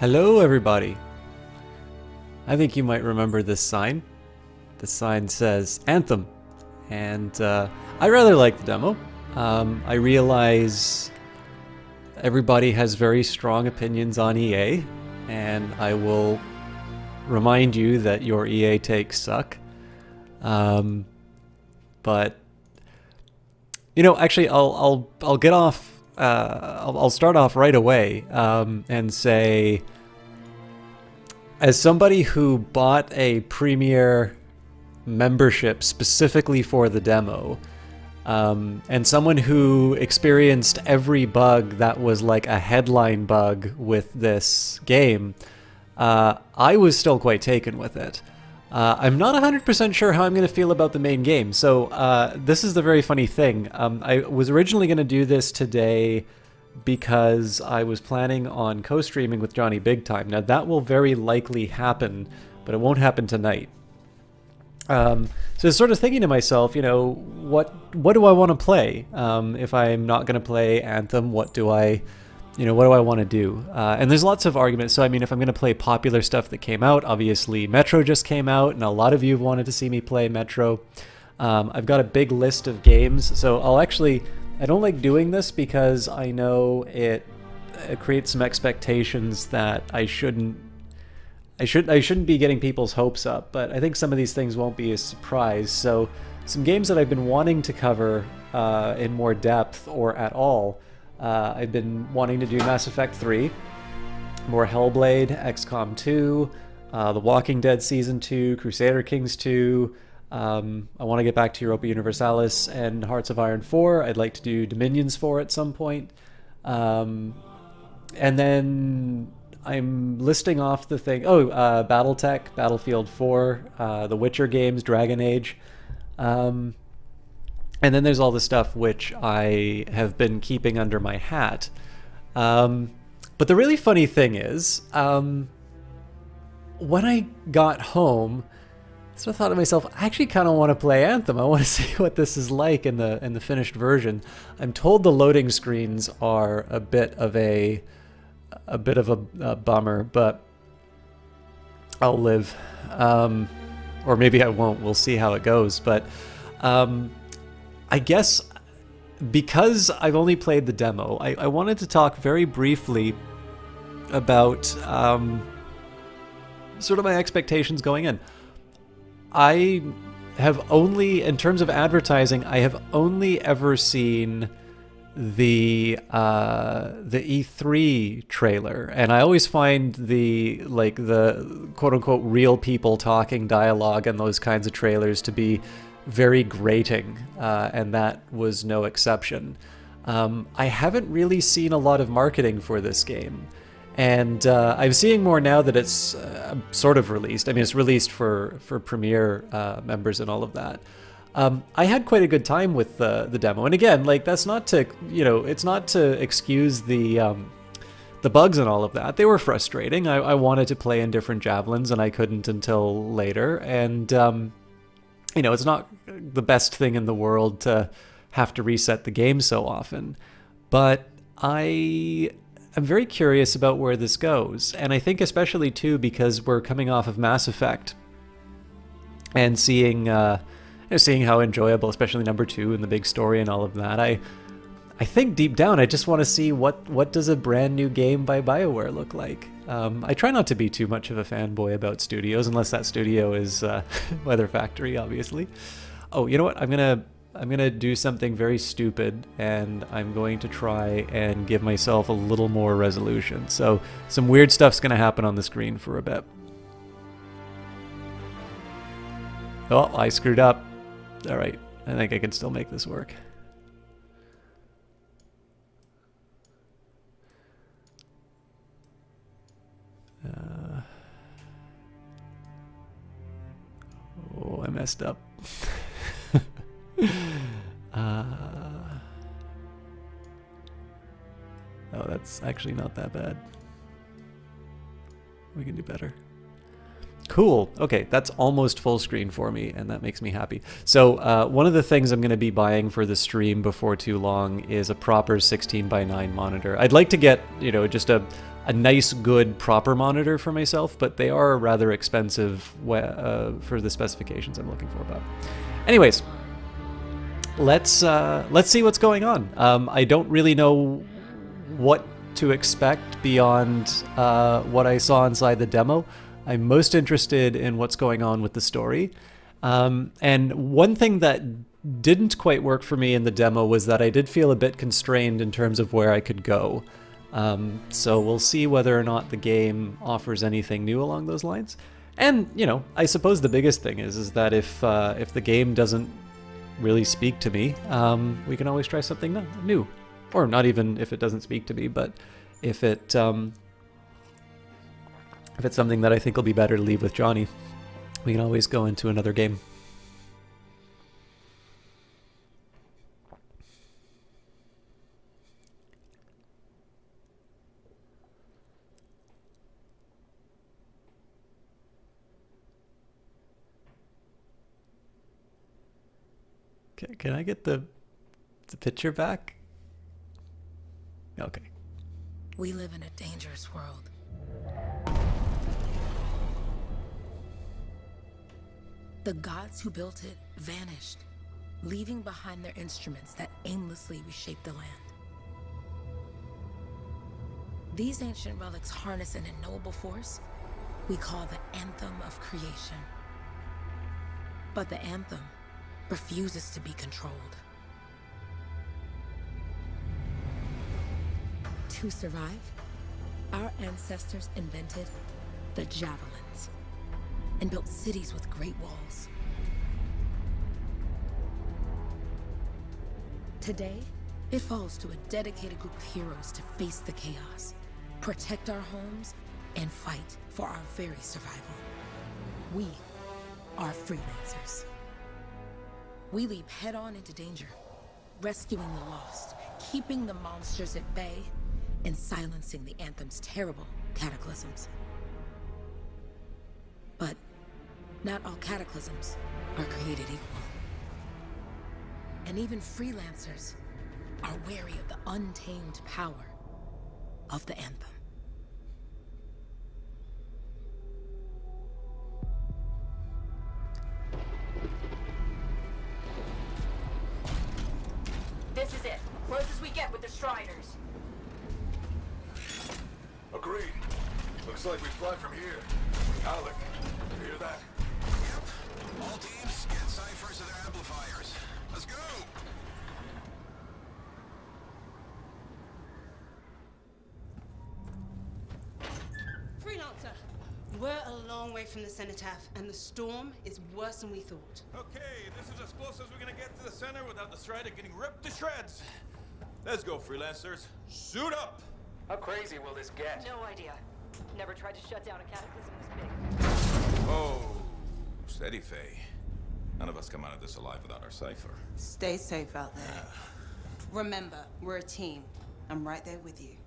Hello, everybody. I think you might remember this sign. The sign says Anthem, and I rather like the demo. I realize everybody has very strong opinions on EA, and I will remind you that your EA takes suck. But you know, actually, I'll get off. I'll start off right away and say, as somebody who bought a Premier membership specifically for the demo, and someone who experienced every bug that was like a headline bug with this game, I was still quite taken with it. I'm not 100% sure how I'm going to feel about the main game. So this is the very funny thing. I was originally going to do this today because I was planning on co-streaming with Johnny Big Time. Now that will very likely happen, but it won't happen tonight. So I was sort of thinking to myself, you know, what do I want to play? If I'm not going to play Anthem, what do I want to do? And there's lots of arguments. So, I mean, if I'm going to play popular stuff that came out, obviously Metro just came out, and a lot of you have wanted to see me play Metro. I've got a big list of games, so I don't like doing this because I know it creates some expectations that I shouldn't be getting people's hopes up, but I think some of these things won't be a surprise. So some games that I've been wanting to cover in more depth or at all. I've been wanting to do Mass Effect 3, more Hellblade, XCOM 2, The Walking Dead Season 2, Crusader Kings 2. I want to get back to Europa Universalis and Hearts of Iron 4. I'd like to do Dominions 4 at some point. And then I'm listing off the thing. BattleTech, Battlefield 4, the Witcher games, Dragon Age. And then there's all the stuff which I have been keeping under my hat. But the really funny thing is, when I got home, so I thought to myself, I actually kind of want to play Anthem. I want to see what this is like in the finished version. I'm told the loading screens are a bit of a bummer, but I'll live. Or maybe I won't. We'll see how it goes. But I guess because I've only played the demo, I wanted to talk very briefly about sort of my expectations going in. I have only, in terms of advertising, I have only ever seen the E3 trailer, and I always find the quote unquote real people talking dialogue and those kinds of trailers to be very grating, and that was no exception. I haven't really seen a lot of marketing for this game, and I'm seeing more now that it's sort of released. I mean, it's released for Premier members and all of that. I had quite a good time with the demo, and again, like, that's not to, it's not to excuse the bugs and all of that. They were frustrating. I wanted to play in different javelins, and I couldn't until later, and it's not the best thing in the world to have to reset the game so often, but I'm very curious about where this goes, and I think especially too because we're coming off of Mass Effect and seeing how enjoyable, especially number 2 and the big story and all of that. I think deep down I just want to see what does a brand new game by BioWare look like. I try not to be too much of a fanboy about studios, unless that studio is Weather Factory, obviously. Oh, you know what? I'm gonna do something very stupid, and I'm going to try and give myself a little more resolution. So some weird stuff's gonna happen on the screen for a bit. Oh, I screwed up. All right, I think I can still make this work. I messed up. Oh, that's actually not that bad. We can do better. Cool. Okay, that's almost full screen for me, and that makes me happy. So one of the things I'm going to be buying for the stream before too long is a proper 16:9 monitor. I'd like to get, just a a nice, good, proper monitor for myself, but they are rather expensive for the specifications I'm looking for. But anyways, let's see what's going on. I don't really know what to expect beyond what I saw inside the demo. I'm most interested in what's going on with the story. And one thing that didn't quite work for me in the demo was that I did feel a bit constrained in terms of where I could go. So we'll see whether or not the game offers anything new along those lines. And, you know, I suppose the biggest thing is that if the game doesn't really speak to me, we can always try something new. Or not even if it doesn't speak to me, but if it's something that I think will be better to leave with Johnny, we can always go into another game. Okay, can I get the picture back? Okay. We live in a dangerous world. The gods who built it vanished, leaving behind their instruments that aimlessly reshaped the land. These ancient relics harness an unknowable force we call the Anthem of creation. But the Anthem refuses to be controlled. To survive, our ancestors invented the javelins and built cities with great walls. Today, it falls to a dedicated group of heroes to face the chaos, protect our homes, and fight for our very survival. We are freelancers. We leap head-on into danger, rescuing the lost, keeping the monsters at bay, and silencing the Anthem's terrible cataclysms. But not all cataclysms are created equal. And even freelancers are wary of the untamed power of the Anthem. This is it. Closest we get with the Striders. Agreed. Looks like we fly from here. Alec, you hear that? Yep. All teams, get ciphers to their amplifiers. Let's go! Freelancer, we're a long way from the cenotaph, and the storm is worse than we thought. Okay, this is as close as we're gonna get to the center without the Strider getting ripped to shreds. Let's go, freelancers. Suit up! How crazy will this get? No idea. Never tried to shut down a cataclysm this big. Oh, steady, Faye. None of us come out of this alive without our cipher. Stay safe out there. Remember, we're a team. I'm right there with you.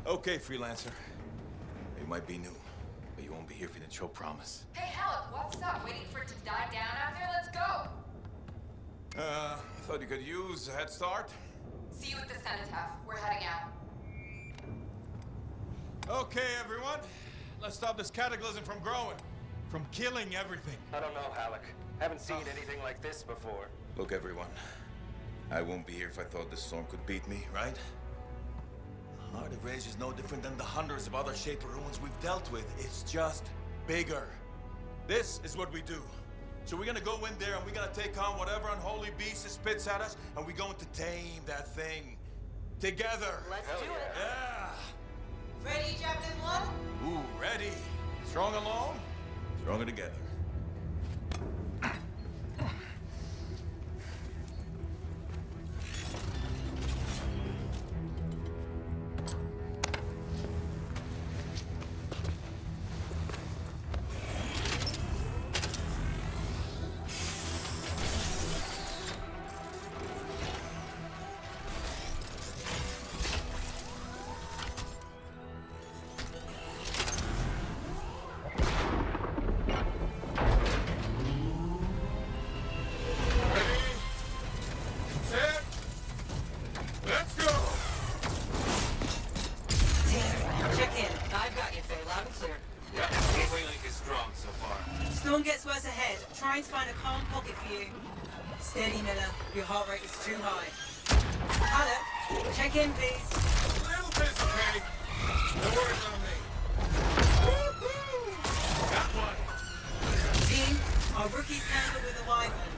Okay, freelancer. You might be new, but you won't be here if you didn't show promise. Hey, Alec, what's up? Waiting for it to die down out there? Let's go! Thought you could use a head start. See you at the cenotaph. We're heading out. Okay, everyone. Let's stop this cataclysm from growing. From killing everything. I don't know, Alec. Haven't seen anything like this before. Look, everyone. I won't be here if I thought this storm could beat me, right? Heart of Rage is no different than the hundreds of other Shaper ruins we've dealt with. It's just bigger. This is what we do. So we're gonna go in there and we're gonna take on whatever unholy beast it spits at us, and we're going to tame that thing. Together. Let's do it. Yeah. Ready, Captain One? Ooh, ready. Strong alone, stronger together. trying to find a calm pocket for you. Steady, Miller. Your heart rate is too high. Alec, check in, please. A little busy, okay? No worries on me. Got one. Team, our rookies handle with a wyvern.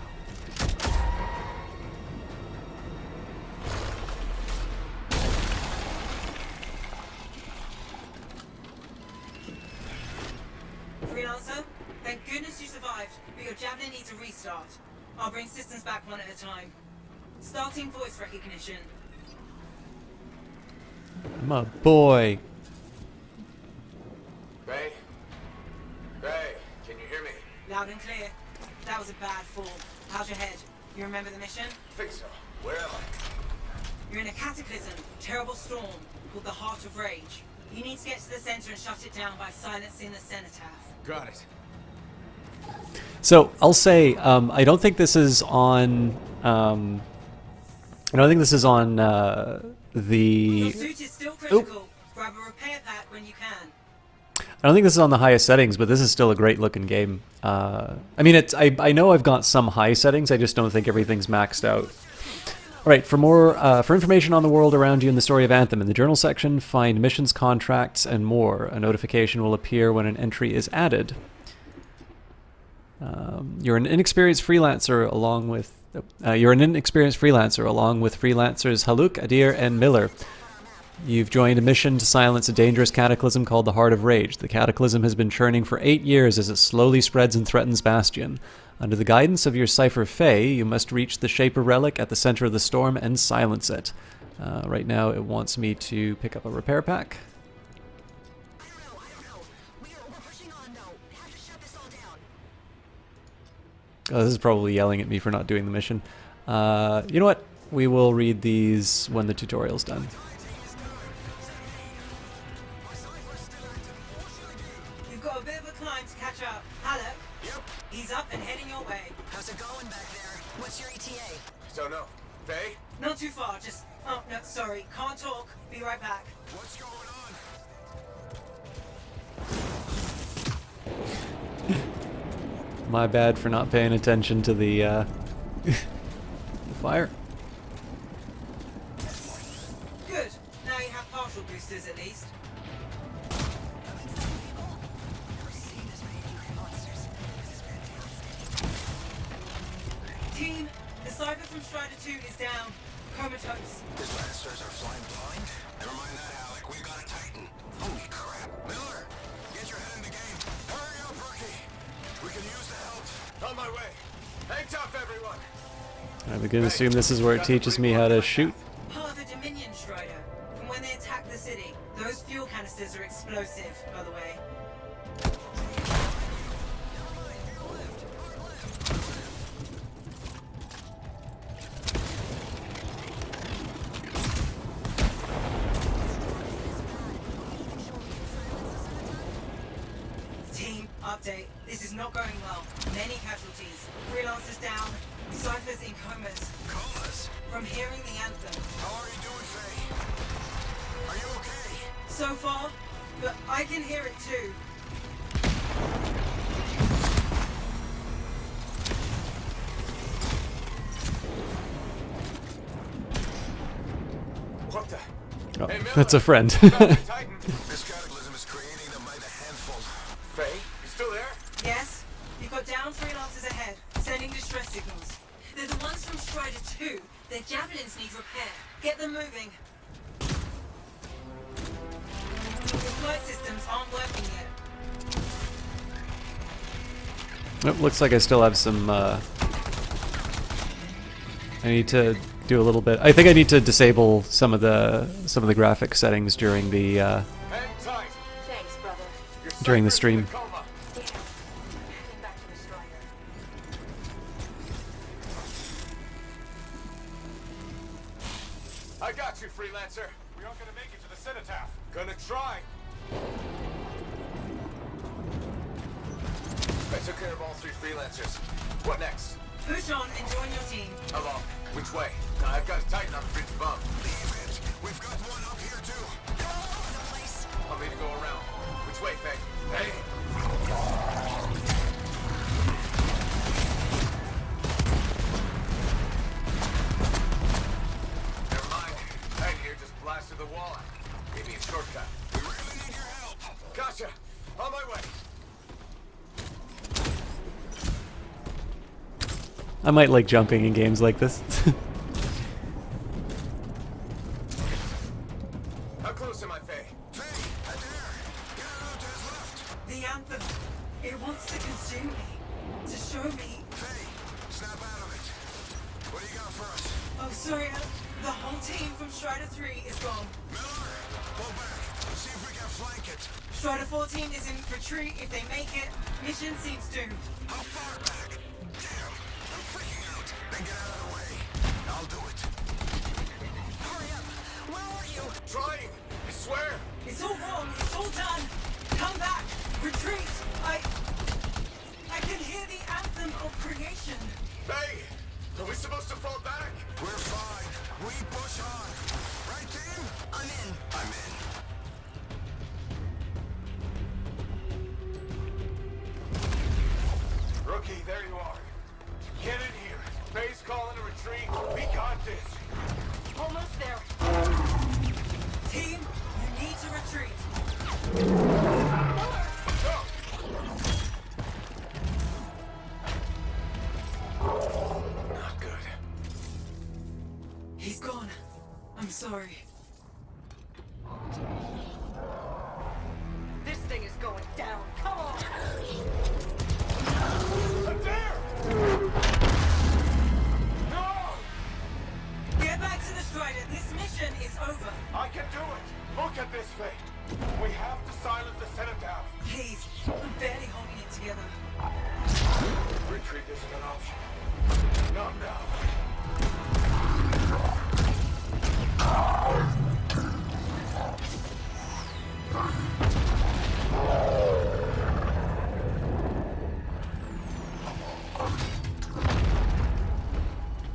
Freelancer, thank goodness you survived, but your javelin needs a restart. I'll bring systems back one at a time. Starting voice recognition. My boy. Ray? Ray, can you hear me? Loud and clear. That was a bad fall. How's your head? You remember the mission? Think so. Where am I? You're in a cataclysm, terrible storm, called the Heart of Rage. You need to get to the center and shut it down by silencing the cenotaph. Got it. So I'll say I don't think this is on. I don't think this is on Your the. suit is still critical. Grab a repair pack when you can. I don't think this is on the highest settings, but this is still a great looking game. I mean, it's. I know I've got some high settings. I just don't think everything's maxed out. All right. For information on the world around you and the story of Anthem, in the journal section, find missions, contracts, and more. A notification will appear when an entry is added. You're an inexperienced freelancer along with freelancers Haluk, Adir, and Miller. You've joined a mission to silence a dangerous cataclysm called the Heart of Rage. The cataclysm has been churning for 8 years as it slowly spreads and threatens Bastion. Under the guidance of your Cypher Fae, you must reach the Shaper Relic at the center of the storm and silence it. Right now it wants me to pick up a repair pack. Oh, this is probably yelling at me for not doing the mission. You know what? We will read these when the tutorial's done. You've got a bit of a climb to catch up. Alec? Yep. He's up and heading your way. How's it going back there? What's your ETA? Don't know. Faye? Not too far, just... Oh, no, sorry. Can't talk. Be right back. What's going on? My bad for not paying attention to the, the fire. Good. Now you have partial boosters at least. Team, the Cypher from Strider 2 is down. Comatose. His lancers are flying blind? Never mind that, Alec. We've got a Titan. Holy crap. Miller, get your head in the game. Hurry up, rookie. We can use the help. On my way. Hang tough, everyone. I'm going to assume this is where it teaches me how to shoot. Part of the Dominion Strider. From when they attacked the city. Those fuel canisters are explosive, by the way. Team, update. This is not going well. Many casualties. Freelancers down. Cyphers in comas. Comas? From hearing the anthem. How are you doing, Faye? Are you okay? So far, but I can hear it too. What the? Oh, Hey, Miller. that's a friend. Titan. This cataclysm is creating them by the handful. Faye, you still there? Yes, you've got down freelancers ahead, sending distress signals. They're the ones from Strider 2. Their javelins need repair. Get them moving. The flight systems aren't working yet. It looks like I still have some. I need to do a little bit. I think I need to disable some of the graphic settings during the Hang tight. Thanks, brother. Your During the Cypher's stream. in a coma. Damn. Heading back to the Strider. I got you, freelancer. We aren't gonna make it to the cenotaph. Gonna try. I took care of all 3 freelancers. What next? Push on and join your team. How long? Which way? Now, I've got a Titan on the bridge above. Leave it. We've got one up here, too. Want me to go around? Which way, Faye? Hey! blasted the wall out. Give me a shortcut. We really need your help. Gotcha. On my way. I might like jumping in games like this. How close am I, Faye? Faye, Adair, get out to his left. The Anthem. It wants to consume me. To show me. Faye, snap out of it. What do you got for us? Oh, sorry. The whole team from Strider 3 is gone. Miller, pull back. See if we can flank it. Strider 14 is in retreat. If they make it, mission seems doomed. How far back? Damn, I'm freaking out. Then get out of the way. I'll do it. Hurry up. Where are you? Trying. I swear. It's all wrong. It's all done. Come back. Retreat. I can hear the anthem of creation. Faye, are we supposed to fall back? We're fine. We push on. Right, team? I'm in. I'm in. Rookie, there you are. Get in here. Faye's calling a retreat. We got this. Almost there. Team, you need to retreat. Not good. He's gone. I'm sorry. This thing is going down. Come on. Adair! No! Get back to the Strider. This mission is over. I can do it. Look at this, Faye. We have to silence the cenotaph. Please. I'm barely holding it together. Retreat isn't an option. Not now.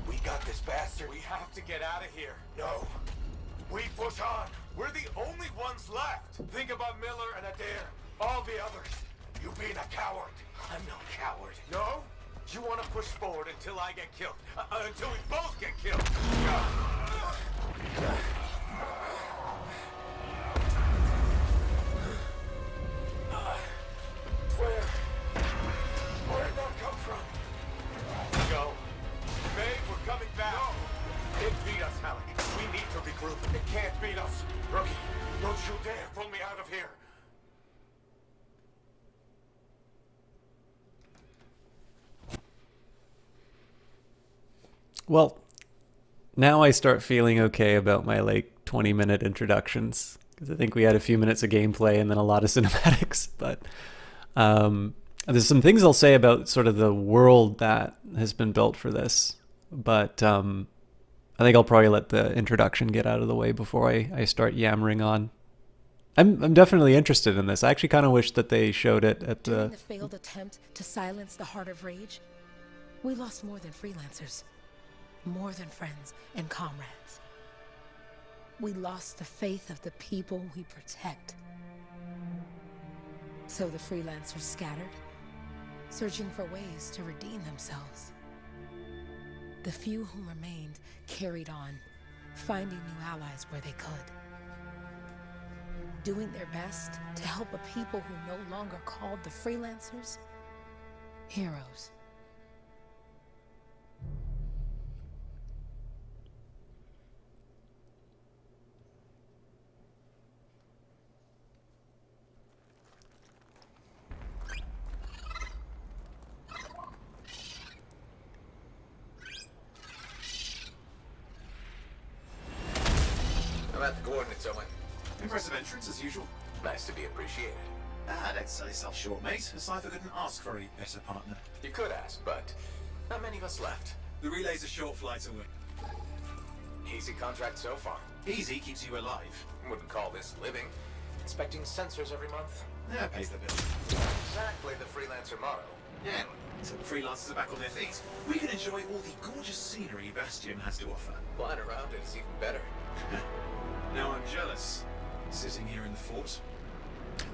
We got this bastard. We have to get out of here. No. We push on. We're the only ones left. Think about Miller and Adair. All the others. You being a coward. I'm no coward. No? You want to push forward until I get killed. Until we both get killed. Where'd that come from? Go. Babe, we're coming back. No. It beat us, Halleck. We need to regroup. It can't beat us. Rookie, don't you dare pull me out of here. Well, now I start feeling okay about my like 20-minute introductions, because I think we had a few minutes of gameplay and then a lot of cinematics. But there's some things I'll say about sort of the world that has been built for this. But I think I'll probably let the introduction get out of the way before I start yammering on. I'm definitely interested in this. I actually kind of wish that they showed it at During the failed attempt to silence the Heart of Rage, we lost more than freelancers. More than friends and comrades. We lost the faith of the people we protect. So the freelancers scattered, searching for ways to redeem themselves. The few who remained carried on, finding new allies where they could. Doing their best to help a people who no longer called the freelancers heroes. I'm at the coordinates, Owen. Impressive entrance, as usual. Nice to be appreciated. Don't sell yourself short, mate. A cipher couldn't ask for a better partner. You could ask, but not many of us left. The relay's a short flight away. Easy contract so far. Easy keeps you alive. Wouldn't call this living. Inspecting sensors every month. Yeah, pays the bill. Exactly the freelancer motto. Yeah, so the freelancers are back on their feet. We can enjoy all the gorgeous scenery Bastion has to offer. Flying around it is even better. Now I'm jealous. Sitting here in the fort.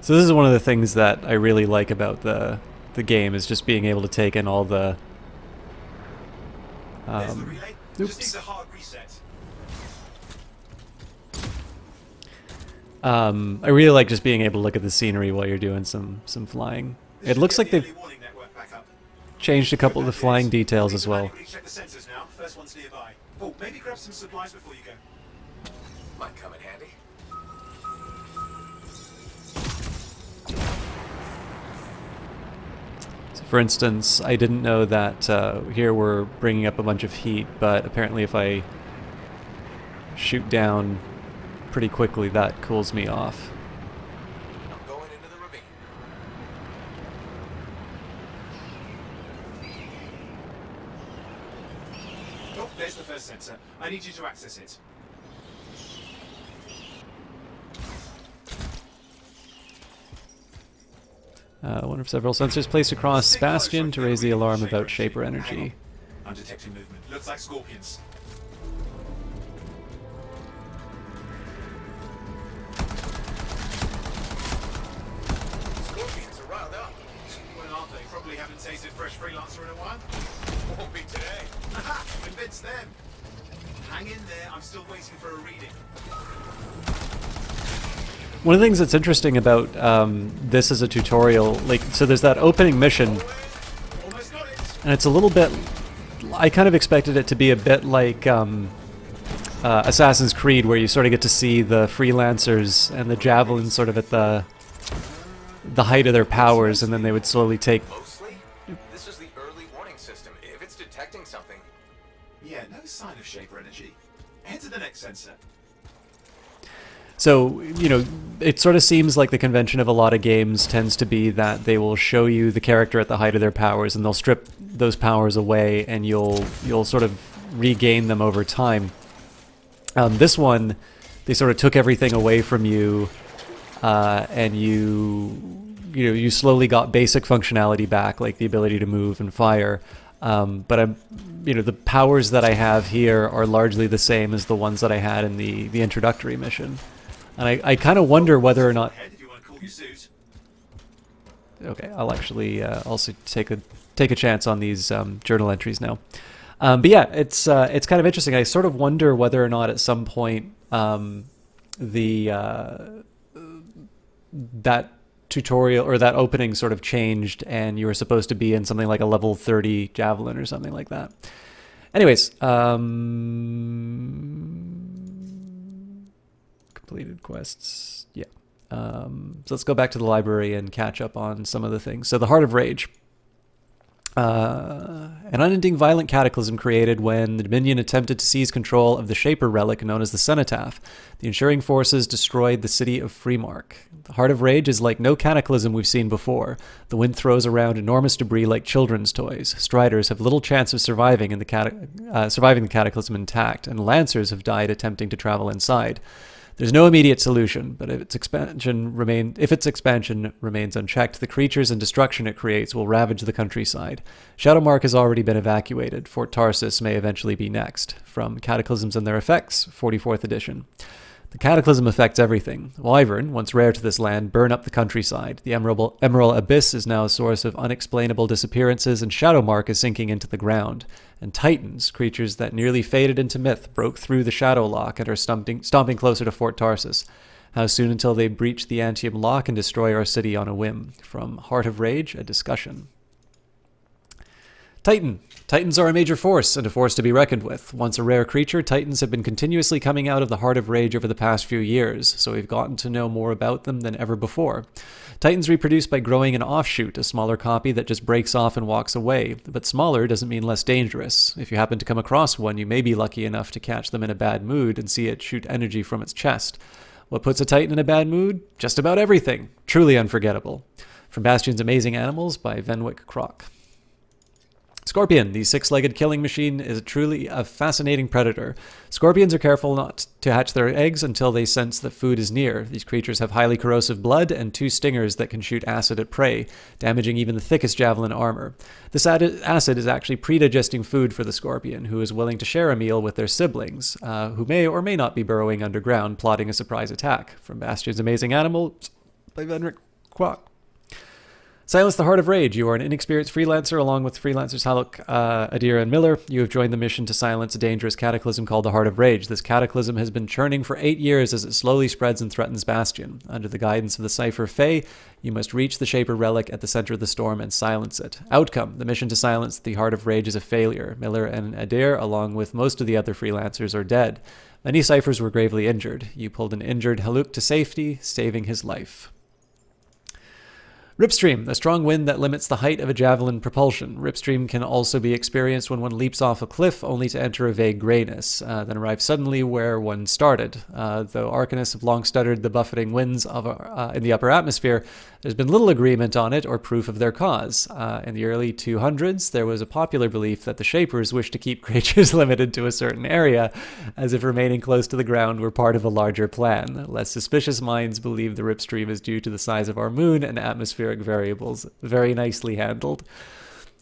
So this is one of the things that I really like about the game, is just being able to take in all the There's the relay. Just oops. needs a hard reset. I really like just being able to look at the scenery while you're doing some flying. It looks like they've changed a couple of the flying details as well. Check the sensors now. First one's nearby. Oh, maybe grab some supplies before you go. Might come in handy. So for instance, I didn't know that here we're bringing up a bunch of heat, but apparently if I shoot down pretty quickly, that cools me off. I'm going into the ravine. Oh, there's the first sensor. I need you to access it. One of several sensors placed across Bastion to raise the alarm about Shaper energy. I'm detecting movement. Looks like scorpions. Scorpions are riled up. Well, aren't they? Probably haven't tasted fresh freelancer in a while. Won't be today. Haha! Convince them. Hang in there. I'm still waiting for a reading. One of the things that's interesting about this as a tutorial, like, so there's that opening mission, Almost got it. and it's a little bit, I kind of expected it to be a bit like Assassin's Creed, where you sort of get to see the freelancers and the javelins sort of at the height of their powers, and then they would slowly take... Mostly, this is the early warning system. If it's detecting something, Yeah, no sign of Shaper energy. Head to the next sensor. So, you know, it sort of seems like the convention of a lot of games tends to be that they will show you the character at the height of their powers, and they'll strip those powers away, and you'll sort of regain them over time. This one, they sort of took everything away from you, and you slowly got basic functionality back, like the ability to move and fire. But the powers that I have here are largely the same as the ones that I had in the introductory mission. And I kind of wonder whether or not... Head if you want to call your suit. Okay, I'll actually also take a chance on these journal entries now. But yeah, it's kind of interesting. I sort of wonder whether or not at some point that tutorial or that opening sort of changed, and you were supposed to be in something like a level 30 javelin or something like that. Anyways, completed quests. Yeah. So let's go back to the library and catch up on some of the things. So the Heart of Rage. An unending violent cataclysm created when the Dominion attempted to seize control of the Shaper relic known as the Cenotaph. The ensuring forces destroyed the city of Freemark. The Heart of Rage is like no cataclysm we've seen before. The wind throws around enormous debris like children's toys. Striders have little chance of surviving the cataclysm intact, and Lancers have died attempting to travel inside. There's no immediate solution, but if its expansion remains unchecked, the creatures and destruction it creates will ravage the countryside. Shadowmark has already been evacuated. Fort Tarsus may eventually be next. From Cataclysms and Their Effects, 44th edition. The cataclysm affects everything. Wyvern, once rare to this land, burn up the countryside. The Emerald Abyss is now a source of unexplainable disappearances, and Shadowmark is sinking into the ground. And Titans, creatures that nearly faded into myth, broke through the Shadow Lock and are stomping closer to Fort Tarsus. How soon until they breach the Anthem Lock and destroy our city on a whim? From Heart of Rage, a discussion. Titan. Titans are a major force, and a force to be reckoned with. Once a rare creature, Titans have been continuously coming out of the Heart of Rage over the past few years, so we've gotten to know more about them than ever before. Titans reproduce by growing an offshoot, a smaller copy that just breaks off and walks away. But smaller doesn't mean less dangerous. If you happen to come across one, you may be lucky enough to catch them in a bad mood and see it shoot energy from its chest. What puts a Titan in a bad mood? Just about everything. Truly unforgettable. From Bastion's Amazing Animals by Venwick Croc. Scorpion, the six-legged killing machine, is truly a fascinating predator. Scorpions are careful not to hatch their eggs until they sense that food is near. These creatures have highly corrosive blood and 2 stingers that can shoot acid at prey, damaging even the thickest javelin armor. This acid is actually pre-digesting food for the scorpion, who is willing to share a meal with their siblings, who may or may not be burrowing underground, plotting a surprise attack. From Bastion's Amazing Animals by Venric Quack. Silence the Heart of Rage. You are an inexperienced freelancer along with freelancers Haluk, Adira, and Miller. You have joined the mission to silence a dangerous cataclysm called the Heart of Rage. This cataclysm has been churning for 8 years as it slowly spreads and threatens Bastion. Under the guidance of the Cypher Fae, you must reach the Shaper Relic at the center of the storm and silence it. Outcome: the mission to silence the Heart of Rage is a failure. Miller and Adir, along with most of the other freelancers, are dead. Many Cyphers were gravely injured. You pulled an injured Haluk to safety, saving his life. Ripstream, a strong wind that limits the height of a javelin propulsion. Ripstream can also be experienced when one leaps off a cliff, only to enter a vague grayness, then arrive suddenly where one started. Though Arcanists have long stuttered the buffeting winds in the upper atmosphere, there's been little agreement on it or proof of their cause. In the early 200s, there was a popular belief that the Shapers wished to keep creatures limited to a certain area, as if remaining close to the ground were part of a larger plan. Less suspicious minds believe the Ripstream is due to the size of our moon and atmospheric variables. Very nicely handled.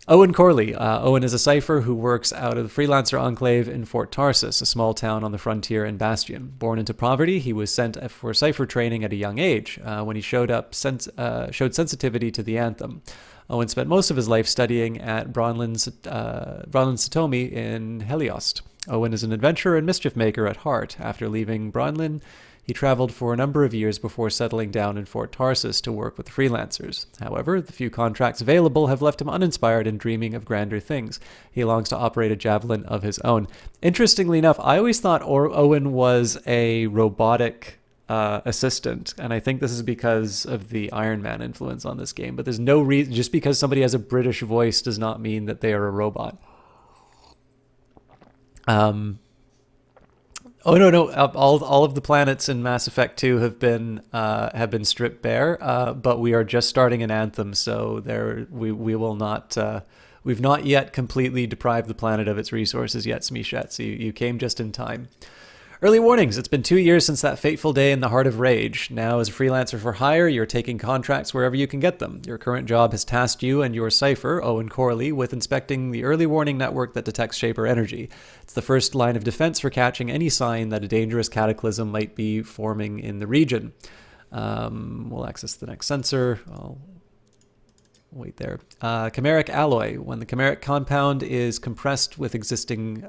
Owen Corley. Owen is a Cypher who works out of the Freelancer Enclave in Fort Tarsus, a small town on the frontier in Bastion. Born into poverty, he was sent for Cypher training at a young age. When he showed sensitivity to the Anthem. Owen spent most of his life studying at Bronlin Satomi in Heliost. Owen is an adventurer and mischief maker at heart. After leaving Bronlin, he traveled for a number of years before settling down in Fort Tarsus to work with freelancers. However, the few contracts available have left him uninspired and dreaming of grander things. He longs to operate a javelin of his own. Interestingly enough, I always thought Owen was a robotic assistant, and I think this is because of the Iron Man influence on this game. But there's no reason, just because somebody has a British voice does not mean that they are a robot. Oh no! All of the planets in Mass Effect 2 have been stripped bare, but we are just starting an Anthem, so we will not. We've not yet completely deprived the planet of its resources yet, Smishet. So you came just in time. Early warnings. It's been 2 years since that fateful day in the Heart of Rage. Now, as a freelancer for hire, you're taking contracts wherever you can get them. Your current job has tasked you and your Cypher, Owen Corley, with inspecting the early warning network that detects Shaper energy. It's the first line of defense for catching any sign that a dangerous cataclysm might be forming in the region. We'll access the next sensor. I'll wait there. Chimeric alloy. When the chimeric compound is compressed with existing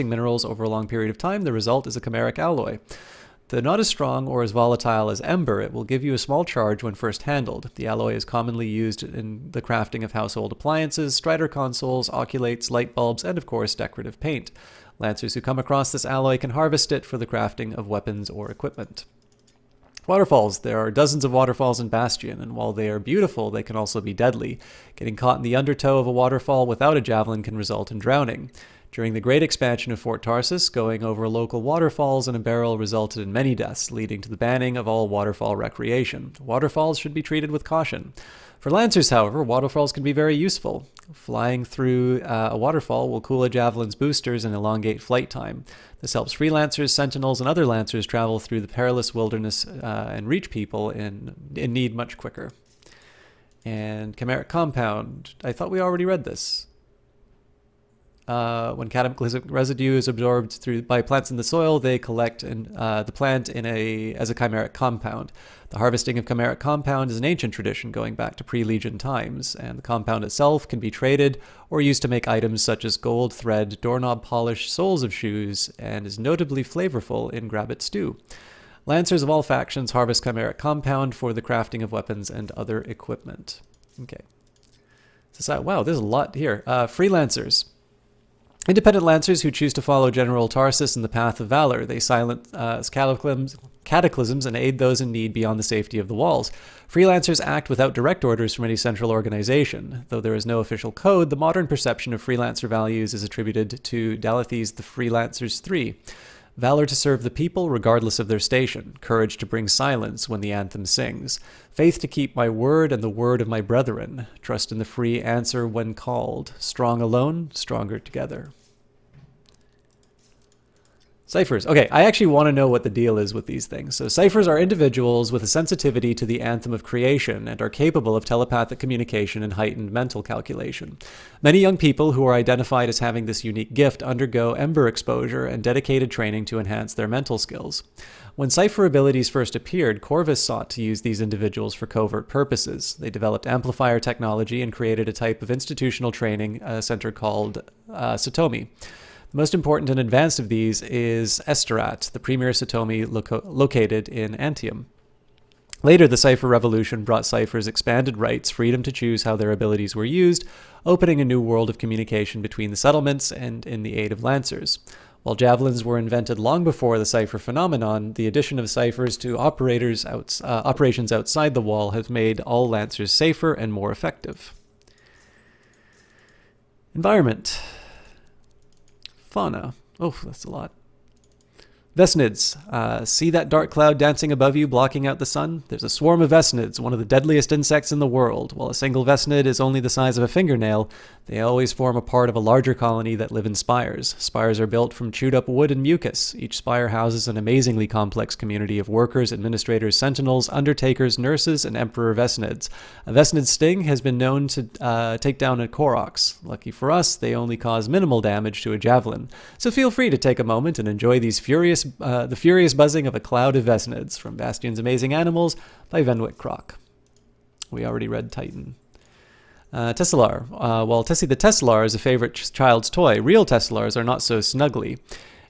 minerals over a long period of time, the result is a chimeric alloy. Though not as strong or as volatile as ember, it will give you a small charge when first handled. The alloy is commonly used in the crafting of household appliances, Strider consoles, oculates, light bulbs, and of course decorative paint. Lancers who come across this alloy can harvest it for the crafting of weapons or equipment. Waterfalls. There are dozens of waterfalls in Bastion, and while they are beautiful, they can also be deadly. Getting caught in the undertow of a waterfall without a javelin can result in drowning. During the Great Expansion of Fort Tarsus, going over local waterfalls in a barrel resulted in many deaths, leading to the banning of all waterfall recreation. Waterfalls should be treated with caution. For Lancers, however, waterfalls can be very useful. Flying through a waterfall will cool a javelin's boosters and elongate flight time. This helps freelancers, sentinels, and other lancers travel through the perilous wilderness and reach people in need much quicker. And chimeric compound. I thought we already read this. When cataclysmic residue is absorbed by plants in the soil, they collect the plant as a chimeric compound. The harvesting of chimeric compound is an ancient tradition going back to pre-Legion times, and the compound itself can be traded or used to make items such as gold, thread, doorknob polish, soles of shoes, and is notably flavorful in Grabbit stew. Lancers of all factions harvest chimeric compound for the crafting of weapons and other equipment. Okay. So, wow, there's a lot here. Freelancers. Independent Lancers who choose to follow General Tarsus in the path of valor. They silence cataclysms and aid those in need beyond the safety of the walls. Freelancers act without direct orders from any central organization. Though there is no official code, the modern perception of Freelancer values is attributed to Dalathy's The Freelancers 3. Valor to serve the people regardless of their station. Courage to bring silence when the anthem sings. Faith to keep my word and the word of my brethren. Trust in the free answer when called. Strong alone, stronger together. Ciphers. Okay, I actually want to know what the deal is with these things. So ciphers are individuals with a sensitivity to the anthem of creation and are capable of telepathic communication and heightened mental calculation. Many young people who are identified as having this unique gift undergo Ember exposure and dedicated training to enhance their mental skills. When cipher abilities first appeared, Corvus sought to use these individuals for covert purposes. They developed amplifier technology and created a type of institutional training center called Satomi. The most important and advanced of these is Esterat, the premier Satomi located in Anthem. Later, the Cipher Revolution brought ciphers expanded rights, freedom to choose how their abilities were used, opening a new world of communication between the settlements and in the aid of Lancers. While javelins were invented long before the cipher phenomenon, the addition of ciphers to operations outside the wall has made all Lancers safer and more effective. Environment. Fauna. Oh, that's a lot. Vesnids. See that dark cloud dancing above you, blocking out the sun? There's a swarm of Vesnids, one of the deadliest insects in the world. While a single Vesnid is only the size of a fingernail, they always form a part of a larger colony that live in spires. Spires are built from chewed-up wood and mucus. Each spire houses an amazingly complex community of workers, administrators, sentinels, undertakers, nurses, and emperor Vesnids. A Vesnid's sting has been known to take down a Koroks. Lucky for us, they only cause minimal damage to a javelin. So feel free to take a moment and enjoy these the furious buzzing of a cloud of Vesnids from Bastion's Amazing Animals by Venwick Croc. We already read Titan. Tesselar. While Tessie the Tesselar is a favorite child's toy, real Tesselars are not so snuggly.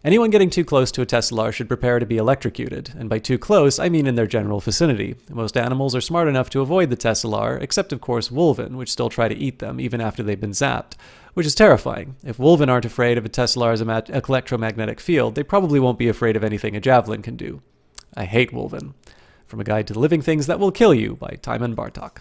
Anyone getting too close to a Tesselar should prepare to be electrocuted, and by too close, I mean in their general vicinity. Most animals are smart enough to avoid the Tesselar, except of course Wolven, which still try to eat them even after they've been zapped, which is terrifying. If Wolven aren't afraid of a Tesselar's electromagnetic field, they probably won't be afraid of anything a javelin can do. I hate Wolven. From A Guide to the Living Things That Will Kill You by Timon Bartok.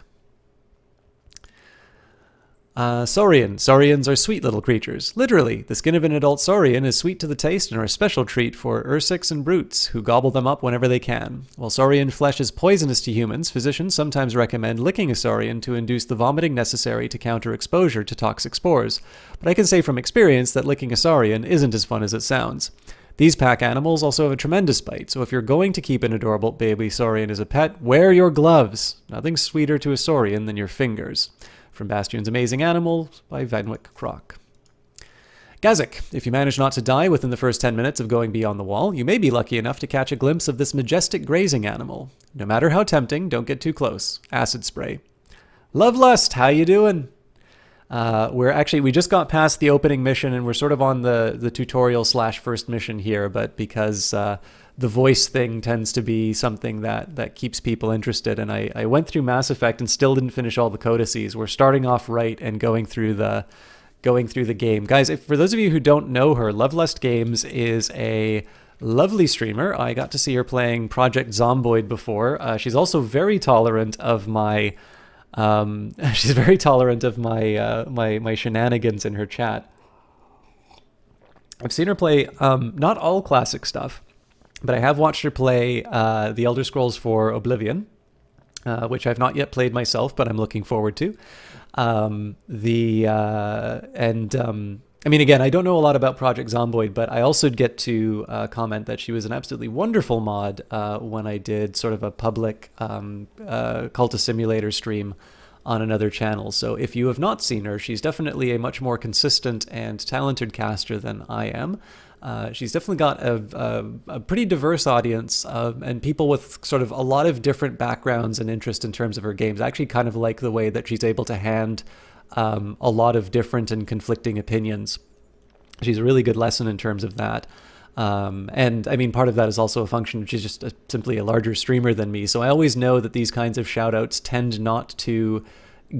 Saurian. Saurians are sweet little creatures. Literally, the skin of an adult saurian is sweet to the taste and are a special treat for ursics and brutes, who gobble them up whenever they can. While saurian flesh is poisonous to humans, physicians sometimes recommend licking a saurian to induce the vomiting necessary to counter exposure to toxic spores. But I can say from experience that licking a saurian isn't as fun as it sounds. These pack animals also have a tremendous bite, so if you're going to keep an adorable baby saurian as a pet, wear your gloves. Nothing sweeter to a saurian than your fingers. From Bastion's Amazing Animals by Venwick Croc. Gazik. If you manage not to die within the first 10 minutes of going beyond the wall, you may be lucky enough to catch a glimpse of this majestic grazing animal. No matter how tempting, don't get too close. Acid spray. Lovelust, how you doing? We just got past the opening mission and we're sort of on the tutorial / first mission here, but because the voice thing tends to be something that keeps people interested. And I went through Mass Effect and still didn't finish all the codices. We're starting off right and going through the game. Guys, for those of you who don't know her, Lovelust Games is a lovely streamer. I got to see her playing Project Zomboid before. She's also very tolerant of my my shenanigans in her chat. I've seen her play not all classic stuff, but I have watched her play The Elder Scrolls IV Oblivion, which I've not yet played myself, but I'm looking forward to. Again, I don't know a lot about Project Zomboid, but I also get to comment that she was an absolutely wonderful mod when I did sort of a public Cultist Simulator stream on another channel. So if you have not seen her, she's definitely a much more consistent and talented caster than I am. She's definitely got a pretty diverse audience and people with sort of a lot of different backgrounds and interest in terms of her games. I actually kind of like the way that she's able to hand a lot of different and conflicting opinions. She's a really good lesson in terms of that. And I mean, part of that is also a function. She's just simply a larger streamer than me. So I always know that these kinds of shout outs tend not to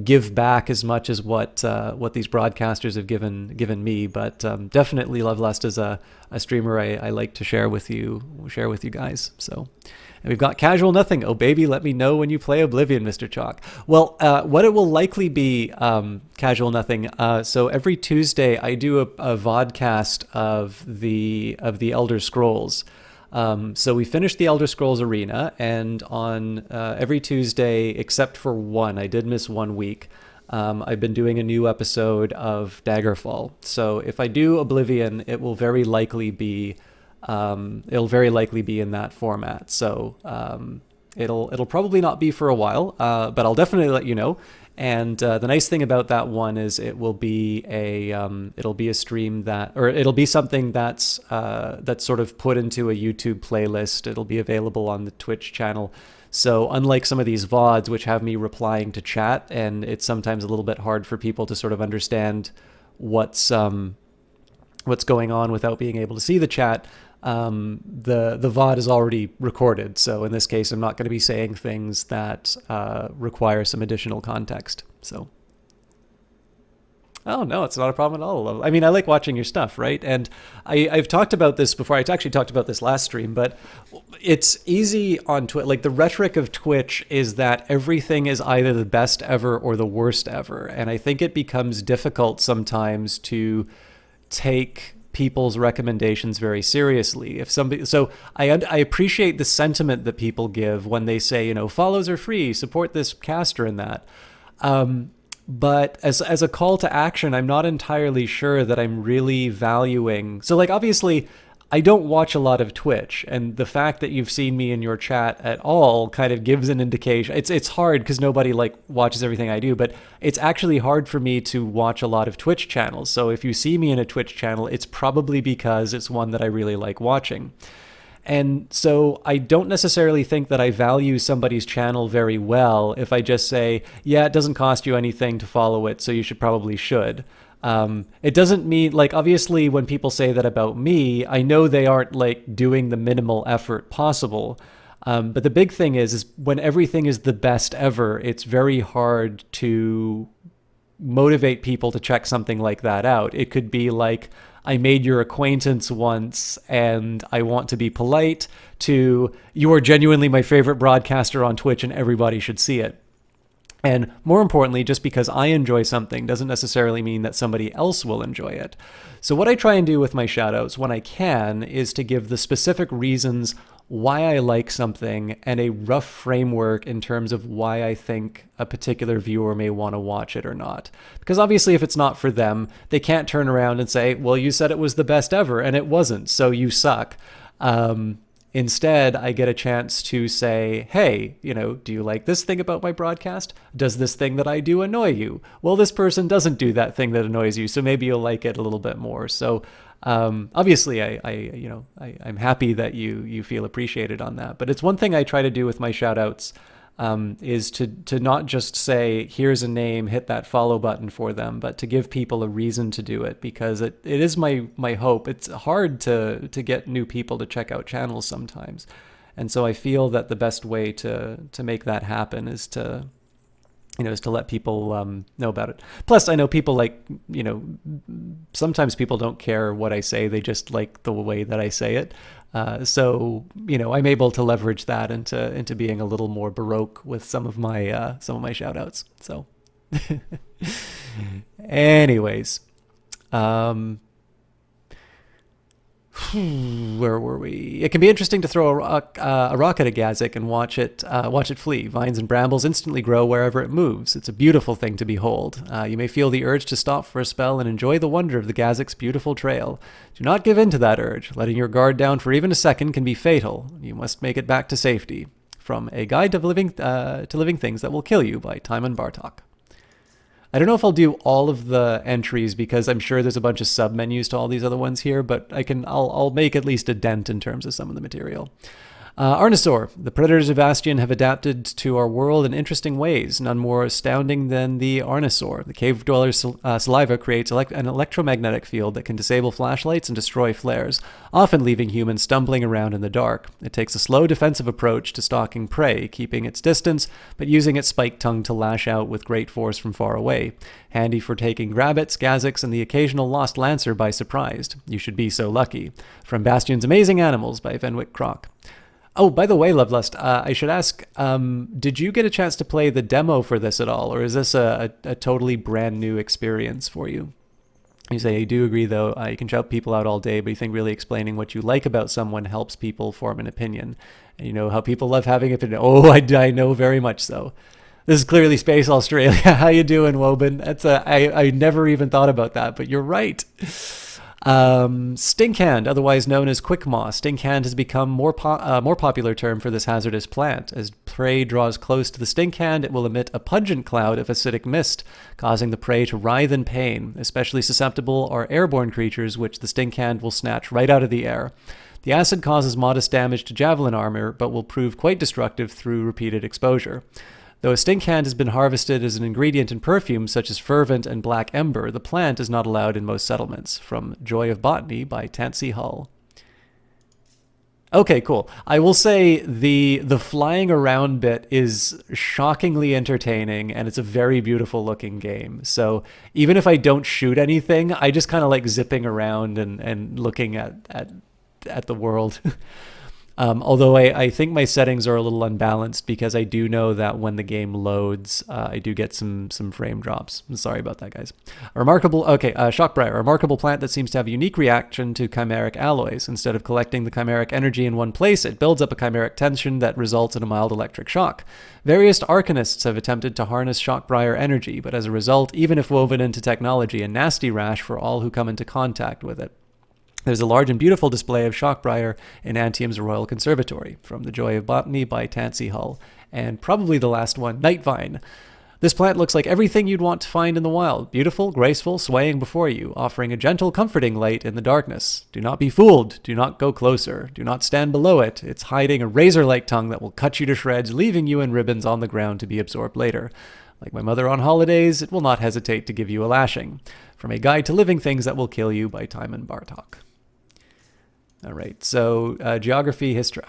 give back as much as what these broadcasters have given me, but definitely Lovelust is a streamer I like to share with you guys. So, and we've got Casual Nothing. Oh baby, let me know when you play Oblivion, Mr. Chalk. Well, what it will likely be, Casual Nothing. So every Tuesday I do a vodcast of the Elder Scrolls. So we finished the Elder Scrolls Arena, and on every Tuesday, except for one, I did miss 1 week, I've been doing a new episode of Daggerfall. So if I do Oblivion, it will very likely be it'll very likely be in that format. So it'll probably not be for a while, but I'll definitely let you know. And the nice thing about that one is it'll be a stream it'll be something that's sort of put into a YouTube playlist. It'll be available on the Twitch channel. So unlike some of these VODs, which have me replying to chat, and it's sometimes a little bit hard for people to sort of understand what's going on without being able to see the chat, the VOD is already recorded. So in this case, I'm not going to be saying things that require some additional context. So, oh no, it's not a problem at all. I mean, I like watching your stuff, right? And I've talked about this before. I actually talked about this last stream, but it's easy on Twitch. Like, the rhetoric of Twitch is that everything is either the best ever or the worst ever. And I think it becomes difficult sometimes to take people's recommendations very seriously. So I appreciate the sentiment that people give when they say, follows are free, support this caster and that. But as a call to action, I'm not entirely sure that I'm really valuing. So, like, obviously, I don't watch a lot of Twitch, and the fact that you've seen me in your chat at all kind of gives an indication. It's hard because nobody watches everything I do, but it's actually hard for me to watch a lot of Twitch channels. So if you see me in a Twitch channel, it's probably because it's one that I really like watching. And so I don't necessarily think that I value somebody's channel very well if I just say, yeah, it doesn't cost you anything to follow it, so you should. It doesn't mean, obviously when people say that about me, I know they aren't doing the minimal effort possible. But the big thing is when everything is the best ever, it's very hard to motivate people to check something like that out. It could be like, I made your acquaintance once and I want to be polite, to you are genuinely my favorite broadcaster on Twitch and everybody should see it. And more importantly, just because I enjoy something doesn't necessarily mean that somebody else will enjoy it. So what I try and do with my shoutouts when I can is to give the specific reasons why I like something and a rough framework in terms of why I think a particular viewer may want to watch it or not. Because obviously if it's not for them, they can't turn around and say, well, you said it was the best ever and it wasn't, so you suck. Instead, I get a chance to say, hey, do you like this thing about my broadcast? Does this thing that I do annoy you? Well, this person doesn't do that thing that annoys you, so maybe you'll like it a little bit more. So obviously, I'm happy that you feel appreciated on that. But it's one thing I try to do with my shout-outs, is to not just say, here's a name, hit that follow button for them, but to give people a reason to do it, because it is my hope. It's hard to get new people to check out channels sometimes. And so I feel that the best way to make that happen is to let people know about it. Plus, I know people sometimes people don't care what I say. They just like the way that I say it. So I'm able to leverage that into being a little more baroque with some of my shout outs. So anyways, where were we? It can be interesting to throw a rock at a Gazik and watch it flee. Vines and brambles instantly grow wherever it moves. It's a beautiful thing to behold. You may feel the urge to stop for a spell and enjoy the wonder of the Gazik's beautiful trail. Do not give in to that urge. Letting your guard down for even a second can be fatal. You must make it back to safety. From A Guide to Living Things That Will Kill You by Timon Bartok. I don't know if I'll do all of the entries because I'm sure there's a bunch of sub-menus to all these other ones here, but I'll make at least a dent in terms of some of the material. Arnisaur. The predators of Astion have adapted to our world in interesting ways, none more astounding than the Arnisaur. The cave dweller's saliva creates an electromagnetic field that can disable flashlights and destroy flares, often leaving humans stumbling around in the dark. It takes a slow defensive approach to stalking prey, keeping its distance, but using its spiked tongue to lash out with great force from far away. Handy for taking rabbits, Gaziks, and the occasional lost lancer by surprise. You should be so lucky. From Bastion's Amazing Animals by Fenwick Croc. Oh, by the way, Lovelust, I should ask, did you get a chance to play the demo for this at all, or is this a totally brand new experience for you? You say, I do agree, though, you can shout people out all day, but you think really explaining what you like about someone helps people form an opinion. And you know how people love having an opinion. Oh, I know very much so. This is clearly Space Australia. How you doing, Woban? I never even thought about that, but you're right. Stinkhand, otherwise known as quick maw. Stinkhand has become more popular term for this hazardous plant. As prey draws close to the stinkhand, it will emit a pungent cloud of acidic mist, causing the prey to writhe in pain. Especially susceptible are airborne creatures, which the stinkhand will snatch right out of the air. The acid causes modest damage to javelin armor, but will prove quite destructive through repeated exposure. Though a stinkhand has been harvested as an ingredient in perfumes such as Fervent and Black Ember, the plant is not allowed in most settlements. From Joy of Botany by Tansy Hull. Okay, cool. I will say the flying around bit is shockingly entertaining, and it's a very beautiful looking game. So even if I don't shoot anything, I just kind of like zipping around and looking at the world. Although I think my settings are a little unbalanced because I do know that when the game loads, I do get some frame drops. I'm sorry about that, guys. Shockbriar, a remarkable plant that seems to have a unique reaction to chimeric alloys. Instead of collecting the chimeric energy in one place, it builds up a chimeric tension that results in a mild electric shock. Various arcanists have attempted to harness Shockbriar energy, but as a result, even if woven into technology, a nasty rash for all who come into contact with it. There's a large and beautiful display of Shockbriar in Antium's Royal Conservatory, from The Joy of Botany by Tansy Hull, and probably the last one, Nightvine. This plant looks like everything you'd want to find in the wild, beautiful, graceful, swaying before you, offering a gentle, comforting light in the darkness. Do not be fooled. Do not go closer. Do not stand below it. It's hiding a razor-like tongue that will cut you to shreds, leaving you in ribbons on the ground to be absorbed later. Like my mother on holidays, it will not hesitate to give you a lashing. From A Guide to Living Things That Will Kill You by Timon Bartok. All right, so geography, history.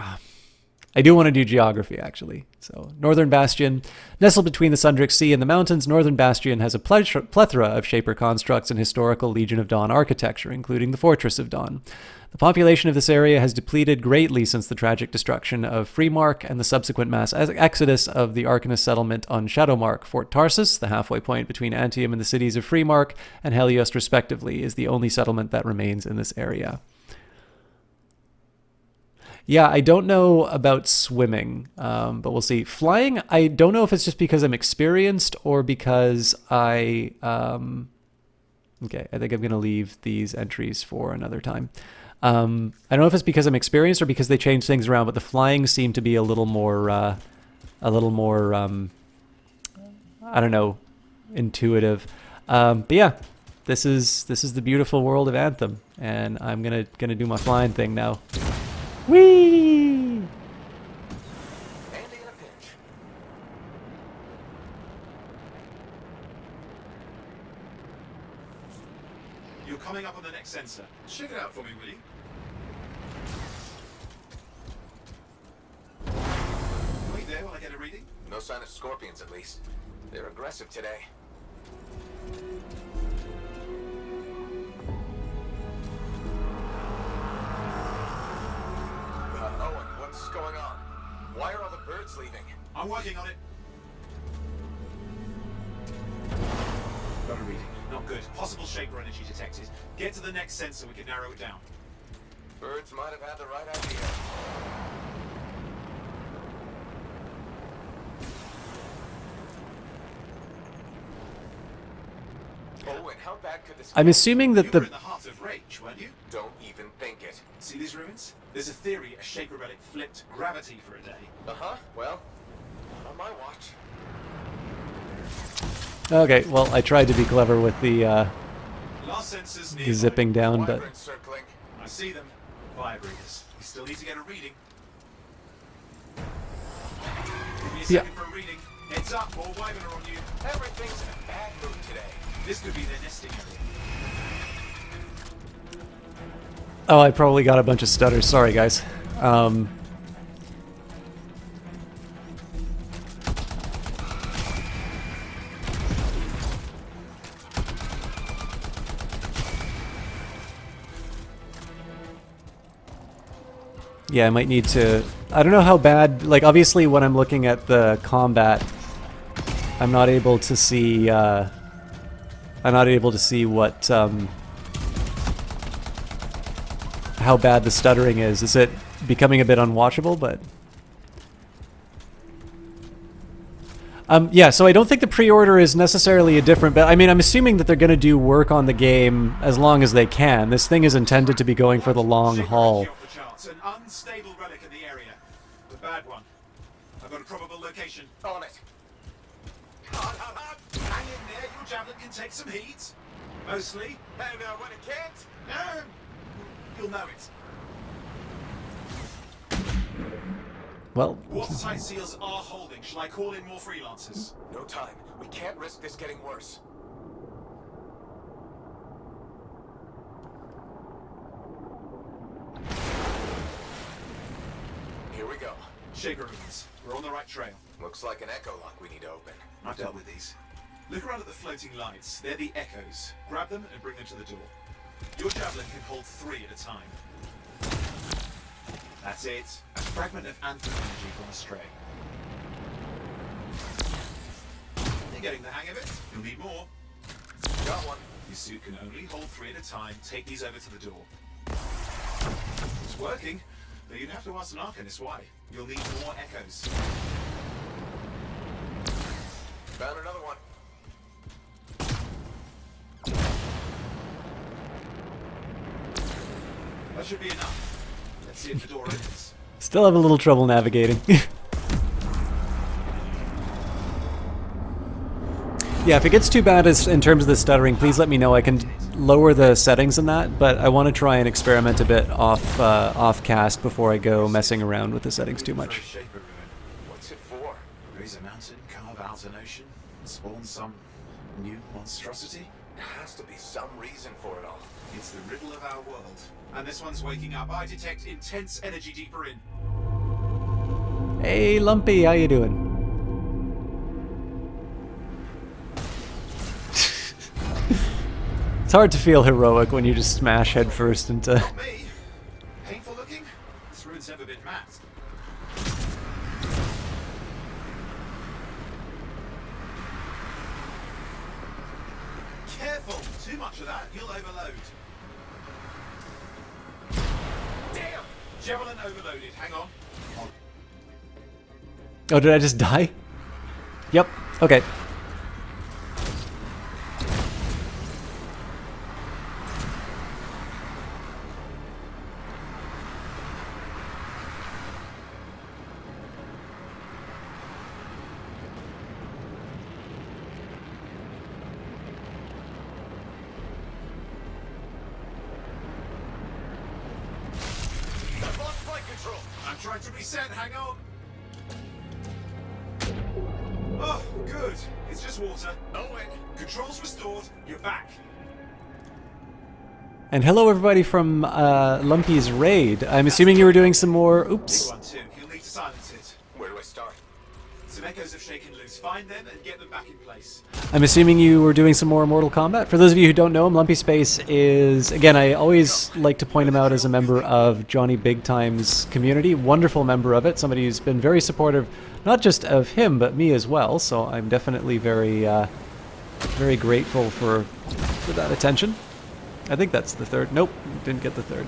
I do want to do geography, actually. So, Northern Bastion. Nestled between the Sundrix Sea and the mountains, Northern Bastion has a plethora of Shaper constructs and historical Legion of Dawn architecture, including the Fortress of Dawn. The population of this area has depleted greatly since the tragic destruction of Freemark and the subsequent mass exodus of the Arcanist settlement on Shadowmark. Fort Tarsus, the halfway point between Antium and the cities of Freemark and Helios respectively, is the only settlement that remains in this area. Yeah, I don't know about swimming, but we'll see. Flying, I don't know if it's just because I'm experienced or because okay, I think I'm going to leave these entries for another time. I don't know if it's because I'm experienced or because they changed things around, but the flying seemed to be a little more, I don't know, intuitive. But yeah, this is the beautiful world of Anthem, and I'm gonna do my flying thing now. Whee! You're coming up on the next sensor. Check it out for me, will you? Wait there while I get a reading. No sign of scorpions, at least. They're aggressive today. Owen, what's going on? Why are all the birds leaving? I'm working on it. Got a reading. Not good. Possible Shaper energy detected. Get to the next sensor, we can narrow it down. Birds might have had the right idea. Owen, how bad could this I'm assuming that you were in the heart of rage, weren't you? Don't even think it. See these ruins? There's a theory a Shaper relic flipped gravity for a day. Uh-huh. Well, not on my watch. Okay, well, I tried to be clever with the Last sensors the zipping down, but Wyvern circling. I see them. Vibrators. We still need to get a reading. Give me a second for a reading. Heads up, more Wyvern are on you. Everything's in a bad mood today. This could be their nesting area. oh, I probably got a bunch of stutters. Sorry, guys. Yeah, I might need to... I don't know how bad... Like, obviously, when I'm looking at the combat, I'm not able to see... I'm not able to see what... how bad the stuttering is. Is it becoming a bit unwatchable? But... Yeah, so I don't think the pre-order is necessarily a different, but I mean, I'm assuming that they're going to do work on the game as long as they can. This thing is intended to be going for the long haul. An unstable relic in the area. The bad one. I've got a probable location. On it. Hard, hard, hard. Hang in there. Your javelin can take some heat. Mostly. And when it can't, You'll know it. Well, Watertight seals are holding. Shall I call in more freelancers? no time. We can't risk this getting worse. Here we go. Shaper rooms. We're on the right trail. Looks like an echo lock we need to open. I've dealt with these. Look around at the floating lights. They're the echoes. Grab them and bring them to the door. Your javelin can hold 3 at a time. That's it. A fragment of Anthem energy gone astray. You're getting the hang of it. You'll need more. Got one. Your suit can only hold 3 at a time. Take these over to the door. It's working, but you'd have to ask an Arcanist why. You'll need more echoes. Found another one. That should be enough. Let's see if the door opens. still have a little trouble navigating. Yeah, if it gets too bad in terms of the stuttering, please let me know. I can lower the settings in that, but I want to try and experiment a bit off cast before I go messing around with the settings too much. Shaper ruin. What's it for? Raise a mountain, carve out an ocean, spawn some new monstrosity. There has to be some reason for it all. It's the riddle of our world. And this one's waking up. I detect intense energy deeper in. Hey, Lumpy, how you doing? It's hard to feel heroic when you just smash headfirst into... Not me. Painful looking? This ruin's never been mapped. Careful! Too much of that, you'll overload. Damn! Javelin overloaded. Hang on. Oh, did I just die? Yep, okay. I've lost flight control. I'm trying to reset. Hang on. Oh, good. It's just water. Owen. Controls restored. You're back. And hello everybody from Lumpy's raid. I'm assuming you were doing some more... Big Oops. one too. You'll need to silence it. Where do I start? Some echoes have shaken loose. Find them and get them back in place. I'm assuming you were doing some more Mortal Kombat. For those of you who don't know him, Lumpy Space is, again, I always like to point him out as a member of Johnny Big Time's community. Wonderful member of it. Somebody who's been very supportive, not just of him, but me as well. So I'm definitely very, very grateful for that attention. I think that's the third. Nope, didn't get the third.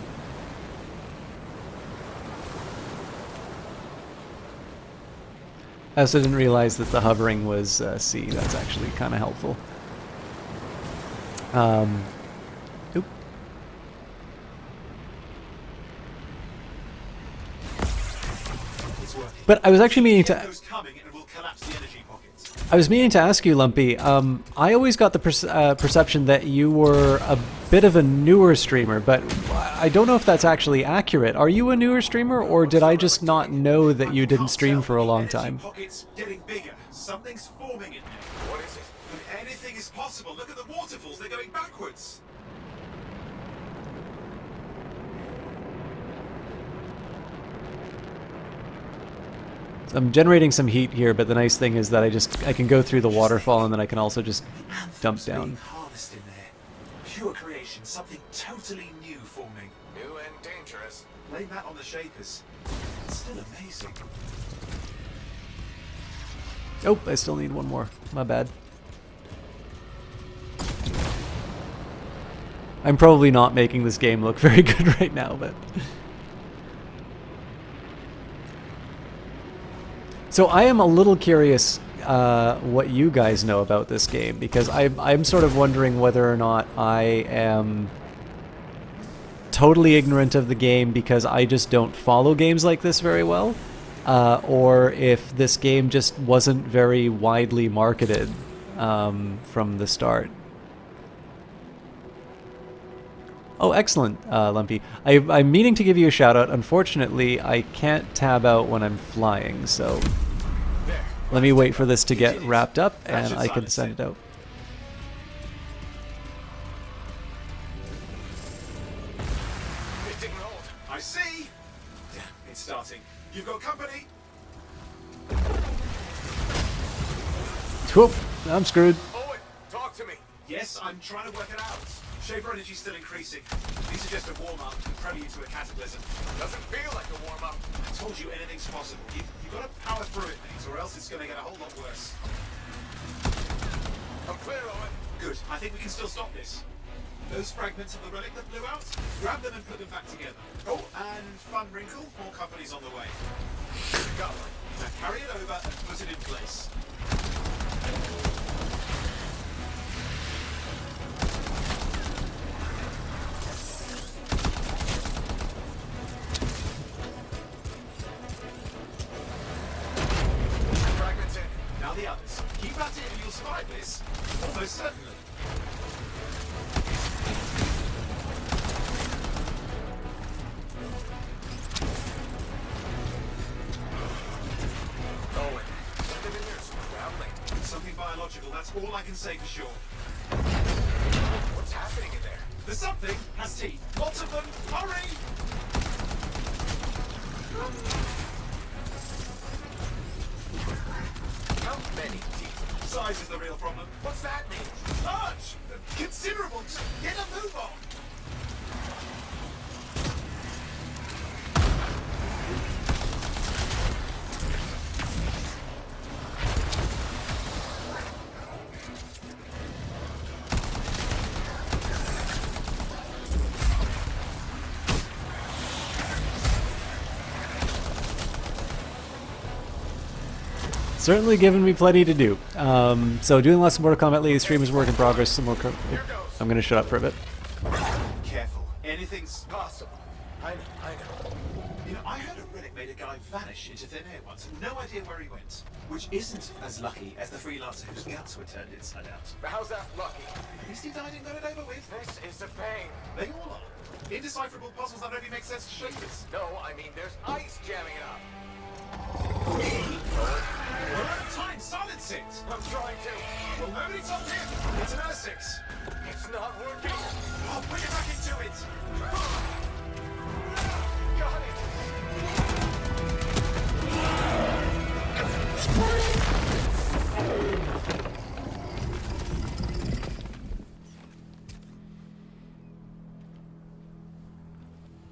I also didn't realize that the hovering was C. That's actually kind of helpful. Oop. It's working. But I was actually meaning to... Echoes coming and will collapse the energy pockets. I was meaning to ask you, Lumpy. I always got the perception that you were a bit of a newer streamer, but I don't know if that's actually accurate. Are you a newer streamer, or did I just not know that you didn't stream for a long time? Pockets getting bigger. Something's forming in there. What is it? Anything is possible. Look at the waterfalls. They're going backwards. I'm generating some heat here, but the nice thing is that I can go through the waterfall, and then I can also just dump down. Being harnessed in there. Pure creation. Something totally new forming. New and dangerous. Blame that on the Shapers. It's still amazing. Oh, I still need one more. My bad. I'm probably not making this game look very good right now, but... So I am a little curious. what you guys know about this game, because I'm sort of wondering whether or not I am totally ignorant of the game because I just don't follow games like this very well, or if this game just wasn't very widely marketed from the start. Oh, excellent, Lumpy. I'm meaning to give you a shout out. Unfortunately, I can't tab out when I'm flying, so let me wait for this to get wrapped up and I can send it out. It didn't hold. I see. Damn, it's starting. You've got company. Whoop, I'm screwed. Owen, talk to me. Yes, I'm trying to work it out. Shaper energy's still increasing. These are just a warm-up, prelude to a cataclysm. Doesn't feel like a warm-up. I told you anything's possible. You've got to power through it, mate, or else it's going to get a whole lot worse. I'm clear, Owen. Good. I think we can still stop this. Those fragments of the relic that blew out, grab them and put them back together. Oh, and fun wrinkle, more company's on the way. Go. Now carry it over and put it in place. Fragments in. Now the others. Keep that in and you'll survive this. Almost certainly. Owen, something in there's growling. Something biological, that's all I can say for sure. What's happening in there? The something has teeth. Lots of them. Hurry! How many teeth? Size is the real problem. What's that mean? Large! Considerable! Just get a move on! Certainly given me plenty to do. So doing lots of Mortal Kombat lately, stream is work in progress. Some more. I'm gonna shut up for a bit. Careful. Anything's Possible. I know. You know, I heard a relic made a guy vanish into thin air once, and no idea where he went. Which isn't as lucky as the freelancer whose guts were turned inside out. But how's that lucky? At least he died and got it over with. This is a pain. They all are. Indecipherable puzzles that only make sense to shapers. No, I mean there's ice jamming it up. We're out of time. Silence it. I'm trying to. Well, nobody told him. It's an R6. It's not working. Oh, put it back into it. Got it.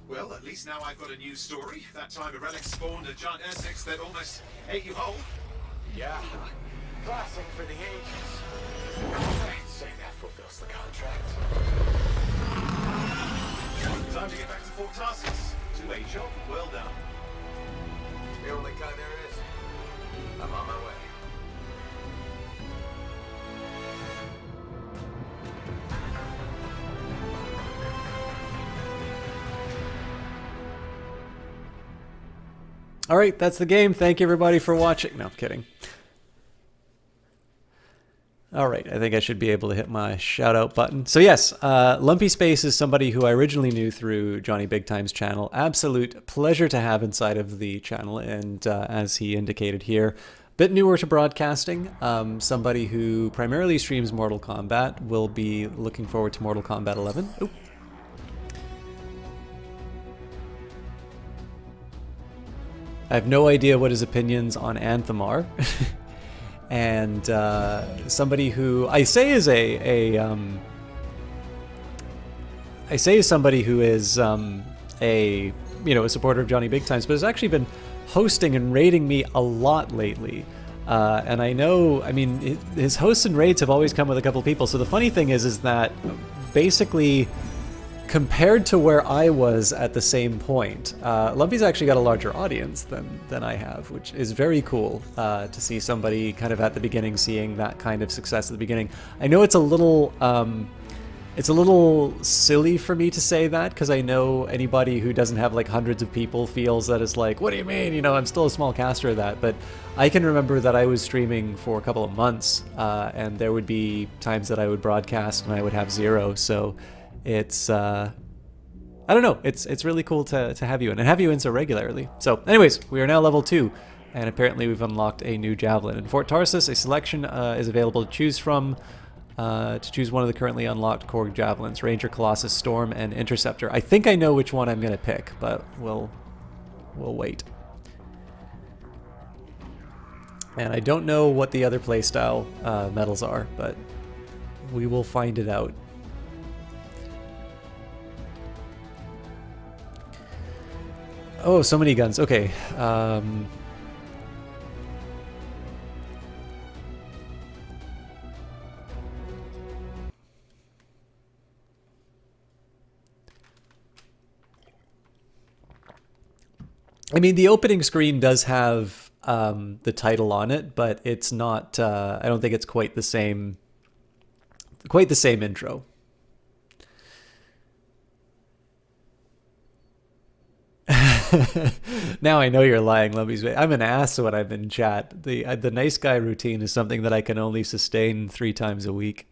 Well, at least now I've got a new story. That time a relic spawned a giant R6 that almost ate you whole. Yeah. Classic for the ages. I'd say that fulfills the contract. Time to get back to Fort Tarsus. Two-way job, well done. The only kind there is. I'm on my way. All right, that's the game. Thank you everybody for watching. No, I'm kidding. All right, I think I should be able to hit my shout out button. So yes, Lumpy Space is somebody who I originally knew through Johnny Big Time's channel. Absolute pleasure to have inside of the channel, and as he indicated here, bit newer to broadcasting. Somebody who primarily streams Mortal Kombat. Will be looking forward to Mortal Kombat 11. Oop. I have no idea what his opinions on Anthem are. And somebody who I say is somebody who is a supporter of Johnny Big Times, but has actually been hosting and raiding me a lot lately. And I know, I mean, his hosts and raids have always come with a couple people. So the funny thing is that basically compared to where I was at the same point, Lumpy's actually got a larger audience than I have, which is very cool to see somebody kind of at the beginning seeing that kind of success at the beginning. I know it's a little silly for me to say that, because I know anybody who doesn't have like hundreds of people feels that it's like, what do you mean? You know, I'm still a small caster of that. But I can remember that I was streaming for a couple of months, and there would be times that I would broadcast and I would have 0. So it's I don't know, it's really cool to have you in, and have you in so regularly. So anyways, we are now level 2, and apparently we've unlocked a new javelin. In Fort Tarsus, a selection is available to choose from. To choose one of the currently unlocked core javelins: Ranger, Colossus, Storm, and Interceptor. I think I know which one I'm gonna pick, but we'll wait. And I don't know what the other playstyle medals are, but we will find it out. Oh, so many guns. Okay. I mean, the opening screen does have the title on it, but it's not. I don't think it's quite the same. Quite the same intro. Now I know you're lying, Lumpy's. I'm an ass when I'm in chat. The nice guy routine is something that I can only sustain 3 times a week.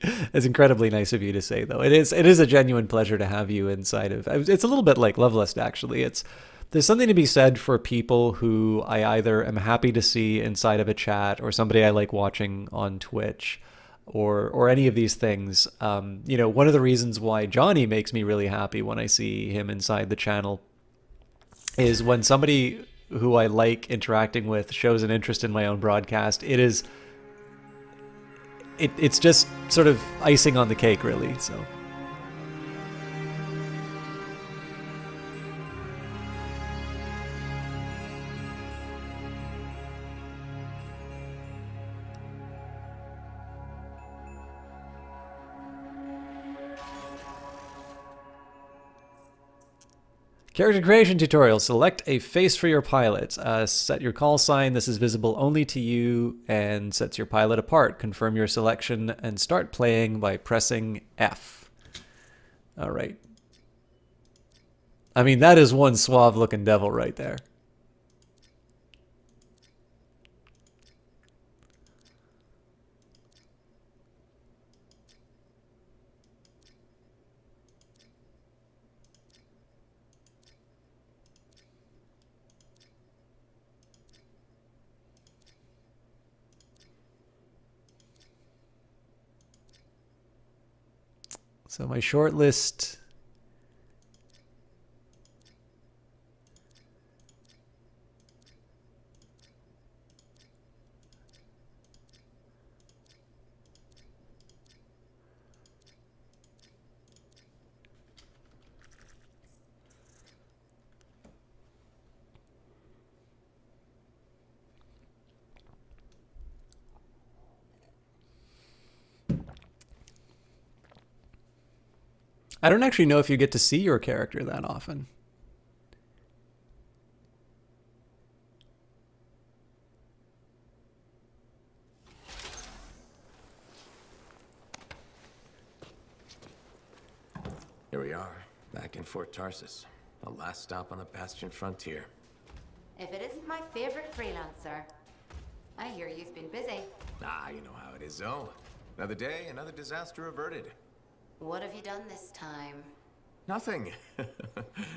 It's incredibly nice of you to say, though. It is a genuine pleasure to have you inside of. It's a little bit like Lovelist, actually. There's something to be said for people who I either am happy to see inside of a chat, or somebody I like watching on Twitch, or any of these things. You know, one of the reasons why Johnny makes me really happy when I see him inside the channel is when somebody who I like interacting with shows an interest in my own broadcast. It's just sort of icing on the cake, really. So. Character creation tutorial. Select a face for your pilot. Set your call sign. This is visible only to you and sets your pilot apart. Confirm your selection and start playing by pressing F. All right. I mean, that is one suave looking devil right there. So my short list. I don't actually know if you get to see your character that often. Here we are, back in Fort Tarsus, the last stop on the Bastion frontier. If it isn't my favorite freelancer. I hear you've been busy. Ah, you know how it is, Zoe. Another day, another disaster averted. What have you done this time? Nothing.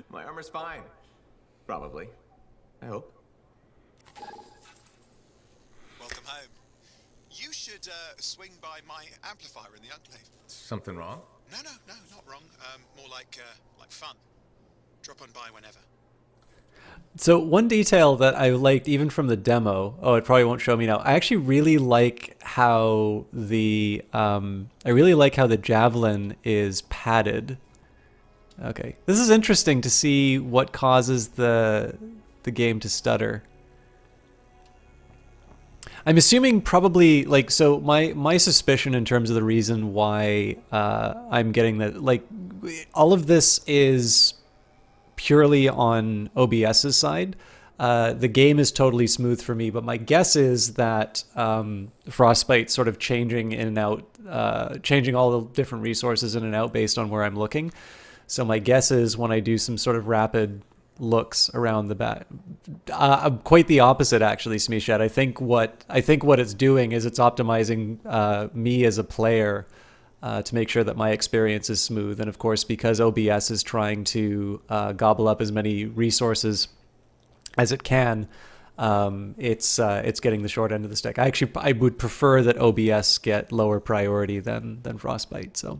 My armor's fine. Probably. I hope. Welcome home. You should swing by my amplifier in the Enclave. Something wrong? No, not wrong. More like fun. Drop on by whenever. So one detail that I liked even from the demo, oh, it probably won't show me now. I actually really like how the javelin is padded. Okay, this is interesting to see what causes the game to stutter. I'm assuming probably like, so my suspicion in terms of the reason why I'm getting that, like, all of this is purely on OBS's side. The game is totally smooth for me, but my guess is that Frostbite's sort of changing in and out, changing all the different resources in and out based on where I'm looking. So my guess is when I do some sort of rapid looks around the back, quite the opposite actually, Smishat. I think what it's doing is it's optimizing me as a player to make sure that my experience is smooth. And of course, because OBS is trying to gobble up as many resources as it can, it's getting the short end of the stick. I would prefer that OBS get lower priority than Frostbite. So,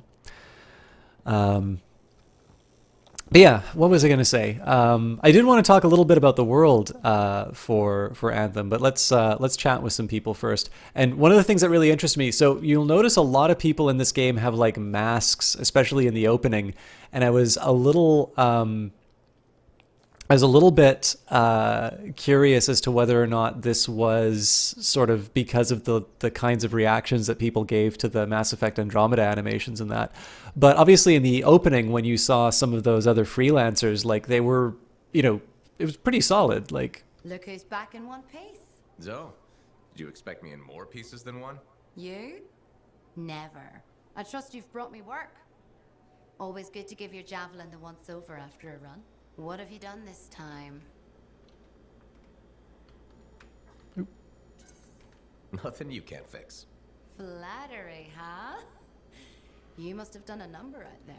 but yeah, what was I going to say? I did want to talk a little bit about the world for Anthem, but let's chat with some people first. And one of the things that really interests me, so you'll notice a lot of people in this game have like masks, especially in the opening, and I was a little bit curious as to whether or not this was sort of because of the kinds of reactions that people gave to the Mass Effect Andromeda animations and that. But obviously in the opening, when you saw some of those other freelancers, like they were, it was pretty solid. Like, Look who's back in one piece. Zoe, did you expect me in more pieces than one? You? Never. I trust you've brought me work. Always good to give your javelin the once over after a run. What have you done this time? Nothing you can't fix. Flattery, huh? You must have done a number out there.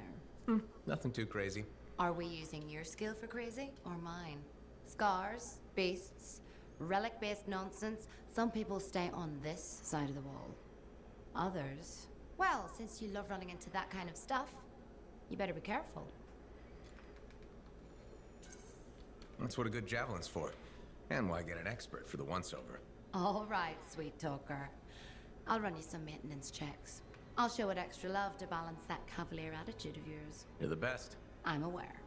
Nothing too crazy. Are we using your skill for crazy or mine? Scars, beasts, relic-based nonsense. Some people stay on this side of the wall. Others, well, since you love running into that kind of stuff, you better be careful. That's what a good javelin's for. And why get an expert for the once-over. All right, sweet talker. I'll run you some maintenance checks. I'll show it extra love to balance that cavalier attitude of yours. You're the best. I'm aware.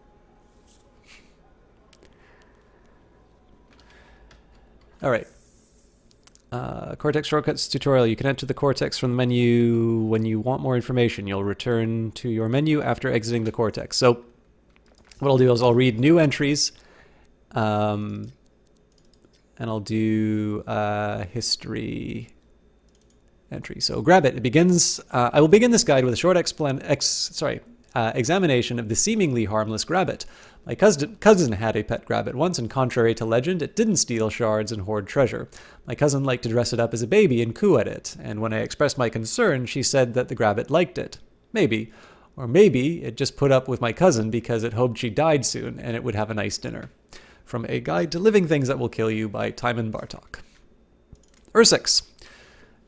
all right. Cortex shortcuts tutorial. You can enter the Cortex from the menu when you want more information. You'll return to your menu after exiting the Cortex. So what I'll do is I'll read new entries. And I'll do history entry. So grab it. It begins. I will begin this guide with a short examination of the seemingly harmless Grabbit. My cousin had a pet Grabbit once, and contrary to legend, it didn't steal shards and hoard treasure. My cousin liked to dress it up as a baby and coo at it, and when I expressed my concern, she said that the Grabbit liked it. Maybe. Or maybe it just put up with my cousin because it hoped she died soon and it would have a nice dinner. From A Guide to Living Things That Will Kill You by Timon Bartok. Ursix.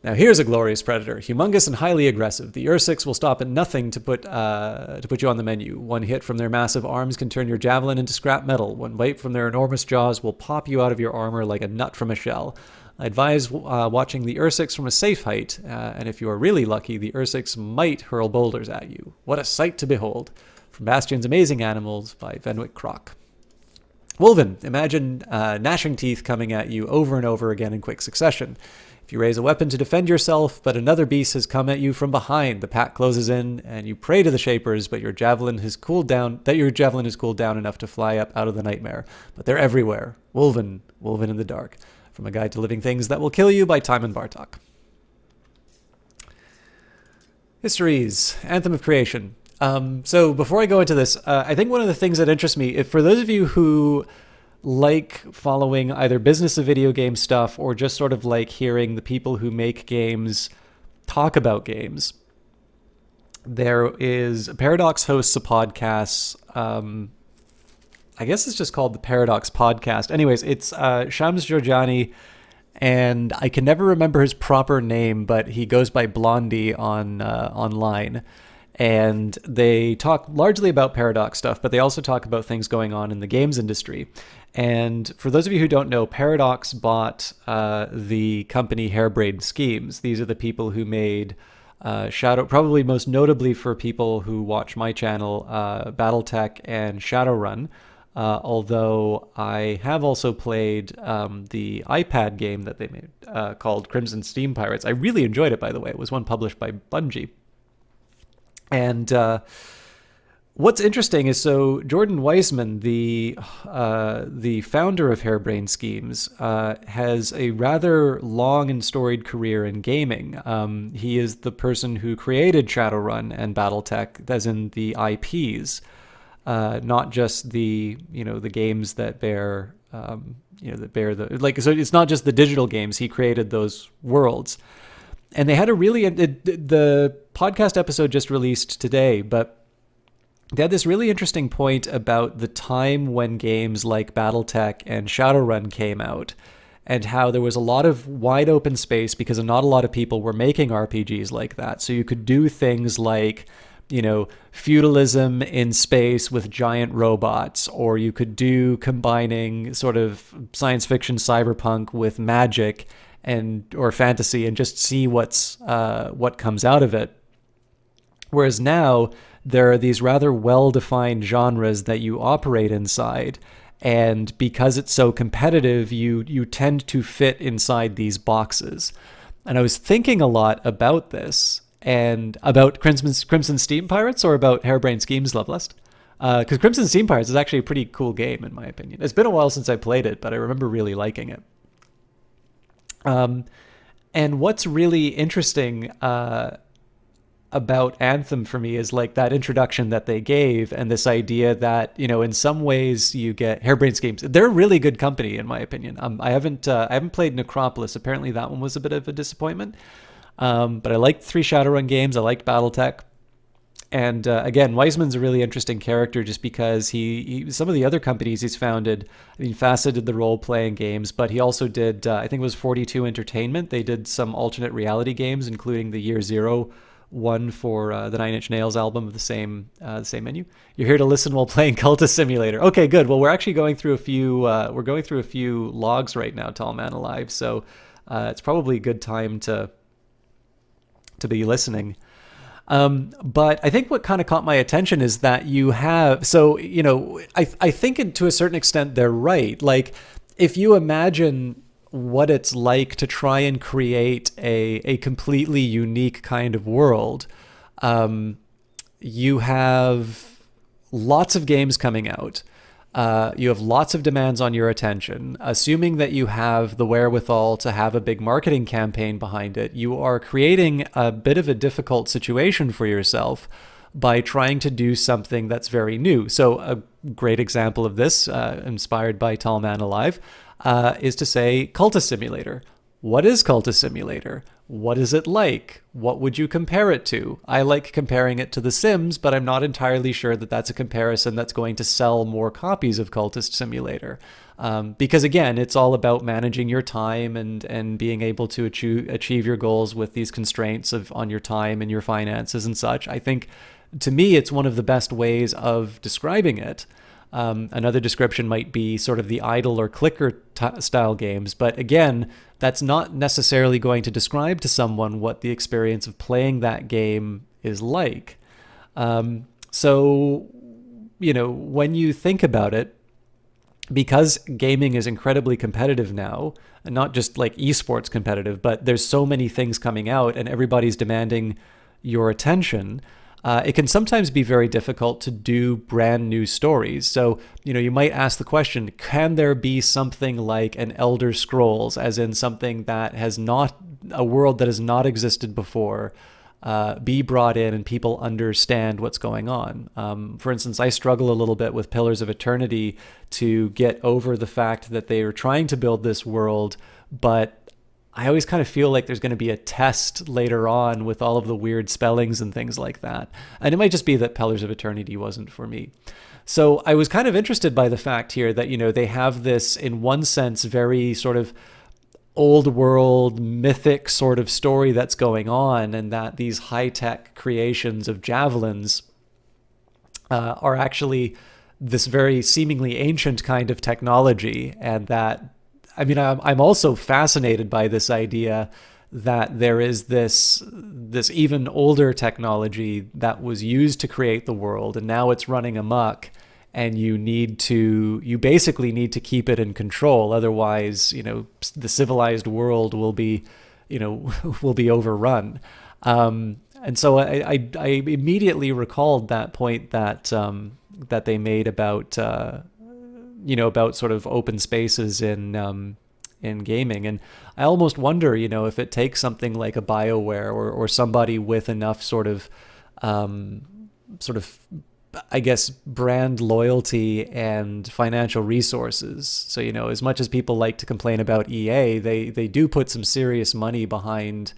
Now here's a glorious predator, humongous and highly aggressive. The Ursix will stop at nothing to put you on the menu. One hit from their massive arms can turn your javelin into scrap metal. One bite from their enormous jaws will pop you out of your armor like a nut from a shell. I advise watching the Ursix from a safe height, and if you are really lucky, the Ursix might hurl boulders at you. What a sight to behold. From Bastion's Amazing Animals by Venwick Kroc. Wolven, imagine gnashing teeth coming at you over and over again in quick succession. If you raise a weapon to defend yourself, but another beast has come at you from behind, the pack closes in, and you pray to the Shapers, but your javelin has cooled down enough to fly up out of the nightmare. But they're everywhere. Wolven in the dark. From A Guide to Living Things That Will Kill You by Timon Bartok. Histories. Anthem of Creation. So before I go into this, I think one of the things that interests me, for those of you who like following either business of video game stuff or just sort of like hearing the people who make games talk about games, there is Paradox hosts a podcast. I guess it's just called the Paradox Podcast. Anyways, it's Shams Georgiani, and I can never remember his proper name, but he goes by Blondie online. And they talk largely about Paradox stuff, but they also talk about things going on in the games industry. And for those of you who don't know, Paradox bought the company Harebrained Schemes. These are the people who made Shadow, probably most notably for people who watch my channel, Battletech and Shadowrun. although I have also played the iPad game that they made called Crimson Steam Pirates. I really enjoyed it, by the way. It was one published by Bungie. And what's interesting is, so Jordan Weisman, the founder of Harebrained Schemes, has a rather long and storied career in gaming. He is the person who created Shadowrun and BattleTech, as in the IPs, not just the the games that bear that bear the So it's not just the digital games. He created those worlds, and they had a really the podcast episode just released today, but they had this really interesting point about the time when games like BattleTech and Shadowrun came out, and how there was a lot of wide open space because not a lot of people were making RPGs like that. So you could do things like, feudalism in space with giant robots, or you could do combining sort of science fiction cyberpunk with magic or fantasy, and just see what comes out of it. Whereas now there are these rather well-defined genres that you operate inside, and because it's so competitive, you tend to fit inside these boxes. And I was thinking a lot about this, and about Crimson Steam Pirates, or about Harebrained Schemes, Lovelust. Because Crimson Steam Pirates is actually a pretty cool game, in my opinion. It's been a while since I played it, but I remember really liking it. And what's really interesting about Anthem for me is like that introduction that they gave, and this idea that, in some ways you get Harebrained Schemes. They're a really good company, in my opinion. I haven't played Necropolis. Apparently that one was a bit of a disappointment. But I liked 3 Shadowrun games. I liked BattleTech. And again, Weisman's a really interesting character just because he some of the other companies he's founded, Facet did the role-playing games, but he also did, I think it was 42 Entertainment. They did some alternate reality games, including the Year Zero one for the Nine Inch Nails album of the same menu. You're here to listen while playing Cultist Simulator. Okay, good. Well, we're actually going through a few logs right now, Tall Man Alive. So it's probably a good time to be listening. But I think what kind of caught my attention is that you have, I think to a certain extent they're right. Like, if you imagine what it's like to try and create a completely unique kind of world, you have lots of games coming out. You have lots of demands on your attention. Assuming that you have the wherewithal to have a big marketing campaign behind it, you are creating a bit of a difficult situation for yourself by trying to do something that's very new. So a great example of this, inspired by Tall Man Alive, is to say Cultist Simulator. What is Cultist Simulator? What is it like? What would you compare it to? I like comparing it to The Sims, but I'm not entirely sure that that's a comparison that's going to sell more copies of Cultist Simulator. Because again, it's all about managing your time and being able to achieve your goals with these constraints on your time and your finances and such. I think, to me, it's one of the best ways of describing it. Another description might be sort of the idle or clicker style games, but again, that's not necessarily going to describe to someone what the experience of playing that game is like. So, when you think about it, because gaming is incredibly competitive now, and not just like esports competitive, but there's so many things coming out and everybody's demanding your attention, it can sometimes be very difficult to do brand new stories. So, you might ask the question, can there be something like an Elder Scrolls, as in something that has not, a world that has not existed before, be brought in and people understand what's going on? For instance, I struggle a little bit with Pillars of Eternity to get over the fact that they are trying to build this world, but I always kind of feel like there's going to be a test later on with all of the weird spellings and things like that. And it might just be that Pillars of Eternity wasn't for me. So I was kind of interested by the fact here that, they have this, in one sense, very sort of old world, mythic sort of story that's going on, and that these high-tech creations of javelins are actually this very seemingly ancient kind of technology, and that, I'm also fascinated by this idea that there is this even older technology that was used to create the world, and now it's running amok, and you basically need to keep it in control. Otherwise, the civilized world will be, will be overrun. And so I immediately recalled that point that that they made about about sort of open spaces in gaming. And I almost wonder, if it takes something like a BioWare or somebody with enough sort of I guess brand loyalty and financial resources. So, as much as people like to complain about EA, they do put some serious money behind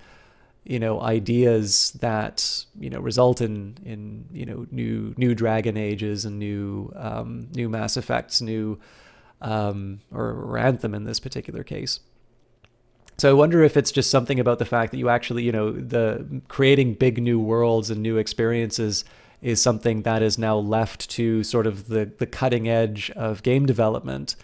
ideas that result in new Dragon Ages and new Mass Effects, new or Anthem in this particular case. So I wonder if it's just something about the fact that you actually the creating big new worlds and new experiences is something that is now left to sort of the cutting edge of game development,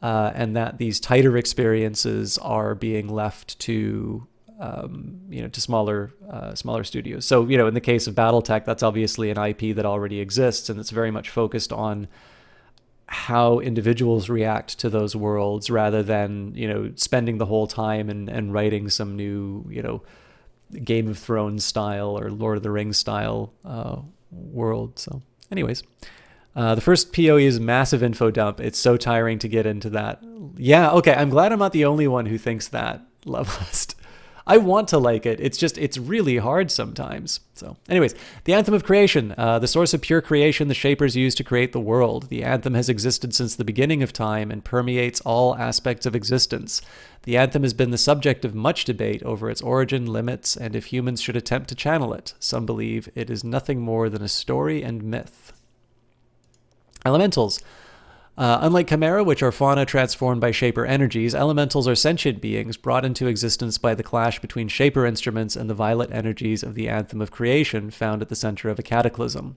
and that these tighter experiences are being left to to smaller studios. So, in the case of BattleTech, that's obviously an IP that already exists, and it's very much focused on how individuals react to those worlds rather than, spending the whole time and writing some new, Game of Thrones style or Lord of the Rings style world. So anyways, the first PoE is massive info dump. It's so tiring to get into that. Yeah, okay, I'm glad I'm not the only one who thinks that, Lovelust. I want to like it. It's really hard sometimes. So anyways, the Anthem of Creation, the source of pure creation the Shapers used to create the world. The Anthem has existed since the beginning of time and permeates all aspects of existence. The Anthem has been the subject of much debate over its origin, limits, and if humans should attempt to channel it. Some believe it is nothing more than a story and myth. Elementals. Unlike Chimera, which are fauna transformed by Shaper energies, elementals are sentient beings brought into existence by the clash between Shaper instruments and the violet energies of the Anthem of Creation found at the center of a cataclysm.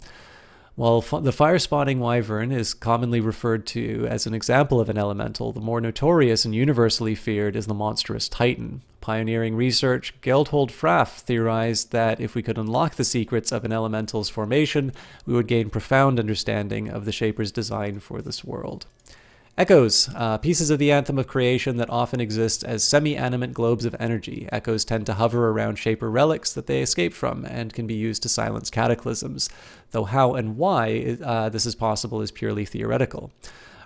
While the fire-spawning wyvern is commonly referred to as an example of an elemental, the more notorious and universally feared is the monstrous Titan. Pioneering research, Gelthold Fraff theorized that if we could unlock the secrets of an elemental's formation, we would gain profound understanding of the Shaper's design for this world. Echoes, pieces of the Anthem of Creation that often exist as semi-animate globes of energy. Echoes tend to hover around Shaper relics that they escaped from and can be used to silence cataclysms, though how and why this is possible is purely theoretical.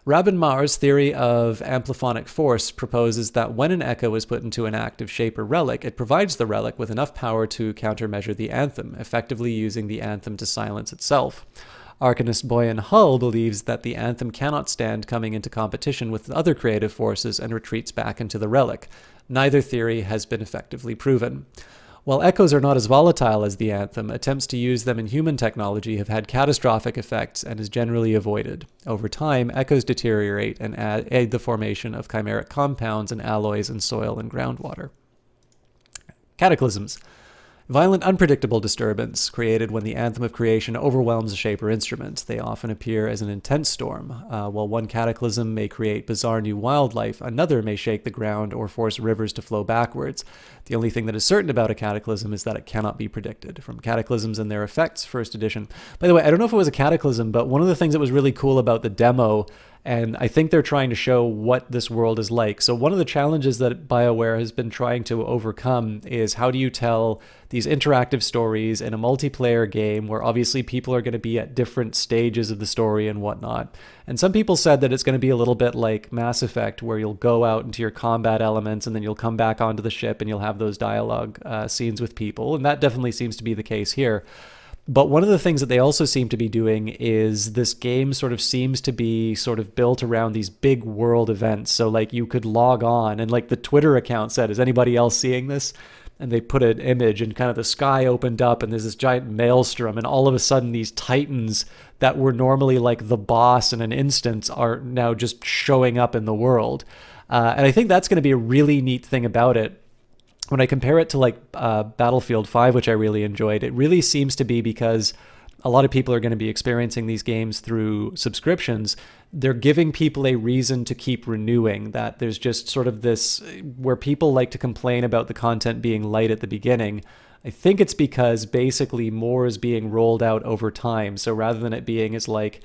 Rabin Mar's theory of ampliphonic force proposes that when an echo is put into an active Shaper relic, it provides the relic with enough power to countermeasure the Anthem, effectively using the Anthem to silence itself. Arcanist Boyan Hull believes that the Anthem cannot stand coming into competition with other creative forces and retreats back into the relic. Neither theory has been effectively proven. While echoes are not as volatile as the Anthem, attempts to use them in human technology have had catastrophic effects and is generally avoided. Over time, echoes deteriorate and aid the formation of chimeric compounds and alloys in soil and groundwater. Cataclysms. Violent, unpredictable disturbance created when the Anthem of Creation overwhelms a Shaper instrument. They often appear as an intense storm. While one cataclysm may create bizarre new wildlife, another may shake the ground or force rivers to flow backwards. The only thing that is certain about a cataclysm is that it cannot be predicted. From Cataclysms and Their Effects, first edition. By the way, I don't know if it was a cataclysm, but one of the things that was really cool about the demo, and I think they're trying to show what this world is like. So one of the challenges that BioWare has been trying to overcome is how do you tell these interactive stories in a multiplayer game where obviously people are going to be at different stages of the story and whatnot. And some people said that it's going to be a little bit like Mass Effect, where you'll go out into your combat elements and then you'll come back onto the ship and you'll have those dialogue scenes with people. And that definitely seems to be the case here. But one of the things that they also seem to be doing is this game sort of seems to be sort of built around these big world events. So like you could log on and like the Twitter account said, is anybody else seeing this? And they put an image and kind of the sky opened up and there's this giant maelstrom and all of a sudden these titans that were normally like the boss in an instance are now just showing up in the world. And I think that's going to be a really neat thing about it. When I compare it to like Battlefield 5, which I really enjoyed, it really seems to be because a lot of people are going to be experiencing these games through subscriptions. They're giving people a reason to keep renewing, that there's just sort of this where people like to complain about the content being light at the beginning. I think it's because basically more is being rolled out over time. So rather than it being as like,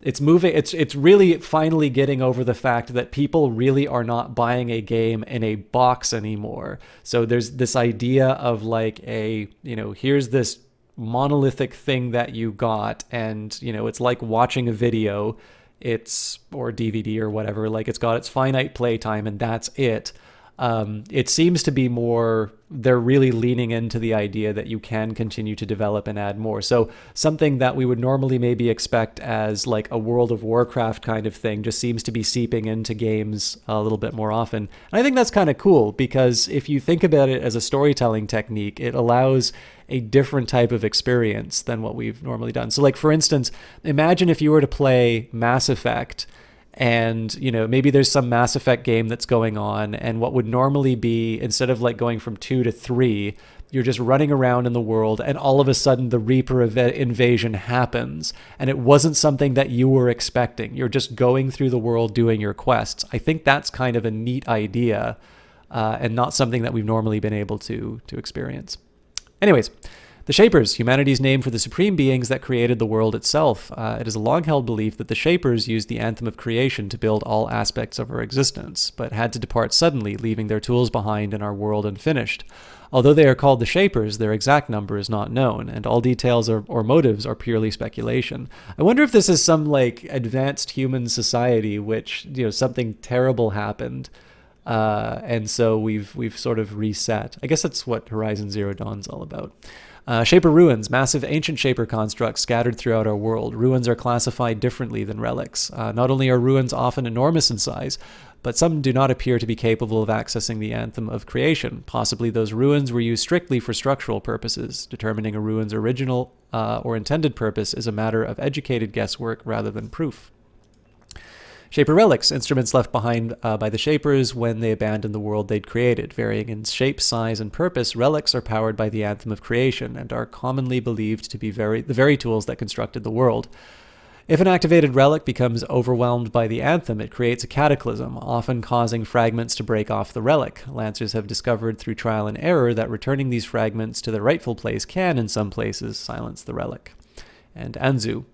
it's moving. It's really finally getting over the fact that people really are not buying a game in a box anymore. So there's this idea of like here's this monolithic thing that you got, and it's like watching a video, or DVD or whatever. Like, it's got its finite playtime and that's it. It seems to be more, they're really leaning into the idea that you can continue to develop and add more. So something that we would normally maybe expect as like a World of Warcraft kind of thing just seems to be seeping into games a little bit more often. And I think that's kind of cool, because if you think about it as a storytelling technique, it allows a different type of experience than what we've normally done. So like, for instance, imagine if you were to play Mass Effect, and maybe there's some Mass Effect game that's going on, and what would normally be, instead of like going from 2 to 3, you're just running around in the world, and all of a sudden the Reaper invasion happens, and it wasn't something that you were expecting. You're just going through the world doing your quests. I think that's kind of a neat idea, and not something that we've normally been able to experience. Anyways, the Shapers, humanity's name for the supreme beings that created the world itself. It is a long-held belief that the Shapers used the Anthem of creation to build all aspects of our existence, but had to depart suddenly, leaving their tools behind in our world unfinished. Although they are called the Shapers, their exact number is not known, and all details or motives are purely speculation. I wonder if this is some like advanced human society, which something terrible happened, and so we've sort of reset. I guess that's what Horizon Zero Dawn's all about. Shaper ruins, massive ancient Shaper constructs scattered throughout our world. Ruins are classified differently than relics. Not only are ruins often enormous in size, but some do not appear to be capable of accessing the Anthem of creation. Possibly those ruins were used strictly for structural purposes. Determining a ruin's original or intended purpose is a matter of educated guesswork rather than proof. Shaper relics, instruments left behind by the Shapers when they abandoned the world they'd created. Varying in shape, size, and purpose, relics are powered by the Anthem of creation and are commonly believed to be the very tools that constructed the world. If an activated relic becomes overwhelmed by the Anthem, it creates a cataclysm, often causing fragments to break off the relic. Lancers have discovered through trial and error that returning these fragments to their rightful place can, in some places, silence the relic. And Anzu.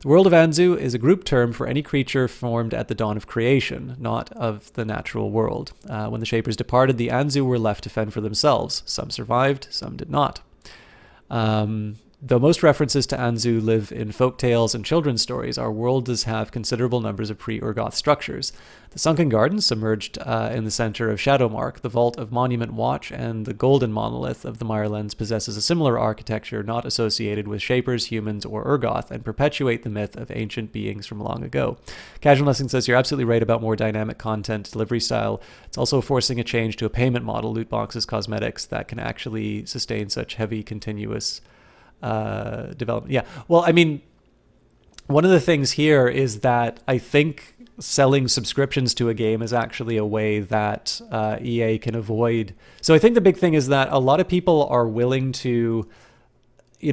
The world of Anzu is a group term for any creature formed at the dawn of creation, not of the natural world. When the Shapers departed, the Anzu were left to fend for themselves. Some survived, some did not. Though most references to Anzu live in folk tales and children's stories, our world does have considerable numbers of pre-Urgoth structures. The Sunken Garden, submerged in the center of Shadowmark, the Vault of Monument Watch, and the Golden Monolith of the Mirelens possesses a similar architecture not associated with Shapers, humans, or Urgoth, and perpetuate the myth of ancient beings from long ago. Casual Nothing says, you're absolutely right about more dynamic content delivery style. It's also forcing a change to a payment model, loot boxes, cosmetics, that can actually sustain such heavy, continuous development. Yeah, well, I mean, one of the things here is that I think selling subscriptions to a game is actually a way that EA can avoid. So I think the big thing is that a lot of people are willing to,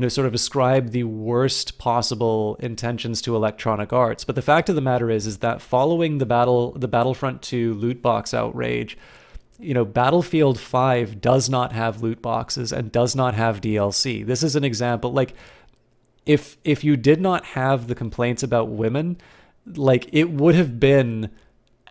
sort of ascribe the worst possible intentions to Electronic Arts. But the fact of the matter is that following the Battlefront 2 loot box outrage, Battlefield 5 does not have loot boxes and does not have DLC. This is an example. Like, if you did not have the complaints about women, like, it would have been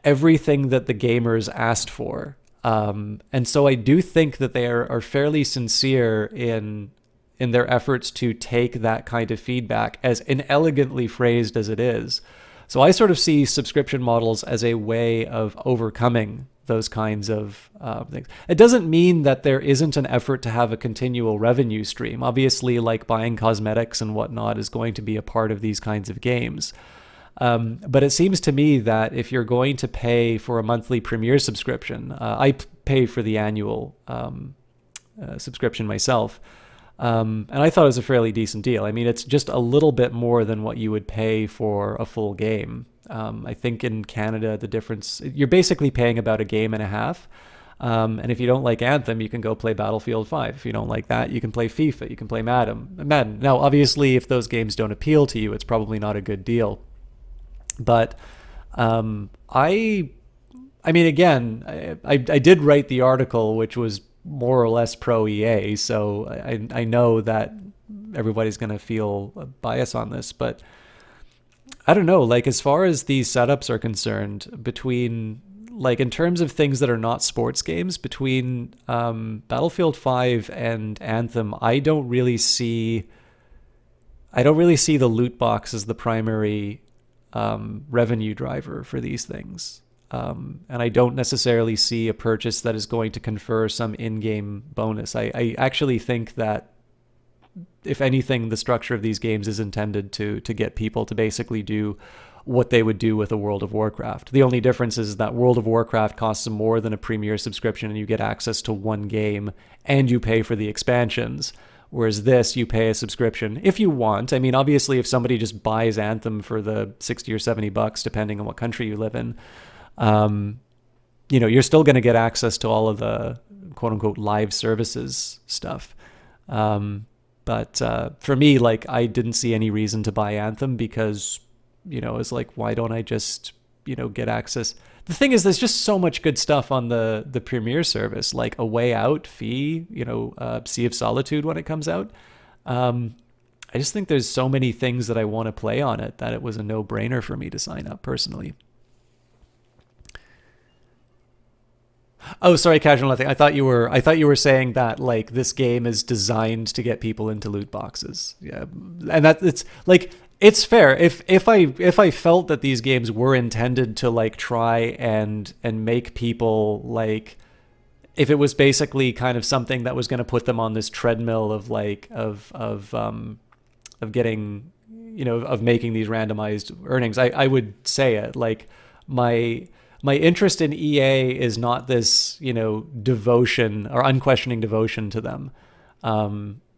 everything that the gamers asked for. And so I do think that they are fairly sincere in their efforts to take that kind of feedback, as inelegantly phrased as it is. So I sort of see subscription models as a way of overcoming those kinds of things. It doesn't mean that there isn't an effort to have a continual revenue stream. Obviously, like buying cosmetics and whatnot is going to be a part of these kinds of games. But it seems to me that if you're going to pay for a monthly Premier subscription, I pay for the annual subscription myself, and I thought it was a fairly decent deal. I mean, it's just a little bit more than what you would pay for a full game. I think in Canada, the difference, you're basically paying about a game and a half. And if you don't like Anthem, you can go play Battlefield 5. If you don't like that, you can play FIFA, you can play Madden. Now, obviously, if those games don't appeal to you, it's probably not a good deal. But I mean, again, I did write the article, which was more or less pro EA, so I know that everybody's going to feel a bias on this, but I don't know, like as far as these setups are concerned, between like in terms of things that are not sports games, between Battlefield 5 and Anthem, I don't really see the loot box as the primary revenue driver for these things. And I don't necessarily see a purchase that is going to confer some in-game bonus. I actually think that, if anything, the structure of these games is intended to get people to basically do what they would do with a World of Warcraft. The only difference is that World of Warcraft costs more than a Premier subscription and you get access to one game and you pay for the expansions. Whereas this, you pay a subscription if you want. I mean, obviously, if somebody just buys Anthem for the 60 or 70 bucks, depending on what country you live in, you're still going to get access to all of the quote unquote live services stuff. But for me, like, I didn't see any reason to buy Anthem because, it's like, why don't I just, get access? The thing is, there's just so much good stuff on the Premier service, like A Way Out, Fee, Sea of Solitude when it comes out. I just think there's so many things that I want to play on it that it was a no-brainer for me to sign up personally. Oh, sorry, Casual Nothing. I thought you were saying that like this game is designed to get people into loot boxes. Yeah, and that it's like it's fair. If I felt that these games were intended to like try and make people like, if it was basically kind of something that was going to put them on this treadmill of like of getting of making these randomized earnings, I would say it. Like my interest in EA is not this, devotion or unquestioning devotion to them.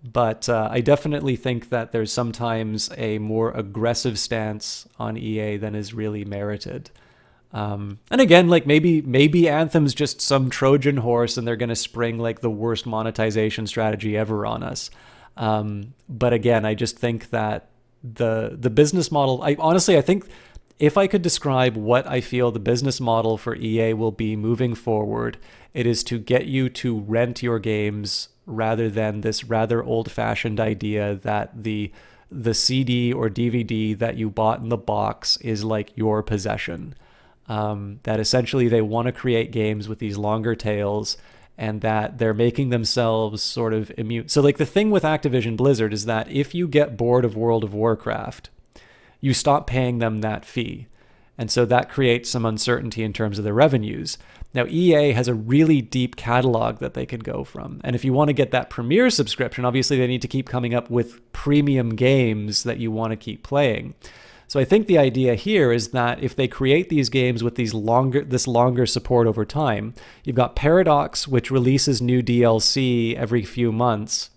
But I definitely think that there's sometimes a more aggressive stance on EA than is really merited. And again, like maybe Anthem's just some Trojan horse and they're going to spring like the worst monetization strategy ever on us. But again, I just think that the business model, I think if I could describe what I feel the business model for EA will be moving forward, it is to get you to rent your games rather than this rather old-fashioned idea that the CD or DVD that you bought in the box is like your possession. That essentially they want to create games with these longer tails and that they're making themselves sort of immune. So like the thing with Activision Blizzard is that if you get bored of World of Warcraft, you stop paying them that fee. And so that creates some uncertainty in terms of their revenues. Now, EA has a really deep catalog that they can go from. And if you want to get that Premier subscription, obviously they need to keep coming up with premium games that you want to keep playing. So I think the idea here is that if they create these games with this longer support over time, you've got Paradox, which releases new DLC every few months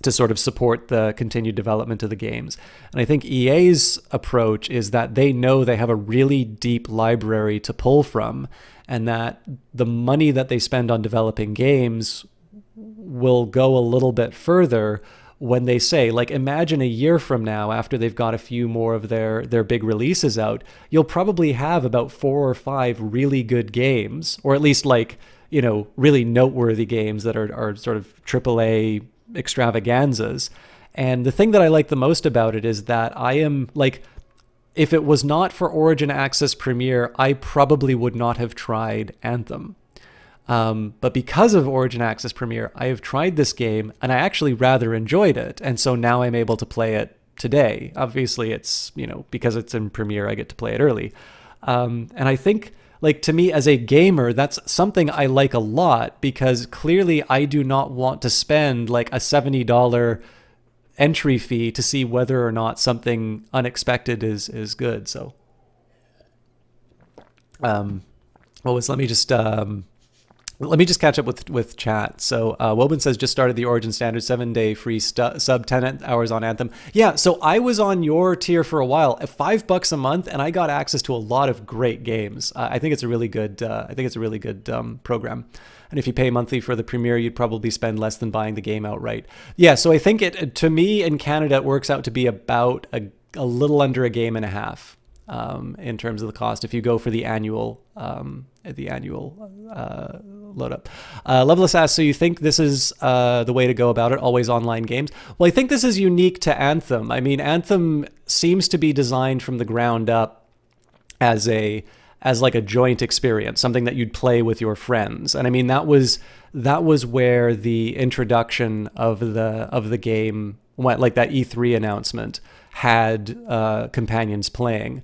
to sort of support the continued development of the games. And I think EA's approach is that they know they have a really deep library to pull from, and that the money that they spend on developing games will go a little bit further when they say, like, imagine a year from now, after they've got a few more of their big releases out, you'll probably have about 4 or 5 really good games, or at least like, really noteworthy games that are sort of AAA extravaganzas. And the thing that I like the most about it is that I am like, if it was not for Origin Access Premier, I probably would not have tried Anthem. But because of Origin Access Premier, I have tried this game and I actually rather enjoyed it. And so now I'm able to play it today. Obviously it's, because it's in Premiere, I get to play it early. And I think, like, to me as a gamer, that's something I like a lot, because clearly I do not want to spend like a $70 entry fee to see whether or not something unexpected is good. So, let me just catch up with chat. So Wobin says, just started the Origin Standard 7-day free sub 10 hours on Anthem. Yeah, so I was on your tier for a while at $5 a month, and I got access to a lot of great games. I think it's a really good. Program. And if you pay monthly for the Premiere, you'd probably spend less than buying the game outright. Yeah, so I think to me in Canada, it works out to be about a little under a game and a half. in terms of the cost if you go for the annual load up. Loveless asks, so you think this is the way to go about it, always online games? Well, I think this is unique to Anthem. I mean, Anthem seems to be designed from the ground up as like a joint experience, something that you'd play with your friends. And I mean, that was where the introduction of the game went, like that E3 announcement had companions playing.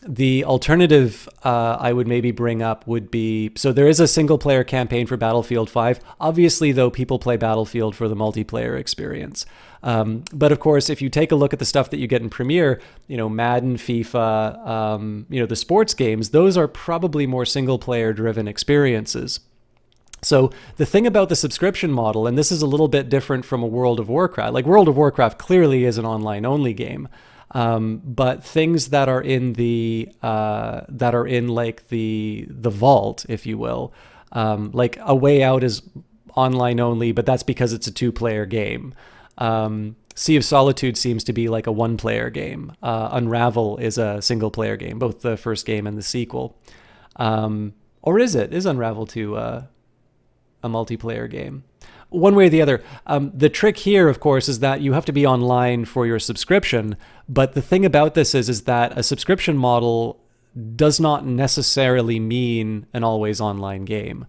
The alternative I would maybe bring up would be, so there is a single player campaign for Battlefield 5. Obviously, though, people play Battlefield for the multiplayer experience. But of course, if you take a look at the stuff that you get in Premiere, Madden, FIFA, the sports games, those are probably more single player driven experiences. So the thing about the subscription model, and this is a little bit different from a World of Warcraft, like World of Warcraft clearly is an online only game. But things that are in like the vault, if you will, like A Way Out is online only, but that's because it's a 2-player game. Sea of Solitude seems to be like a 1-player game. Unravel is a single-player game, both the first game and the sequel. Or is it? Is Unravel 2 a multiplayer game? One way or the other. The trick here, of course, is that you have to be online for your subscription. But the thing about this is that a subscription model does not necessarily mean an always online game.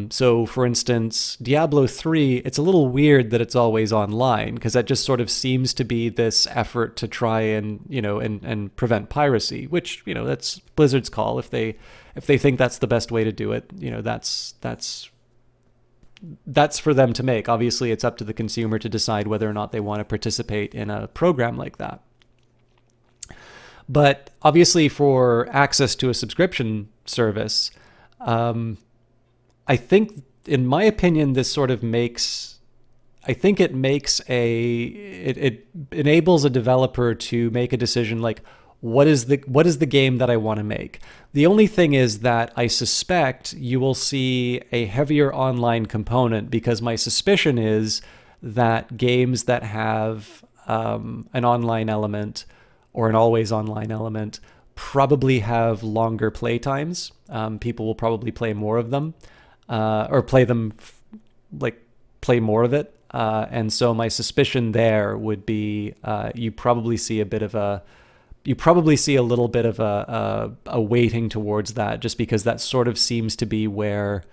So, for instance, Diablo 3, it's a little weird that it's always online, because that just sort of seems to be this effort to try and, and prevent piracy, which, that's Blizzard's call. If they think that's the best way to do it, that's for them to make. Obviously, it's up to the consumer to decide whether or not they want to participate in a program like that. But obviously, for access to a subscription service, I think, in my opinion, this sort of makes, it enables a developer to make a decision like, what is the game that I want to make? The only thing is that I suspect you will see a heavier online component, because my suspicion is that games that have an online element or an always online element probably have longer play times. People will probably play more of them, or play more of it. And so my suspicion there would be you probably see a little bit of a weighting towards that, just because that sort of seems to be where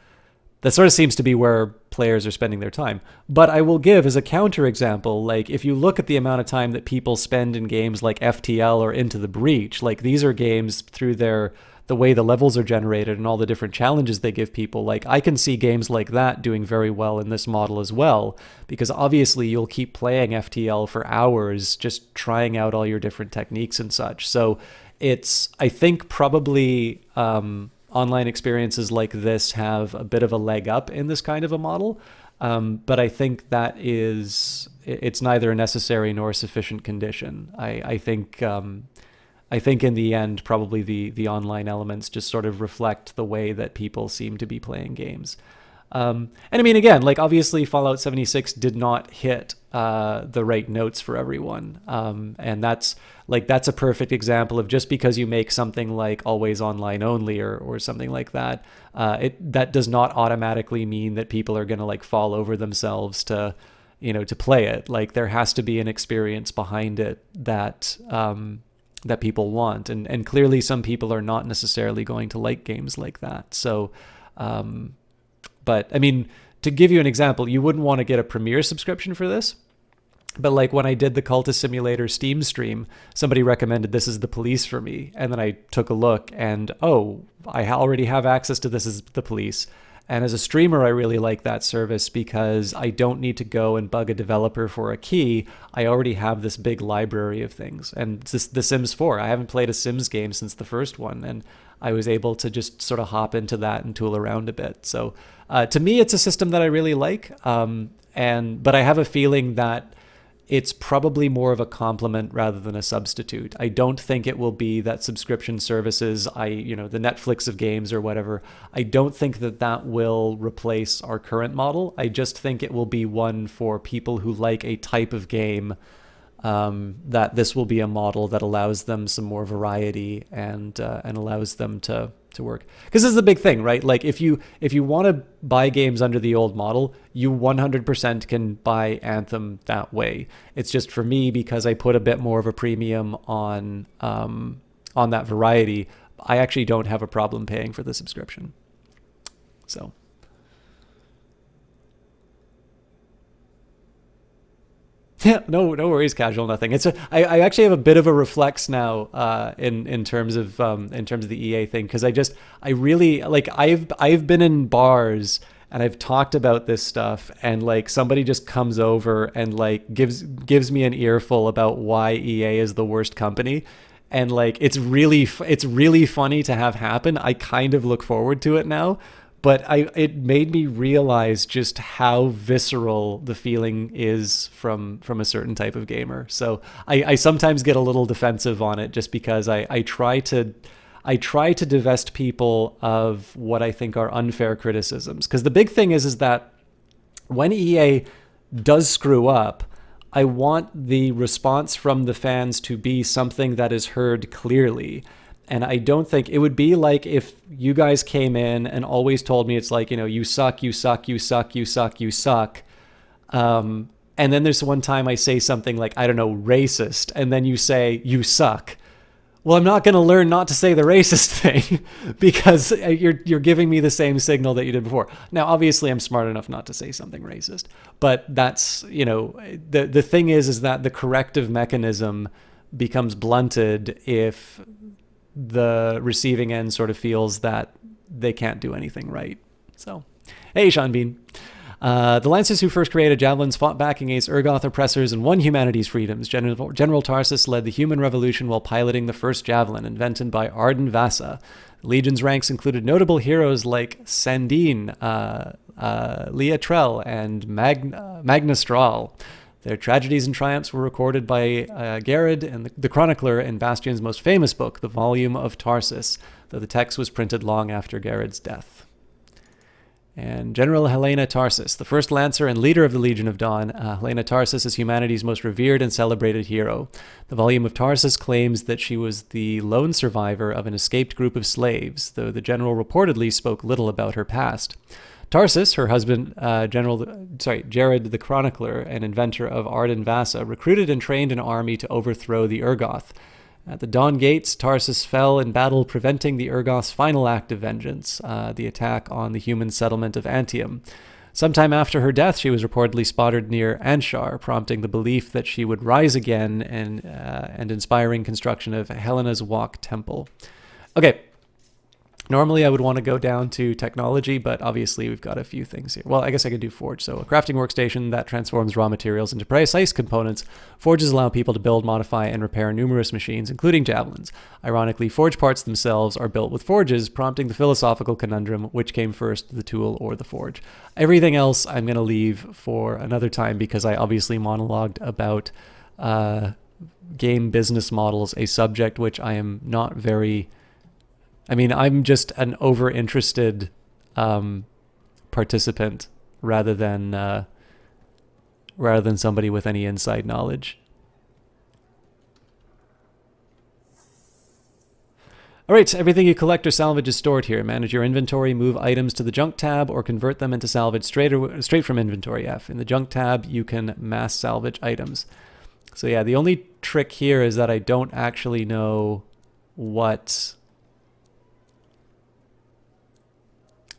players are spending their time. But I will give as a counterexample, like if you look at the amount of time that people spend in games like FTL or Into the Breach, like these are games through the way the levels are generated and all the different challenges they give people. Like I can see games like that doing very well in this model as well, because obviously you'll keep playing FTL for hours, just trying out all your different techniques and such. So I think probably online experiences like this have a bit of a leg up in this kind of a model. But I think it's neither a necessary nor a sufficient condition. I think in the end, probably the online elements just sort of reflect the way that people seem to be playing games. And I mean, again, like obviously Fallout 76 did not hit the right notes for everyone. And that's a perfect example of, just because you make something like always online only or something like that, that does not automatically mean that people are going to like fall over themselves to play it. Like there has to be an experience behind it that people want. And clearly some people are not necessarily going to like games like that. So, but I mean, to give you an example, you wouldn't want to get a Premiere subscription for this. But like when I did the Cultist Simulator Steam stream, somebody recommended This Is the Police for me. And then I took a look and, I already have access to This Is the Police. And as a streamer, I really like that service because I don't need to go and bug a developer for a key. I already have this big library of things. And The Sims 4, I haven't played a Sims game since the first one. And I was able to just sort of hop into that and tool around a bit. So to me, it's a system that I really like. But I have a feeling that it's probably more of a complement rather than a substitute. I don't think it will be that subscription services, the Netflix of games or whatever, I don't think that will replace our current model. I just think it will be one for people who like a type of game that this will be a model that allows them some more variety and allows them to work. Because this is the big thing, right? Like if you want to buy games under the old model, you 100% can buy Anthem that way. It's just for me, because I put a bit more of a premium on that variety, I actually don't have a problem paying for the subscription. So. Yeah, no worries, casual nothing. I actually have a bit of a reflex now in terms of the EA thing, because I really like I've been in bars and I've talked about this stuff, and like somebody just comes over and like gives me an earful about why EA is the worst company, and like it's really funny to have happen. I kind of look forward to it now. But it made me realize just how visceral the feeling is from a certain type of gamer. So I sometimes get a little defensive on it, just because I try to divest people of what I think are unfair criticisms. Because the big thing is that when EA does screw up, I want the response from the fans to be something that is heard clearly. And I don't think it would be like if you guys came in and always told me, it's like, you know, you suck, you suck, you suck, you suck, you suck. And then there's one time I say something like, I don't know, racist. And then you say, you suck. Well, I'm not going to learn not to say the racist thing because you're giving me the same signal that you did before. Now, obviously, I'm smart enough not to say something racist. But that's, you know, the thing is that the corrective mechanism becomes blunted if the receiving end sort of feels that they can't do anything right. So, hey, Sean Bean. The Lancers who first created javelins fought back against Urgoth oppressors and won humanity's freedoms. General Tarsus led the human revolution while piloting the first javelin, invented by Arden Vasa. The Legion's ranks included notable heroes like Sandine, Leotrel, and Magnastral. Their tragedies and triumphs were recorded by Garrod and the chronicler in Bastion's most famous book, The Volume of Tarsus, though the text was printed long after Garrod's death. And General Helena Tarsus, the first Lancer and leader of the Legion of Dawn. Helena Tarsus is humanity's most revered and celebrated hero. The Volume of Tarsus claims that she was the lone survivor of an escaped group of slaves, though the general reportedly spoke little about her past. Tarsus, her husband, Garrod the Chronicler, an inventor of Arden Vasa, recruited and trained an army to overthrow the Urgoth. At the Dawn Gates, Tarsus fell in battle, preventing the Urgoth's final act of vengeance, the attack on the human settlement of Anthem. Sometime after her death, she was reportedly spotted near Anshar, prompting the belief that she would rise again and inspiring construction of Helena's Walk Temple. Okay. Normally, I would want to go down to technology, but obviously we've got a few things here. Well, I guess I could do Forge. So a crafting workstation that transforms raw materials into precise components. Forges allow people to build, modify, and repair numerous machines, including javelins. Ironically, forge parts themselves are built with forges, prompting the philosophical conundrum, which came first, the tool or the forge? Everything else I'm going to leave for another time because I obviously monologued about game business models, a subject which I am not very... I mean, I'm just an over-interested participant rather than somebody with any inside knowledge. All right, everything you collect or salvage is stored here. Manage your inventory, move items to the junk tab, or convert them into salvage straight from inventory F. In the junk tab, you can mass salvage items. So yeah, the only trick here is that I don't actually know what...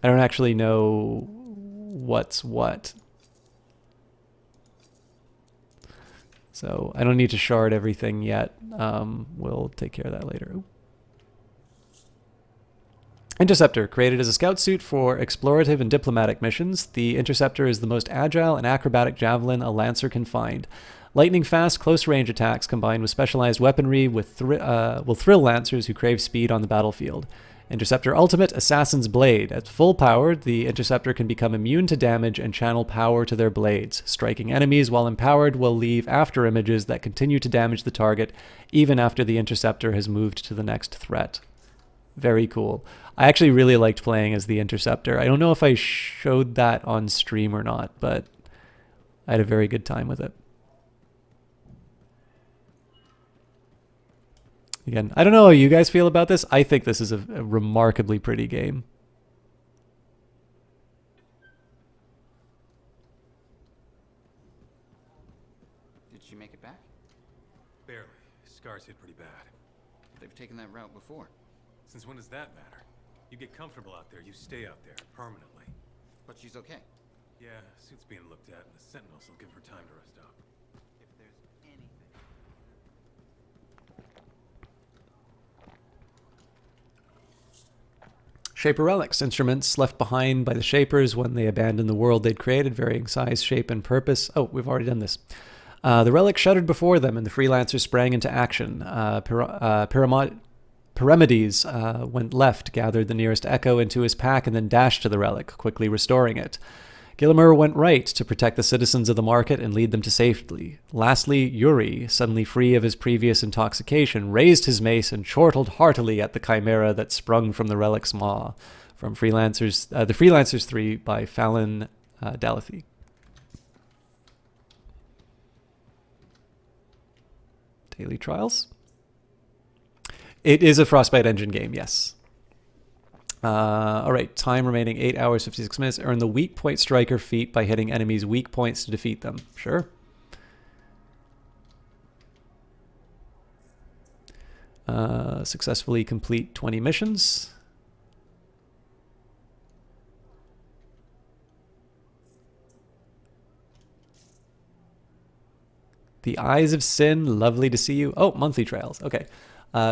I don't actually know what's what. So I don't need to shard everything yet. We'll take care of that later. Ooh. Interceptor, created as a scout suit for explorative and diplomatic missions. The Interceptor is the most agile and acrobatic javelin a Lancer can find. Lightning-fast, close-range attacks combined with specialized weaponry will thrill Lancers who crave speed on the battlefield. Interceptor Ultimate, Assassin's Blade. At full power, the Interceptor can become immune to damage and channel power to their blades. Striking enemies while empowered will leave after images that continue to damage the target even after the Interceptor has moved to the next threat. Very cool. I actually really liked playing as the Interceptor. I don't know if I showed that on stream or not, but I had a very good time with it. Again, I don't know how you guys feel about this. I think this is a remarkably pretty game. Did she make it back? Barely. Scars hit pretty bad. They've taken that route before. Since when does that matter? You get comfortable out there, you stay out there, permanently. But she's okay. Yeah, suit's being looked at, and the Sentinels will give her time to rest up. If there's anything... Shaper relics, instruments left behind by the Shapers when they abandoned the world they'd created, varying size, shape, and purpose. Oh, we've already done this. The relic shuddered before them, and the freelancers sprang into action. Parmenides went left, gathered the nearest echo into his pack, and then dashed to the relic, quickly restoring it. Gillimer went right to protect the citizens of the market and lead them to safety. Lastly, Yuri, suddenly free of his previous intoxication, raised his mace and chortled heartily at the chimera that sprung from the relic's maw. From The Freelancers 3 by Fallon Dalathy. Daily Trials? It is a Frostbite engine game, yes. All right, time remaining 8 hours, 56 minutes. Earn the weak point striker feat by hitting enemies' weak points to defeat them. Sure. Successfully complete 20 missions. The Eyes of Sin, lovely to see you. Oh, monthly trails, okay.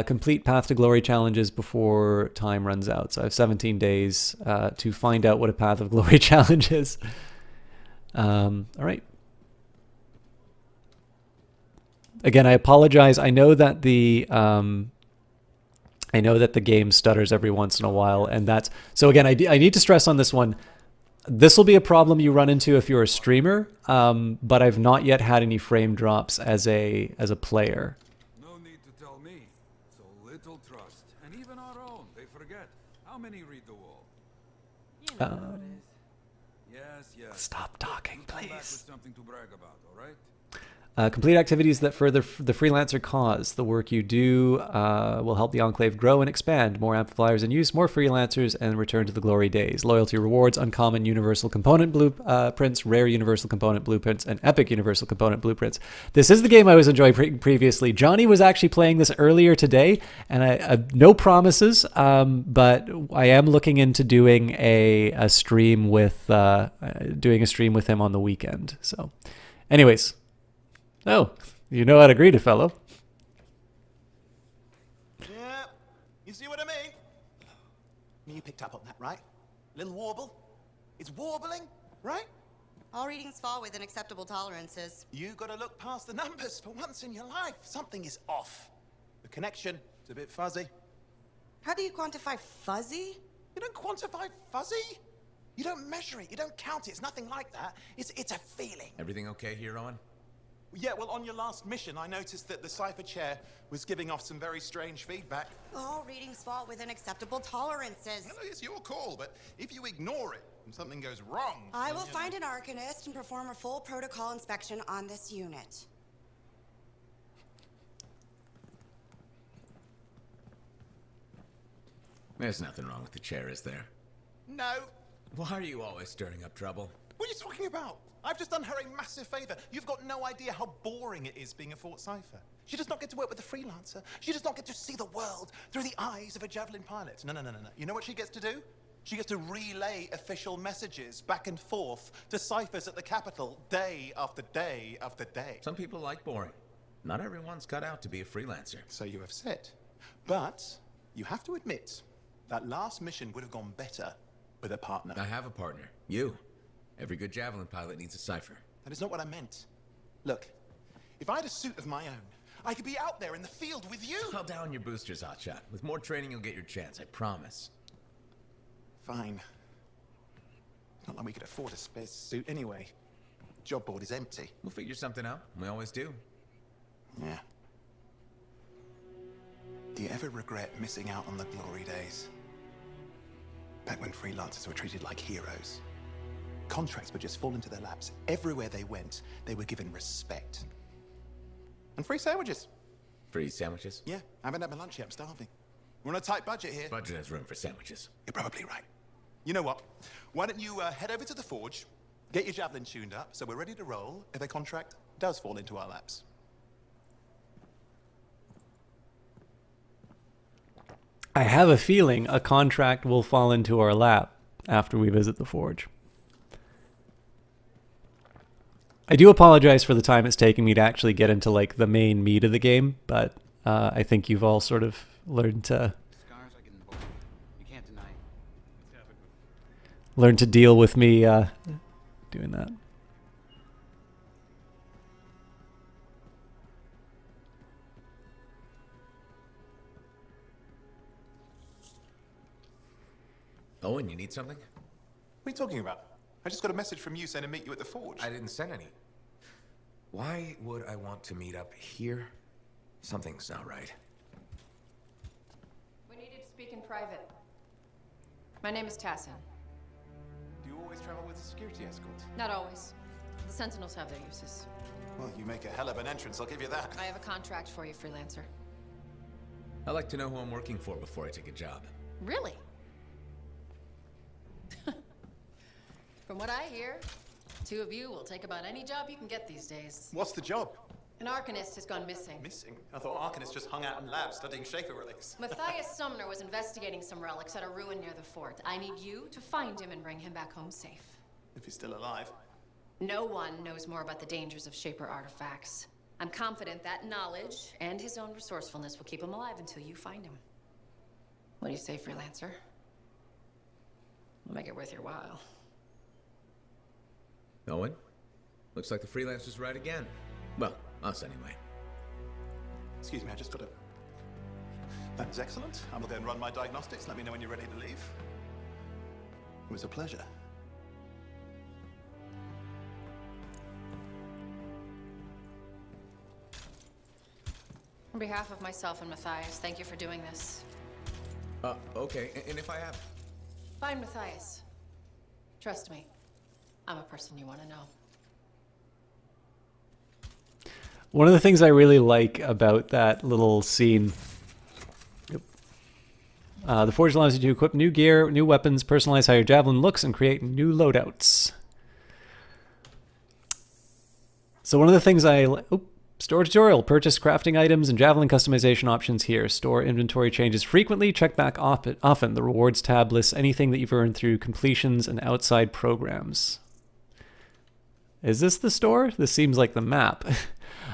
Complete Path to Glory challenges before time runs out. So I have 17 days to find out what a Path of Glory challenge is. All right. Again, I apologize. I know that the game stutters every once in a while, and that's so. Again, I need to stress on this one. This will be a problem you run into if you're a streamer, but I've not yet had any frame drops as a player. No need to tell me. So little trust, and even our own, they forget. How many read the wall? You know how it is. Yes. Stop talking, Come back with please. something to brag about, all right? Complete activities that further the freelancer cause. The work you do will help the Enclave grow and expand. More amplifiers in use, more freelancers, and return to the glory days. Loyalty rewards, uncommon universal component blueprints, rare universal component blueprints, and epic universal component blueprints. This is the game I was enjoying previously. Johnny was actually playing this earlier today, and I no promises, but I am looking into doing a stream with him on the weekend. So, anyways. Oh, you know how to greet a fellow. Yeah, you see what I mean? You picked up on that, right? Little warble? It's warbling, right? All readings fall within acceptable tolerances. You gotta look past the numbers for once in your life. Something is off. The connection is a bit fuzzy. How do you quantify fuzzy? You don't quantify fuzzy? You don't measure it, you don't count it, it's nothing like that. It's a feeling. Everything okay here, Owen? Yeah, well, on your last mission, I noticed that the cipher chair was giving off some very strange feedback. All readings fall within acceptable tolerances. Well, it's your call, but if you ignore it and something goes wrong... I will find an Arcanist and perform a full protocol inspection on this unit. There's nothing wrong with the chair, is there? No. Why are you always stirring up trouble? What are you talking about? I've just done her a massive favor. You've got no idea how boring it is being a Fort Cipher. She does not get to work with a freelancer. She does not get to see the world through the eyes of a Javelin pilot. No. You know what she gets to do? She gets to relay official messages back and forth to ciphers at the capital day after day after day. Some people like boring. Not everyone's cut out to be a freelancer. So you have said. But you have to admit that last mission would have gone better with a partner. I have a partner. You. Every good Javelin pilot needs a cipher. That is not what I meant. Look, if I had a suit of my own, I could be out there in the field with you. Call down your boosters, Hotshot. With more training, you'll get your chance, I promise. Fine. Not like we could afford a spare suit anyway. Job board is empty. We'll figure something out. We always do. Yeah. Do you ever regret missing out on the glory days? Back when freelancers were treated like heroes. Contracts would just fall into their laps. Everywhere they went, they were given respect. And free sandwiches. Free sandwiches? Yeah, I haven't had my lunch yet. I'm starving. We're on a tight budget here. Budget has room for sandwiches. You're probably right. You know what? Why don't you head over to the forge, get your javelin tuned up, so we're ready to roll if a contract does fall into our laps. I have a feeling a contract will fall into our lap after we visit the forge. I do apologize for the time it's taken me to actually get into like the main meat of the game, but I think you've all sort of learned to deal with me doing that. Owen, you need something? What are you talking about? I just got a message from you saying to meet you at the forge. I didn't send any. Why would I want to meet up here? Something's not right. We needed to speak in private. My name is Tassin. Do you always travel with a security escort? Not always. The Sentinels have their uses. Well, you make a hell of an entrance, I'll give you that. I have a contract for you, freelancer. I like to know who I'm working for before I take a job. Really? From what I hear, two of you will take about any job you can get these days. What's the job? An Arcanist has gone missing. Missing? I thought Arcanists just hung out in labs studying Schaefer relics. Matthias Sumner was investigating some relics at a ruin near the fort. I need you to find him and bring him back home safe. If he's still alive. No one knows more about the dangers of Shaper artifacts. I'm confident that knowledge and his own resourcefulness will keep him alive until you find him. What do you say, freelancer? We'll make it worth your while. Owen? Looks like the freelancer's right again. Well, us anyway. Excuse me, I just got a... That is excellent. I will go and run my diagnostics. Let me know when you're ready to leave. It was a pleasure. On behalf of myself and Matthias, thank you for doing this. Okay, and if I have... Find Matthias. Trust me, I'm a person you want to know. One of the things I really like about that little scene, the Forge allows you to equip new gear, new weapons, personalize how your javelin looks, and create new loadouts. So one of the things store tutorial, purchase crafting items and javelin customization options here. Store inventory changes frequently, check back often. The rewards tab lists anything that you've earned through completions and outside programs. Is this the store? This seems like the map.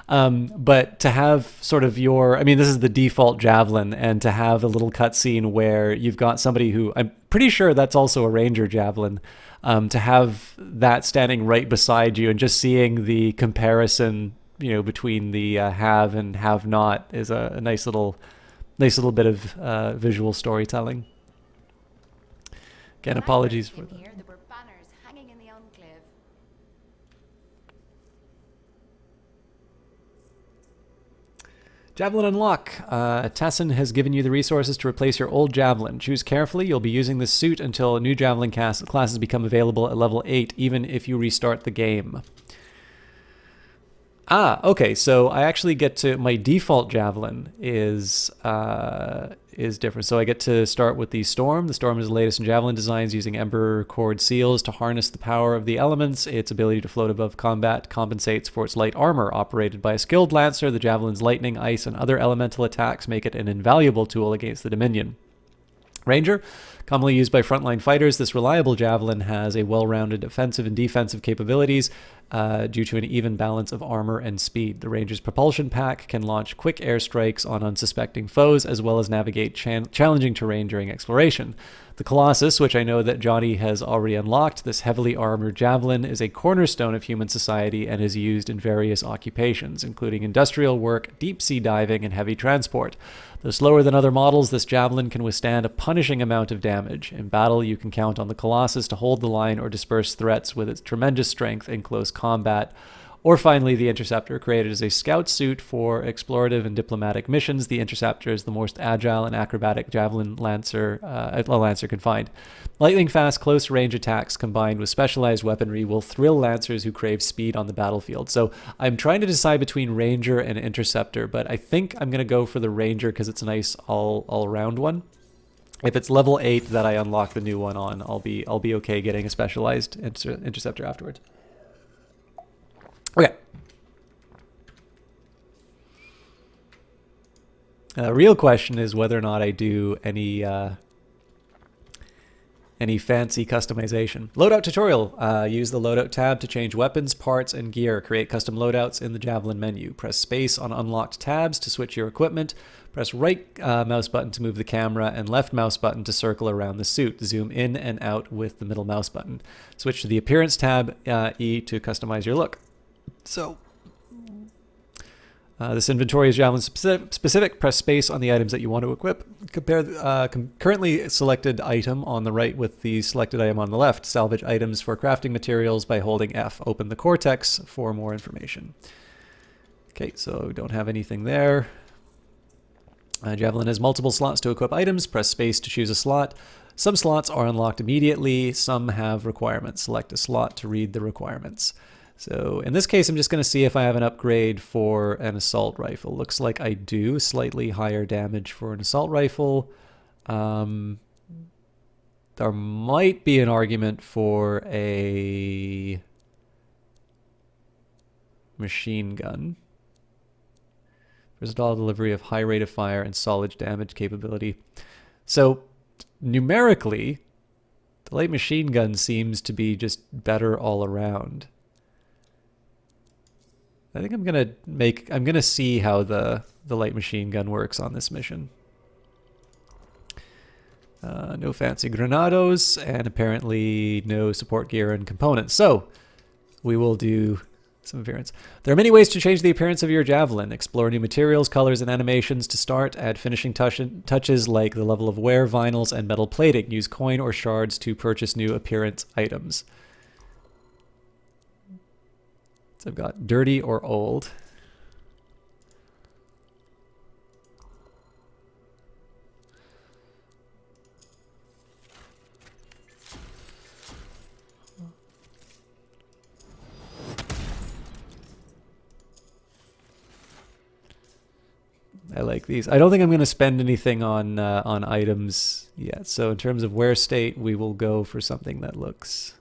But to have sort of this is the default javelin, and to have a little cutscene where you've got somebody who, I'm pretty sure that's also a ranger javelin, to have that standing right beside you and just seeing the comparison, between the have and have not is a nice little bit of visual storytelling. Again, apologies for that. There were banners hanging in the enclave. Javelin unlock. Tassin has given you the resources to replace your old javelin. Choose carefully. You'll be using this suit until a new javelin classes become available at level 8, even if you restart the game. Okay, so I actually get to, my default javelin is different. So I get to start with the Storm. The Storm is the latest in javelin designs, using Ember Cord seals to harness the power of the elements. Its ability to float above combat compensates for its light armor. Operated by a skilled lancer, the javelin's lightning, ice, and other elemental attacks make it an invaluable tool against the Dominion. Ranger, commonly used by frontline fighters, this reliable javelin has a well-rounded offensive and defensive capabilities due to an even balance of armor and speed. The Ranger's propulsion pack can launch quick airstrikes on unsuspecting foes, as well as navigate challenging terrain during exploration. The Colossus, which I know that Johnny has already unlocked, this heavily armored javelin is a cornerstone of human society and is used in various occupations, including industrial work, deep-sea diving, and heavy transport. Though slower than other models, this javelin can withstand a punishing amount of damage. In battle, you can count on the Colossus to hold the line or disperse threats with its tremendous strength in close combat, Or finally, the Interceptor, created as a scout suit for explorative and diplomatic missions. The Interceptor is the most agile and acrobatic javelin lancer a lancer can find. Lightning-fast, close-range attacks combined with specialized weaponry will thrill lancers who crave speed on the battlefield. So I'm trying to decide between Ranger and Interceptor, but I think I'm going to go for the Ranger because it's a nice all-around one. If it's level 8 that I unlock the new one on, I'll be okay getting a specialized Interceptor afterwards. Okay. The real question is whether or not I do any fancy customization. Loadout tutorial. Use the loadout tab to change weapons, parts, and gear. Create custom loadouts in the Javelin menu. Press space on unlocked tabs to switch your equipment. Press right mouse button to move the camera and left mouse button to circle around the suit. Zoom in and out with the middle mouse button. Switch to the appearance tab, E, to customize your look. So, this inventory is Javelin specific. Press space on the items that you want to equip. Compare the currently selected item on the right with the selected item on the left. Salvage items for crafting materials by holding F. Open the Cortex for more information. Okay, so don't have anything there. Javelin has multiple slots to equip items. Press space to choose a slot. Some slots are unlocked immediately. Some have requirements. Select a slot to read the requirements. So in this case, I'm just going to see if I have an upgrade for an assault rifle. Looks like I do. Slightly higher damage for an assault rifle. There might be an argument for a machine gun. Versatile delivery of high rate of fire and solid damage capability. So numerically, the light machine gun seems to be just better all around. I think I'm gonna see how the light machine gun works on this mission. No fancy granados, and apparently no support gear and components. So we will do some appearance. There are many ways to change the appearance of your Javelin. Explore new materials, colors, and animations to start. Add finishing touches like the level of wear, vinyls, and metal plating. Use coin or shards to purchase new appearance items. So I've got dirty or old. I like these. I don't think I'm going to spend anything on items yet. So in terms of wear state, we will go for something that looks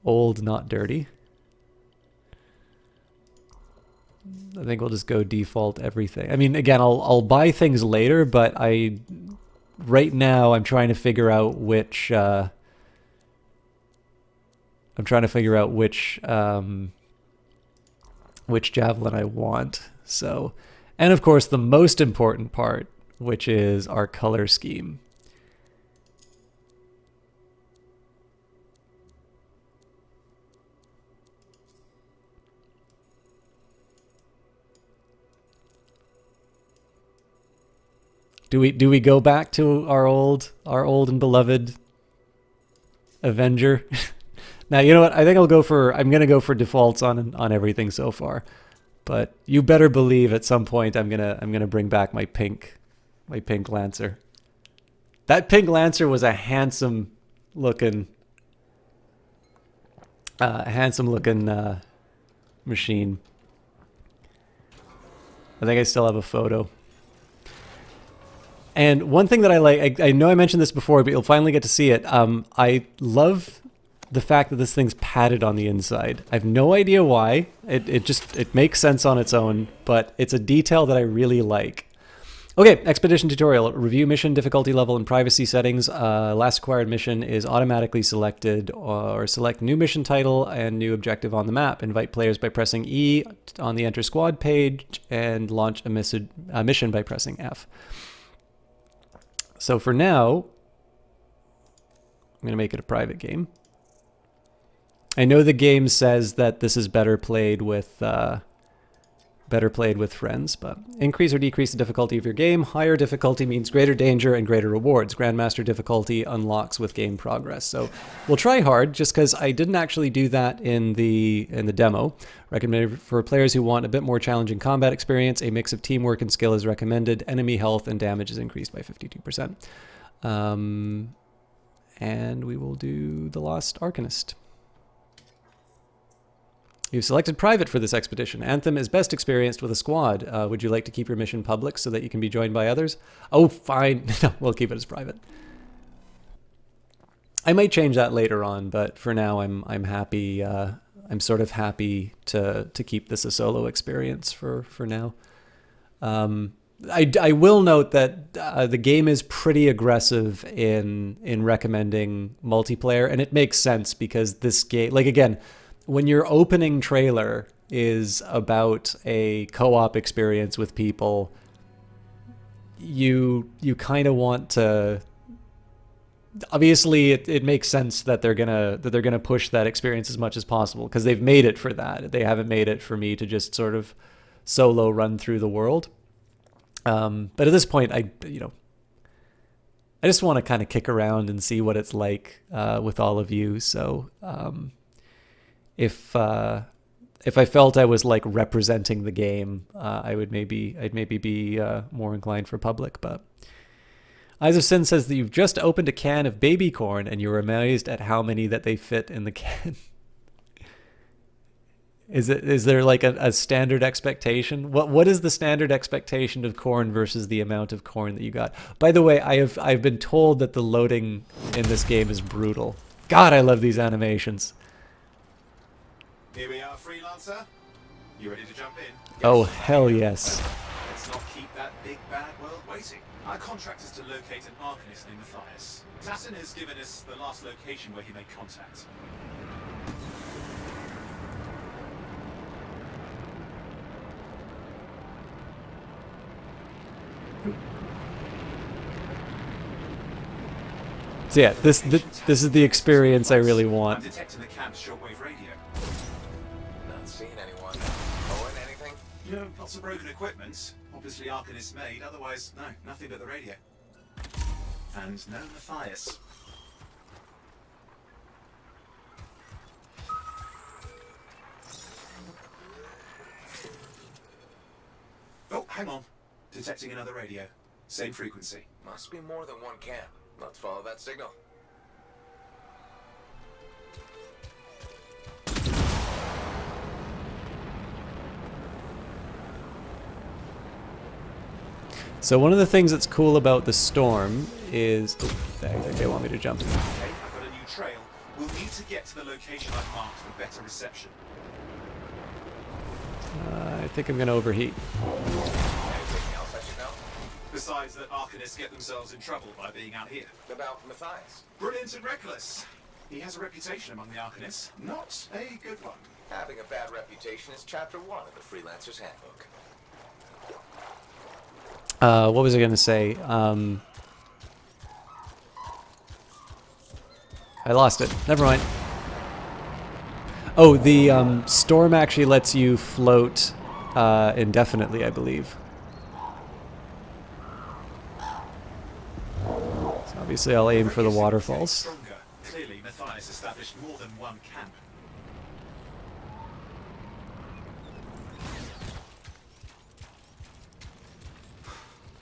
old, not dirty. I think we'll just go default everything. I mean, again, I'll buy things later, but right now I'm trying to figure out which which Javelin I want. So, and of course the most important part, which is our color scheme. Do we go back to our old and beloved Avenger? Now, you know what? I think I'm gonna go for defaults on everything so far. But you better believe at some point I'm gonna bring back my pink Lancer. That pink Lancer was a handsome looking machine. I think I still have a photo. And one thing that I like, I know I mentioned this before, but you'll finally get to see it. I love the fact that this thing's padded on the inside. I have no idea why. It makes sense on its own, but it's a detail that I really like. Okay, expedition tutorial. Review mission difficulty level and privacy settings. Last acquired mission is automatically selected, or select new mission title and new objective on the map. Invite players by pressing E on the enter squad page and launch a mission by pressing F. So for now, I'm going to make it a private game. I know the game says that this is better played with better played with friends. But increase or decrease the difficulty of your game. Higher difficulty means greater danger and greater rewards. Grandmaster difficulty unlocks with game progress. So we'll try hard, just because I didn't actually do that in the demo. Recommended for players who want a bit more challenging combat experience. A mix of teamwork and skill is recommended. Enemy health and damage is increased by 52%. And we will do the Lost Arcanist. You've selected Private for this expedition. Anthem is best experienced with a squad. Would you like to keep your mission public so that you can be joined by others? Oh, fine. No, we'll keep it as private. I might change that later on, but for now I'm happy. I'm sort of happy to keep this a solo experience for now. I will note that the game is pretty aggressive in recommending multiplayer, and it makes sense because this game, like, again, when your opening trailer is about a co-op experience with people, you kind of want to. Obviously, it makes sense that they're gonna push that experience as much as possible because they've made it for that. They haven't made it for me to just sort of solo run through the world. But at this point, I just want to kind of kick around and see what it's like with all of you. So. If I felt I was like representing the game, I'd maybe be more inclined for public. But Eyes of Sin says that you've just opened a can of baby corn and you're amazed at how many that they fit in the can. Is there like a standard expectation? What is the standard expectation of corn versus the amount of corn that you got? By the way, I've been told that the loading in this game is brutal. God, I love these animations. Here we are, Freelancer. You ready to jump in? Oh, hell yes. Let's not keep that big bad world waiting. Our contract is to locate an Arcanist named Matthias. Tassin has given us the last location where he made contact. So yeah, this is the experience I really want. I'm detecting the camp's shortwave radio. Not seeing anyone. Oh, and anything? You know, lots of broken equipment. Obviously Arcanist made, otherwise, no, nothing but the radio. And no Matthias. Oh, hang on. Detecting another radio. Same frequency. Must be more than one camp. Let's follow that signal. So one of the things that's cool about the storm is... Oh, they want me to jump. Okay, I've got a new trail. We'll need to get to the location I've marked for better reception. I think I'm going to overheat. Anything else I should know? Besides that Arcanists get themselves in trouble by being out here. About Matthias? Brilliant and reckless. He has a reputation among the Arcanists. Not a good one. Having a bad reputation is chapter 1 of the Freelancer's Handbook. What was I going to say? I lost it. Never mind. Oh, the storm actually lets you float indefinitely, I believe. So obviously I'll aim for the waterfalls. Clearly, Matthias established more than one camp.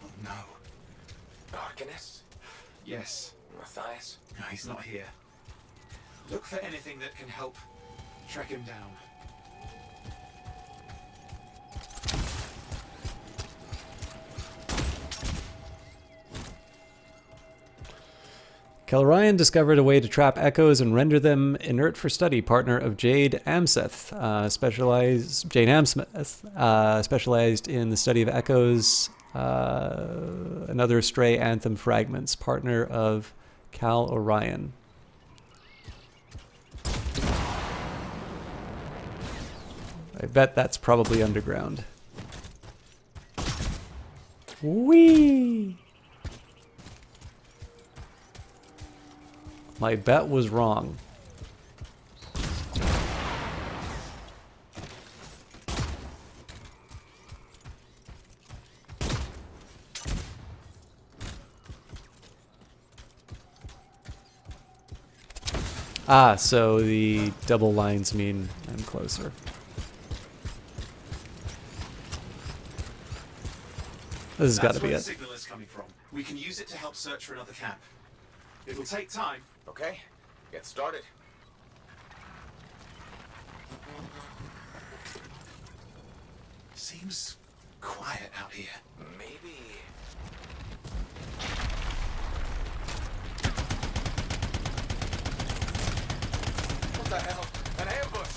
Oh no. Arcanist? Yes. Matthias? No, he's not here. Look for anything that can help track him down. Kel'Ryan discovered a way to trap echoes and render them inert for study. Partner of Jade Amseth, specialized in the study of echoes and other stray Anthem fragments. Partner of Cal Orion. I bet that's probably underground. Whee! My bet was wrong. Ah, so the double lines mean I'm closer. This has got to be That's it. where the signal is coming from. We can use it to help search for another camp. It'll take time. Okay, get started. Seems quiet out here. Maybe. What the hell? An ambush!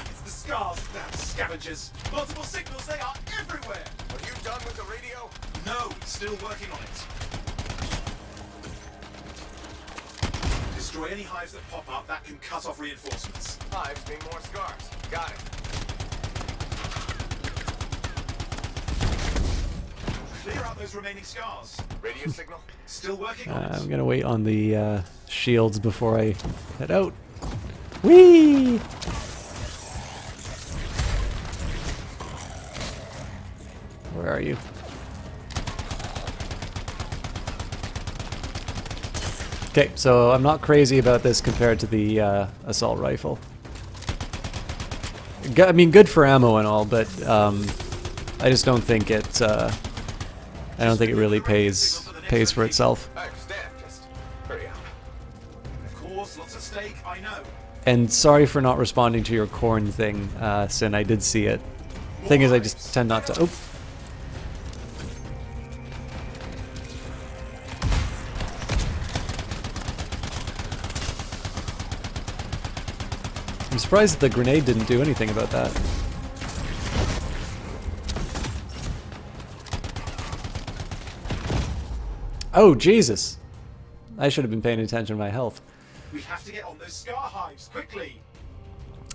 It's the scars, damn scavengers. Multiple signals, they are everywhere! Are you done with the radio? No, still working on it. Destroy any hives that pop up, that can cut off reinforcements. Hives mean more scars. Got it. Clear out those remaining scars. Radio signal? Still working on it. I'm gonna wait on the shields before I head out. Whee! Where are you? Okay, so I'm not crazy about this compared to the assault rifle. I mean, good for ammo and all, but I just don't think it. I don't think it really pays for itself. I understand. Just hurry up. Of course, lots of steak, I know. And sorry for not responding to your corn thing, Sin. I did see it. Thing is, I just tend not to. Oh. I'm surprised that the grenade didn't do anything about that. Oh, Jesus. I should have been paying attention to my health. We have to get on those scar hives, quickly!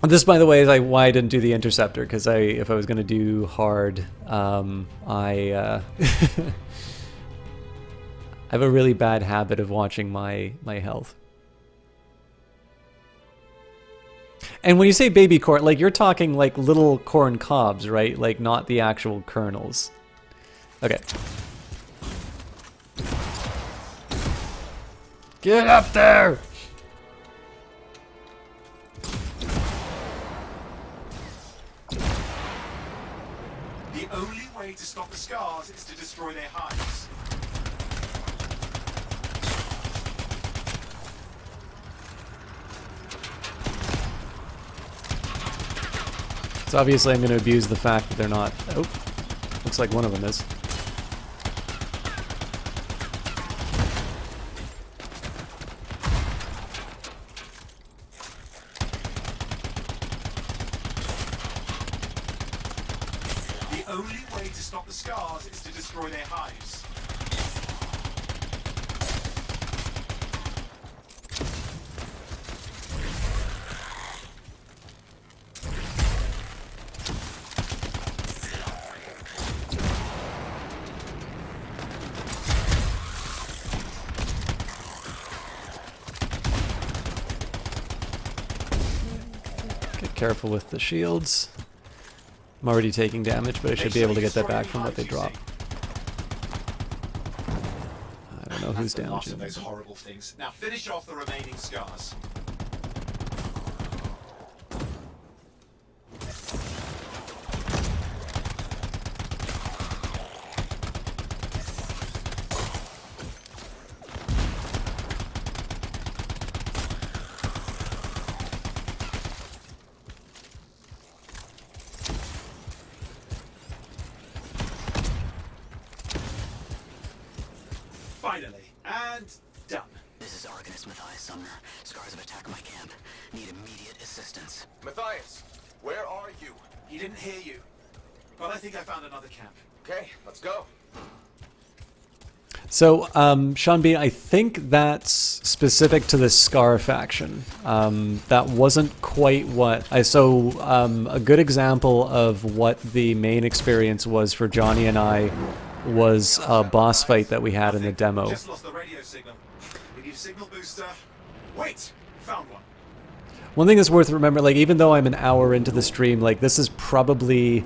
This, by the way, is why I didn't do the interceptor, because if I was going to do hard, I have a really bad habit of watching my health. And when you say baby corn, like you're talking like little corn cobs, right? Like not the actual kernels. Okay. Get up there! The only way to stop the scars is to destroy their hives. So obviously I'm going to abuse the fact that they're not... Oh, looks like one of them is. The only way to stop the scars is to destroy their hives. Get careful with the shields. I'm already taking damage, but I should be able to get that back from what they drop. I don't know who's That's the last damaging of those horrible things. Now finish off the remaining scars. Finally, and done. This is Arcanist Matthias Sumner. Scars have attacked my camp. Need immediate assistance. Matthias, where are you? He didn't hear you. But I think I found another camp. Okay, let's go. So, Sean Bean, I think that's specific to the Scar faction. That wasn't quite what I... So, a good example of what the main experience was for Johnny and I was a boss fight that we had in the demo. Just lost the radio signal. We need a signal booster. Wait, found one. One thing that's worth remembering, like, even though I'm an hour into the stream, like, this is probably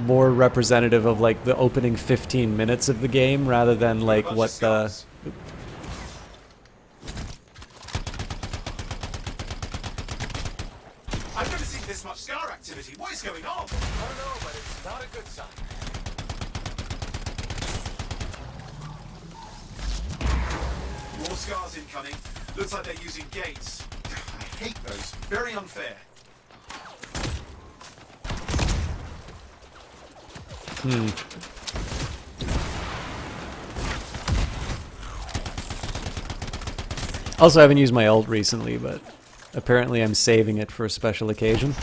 more representative of, like, the opening 15 minutes of the game rather than, like, what the... I've never seen this much scar activity. What is going on? I don't know, but it's not a good sign. More scars incoming. Looks like they're using gates. I hate those. Very unfair. Also, I haven't used my ult recently, but apparently I'm saving it for a special occasion.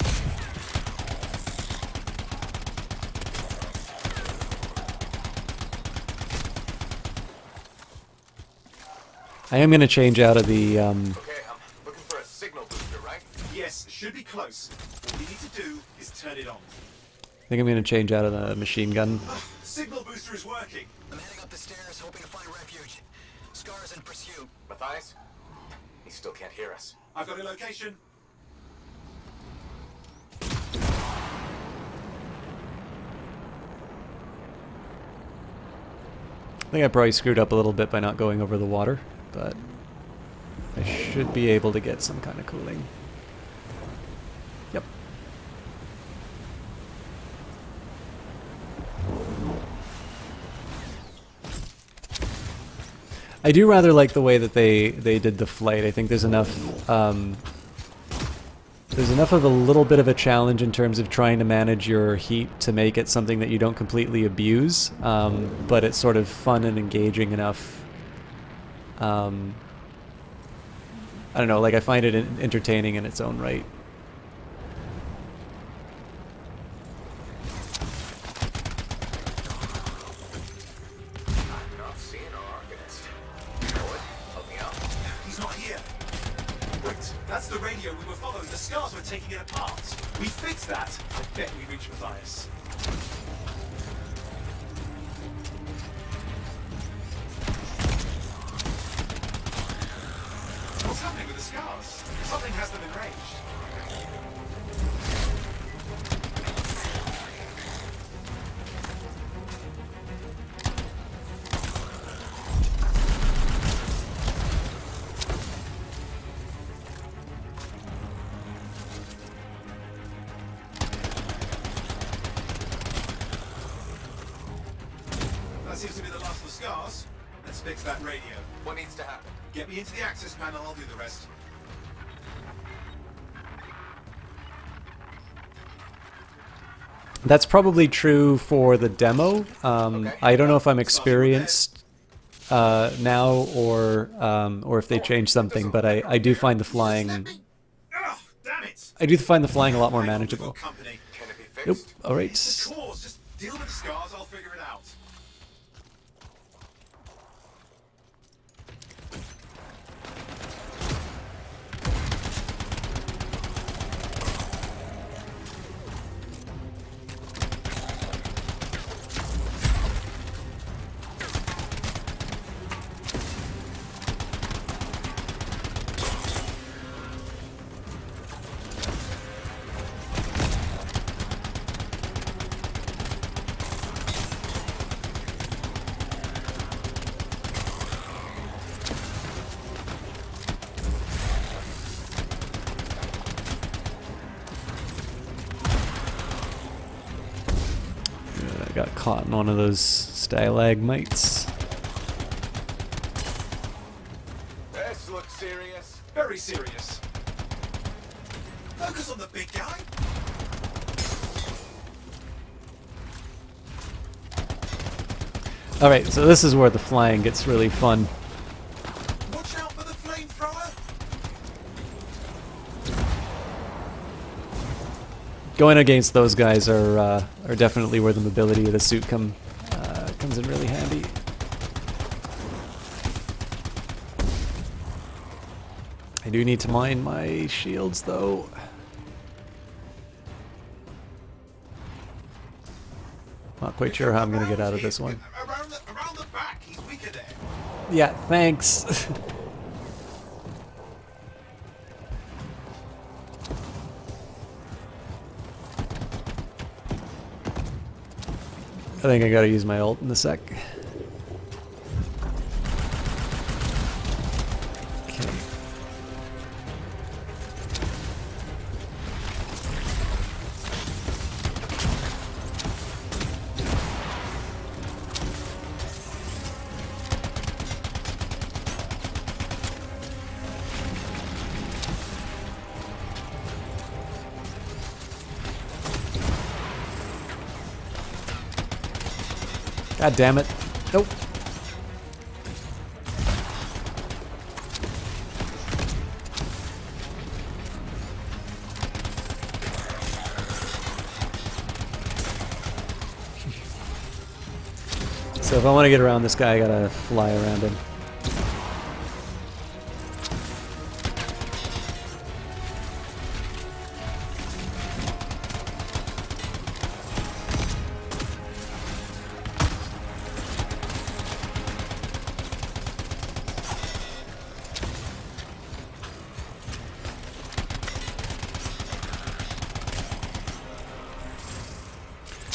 I am going to change out of the... Okay, I'm looking for a signal booster, right? Yes, should be close. All you need to do is turn it on. I think I'm going to change out of the machine gun. Signal booster is working. I'm heading up the stairs, hoping to find refuge. Scars in pursuit. Matthias? He still can't hear us. I've got a location. I think I probably screwed up a little bit by not going over the water, but I should be able to get some kind of cooling. Yep. I do rather like the way that they did the flight. I think there's enough of a little bit of a challenge in terms of trying to manage your heat to make it something that you don't completely abuse, but it's sort of fun and engaging enough. I don't know, like I find it entertaining in its own right. I'm not seeing our Arcanist. You know what? Help me out. He's not here. Wait, that's the radio we were following. The scars were taking it apart. We fixed that. I bet we reached Matthias. What's happening with the scars? Something has them enraged. That seems to be the last of the scars. Let's fix that radio. What needs to happen? Get me into the access panel, I'll do the rest. That's probably true for the demo. I don't know if I'm experienced now or if they changed something, but I do find the flying... I do find the flying a lot more manageable. Can it be fixed? Nope. Alright. Of course, just deal with the scars, I'll figure it out. I got caught in one of those stalagmites. This looks serious. Very serious. Focus on the big guy. Alright, so this is where the flying gets really fun. Watch out for the flamethrower. Going against those guys are definitely where the mobility of the suit comes in really handy. I do need to mine my shields though. Not quite sure how I'm gonna get out of this one. Around the back, he's weaker there. Yeah, thanks. I think I gotta use my ult in a sec. Okay. God damn it. Nope. So if I want to get around this guy, I gotta fly around him.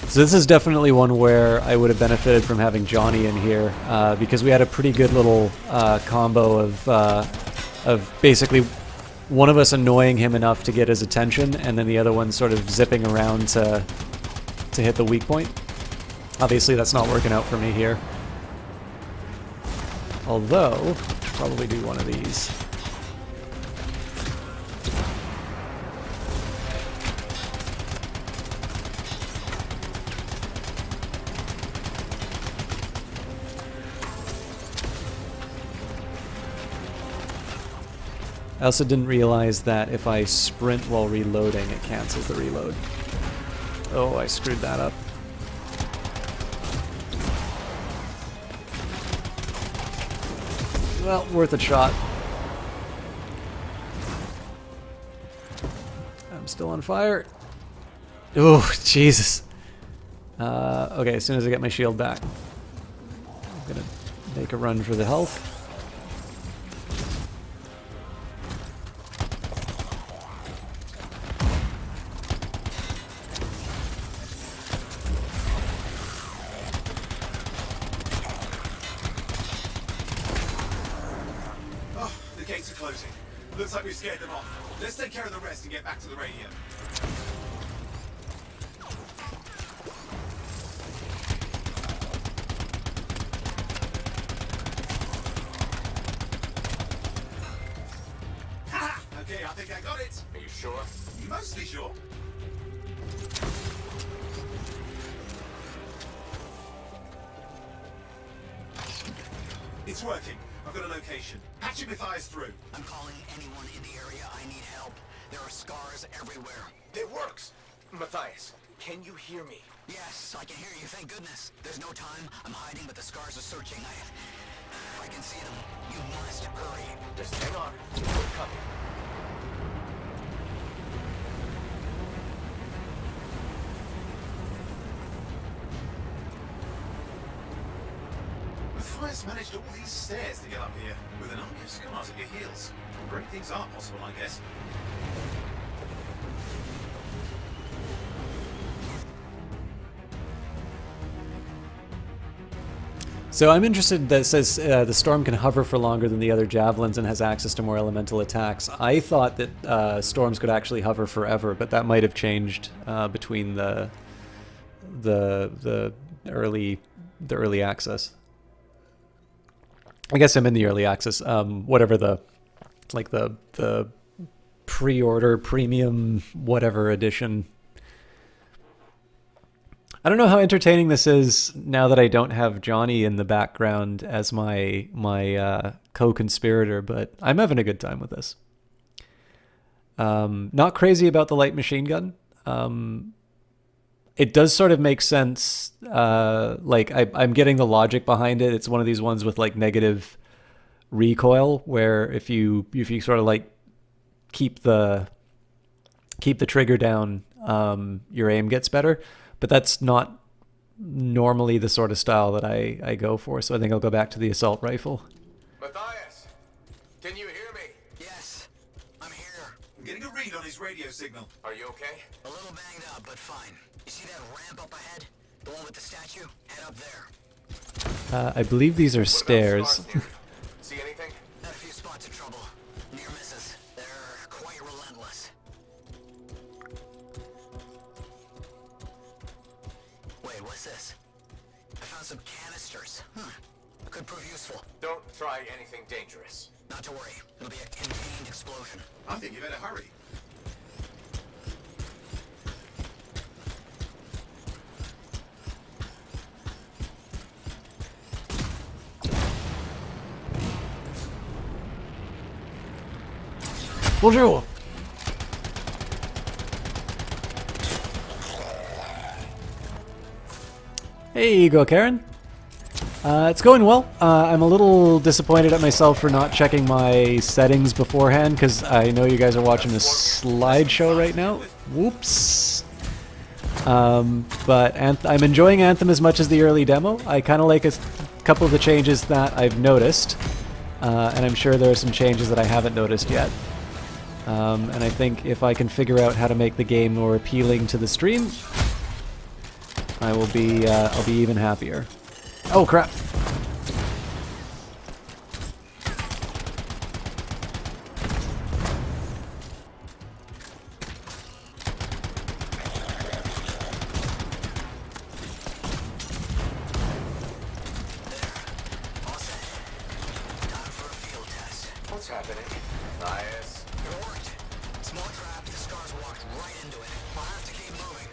So this is definitely one where I would have benefited from having Johnny in here, because we had a pretty good little combo of basically one of us annoying him enough to get his attention, and then the other one sort of zipping around to hit the weak point. Obviously that's not working out for me here. Although, probably do one of these. I also didn't realize that if I sprint while reloading, it cancels the reload. Oh, I screwed that up. Well, worth a shot. I'm still on fire. Oh, Jesus. Okay, as soon as I get my shield back, I'm gonna make a run for the health. Looks like we scared them off. Let's take care of the rest and get back to the radio. Ha! Okay, I think I got it. Are you sure? Mostly sure. It's working. I've got a location. Patching Matthias through. I'm calling anyone in the area. I need help. There are scars everywhere. It works! Matthias, can you hear me? Yes, I can hear you, thank goodness. There's no time. I'm hiding, but the scars are searching. I can see them. You must hurry. Just hang on. We're coming. Matthias managed all these stairs to get up here, with an army of scars at your heels. Great things are possible, I guess. So I'm interested that it says the Storm can hover for longer than the other javelins and has access to more elemental attacks. I thought that Storms could actually hover forever, but that might have changed between the early access. I guess I'm in the early access. Whatever the pre-order premium whatever edition. I don't know how entertaining this is now that I don't have Johnny in the background as my co-conspirator, but I'm having a good time with this. Not crazy about the light machine gun. It does sort of make sense. Like I'm getting the logic behind it. It's one of these ones with like negative recoil, where if you sort of like keep the trigger down, your aim gets better. But that's not normally the sort of style that I go for, so I think I'll go back to the assault rifle. Matthias, can you hear me? Yes, I'm here. I'm getting a read on his radio signal. Are you okay? A little banged up, but fine. You see that ramp up ahead? The one with the statue? Head up there. I believe these are stairs. See anything? Had a few spots of trouble. Near misses. They're quite relentless. Wait, what's this? I found some canisters. Could prove useful. Don't try anything dangerous. Not to worry. It'll be a contained explosion. I think you better hurry. Bonjour. Hey, go Karen. It's going well. I'm a little disappointed at myself for not checking my settings beforehand because I know you guys are watching a slideshow right now. Whoops. But I'm enjoying Anthem as much as the early demo. I kind of like a couple of the changes that I've noticed, and I'm sure there are some changes that I haven't noticed yet. And I think if I can figure out how to make the game more appealing to the stream, I will be I'll be even happier. Oh crap! What's happening? Nice. It worked. Small trap, the scars walked right into it. I'll have to keep moving.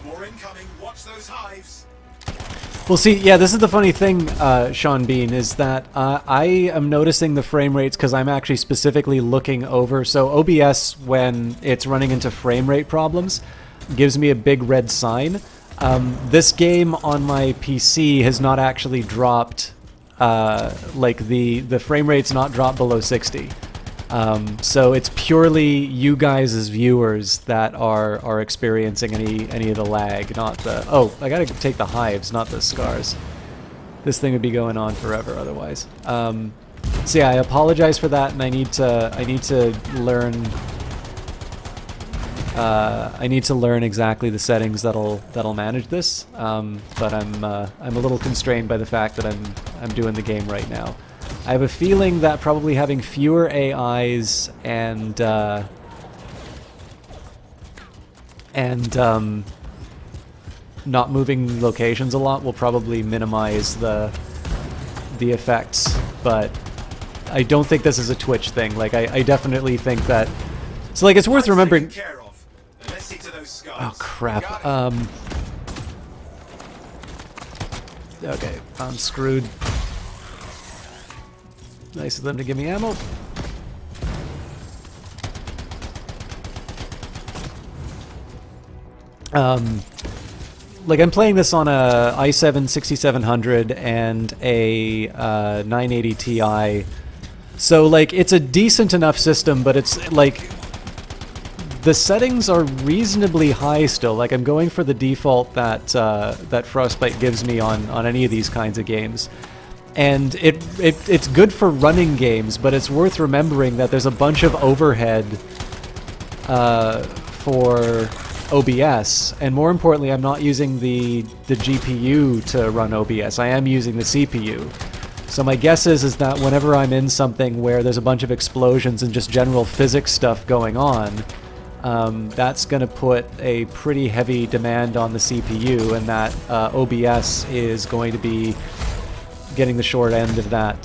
More incoming. Watch those hives. Well, see, yeah, this is the funny thing, Sean Bean, is that I am noticing the frame rates because I'm actually specifically looking over. So OBS, when it's running into frame rate problems, gives me a big red sign. This game on my PC has not actually dropped, like the frame rate's not dropped below 60. So it's purely you guys as viewers that are experiencing any of the lag, not the... Oh, I gotta take the hives, not the scars. This thing would be going on forever otherwise. So yeah, I apologize for that, and I need to learn... I need to learn exactly the settings that'll manage this. But I'm a little constrained by the fact that I'm doing the game right now. I have a feeling that probably having fewer AIs and not moving locations a lot will probably minimize the effects, but I don't think this is a Twitch thing. Like I definitely think that. So like it's worth remembering. Oh crap. Okay, I'm screwed. Nice of them to give me ammo. Like I'm playing this on a i7 6700 and a 980 Ti. So like it's a decent enough system, but it's like the settings are reasonably high still. Like I'm going for the default that that Frostbite gives me on any of these kinds of games. And it's good for running games, but it's worth remembering that there's a bunch of overhead for OBS, and more importantly, I'm not using the GPU to run OBS. I am using the CPU. So my guess is that whenever I'm in something where there's a bunch of explosions and just general physics stuff going on, that's going to put a pretty heavy demand on the CPU, and that OBS is going to be getting the short end of that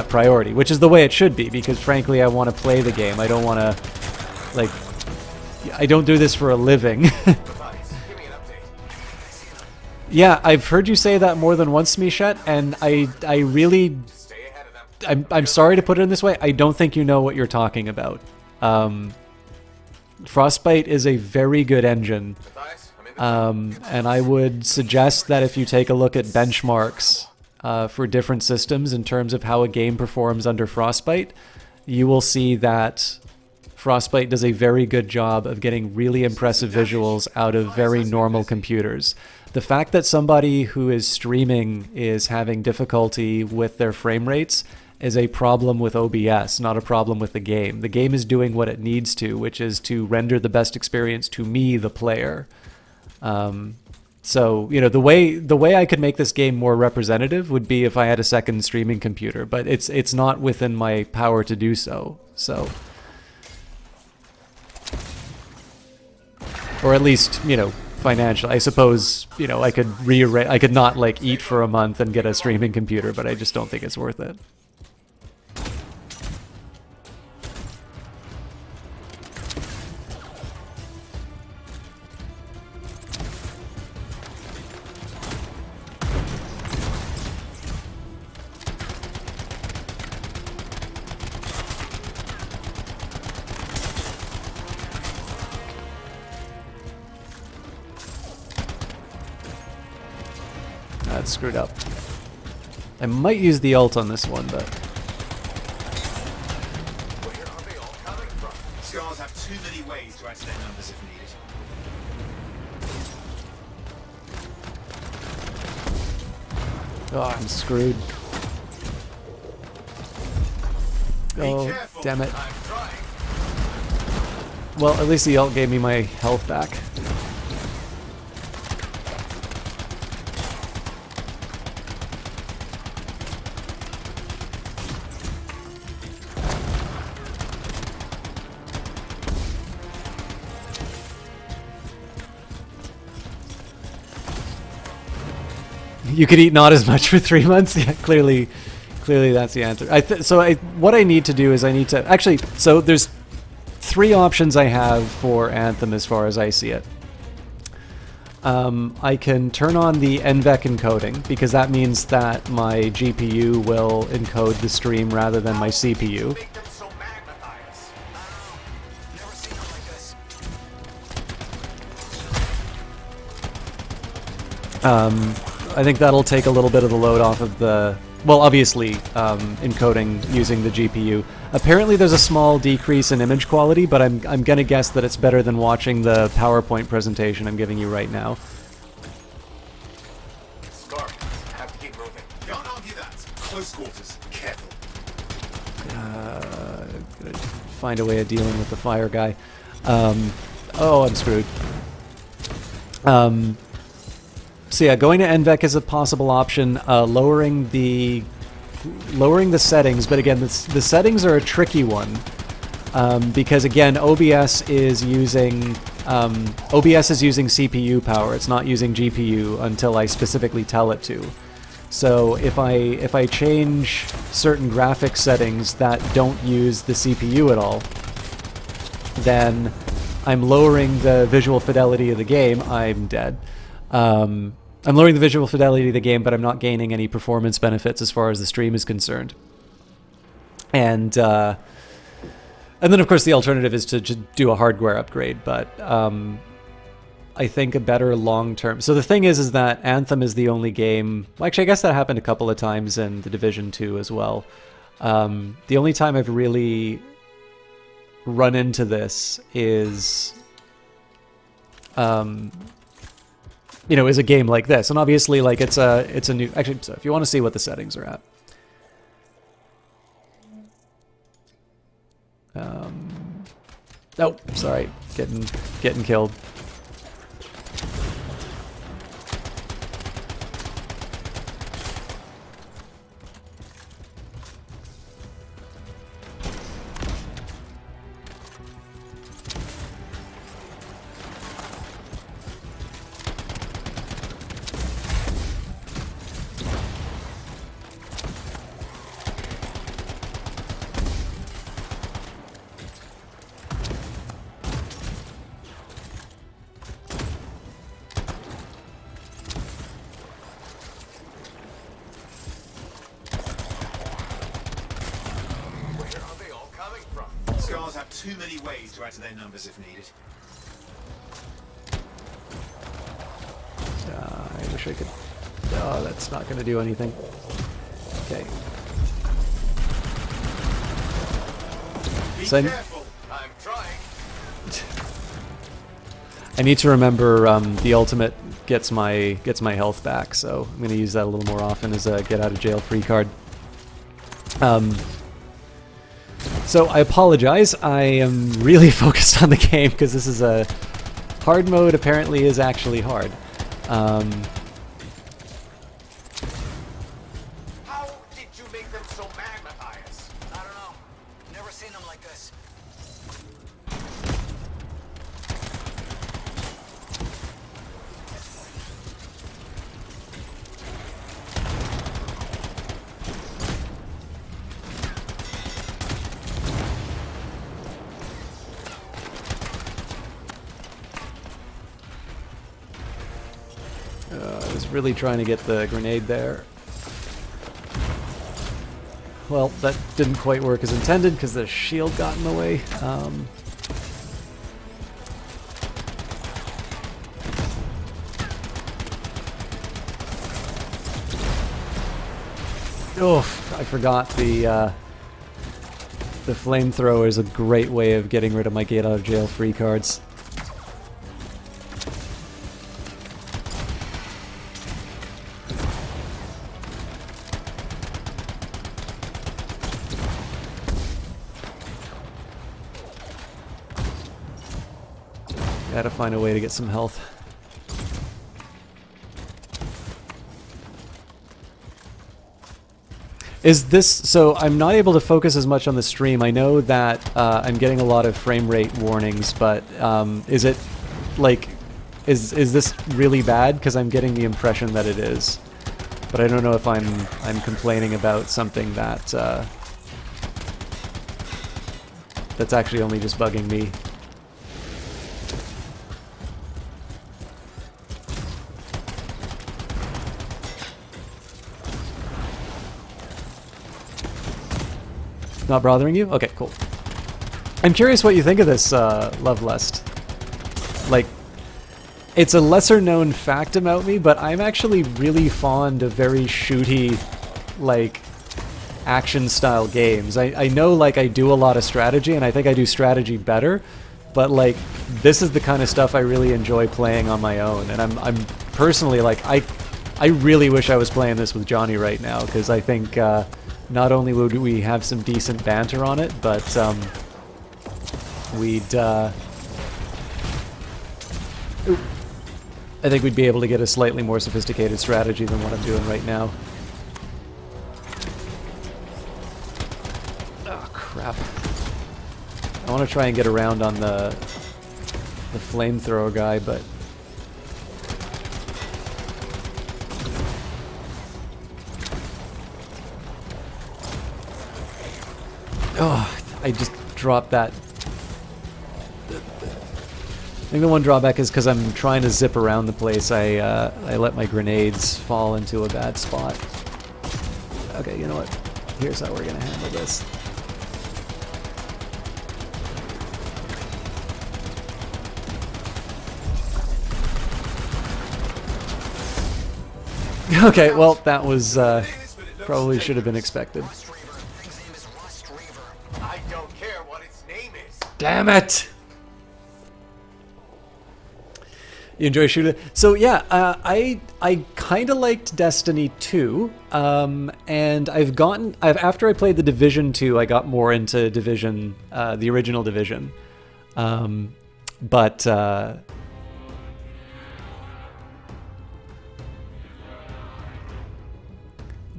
priority, which is the way it should be, because frankly I want to play the game. I don't want to, like, I don't do this for a living. Yeah, I've heard you say that more than once, Michette, and I really, I'm sorry to put it in this way, I don't think you know what you're talking about. Frostbite is a very good engine. And I would suggest that if you take a look at benchmarks for different systems in terms of how a game performs under Frostbite, you will see that Frostbite does a very good job of getting really impressive visuals out of very normal computers. The fact that somebody who is streaming is having difficulty with their frame rates is a problem with OBS, not a problem with the game. The game is doing what it needs to, which is to render the best experience to me, the player. So, you know, the way I could make this game more representative would be if I had a second streaming computer, but it's not within my power to do so. Or at least, you know, financial. I suppose, you know, I could not like eat for a month and get a streaming computer, but I just don't think it's worth it. That's screwed up. I might use the ult on this one, but... Where are they all coming from? Scars have too many ways to add to their numbers if needed. Oh, I'm screwed. Oh, damn it. Well, at least the ult gave me my health back. You could eat not as much for 3 months. Yeah, clearly that's the answer. What I need to do is I need to actually. So there's 3 options I have for Anthem as far as I see it. I can turn on the NVEC encoding because that means that my GPU will encode the stream rather than my CPU. I think that'll take a little bit of the load off of the, well, obviously, encoding using the GPU. Apparently there's a small decrease in image quality, but I'm gonna guess that it's better than watching the PowerPoint presentation I'm giving you right now. Scar, have to keep moving. Can't argue that. Close quarters. Careful. Gonna find a way of dealing with the fire guy. Oh, I'm screwed. So yeah, going to NVEC is a possible option. Lowering the settings, but again, the settings are a tricky one because again, OBS is using CPU power. It's not using GPU until I specifically tell it to. So if I change certain graphics settings that don't use the CPU at all, then I'm lowering the visual fidelity of the game. I'm dead. I'm lowering the visual fidelity of the game, but I'm not gaining any performance benefits as far as the stream is concerned. And then, of course, the alternative is to just do a hardware upgrade. But I think a better long-term... So the thing is that Anthem is the only game... Well, actually, I guess that happened a couple of times in The Division 2 as well. The only time I've really run into this is... you know, is a game like this, and obviously, like it's a new. Actually, so if you want to see what the settings are at, oh, sorry, getting killed. Scars have too many ways to add to their numbers if needed. I wish I could... Oh, that's not going to do anything. Okay. Be So careful. I'm trying. I need to remember the ultimate gets my health back, so I'm going to use that a little more often as a get out of jail free card. So I apologize. I am really focused on the game because this is a hard mode. Apparently, is actually hard. How did you make them so magnetized? I don't know. Never seen them like this. really trying to get the grenade there. Well, that didn't quite work as intended because the shield got in the way. Oof, I forgot the flamethrower is a great way of getting rid of my get out of jail free cards. Gotta find a way to get some health. Is this... so I'm not able to focus as much on the stream. I know that I'm getting a lot of frame rate warnings, but is it, like... Is this really bad? Because I'm getting the impression that it is. But I don't know if I'm complaining about something that... that's actually only just bugging me. Not bothering you? Okay, cool. I'm curious what you think of this Love Lust. Like, it's a lesser known fact about me, but I'm actually really fond of very shooty, like, action style games. I know, like, I do a lot of strategy, and I think I do strategy better, but, like, this is the kind of stuff I really enjoy playing on my own, and I'm personally, like, I really wish I was playing this with Johnny right now, because I think, not only would we have some decent banter on it, but I think we'd be able to get a slightly more sophisticated strategy than what I'm doing right now. Oh, crap. I want to try and get around on the flamethrower guy, but... oh, I just dropped that. I think the one drawback is because I'm trying to zip around the place, I let my grenades fall into a bad spot. Okay, you know what? Here's how we're gonna handle this. Okay, well, that was probably should have been expected. I don't care what its name is. Damn it! You enjoy shooting? So yeah, I kind of liked Destiny 2, and after I played the Division 2, I got more into Division, the original Division, but I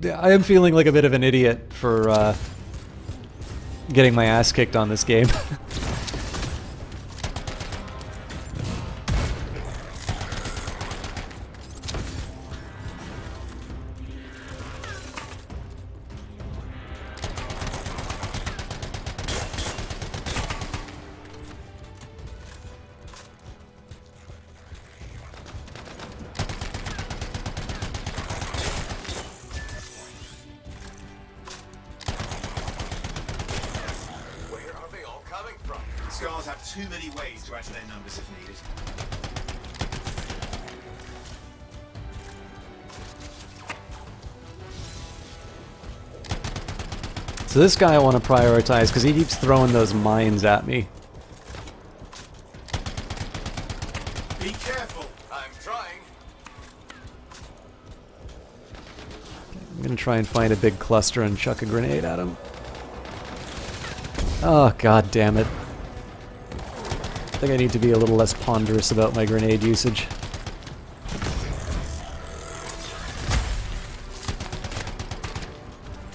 am feeling like a bit of an idiot for getting my ass kicked on this game. Scars have too many ways to add to their numbers if needed. So this guy I want to prioritize because he keeps throwing those mines at me. Be careful. I'm trying. I'm gonna try and find a big cluster and chuck a grenade at him. Oh, god damn it. I think I need to be a little less ponderous about my grenade usage.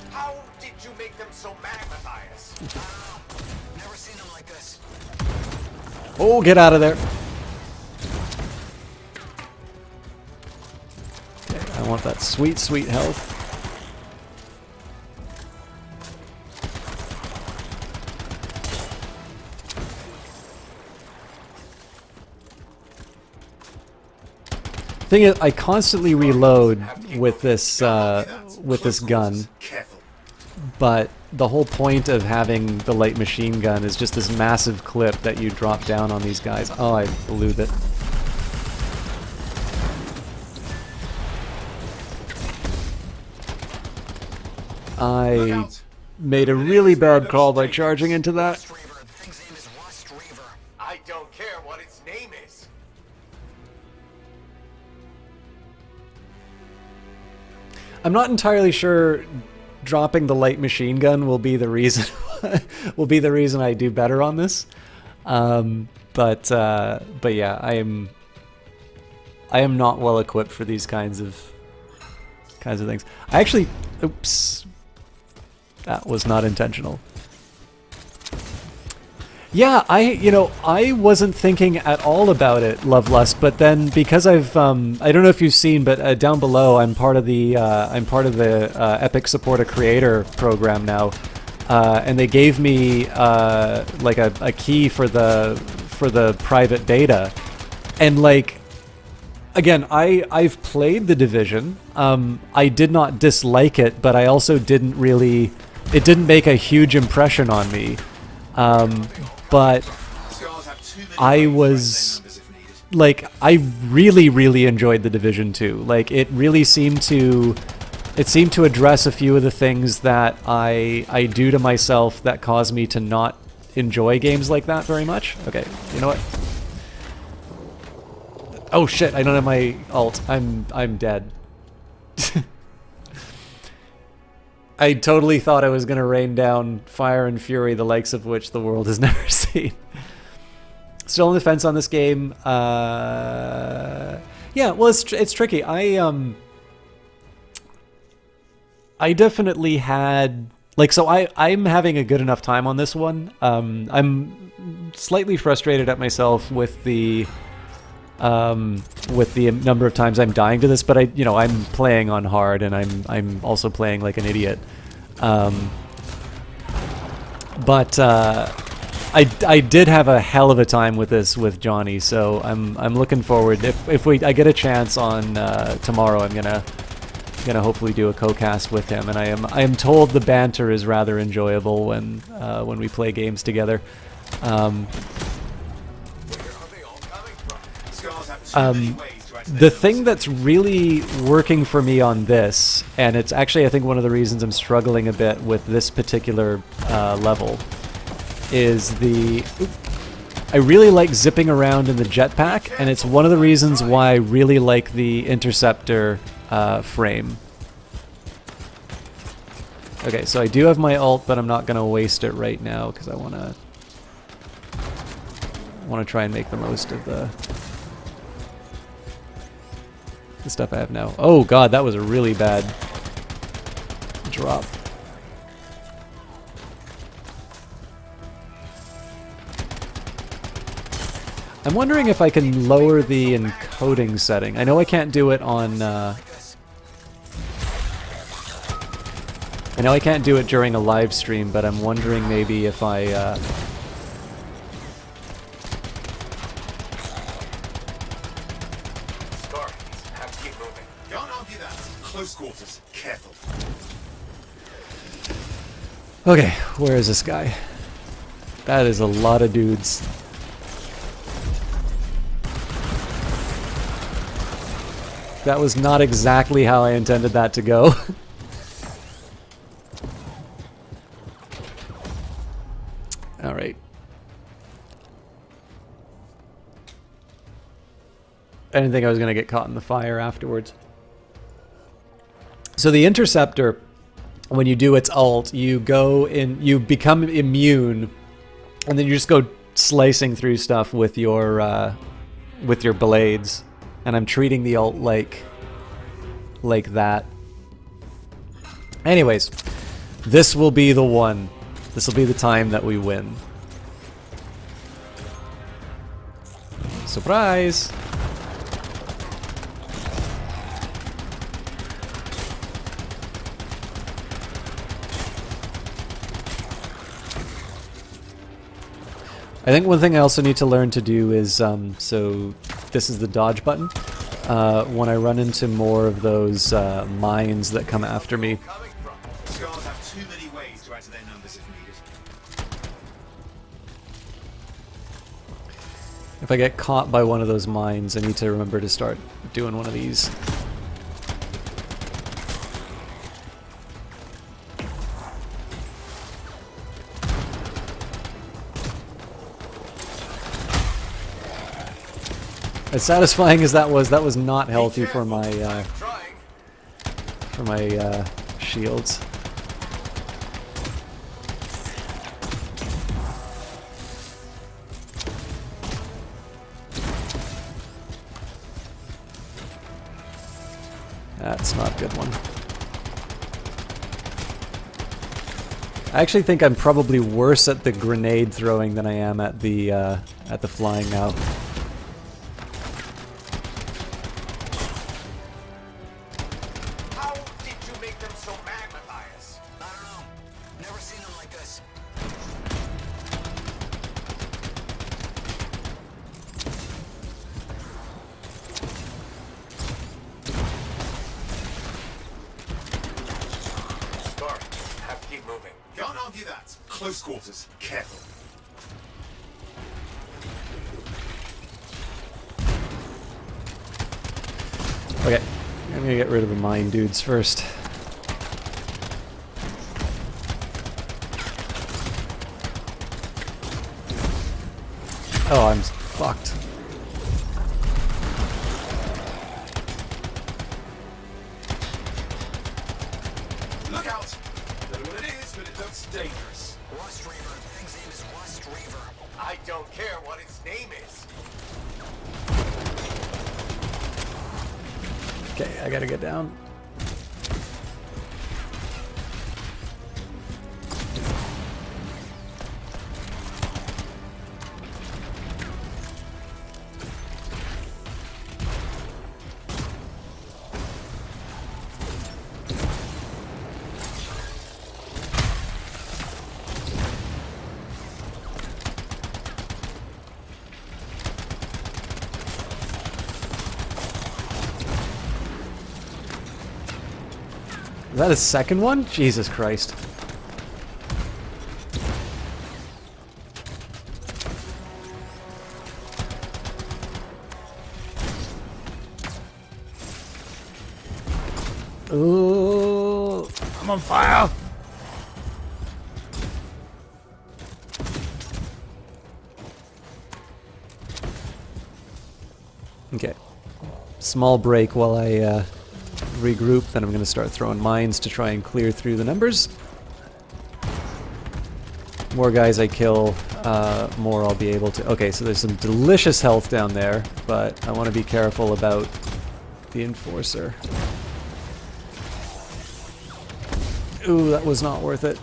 How did you make them so mad, Matthias? Never seen them like this. Oh, get out of there. Okay, I want that sweet, sweet health. Thing is, I constantly reload with this gun, but the whole point of having the light machine gun is just this massive clip that you drop down on these guys. Oh, I blew it. I made a really bad call by charging into that. I don't care what its name is. I'm not entirely sure dropping the light machine gun will be the reason I do better on this. But yeah, I am not well equipped for these kinds of things. I actually, oops, that was not intentional. Yeah, I wasn't thinking at all about it, Lovelust, but then because I don't know if you've seen, but down below I'm part of the Epic Support a Creator program now, and they gave me like a key for the private beta, and like, again, I've played The Division. I did not dislike it, but I also didn't make a huge impression on me. But I was like, I really enjoyed The Division 2. Like, it really seemed to address a few of the things that I do to myself that cause me to not enjoy games like that very much. Okay, you know what? Oh shit, I don't have my ult. I'm dead. I totally thought I was going to rain down fire and fury, the likes of which the world has never seen. Still on the fence on this game. Yeah, well, it's tricky. I definitely had, like, so I'm having a good enough time on this one. I'm slightly frustrated at myself with the number of times I'm dying to this, but I'm playing on hard, and I'm also playing like an idiot. But I did have a hell of a time with this with Johnny, so I'm looking forward. If I get a chance on tomorrow, I'm gonna hopefully do a co-cast with him, and I am told the banter is rather enjoyable when we play games together. The thing that's really working for me on this, and it's actually, I think, one of the reasons I'm struggling a bit with this particular level, is I really like zipping around in the jetpack, and it's one of the reasons why I really like the interceptor frame. Okay, so I do have my ult, but I'm not going to waste it right now because I want to try and make the most of the stuff I have now. Oh god, that was a really bad drop. I'm wondering if I can lower the encoding setting. I know I can't do it on I know I can't do it during a live stream, but I'm wondering maybe if I Close quarters. Careful. Okay, where is this guy? That is a lot of dudes. That was not exactly how I intended that to go. All right. I didn't think I was going to get caught in the fire afterwards. So the interceptor, when you do its ult, you become immune, and then you just go slicing through stuff with your blades. And I'm treating the ult like that. Anyways, this will be the one. This will be the time that we win. Surprise! I think one thing I also need to learn to do is, so this is the dodge button. when I run into more of those mines that come after me. Scars have too many ways to add to their numbers if needed. If I get caught by one of those mines, I need to remember to start doing one of these. As satisfying as that was not healthy for my shields. That's not a good one. I actually think I'm probably worse at the grenade throwing than I am at the flying now. Close quarters. Careful. Okay, I'm gonna get rid of the mine dudes first. Oh, I'm fucked. Look out! Don't know what it is, but it looks dangerous. Rust Reaver. The thing's name is Rust Reaver. I don't care what its name is. Okay, I gotta get down. Is that a second one? Jesus Christ. Ooh, I'm on fire. Okay. Small break while I regroup, then I'm going to start throwing mines to try and clear through the numbers. More guys I kill, more I'll be able to... Okay, so there's some delicious health down there, but I want to be careful about the Enforcer. Ooh, that was not worth it.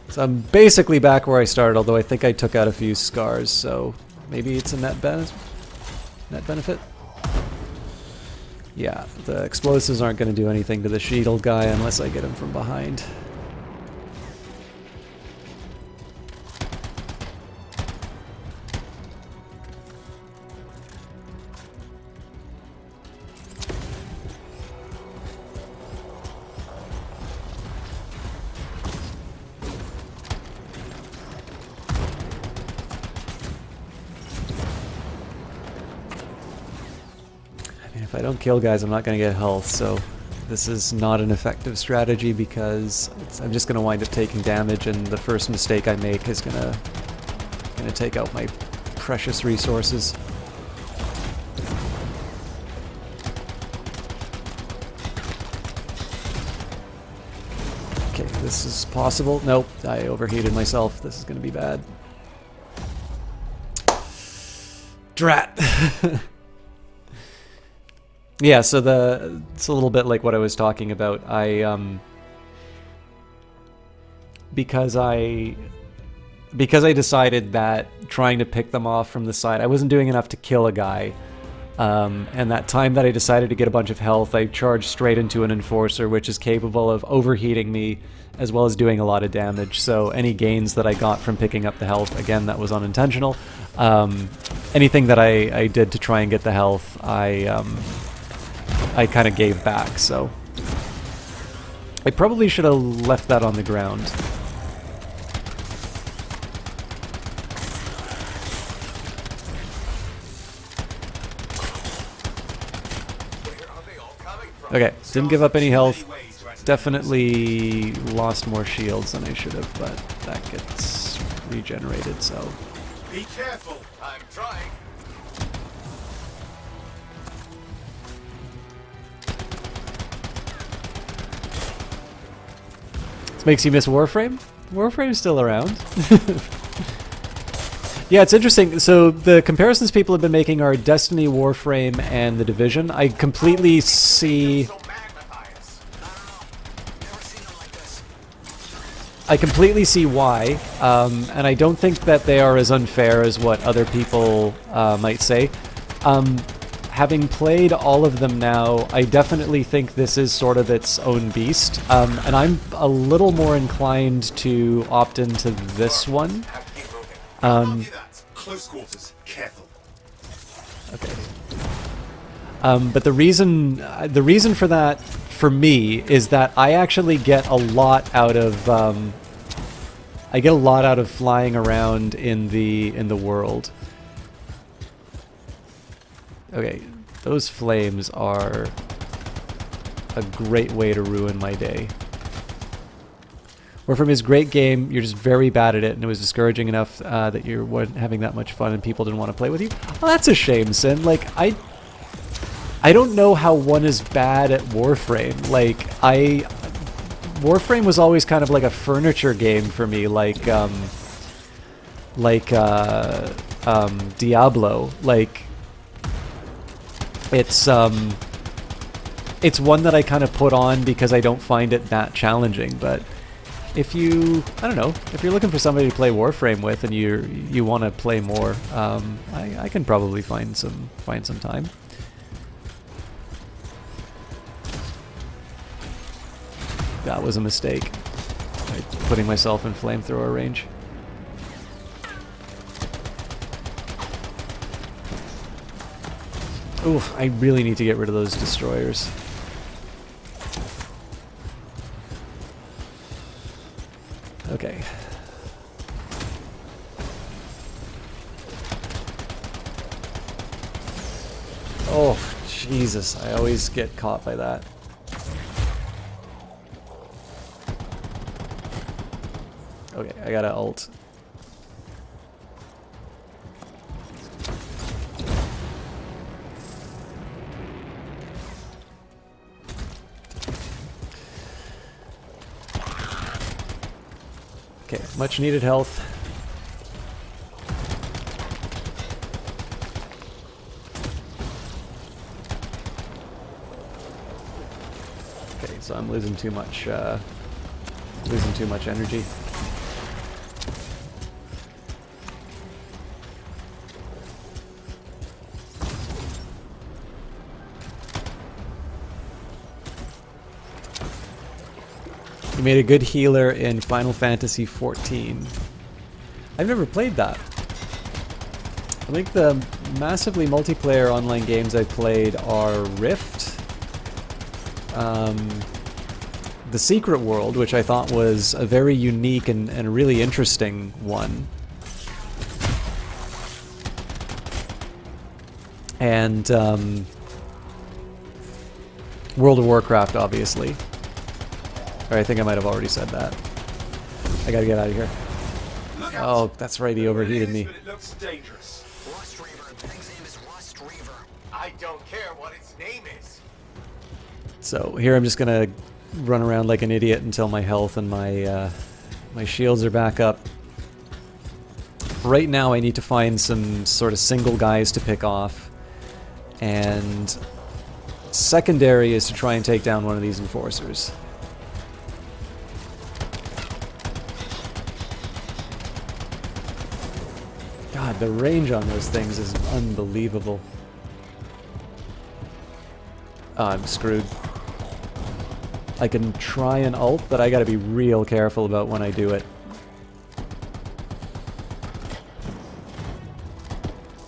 So I'm basically back where I started, although I think I took out a few scars, so maybe it's a net benefit? Yeah, the explosives aren't going to do anything to the shield guy unless I get him from behind. If I don't kill guys, I'm not going to get health, so this is not an effective strategy because I'm just going to wind up taking damage, and the first mistake I make is going to take out my precious resources. Okay, this is possible. Nope, I overheated myself. This is going to be bad. Drat! Yeah, so it's a little bit like what I was talking about. Because I decided that trying to pick them off from the side, I wasn't doing enough to kill a guy. And that time that I decided to get a bunch of health, I charged straight into an Enforcer, which is capable of overheating me, as well as doing a lot of damage. So any gains that I got from picking up the health, again, that was unintentional. Anything that I did to try and get the health, I kind of gave back, so... I probably should have left that on the ground. Okay, didn't give up any health. Definitely lost more shields than I should have, but that gets regenerated, so... Be careful. I'm trying. This makes you miss Warframe? Warframe's still around. Yeah, it's interesting. So the comparisons people have been making are Destiny, Warframe, and The Division. I completely see... I completely see why, and I don't think that they are as unfair as what other people might say. Having played all of them now, I definitely think this is sort of its own beast, and I'm a little more inclined to opt into this one. Close quarters. Careful. Okay. But the reason for that, for me, is that I actually get a lot out of flying around in the world. Okay, those flames are a great way to ruin my day. Warframe is a great game, you're just very bad at it, and it was discouraging enough that you weren't having that much fun and people didn't want to play with you. Well, that's a shame, Sin. Like, I don't know how one is bad at Warframe. Like, Warframe was always kind of like a furniture game for me, like Diablo. Like, it's one that I kind of put on because I don't find it that challenging, but if you, I don't know, if you're looking for somebody to play Warframe with and you want to play more, I can probably find some time. That was a mistake. Putting myself in flamethrower range. Oof, I really need to get rid of those destroyers. Okay. Oh, Jesus, I always get caught by that. Okay, I gotta ult. Okay, much needed health. Okay, so I'm losing too much energy. You made a good healer in Final Fantasy XIV. I've never played that. I think the massively multiplayer online games I've played are Rift, The Secret World, which I thought was a very unique and a really interesting one, and World of Warcraft, obviously. Or I think I might have already said that. I gotta get out of here. Oh, that's right, he overheated me. It looks dangerous. I don't care what its name is. So here I'm just gonna run around like an idiot until my health and my shields are back up. Right now I need to find some sort of single guys to pick off, and secondary is to try and take down one of these enforcers. God, the range on those things is unbelievable. Oh, I'm screwed. I can try and ult, but I gotta be real careful about when I do it.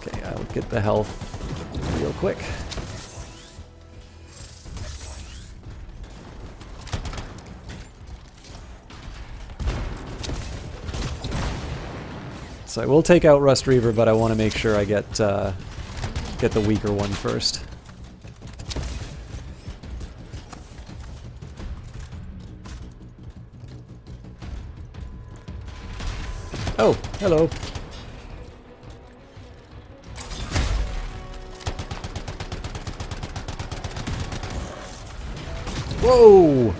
Okay, I'll get the health real quick. So I will take out Rust Reaver, but I want to make sure I get the weaker one first. Oh, hello. Whoa!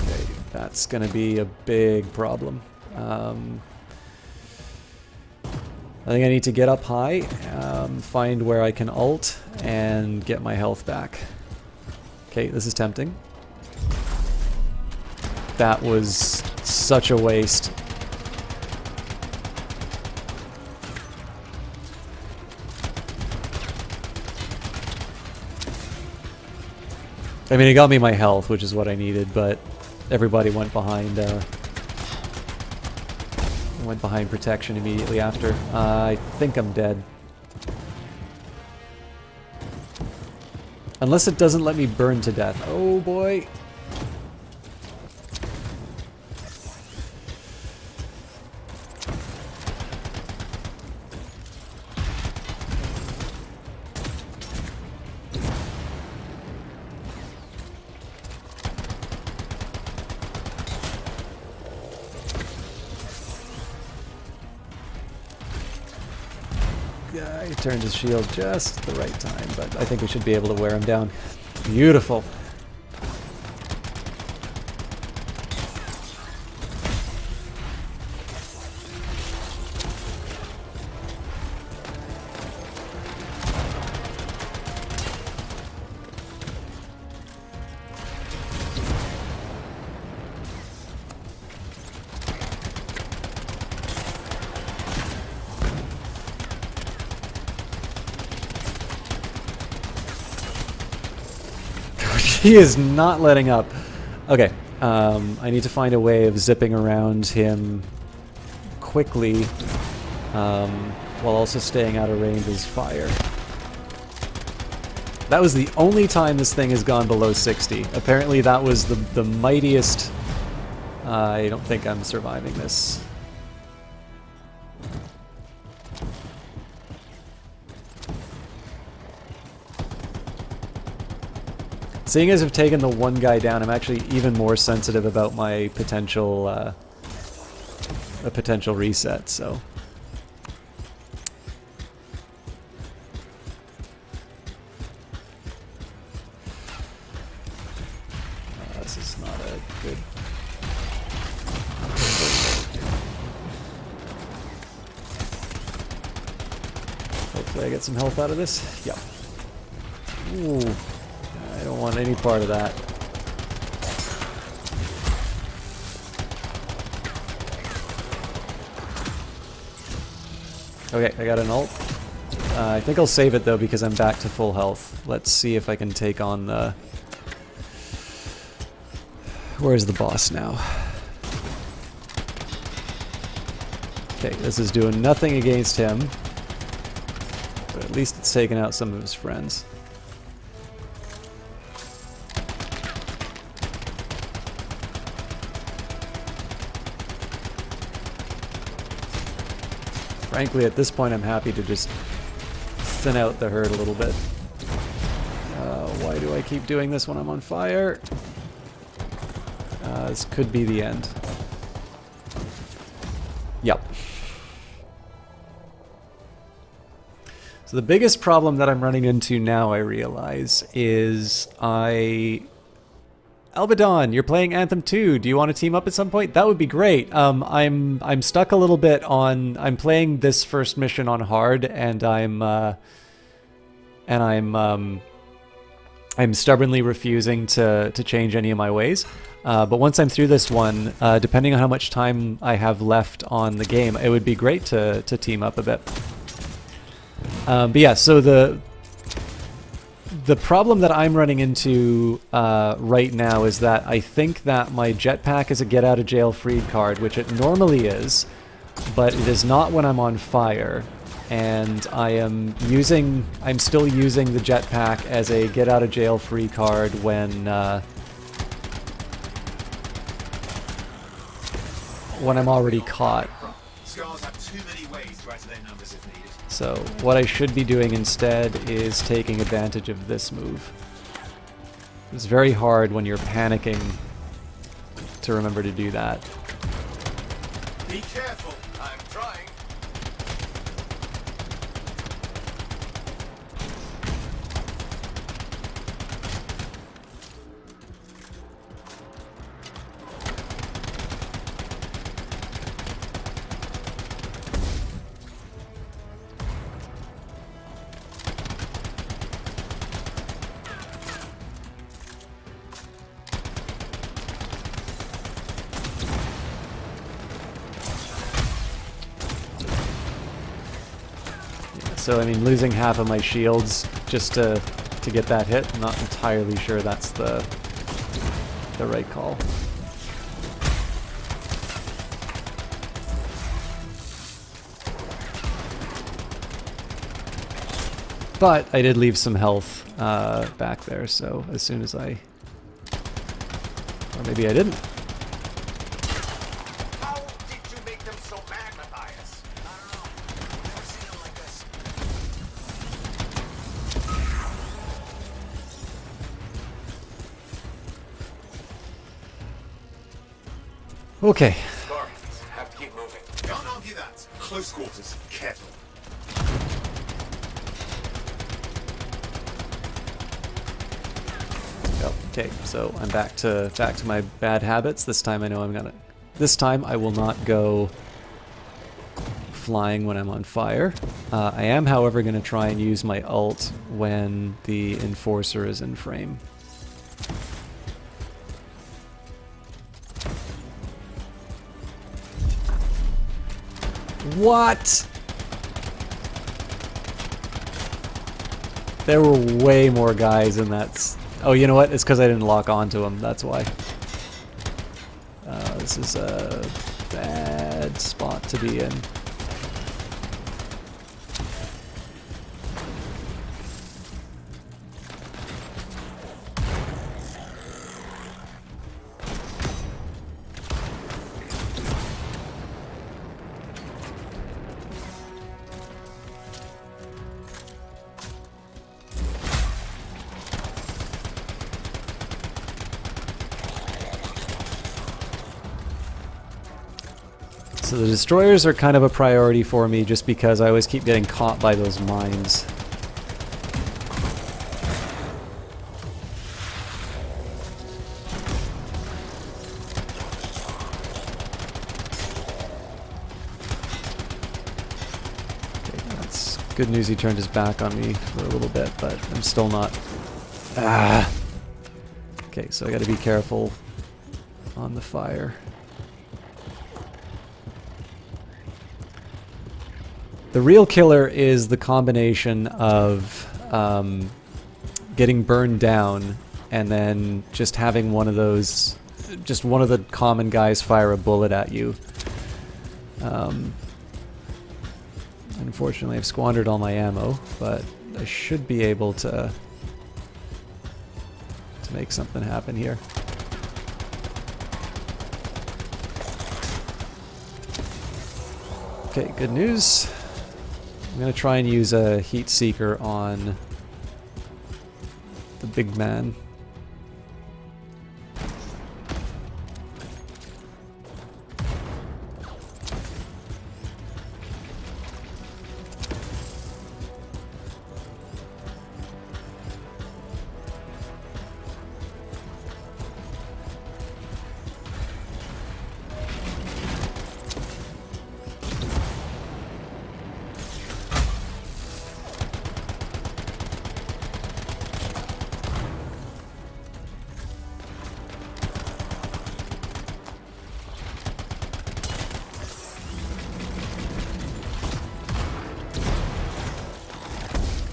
Okay, that's gonna be a big problem. I think I need to get up high, find where I can ult, and get my health back. Okay, this is tempting. That was such a waste. I mean, it got me my health, which is what I needed, but everybody went behind protection immediately after. I think I'm dead. Unless it doesn't let me burn to death. Oh boy. Yeah, he turned his shield just at the right time, but I think we should be able to wear him down. Beautiful. He is not letting up. Okay, I need to find a way of zipping around him quickly while also staying out of range of his fire. That was the only time this thing has gone below 60. Apparently that was the mightiest... I don't think I'm surviving this. Seeing as I've taken the one guy down, I'm actually even more sensitive about my potential a potential reset, so. This is not a good... Hopefully I get some health out of this. Yep. Ooh. I don't want any part of that. Okay, I got an ult. I think I'll save it though because I'm back to full health. Let's see if I can take on the... Where's the boss now? Okay, this is doing nothing against him. But at least it's taken out some of his friends. Frankly, at this point, I'm happy to just thin out the herd a little bit. Why do I keep doing this when I'm on fire? This could be the end. Yep. So the biggest problem that I'm running into now, I realize, is Albadon, you're playing Anthem 2. Do you want to team up at some point? That would be great. I'm stuck a little bit on... I'm playing this first mission on hard, and I'm stubbornly refusing to change any of my ways. But once I'm through this one, depending on how much time I have left on the game, it would be great to team up a bit. But yeah, so The problem that I'm running into right now is that I think that my jetpack is a get out of jail free card, which it normally is, but it is not when I'm on fire. And I'm still using the jetpack as a get out of jail free card when I'm already caught. Scars have too many ways to add to their numbers if needed. So what I should be doing instead is taking advantage of this move. It's very hard when you're panicking to remember to do that. Be careful. I'm trying. So I mean, losing half of my shields just to get that hit, I'm not entirely sure that's the right call. But I did leave some health back there, so as soon as I... Or maybe I didn't. How did you make them so mad, Matthias? I don't know. Never seen them like this. Okay. Guardians have to keep moving. Can't argue that. Close quarters. Careful. Okay, so I'm back to my bad habits. This time I know I'm gonna... This time I will not go flying when I'm on fire. I am, however, gonna try and use my ult when the Enforcer is in frame. What? There were way more guys in that... Oh, you know what? It's because I didn't lock onto him. That's why. This is a bad spot to be in. So the destroyers are kind of a priority for me just because I always keep getting caught by those mines. Okay, that's good news he turned his back on me for a little bit, but I'm still not... Ah! Okay, so I gotta be careful on the fire. The real killer is the combination of getting burned down and then just having one of those, just one of the common guys fire a bullet at you. Unfortunately, I've squandered all my ammo, but I should be able to make something happen here. Okay, good news. I'm going to try and use a heat seeker on the big man.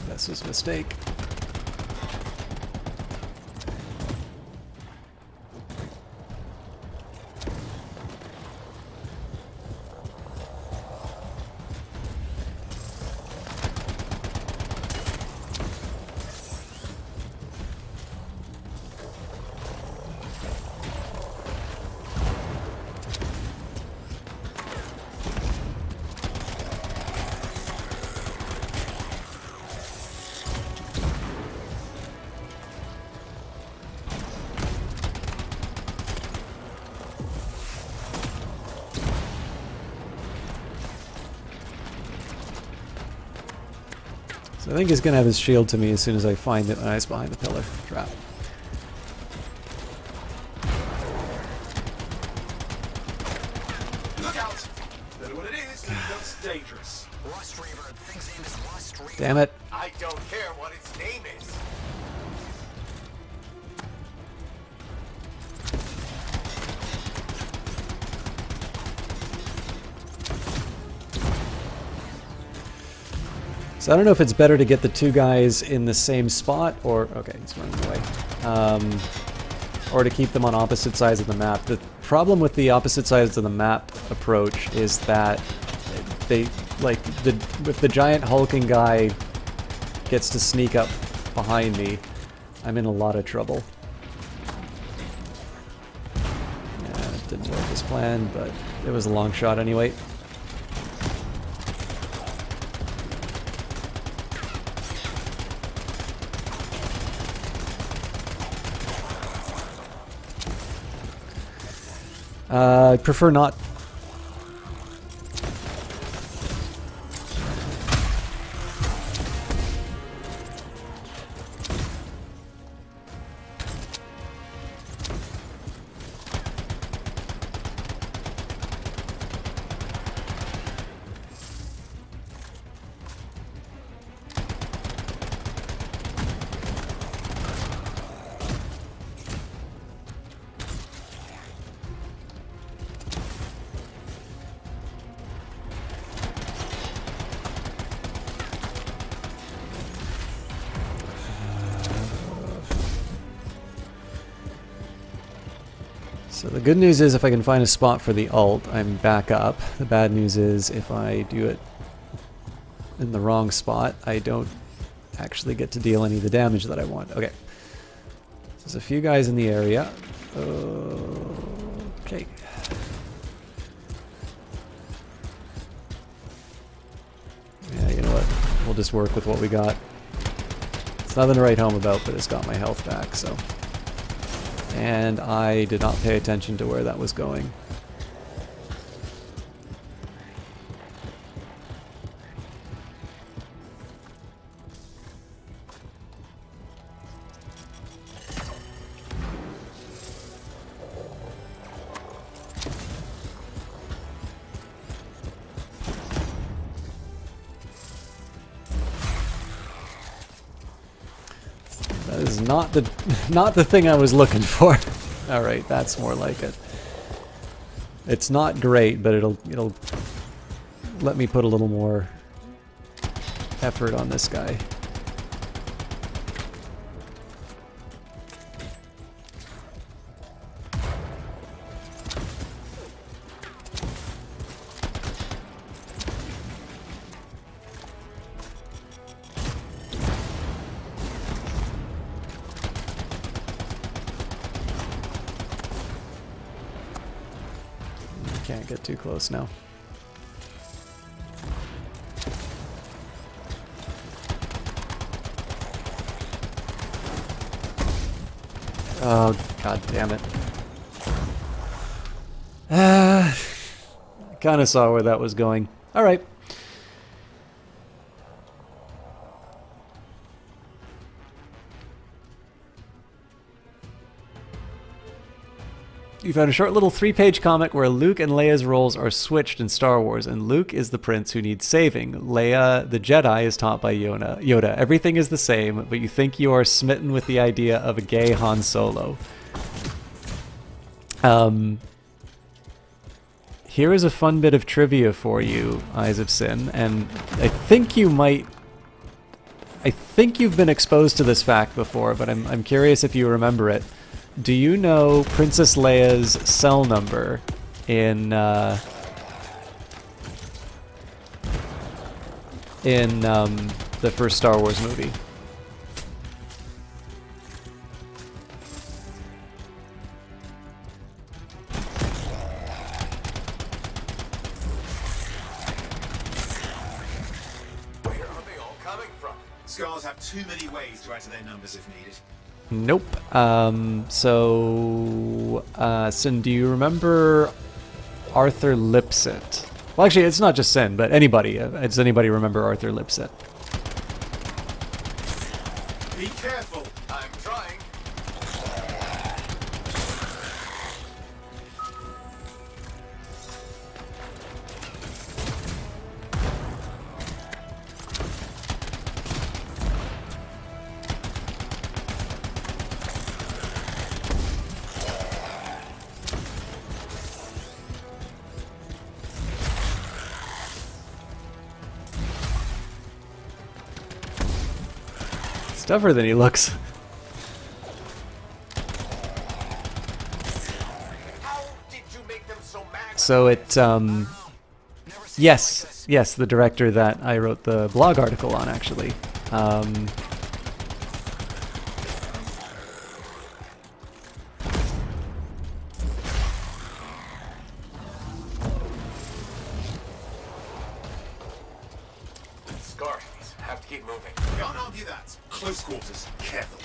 This was a mistake. So I think he's going to have his shield to me as soon as I find it when it's behind the pillar. Trap. Look out! Don't know what it is, but it looks dangerous. Rust Reaver, the thing's name is Rust Reaver. Damn it. I don't care what its name is. So I don't know if it's better to get the two guys in the same spot or... Okay, he's running away. Or to keep them on opposite sides of the map. The problem with the opposite sides of the map approach is that they... Like, if the giant hulking guy gets to sneak up behind me, I'm in a lot of trouble. Yeah, it didn't work as planned, but it was a long shot anyway. I prefer not. So the good news is if I can find a spot for the ult, I'm back up. The bad news is if I do it in the wrong spot, I don't actually get to deal any of the damage that I want. Okay. There's a few guys in the area. Okay. Yeah, you know what? We'll just work with what we got. It's nothing to write home about, but it's got my health back, so... And I did not pay attention to where that was going. That is not the thing I was looking for. All right, that's more like it. It's not great, but it'll let me put a little more effort on this guy. Can't get too close now. Oh, god damn it. I kind of saw where that was going. Alright. You found a short little 3-page comic where Luke and Leia's roles are switched in Star Wars, and Luke is the prince who needs saving. Leia, the Jedi, is taught by Yoda. Everything is the same, but you think you are smitten with the idea of a gay Han Solo. Here is a fun bit of trivia for you, Eyes of Sin, and I think you've been exposed to this fact before, but I'm curious if you remember it. Do you know Princess Leia's cell number in the first Star Wars movie? Where are they all coming from? Scars have too many ways to add to their numbers if needed. Nope. Sin, do you remember Arthur Lipset? Well, actually, it's not just Sin, but anybody. Does anybody remember Arthur Lipset? Be careful. I'm trying. He's tougher than he looks. So it, yes, the director that I wrote the blog article on, actually. Scar, have to keep moving. Can't argue that. Close quarters. Careful.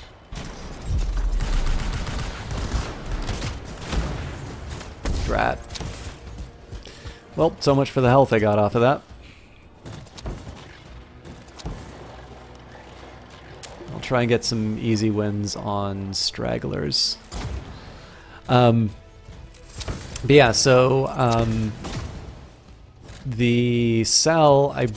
Drat. Well, so much for the health I got off of that. I'll try and get some easy wins on stragglers. But yeah, so the cell, I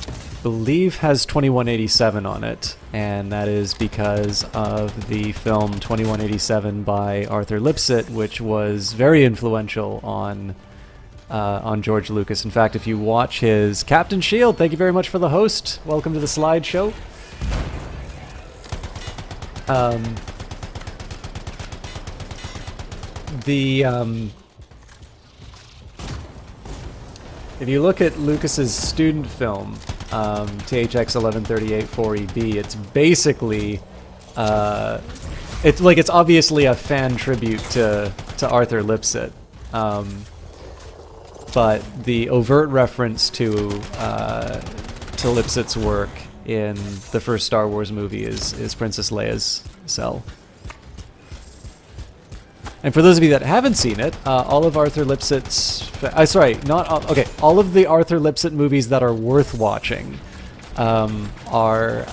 believe, has 2187 on it, and that is because of the film 2187 by Arthur Lipsett, which was very influential on George Lucas. In fact, if you watch his Captain Shield, thank you very much for the host. Welcome to the slideshow. If you look at Lucas's student film, THX 1138-4EB, it's basically, it's obviously a fan tribute to Arthur Lipsett, but the overt reference to Lipsett's work in the first Star Wars movie is Princess Leia's cell. And for those of you that haven't seen it, all of Arthur Lipsett's... all of the Arthur Lipsett movies that are worth watching are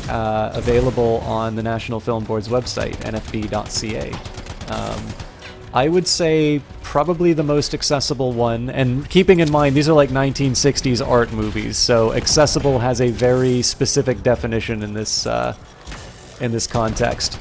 available on the National Film Board's website, nfb.ca. I would say probably the most accessible one, and keeping in mind these are like 1960s art movies, so accessible has a very specific definition in this context.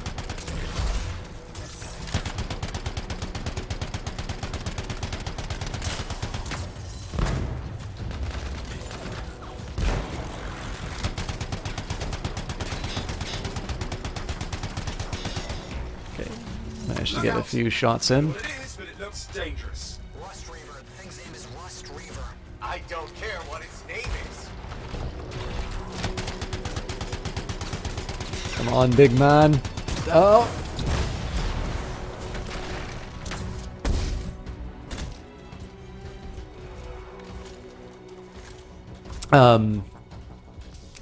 Managed to get a few shots in. It is, but it looks dangerous. Rust Reaver. The thing's name is Rust Reaver. I don't care what its name is. Come on, big man. Oh.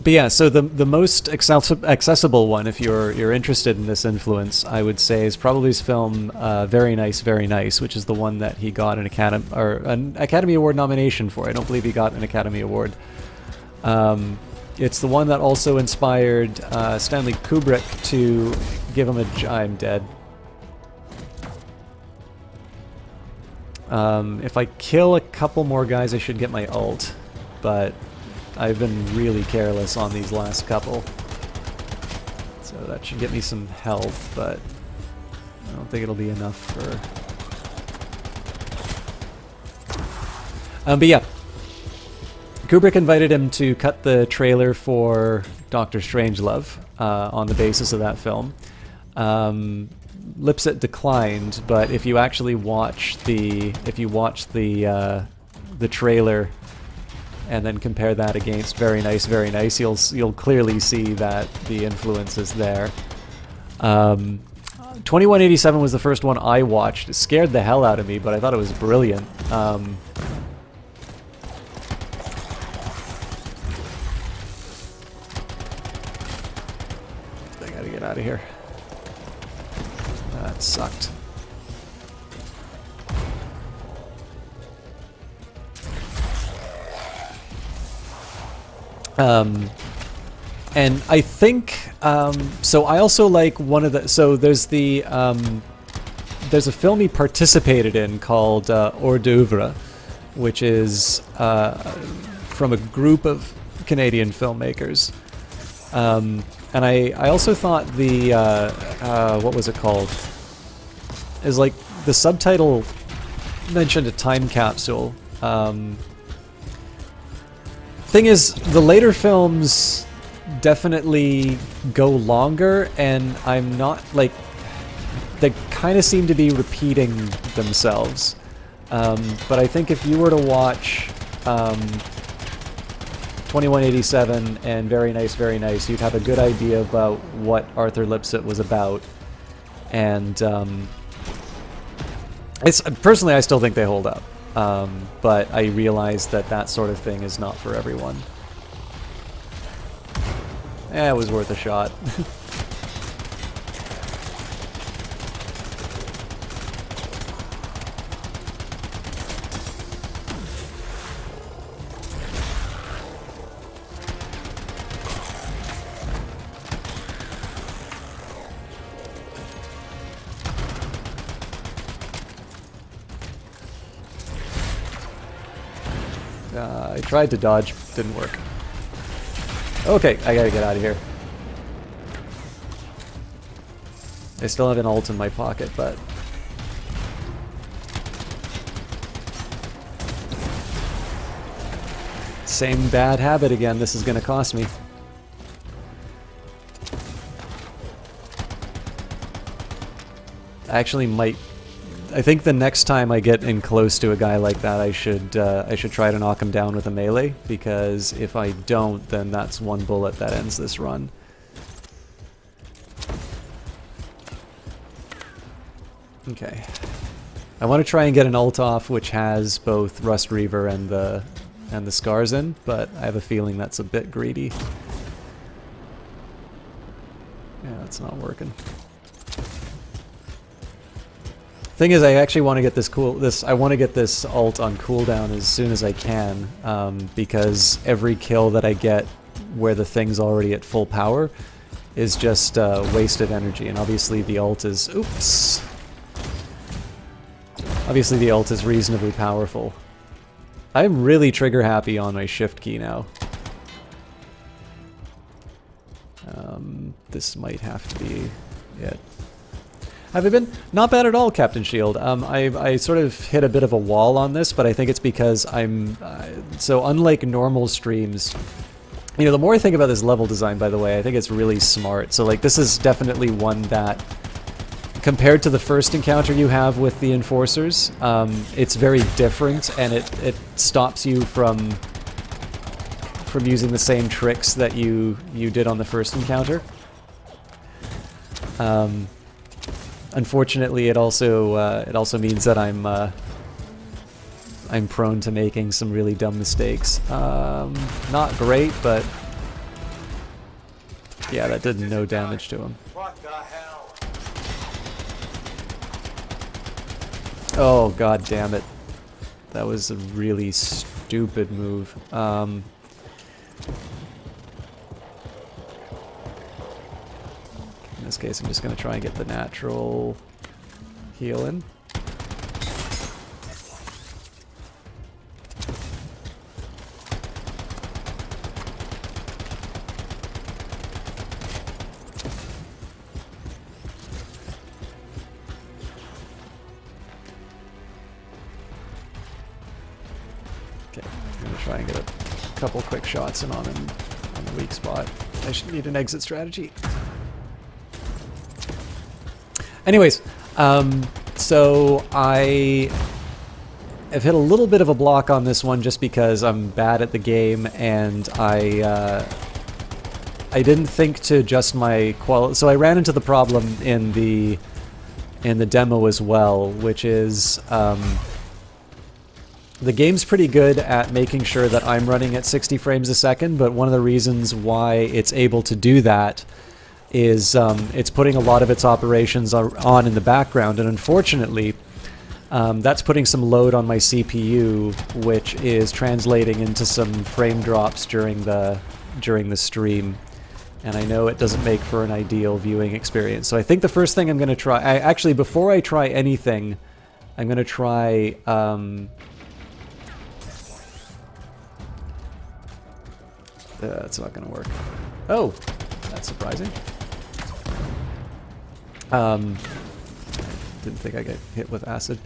But yeah, so the most accessible one, if you're interested in this influence, I would say is probably his film Very Nice, Very Nice, which is the one that he got an Academy Award nomination for. I don't believe he got an Academy Award. It's the one that also inspired Stanley Kubrick to give him I'm dead. If I kill a couple more guys, I should get my ult, but I've been really careless on these last couple. So that should get me some health, but I don't think it'll be enough for... but yeah. Kubrick invited him to cut the trailer for Doctor Strangelove on the basis of that film. Lipsett declined, but if you actually watch the trailer and then compare that against Very Nice, Very Nice, you'll clearly see that the influence is there. 2187 was the first one I watched. It scared the hell out of me, but I thought it was brilliant. I gotta get out of here. That sucked. And I think So I also like one of the... So there's the... there's a film he participated in called Hors d'oeuvre, which is from a group of Canadian filmmakers. And I also thought the... what was it called? Is like the subtitle mentioned a time capsule. Thing is, the later films definitely go longer, and I'm not like... They kind of seem to be repeating themselves. But I think if you were to watch 2187 and Very Nice, Very Nice, you'd have a good idea about what Arthur Lipsett was about. And personally, I still think they hold up. But I realize that that sort of thing is not for everyone. It was worth a shot. I tried to dodge, didn't work. Okay, I gotta get out of here. I still have an ult in my pocket, but... Same bad habit again, this is gonna cost me. I actually might... I think the next time I get in close to a guy like that, I should try to knock him down with a melee, because if I don't, then that's one bullet that ends this run. Okay. I want to try and get an ult off which has both Rust Reaver and the scars in, but I have a feeling that's a bit greedy. Yeah, that's not working. Thing is, I actually want to get I want to get this ult on cooldown as soon as I can, because every kill that I get where the thing's already at full power is just wasted energy, and obviously the ult is... Oops! Obviously the ult is reasonably powerful. I'm really trigger happy on my shift key now. This might have to be it. Have I been? Not bad at all, Captain Shield. I sort of hit a bit of a wall on this, but I think it's because I'm... so unlike normal streams... You know, the more I think about this level design, by the way, I think it's really smart. So, like, this is definitely one that, compared to the first encounter you have with the Enforcers, it's very different, and it stops you from using the same tricks that you did on the first encounter. Unfortunately, it also means that I'm prone to making some really dumb mistakes. Not great, but yeah, that did no damage to him. What the hell? Oh, god damn it. That was a really stupid move. In this case, I'm just going to try and get the natural heal in. Okay, I'm going to try and get a couple quick shots in on him on the weak spot. I should need an exit strategy. Anyways, so I have hit a little bit of a block on this one just because I'm bad at the game, and I didn't think to adjust my quality. So I ran into the problem in the demo as well, which is the game's pretty good at making sure that I'm running at 60 frames a second, but one of the reasons why it's able to do that is it's putting a lot of its operations on in the background, and unfortunately that's putting some load on my CPU, which is translating into some frame drops during the stream, and I know it doesn't make for an ideal viewing experience. So I think the first thing I'm going to try... actually, before I try anything, I'm going to try... that's not going to work. Oh, that's surprising. Didn't think I got hit with acid.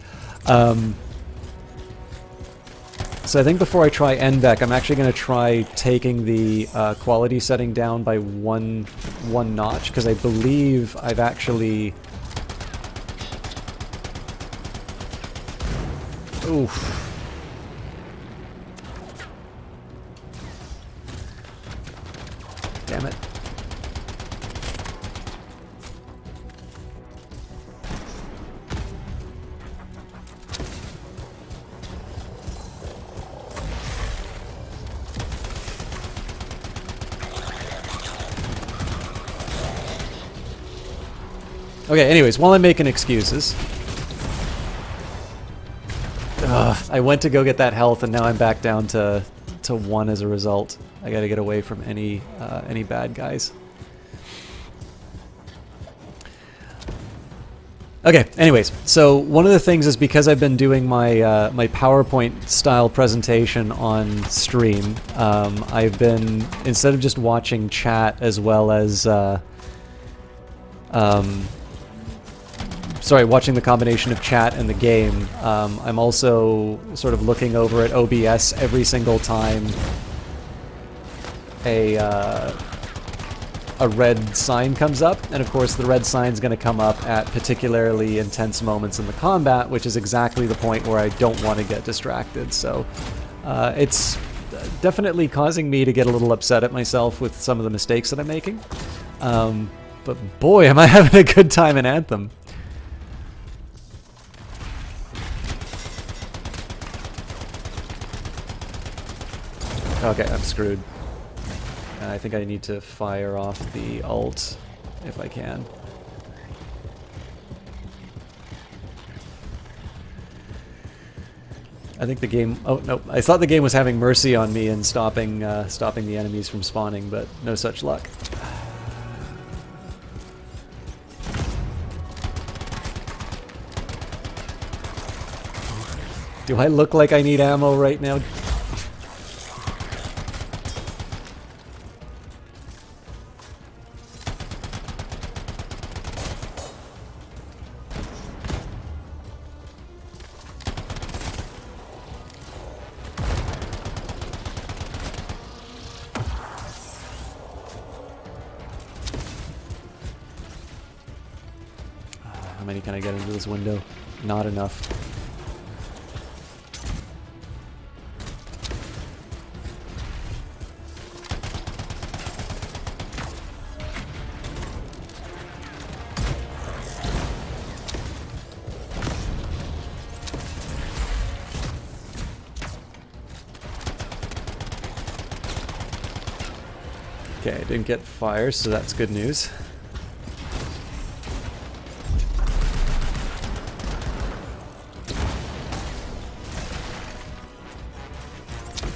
So I think before I try NVEC, I'm actually going to try taking the quality setting down by one notch, because I believe I've actually... Oof. Damn it. Okay, anyways, while I'm making excuses... I went to go get that health, and now I'm back down to 1 as a result. I gotta get away from any bad guys. Okay, anyways, so one of the things is because I've been doing my my PowerPoint-style presentation on stream, I've been, instead of just watching chat as well as... sorry, watching the combination of chat and the game, I'm also sort of looking over at OBS every single time a red sign comes up, and of course the red sign is going to come up at particularly intense moments in the combat, which is exactly the point where I don't want to get distracted. So it's definitely causing me to get a little upset at myself with some of the mistakes that I'm making. But boy, am I having a good time in Anthem. Okay, I'm screwed. I think I need to fire off the ult if I can. I think the game... Oh, no. I thought the game was having mercy on me and stopping the enemies from spawning, but no such luck. Do I look like I need ammo right now? How many can I get into this window? Not enough. Okay, I didn't get fire, so that's good news.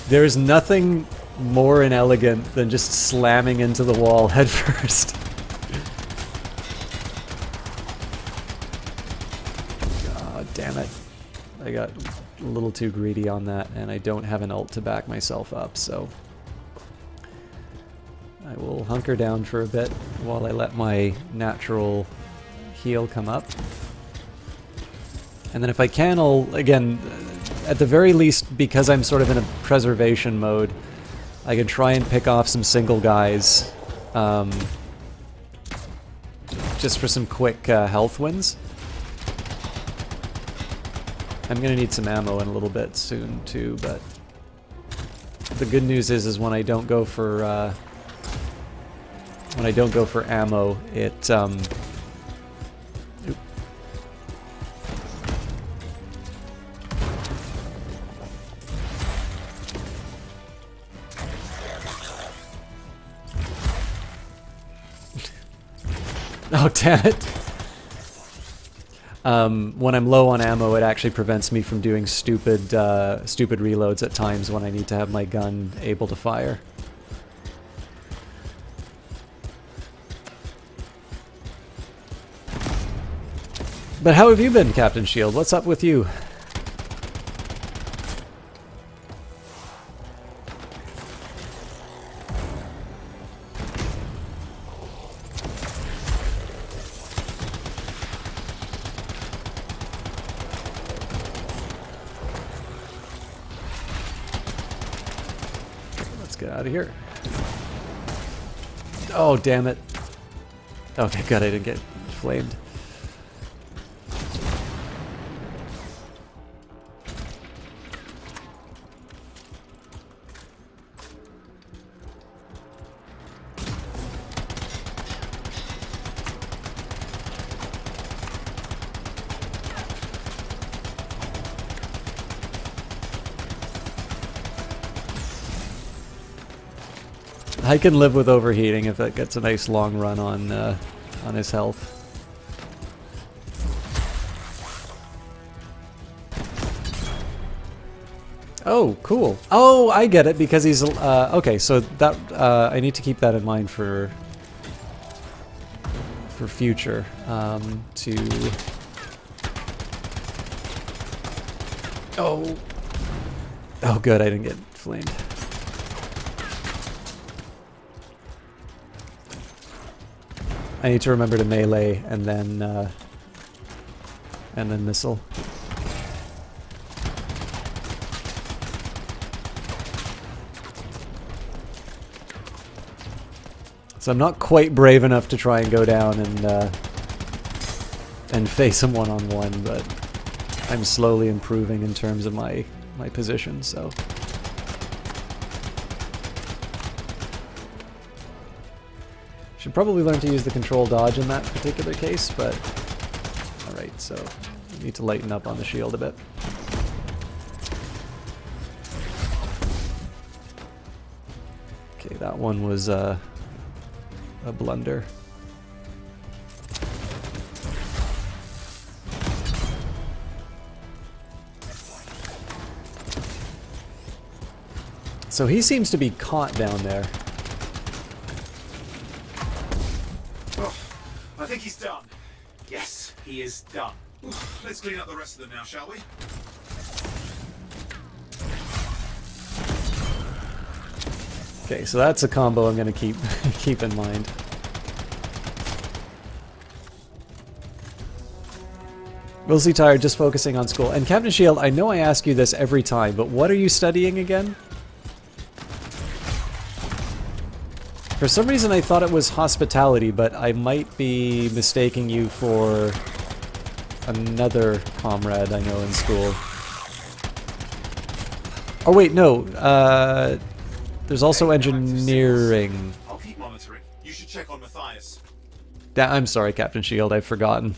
There is nothing more inelegant than just slamming into the wall head first. God damn it. I got a little too greedy on that, and I don't have an ult to back myself up, so I will hunker down for a bit while I let my natural heal come up. And then if I can, I'll, again, at the very least, because I'm sort of in a preservation mode, I can try and pick off some single guys, just for some quick health wins. I'm gonna need some ammo in a little bit soon too, but the good news is when I don't go for ammo, it oh, damn it. When I'm low on ammo, it actually prevents me from doing stupid reloads at times when I need to have my gun able to fire. But how have you been, Captain Shield? What's up with you? Let's get out of here. Oh, damn it. Oh, thank God I didn't get flamed. I can live with overheating if it gets a nice long run on his health. Oh, cool. Oh, I get it, because he's okay. So that I need to keep that in mind for future. To oh, good. I didn't get flamed. I need to remember to melee and then missile. So I'm not quite brave enough to try and go down and face him one-on-one, but I'm slowly improving in terms of my position. So. Should probably learn to use the control dodge in that particular case, but alright, so I need to lighten up on the shield a bit. Okay, that one was a blunder. So he seems to be caught down there. I think he's done. Yes, he is done. Let's clean up the rest of them now, shall we? Okay, so that's a combo I'm gonna keep in mind. Mostly tired, just focusing on school. And Captain Shield, I know I ask you this every time, but what are you studying again? For some reason I thought it was hospitality, but I might be mistaking you for another comrade I know in school. Oh wait, no. There's also engineering. I'll keep monitoring. You should check on Matthias. I'm sorry, Captain Shield, I've forgotten.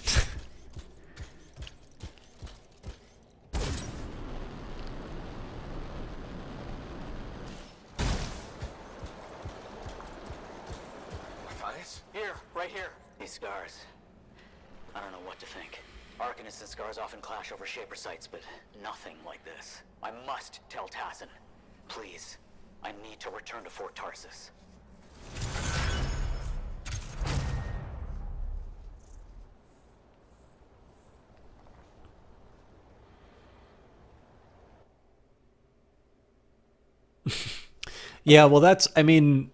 Scars. I don't know what to think. Arcanists and Scars often clash over Shaper sites, but nothing like this. I must tell Tassin. Please. I need to return to Fort Tarsus. Yeah, well that's, I mean,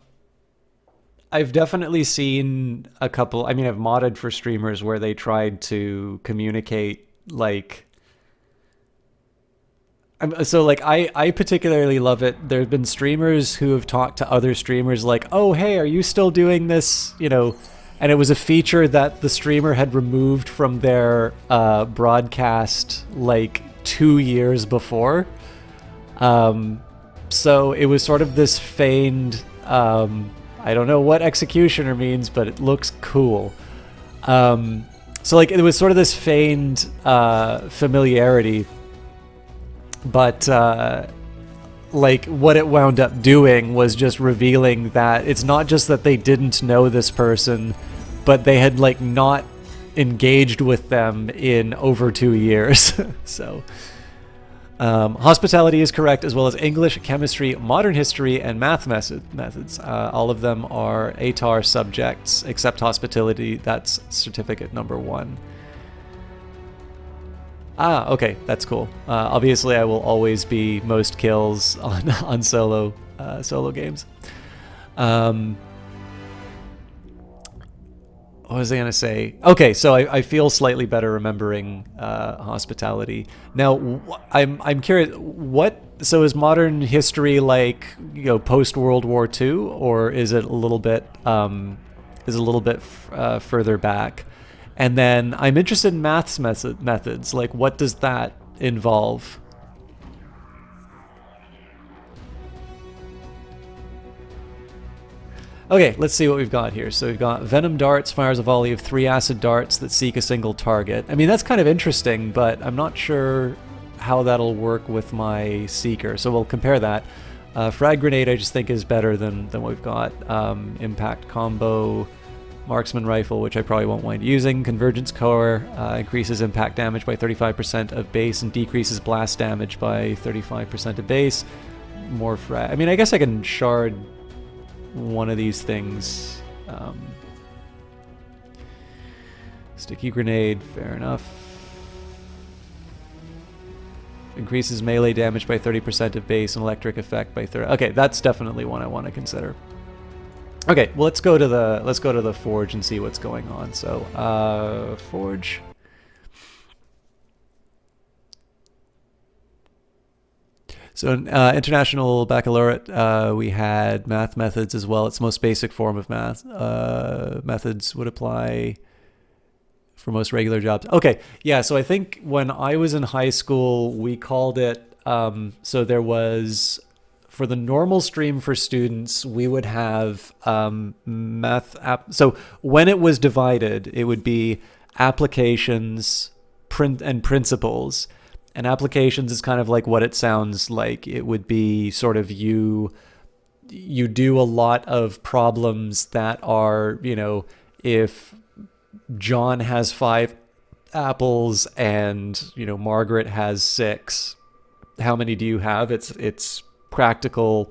I've definitely seen a couple, I mean, I've modded for streamers where they tried to communicate, like, so like, I particularly love it. There have been streamers who have talked to other streamers like, oh, hey, are you still doing this? You know, and it was a feature that the streamer had removed from their broadcast like 2 years before. So it was sort of this feigned, I don't know what executioner means, but it looks cool. So like it was sort of this feigned familiarity, but like what it wound up doing was just revealing that it's not just that they didn't know this person, but they had like not engaged with them in over 2 years. So hospitality is correct, as well as English, chemistry, modern history, and math methods. All of them are ATAR subjects, except hospitality. That's certificate number 1. Ah, okay, that's cool. Obviously, I will always be most kills on solo games. What was I gonna say? Okay, so I feel slightly better remembering hospitality. Now, I'm curious. So is modern history like, you know, post World War II, or is it a little bit further back? And then I'm interested in maths methods. Like, what does that involve? Okay, let's see what we've got here. So we've got venom darts, fires a volley of 3 acid darts that seek a single target. I mean, that's kind of interesting, but I'm not sure how that'll work with my seeker. So we'll compare that. Frag grenade I just think is better than what we've got. Impact combo, marksman rifle, which I probably won't wind using. Convergence core increases impact damage by 35% of base and decreases blast damage by 35% of base. More frag. I mean, I guess I can shard one of these things. Sticky grenade, fair enough. Increases melee damage by 30% of base and electric effect by 30. Okay, that's definitely one I want to consider. Okay, well, let's go to the forge and see what's going on. So, forge. So International Baccalaureate, we had math methods as well. It's the most basic form of math. Methods would apply for most regular jobs. Okay, yeah, so I think when I was in high school, we called it, so there was, for the normal stream for students, we would have so when it was divided, it would be applications, and principles. And applications is kind of like what it sounds like. It would be sort of you do a lot of problems that are, you know, if John has 5 apples and, you know, Margaret has 6, how many do you have? It's practical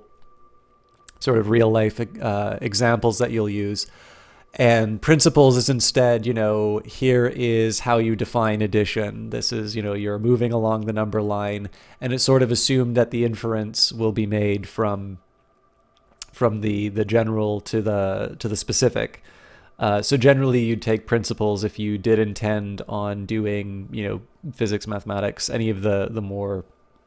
sort of real life examples that you'll use. And principles is instead, you know, here is how you define addition. This is, you know, you're moving along the number line, and it's sort of assumed that the inference will be made from the general to the specific. So generally, you'd take principles if you did intend on doing, you know, physics, mathematics, any of the more,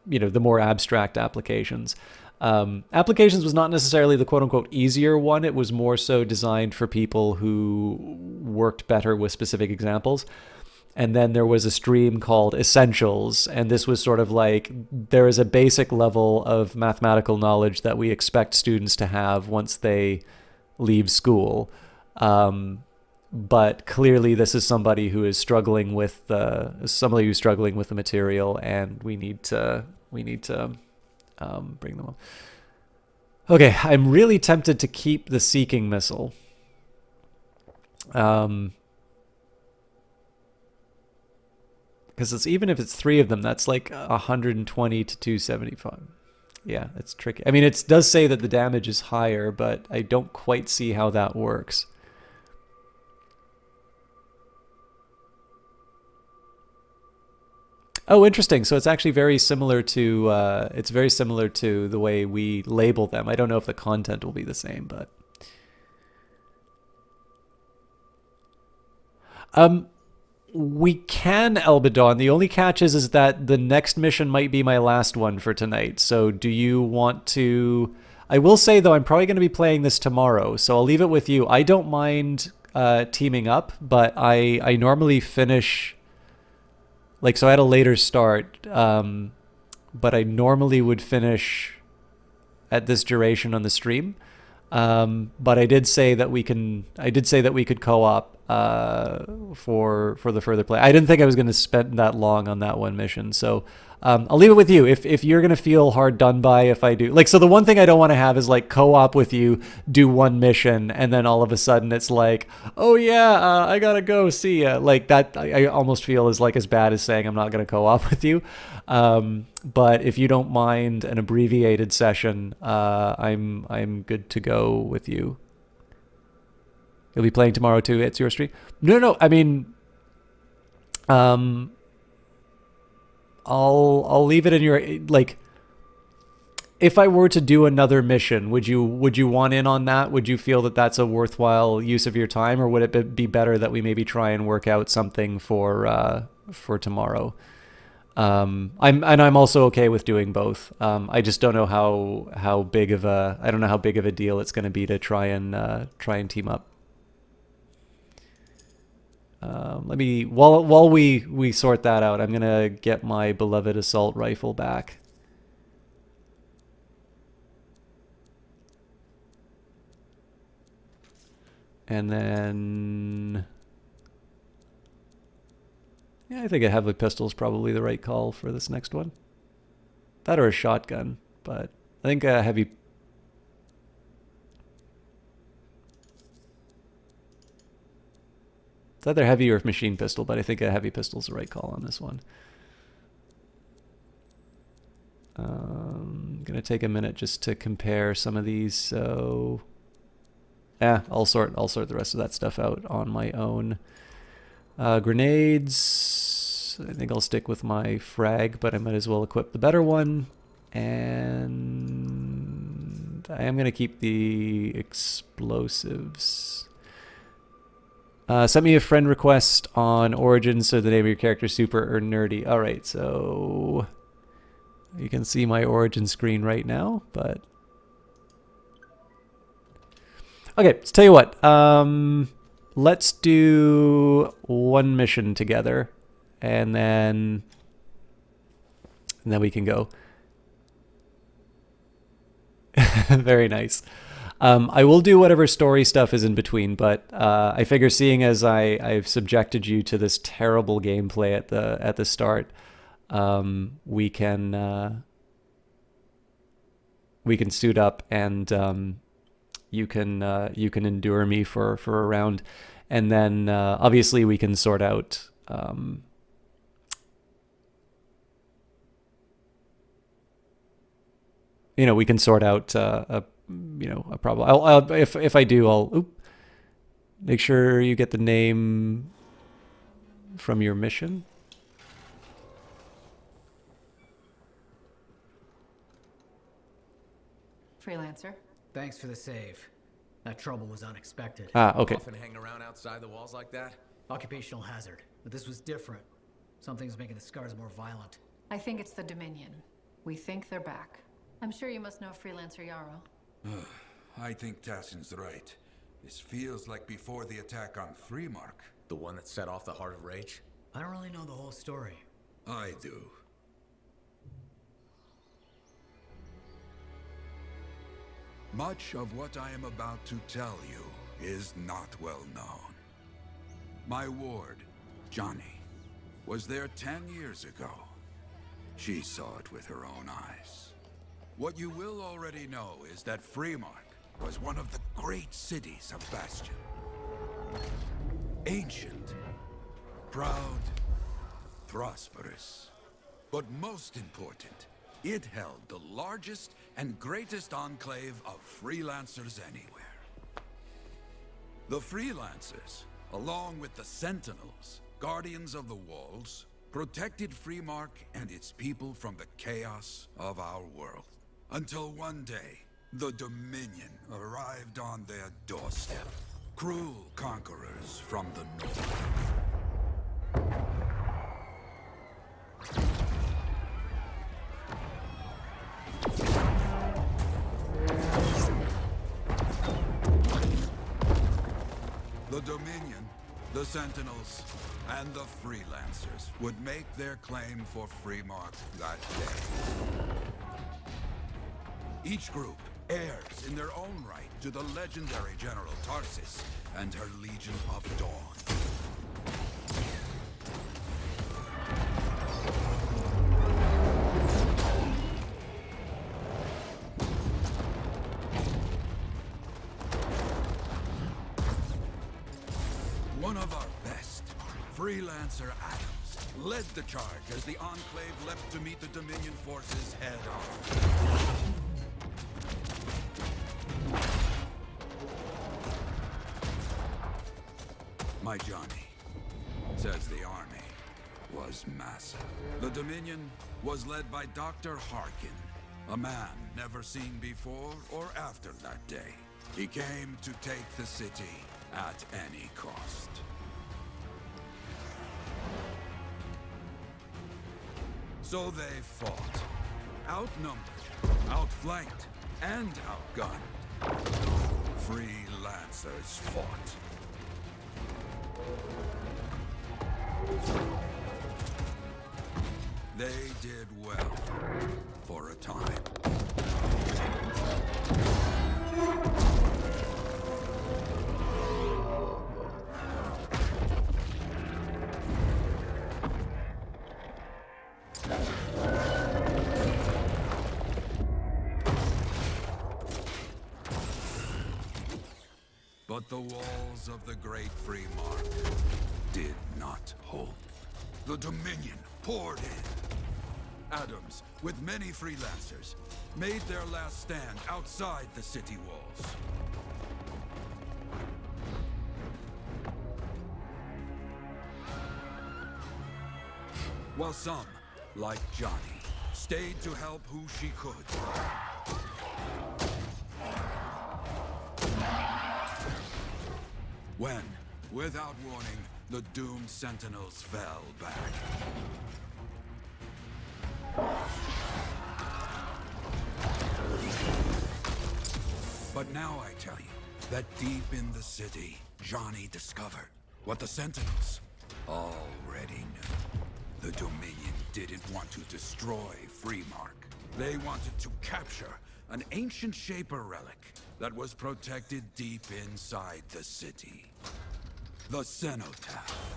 you know, the more abstract applications. Applications was not necessarily the quote-unquote easier one. It was more so designed for people who worked better with specific examples. And then there was a stream called Essentials, and this was sort of like, there is a basic level of mathematical knowledge that we expect students to have once they leave school. But clearly this is somebody who is struggling with the material, and we need to bring them up. Okay, I'm really tempted to keep the seeking missile. Because it's, even if it's 3 of them, that's like 120 to 275. Yeah, it's tricky. I mean, it does say that the damage is higher, but I don't quite see how that works. Oh, interesting. So it's actually very similar to the way we label them. I don't know if the content will be the same, but we can Elbadon. The only catch is that the next mission might be my last one for tonight. So do you want to? I will say though, I'm probably going to be playing this tomorrow, so I'll leave it with you. I don't mind teaming up, but I normally finish. Like, so I had a later start, but I normally would finish at this duration on the stream. But I did say that we could co-op for the further play. I didn't think I was going to spend that long on that one mission, so I'll leave it with you. If you're going to feel hard done by if I do, like, so the one thing I don't want to have is like co-op with you, do one mission, and then all of a sudden it's like, oh yeah, I gotta go, see ya. Like that, I almost feel is like as bad as saying I'm not going to co-op with you. But if you don't mind an abbreviated session, I'm good to go with you. You'll be playing tomorrow too. It's your stream. No. I mean, I'll leave it in your, like, if I were to do another mission, would you want in on that? Would you feel that that's a worthwhile use of your time, or would it be better that we maybe try and work out something for tomorrow? I'm also okay with doing both. I just don't know how big of a deal it's going to be to try and team up. Let me while we sort that out, I'm gonna get my beloved assault rifle back. And then, yeah, I think a heavy pistol is probably the right call for this next one. That or a shotgun, but I think a heavy. It's either heavy or machine pistol, but I think a heavy pistol is the right call on this one. I'm gonna take a minute just to compare some of these. So, yeah, I'll sort the rest of that stuff out on my own. Grenades. I think I'll stick with my frag, but I might as well equip the better one. And I am gonna keep the explosives. Send me a friend request on Origins so the name of your character is super or nerdy. All right, so you can see my Origin screen right now, but okay, let's tell you what. Let's do one mission together, and then we can go. Very nice. I will do whatever story stuff is in between, but I figure seeing as I've subjected you to this terrible gameplay at the start, we can suit up and you can endure me for a round, and then obviously we can sort out we can sort out a problem. If I do, I'll make sure you get the name from your mission. Freelancer. Thanks for the save. That trouble was unexpected. Okay. Often hang around outside the walls like that? Occupational hazard, but this was different. Something's making the scars more violent. I think it's the Dominion. We think they're back. I'm sure you must know Freelancer Yarrow. I think Tassin's right. This feels like before the attack on Freemark. The one that set off the Heart of Rage? I don't really know the whole story. I do. Much of what I am about to tell you is not well known. My ward, Johnny, was there 10 years ago. She saw it with her own eyes. What you will already know is that Freemark was one of the great cities of Bastion. Ancient, proud, prosperous. But most important, it held the largest and greatest enclave of freelancers anywhere. The freelancers, along with the Sentinels, guardians of the walls, protected Freemark and its people from the chaos of our world. Until one day, the Dominion arrived on their doorstep. Cruel conquerors from the north. The Dominion, the Sentinels, and the Freelancers would make their claim for Freemark that day. Each group heirs in their own right to the legendary General Tarsis and her Legion of Dawn. One of our best, Freelancer Adams, led the charge as the Enclave leapt to meet the Dominion forces head on. My Johnny, says the army. was massive. The Dominion was led by Dr. Harkin, a man never seen before or after that day. He came to take the city at any cost. So they fought. Outnumbered, outflanked, and outgunned. Freelancers fought. They did well for a time. But the walls of the Great Free Mark did not hold. The Dominion poured in. Adams, with many freelancers, made their last stand outside the city walls. While some, like Johnny, stayed to help who she could. When, without warning, the doomed sentinels fell back. But now I tell you that deep in the city, Johnny discovered what the sentinels already knew. The Dominion didn't want to destroy Freemark. They wanted to capture an ancient Shaper relic that was protected deep inside the city. The cenotaph.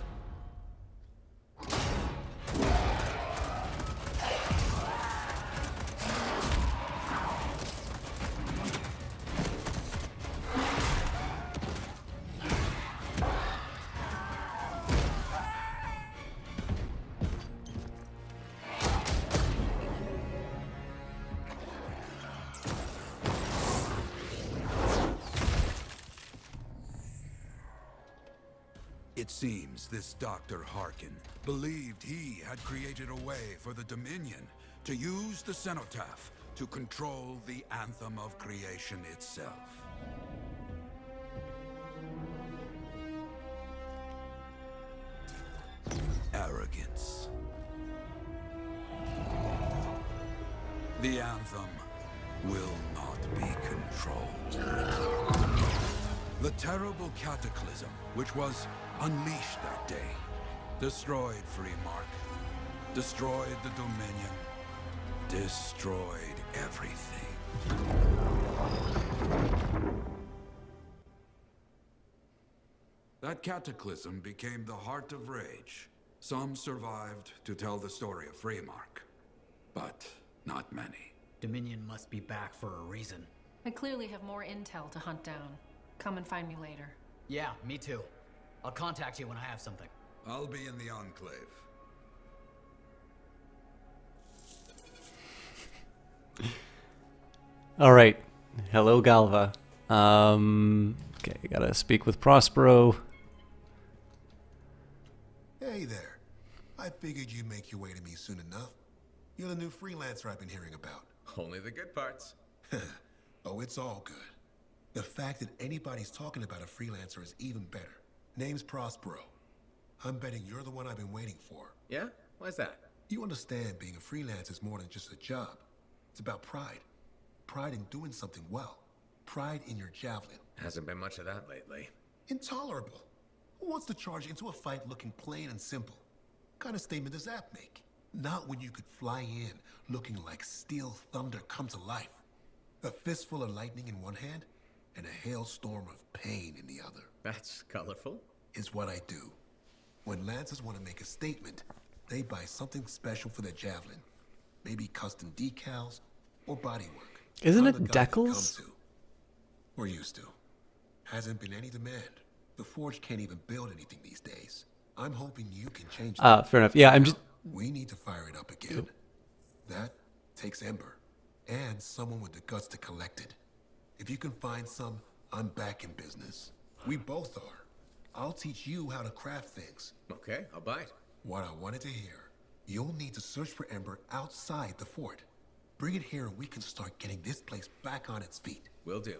It seems this Dr. Harkin believed he had created a way for the Dominion to use the cenotaph to control the Anthem of creation itself. Arrogance. The Anthem will not be controlled. The terrible cataclysm, which was unleashed that day, destroyed Freemark, destroyed the Dominion, destroyed everything. That cataclysm became the heart of rage. Some survived to tell the story of Freemark, but not many. Dominion must be back for a reason. I clearly have more intel to hunt down. Come and find me later. Yeah, me too. I'll contact you when I have something. I'll be in the Enclave. All right. Hello, Galva. Okay, gotta speak with Prospero. Hey there. I figured you'd make your way to me soon enough. You're the new freelancer I've been hearing about. Only the good parts. Oh, it's all good. The fact that anybody's talking about a freelancer is even better. Name's Prospero. I'm betting you're the one I've been waiting for. Yeah? Why's that? You understand being a freelancer is more than just a job. It's about pride. Pride in doing something well. Pride in your javelin. Hasn't been much of that lately. Intolerable. Who wants to charge into a fight looking plain and simple? What kind of statement does that make? Not when you could fly in looking like steel thunder come to life. A fistful of lightning in one hand and a hailstorm of pain in the other. That's colorful. Is what I do. When Lancers want to make a statement, they buy something special for their javelin. Maybe custom decals or bodywork. Isn't I'm it the guy they come decals? to. Or used to. Hasn't been any demand. The Forge can't even build anything these days. I'm hoping you can change that. Fair enough. Yeah, I'm just... We need to fire it up again. That takes Ember. And someone with the guts to collect it. If you can find some, I'm back in business. We both are. I'll teach you how to craft things. Okay, I'll bite. What I wanted to hear. You'll need to search for Ember outside the fort. Bring it here and we can start getting this place back on its feet. Will do.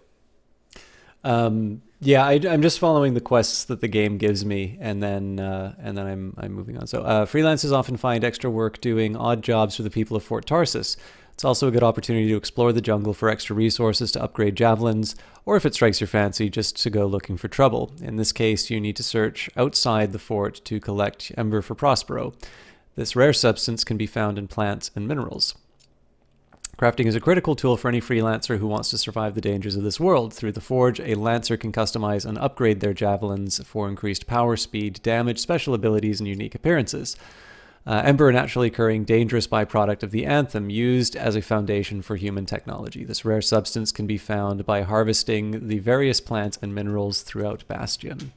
Yeah, I'm just following the quests that the game gives me, and then I'm moving on. So freelancers often find extra work doing odd jobs for the people of Fort Tarsus. It's also a good opportunity to explore the jungle for extra resources to upgrade javelins, or if it strikes your fancy, just to go looking for trouble. In this case, you need to search outside the fort to collect Ember for Prospero. This rare substance can be found in plants and minerals. Crafting is a critical tool for any freelancer who wants to survive the dangers of this world. Through the forge, a lancer can customize and upgrade their javelins for increased power, speed, damage, special abilities, and unique appearances. Ember, a naturally occurring dangerous byproduct of the Anthem, used as a foundation for human technology. This rare substance can be found by harvesting the various plants and minerals throughout Bastion.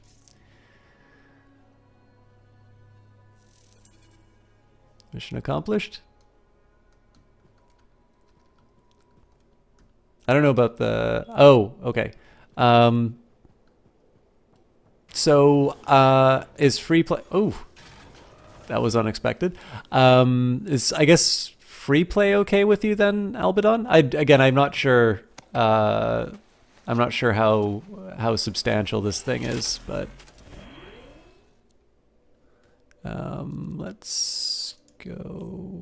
Mission accomplished. I don't know about the... Oh, okay. Is free play... Oh, that was unexpected. Is, I guess, free play okay with you then, Albadon? I'm not sure... I'm not sure how substantial this thing is, but... let's go...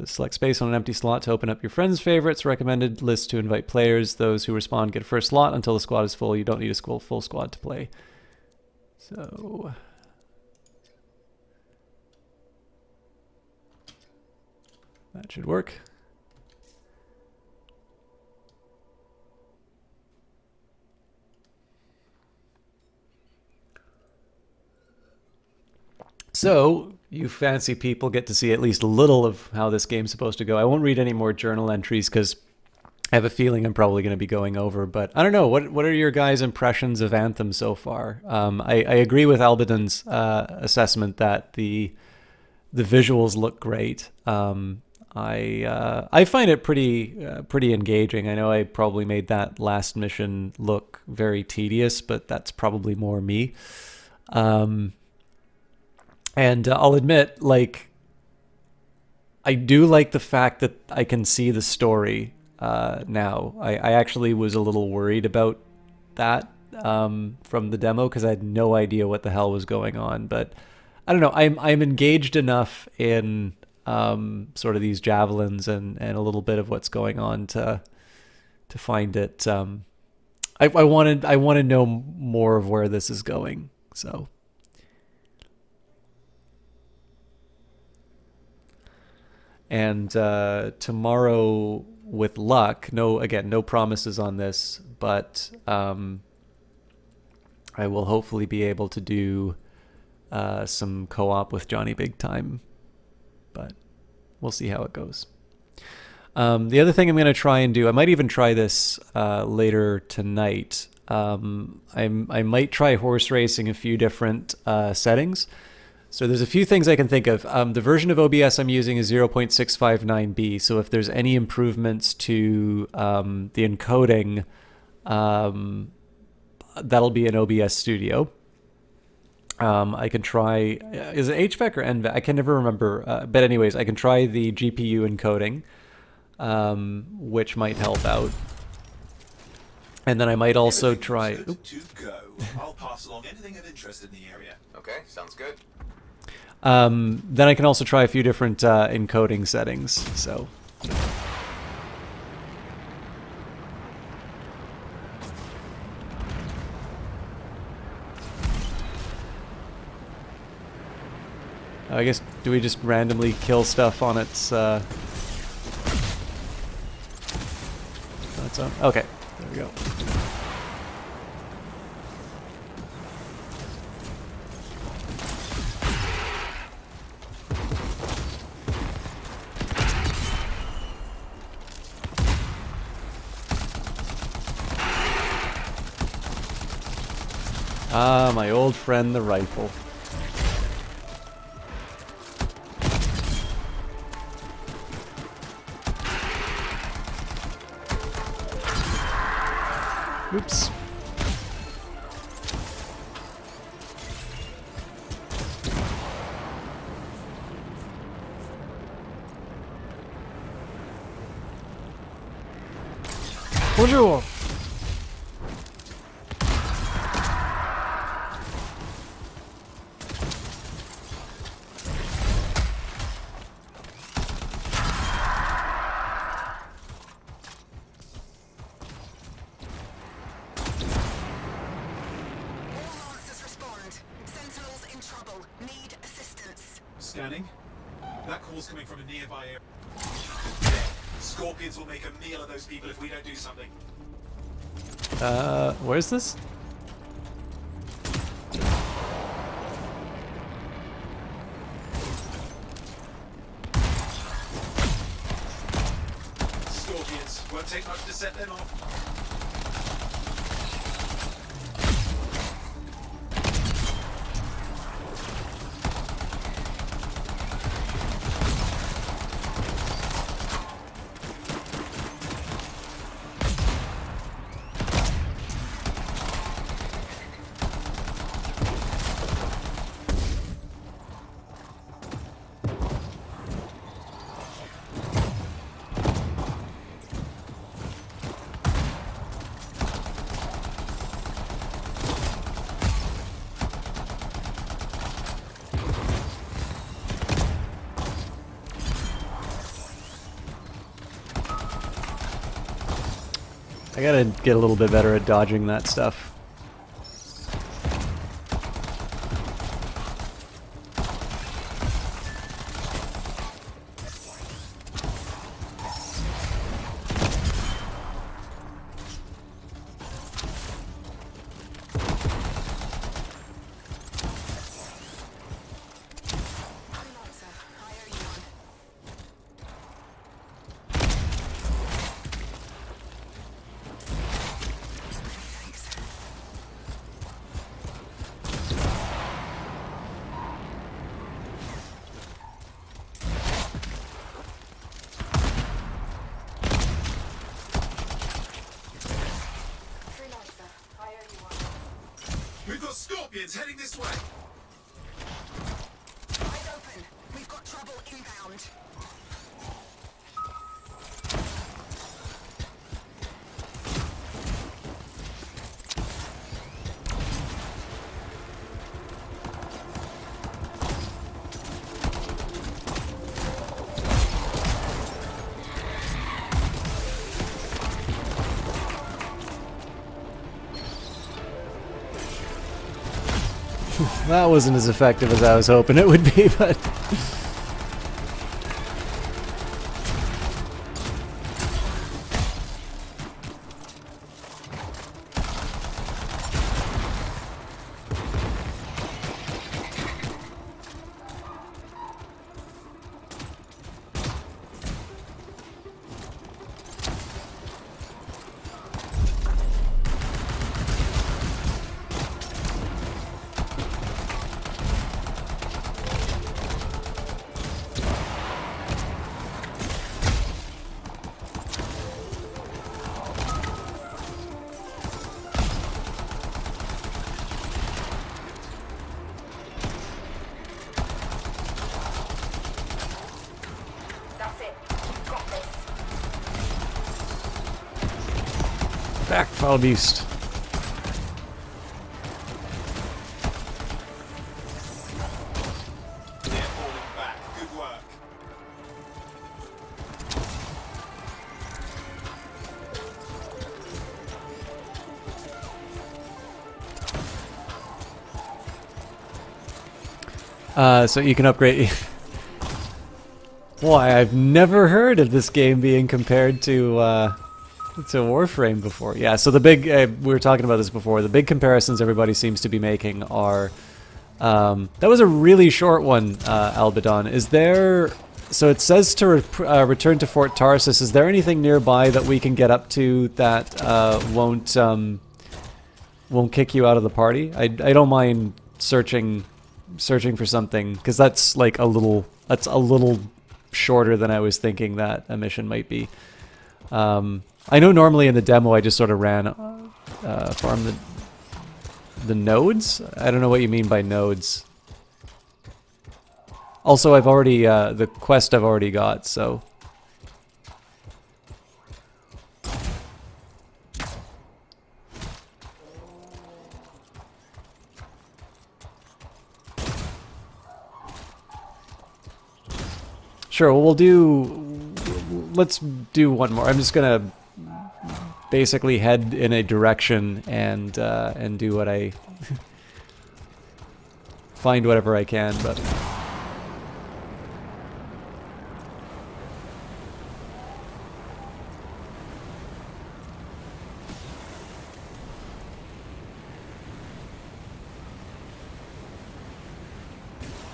select space on an empty slot to open up your friends' favorites. Recommended list to invite players. Those who respond get a first slot until the squad is full. You don't need a full squad to play. So... that should work. So, you fancy people get to see at least a little of how this game's supposed to go. I won't read any more journal entries because I have a feeling I'm probably going to be going over. But I don't know. What are your guys' impressions of Anthem so far? I agree with Albadon's assessment that the visuals look great. I find it pretty engaging. I know I probably made that last mission look very tedious, but that's probably more me. And I'll admit, like, I do like the fact that I can see the story now. I actually was a little worried about that from the demo because I had no idea what the hell was going on. But I don't know. I'm engaged enough in sort of these javelins and a little bit of what's going on to find it. I want to know more of where this is going. So. And tomorrow, with luck, no promises on this, but I will hopefully be able to do some co-op with Johnny Big Time, but we'll see how it goes. The other thing I'm going to try and do, I might even try this later tonight. I might try horse racing a few different settings. So there's a few things I can think of. The version of OBS I'm using is 0.659B. So if there's any improvements to the encoding, that'll be in OBS Studio. I can try, is it HVAC or NVAC? I can never remember. But anyways, I can try the GPU encoding, which might help out. And then I might also try... To go. I'll pass along anything of interest in the area. Okay, sounds good. Then I can also try a few different encoding settings. So. I guess, do we just randomly kill stuff on its own? Okay, there we go. Ah, my old friend, the rifle. Oops. Bonjour. Scanning. That call's coming from a nearby area. Scorpions will make a meal of those people if we don't do something. Where's this? Scorpions. Won't take much to set them off. I gotta get a little bit better at dodging that stuff. We've got scorpions heading this way. Eyes open. We've got trouble inbound. That wasn't as effective as I was hoping it would be, but... Back, foul beast. They're falling back. Good work. So you can upgrade... Why, I've never heard of this game being compared to Warframe before. Yeah, so the big... we were talking about this before. The big comparisons everybody seems to be making are... that was a really short one, Albadon. Is there... So it says to return to Fort Tarsus. Is there anything nearby that we can get up to that won't kick you out of the party? I don't mind searching for something, because that's like a little shorter than I was thinking that a mission might be. I know normally in the demo I just sort of ran farm the nodes. I don't know what you mean by nodes. Also, I've already the quest I've already got, so Sure, well, we'll do... Let's do one more. I'm just gonna basically head in a direction and do what I... find whatever I can, but...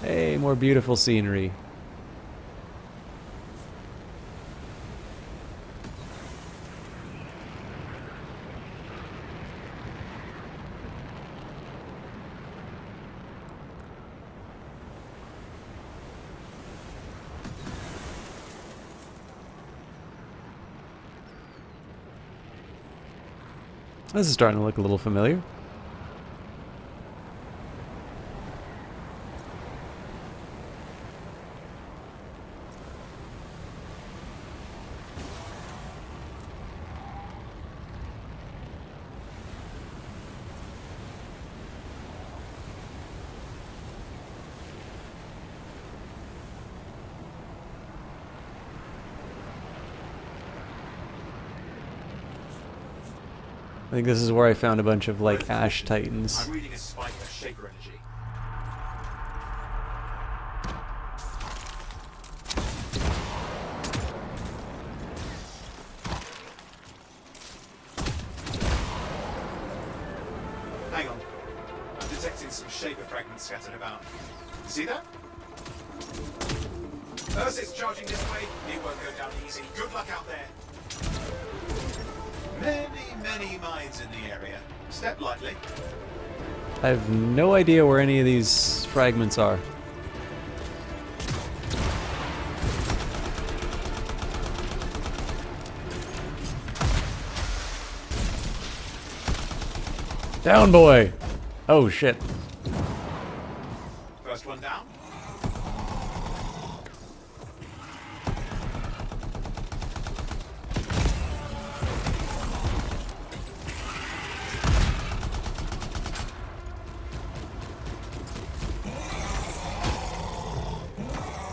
Hey, more beautiful scenery. This is starting to look a little familiar. I think this is where I found a bunch of, like, ash titans. I'm reading a spike of shaper energy. Hang on. I'm detecting some shaper fragments scattered about. See that? It's charging this way. It won't go down easy. Good luck out there. Many mines in the area. Step lightly. I have no idea where any of these fragments are. Down, boy! Oh, shit. First one down.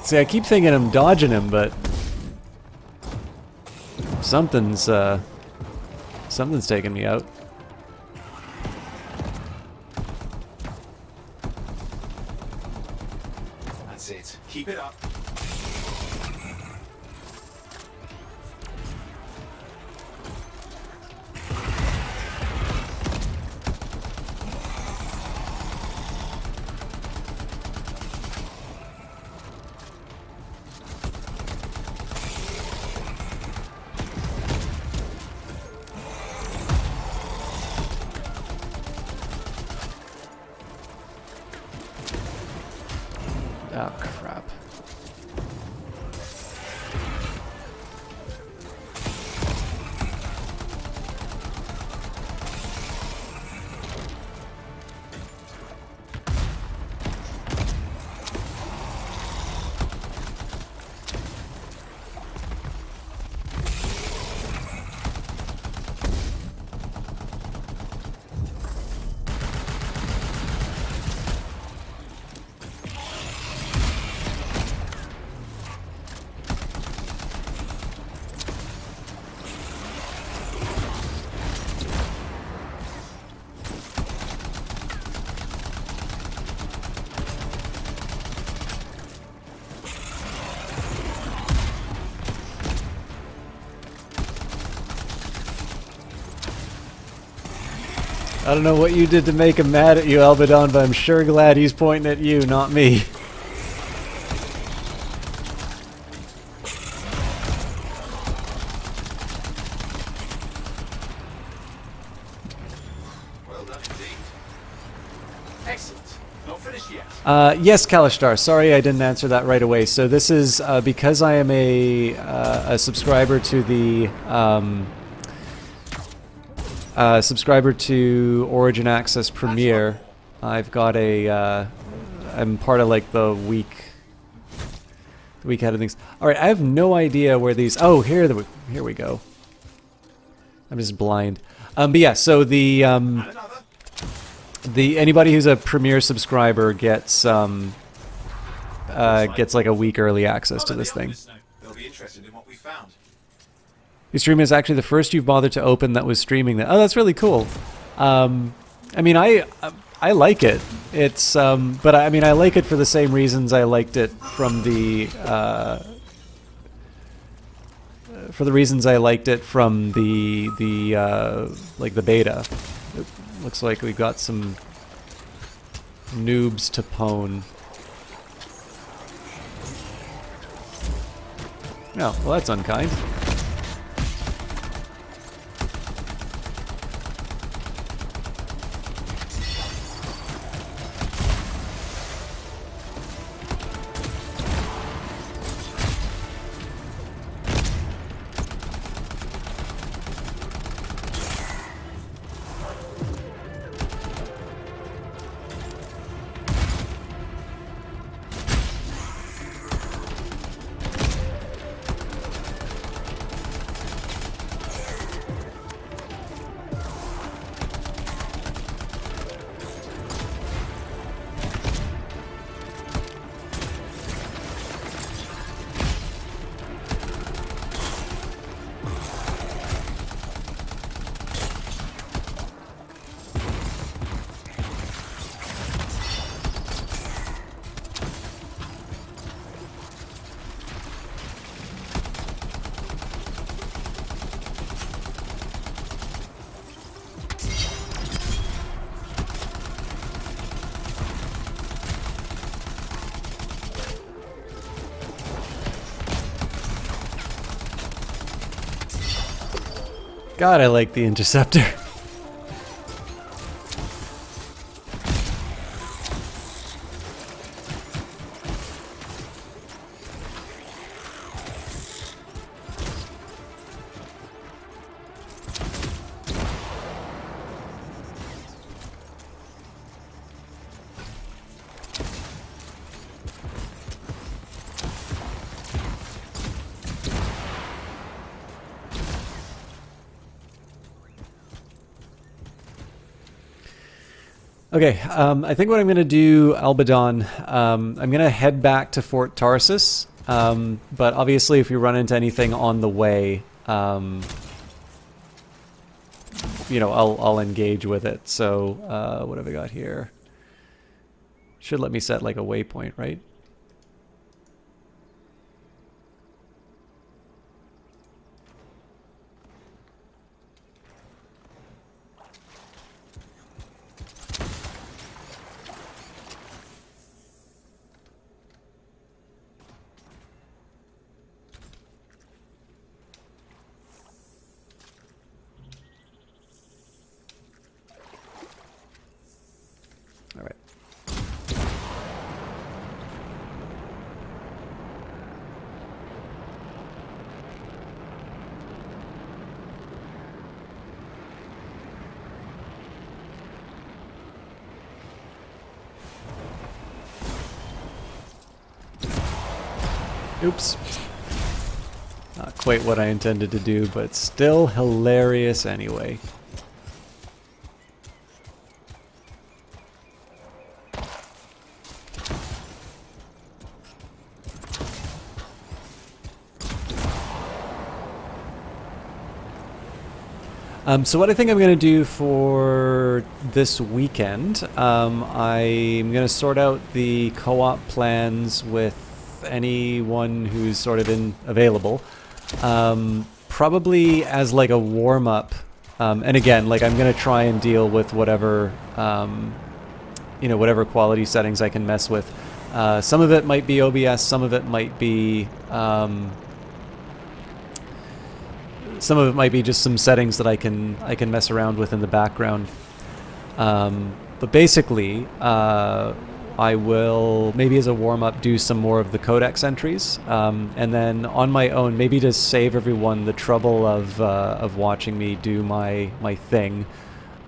See, I keep thinking I'm dodging him, but something's taking me out. That's it. Keep it up. Oh, crap. I don't know what you did to make him mad at you, Albadon, but I'm sure glad he's pointing at you, not me. Well done indeed. Excellent. Not finished yet. Yes, Kalishtar. Sorry I didn't answer that right away. So this is because I am a subscriber to the subscriber to Origin Access Premiere. I've got a I'm part of like the week ahead of things. All right, I have no idea where these. Oh, here we go. I'm just blind. But yeah, so the anybody who's a Premiere subscriber gets gets like a week early access to this thing. They'll be interested in what we found. Your stream is actually the first you've bothered to open that was streaming that. Oh, that's really cool. I mean, I like it. It's but I mean, I like it for the same reasons I liked it from the like the beta. It looks like we've got some noobs to pwn. Oh, well, that's unkind. God, I like the interceptor. Okay, I think what I'm going to do, Albadon, I'm going to head back to Fort Tarsus, but obviously if we run into anything on the way, you know, I'll engage with it. So, what have I got here? Should let me set like a waypoint, right? Oops. Not quite what I intended to do, but still hilarious anyway. So what I think I'm going to do for this weekend, I'm going to sort out the co-op plans with anyone who's sort of available, probably as like a warm-up, and again, like I'm gonna try and deal with whatever you know, whatever quality settings I can mess with. Some of it might be OBS, some of it might be just some settings that I can mess around with in the background. But basically, I will, maybe as a warm-up, do some more of the codex entries, and then on my own, maybe to save everyone the trouble of watching me do my thing,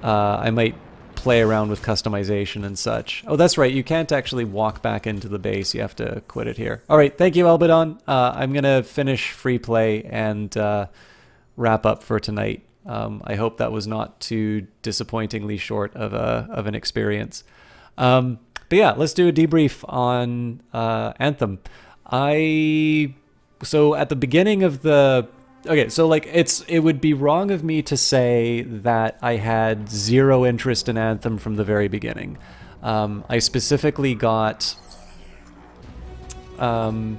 I might play around with customization and such. Oh, that's right, you can't actually walk back into the base, you have to quit it here. Alright, thank you, Albadon. I'm gonna finish free play and wrap up for tonight. I hope that was not too disappointingly short of an experience. But yeah, let's do a debrief on Anthem. So at the beginning of the... Okay, so like it would be wrong of me to say that I had zero interest in Anthem from the very beginning. I specifically got... I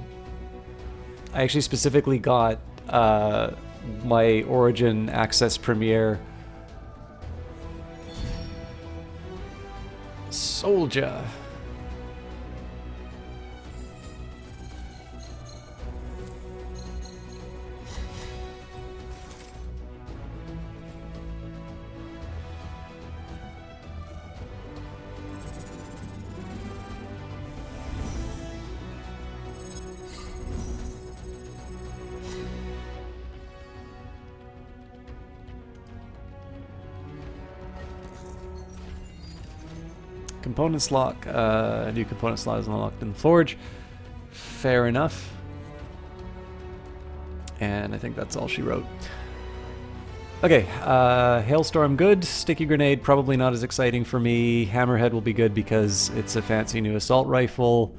actually specifically got my Origin Access Premiere Soldier. Component slot, new component slot is unlocked in the Forge. Fair enough. And I think that's all she wrote. Okay, Hailstorm good. Sticky Grenade probably not as exciting for me. Hammerhead will be good because it's a fancy new assault rifle.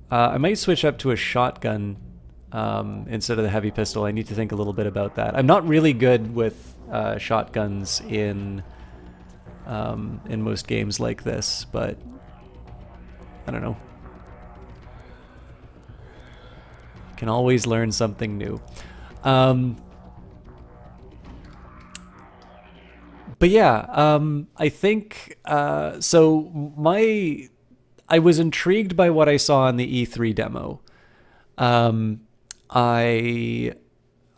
I might switch up to a shotgun instead of the heavy pistol. I need to think a little bit about that. I'm not really good with shotguns in most games like this, but I don't know. Can always learn something new. But yeah, I think so. I was intrigued by what I saw in the E3 demo.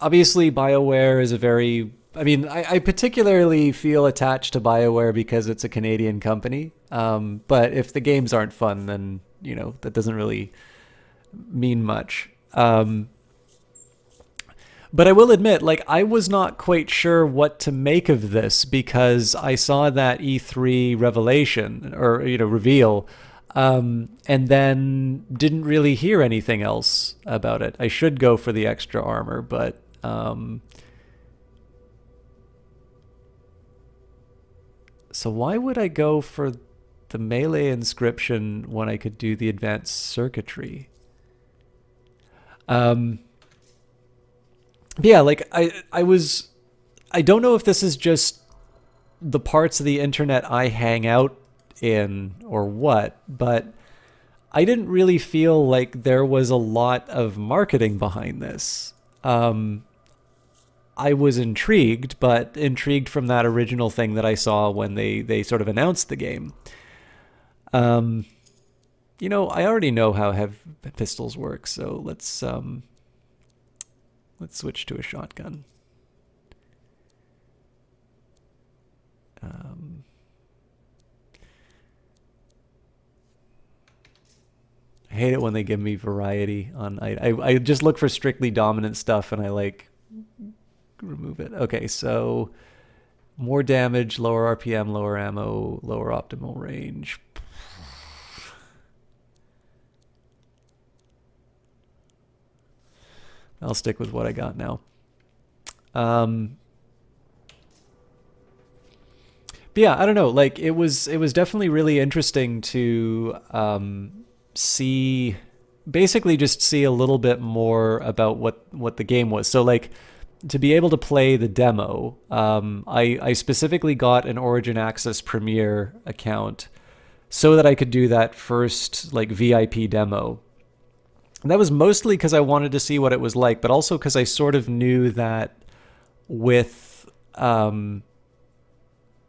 Obviously BioWare is a very... I mean, I particularly feel attached to BioWare because it's a Canadian company. But if the games aren't fun, then, you know, that doesn't really mean much. But I will admit, like, I was not quite sure what to make of this because I saw that E3 revelation, or, you know, reveal, and then didn't really hear anything else about it. I should go for the extra armor, but... So why would I go for the melee inscription when I could do the advanced circuitry? Yeah, like I don't know if this is just the parts of the internet I hang out in or what, but I didn't really feel like there was a lot of marketing behind this. I was intrigued, but intrigued from that original thing that I saw when they sort of announced the game. You know, I already know how heavy pistols work, so let's switch to a shotgun. I hate it when they give me variety on... I just look for strictly dominant stuff, and I like... remove it. Okay, so more damage, lower RPM, lower ammo, lower optimal range. I'll stick with what I got now. But yeah, I don't know. Like it was definitely really interesting to see, basically just see a little bit more about what the game was. So like, to be able to play the demo, I specifically got an Origin Access Premiere account so that I could do that first like VIP demo. And that was mostly because I wanted to see what it was like, but also because I sort of knew that with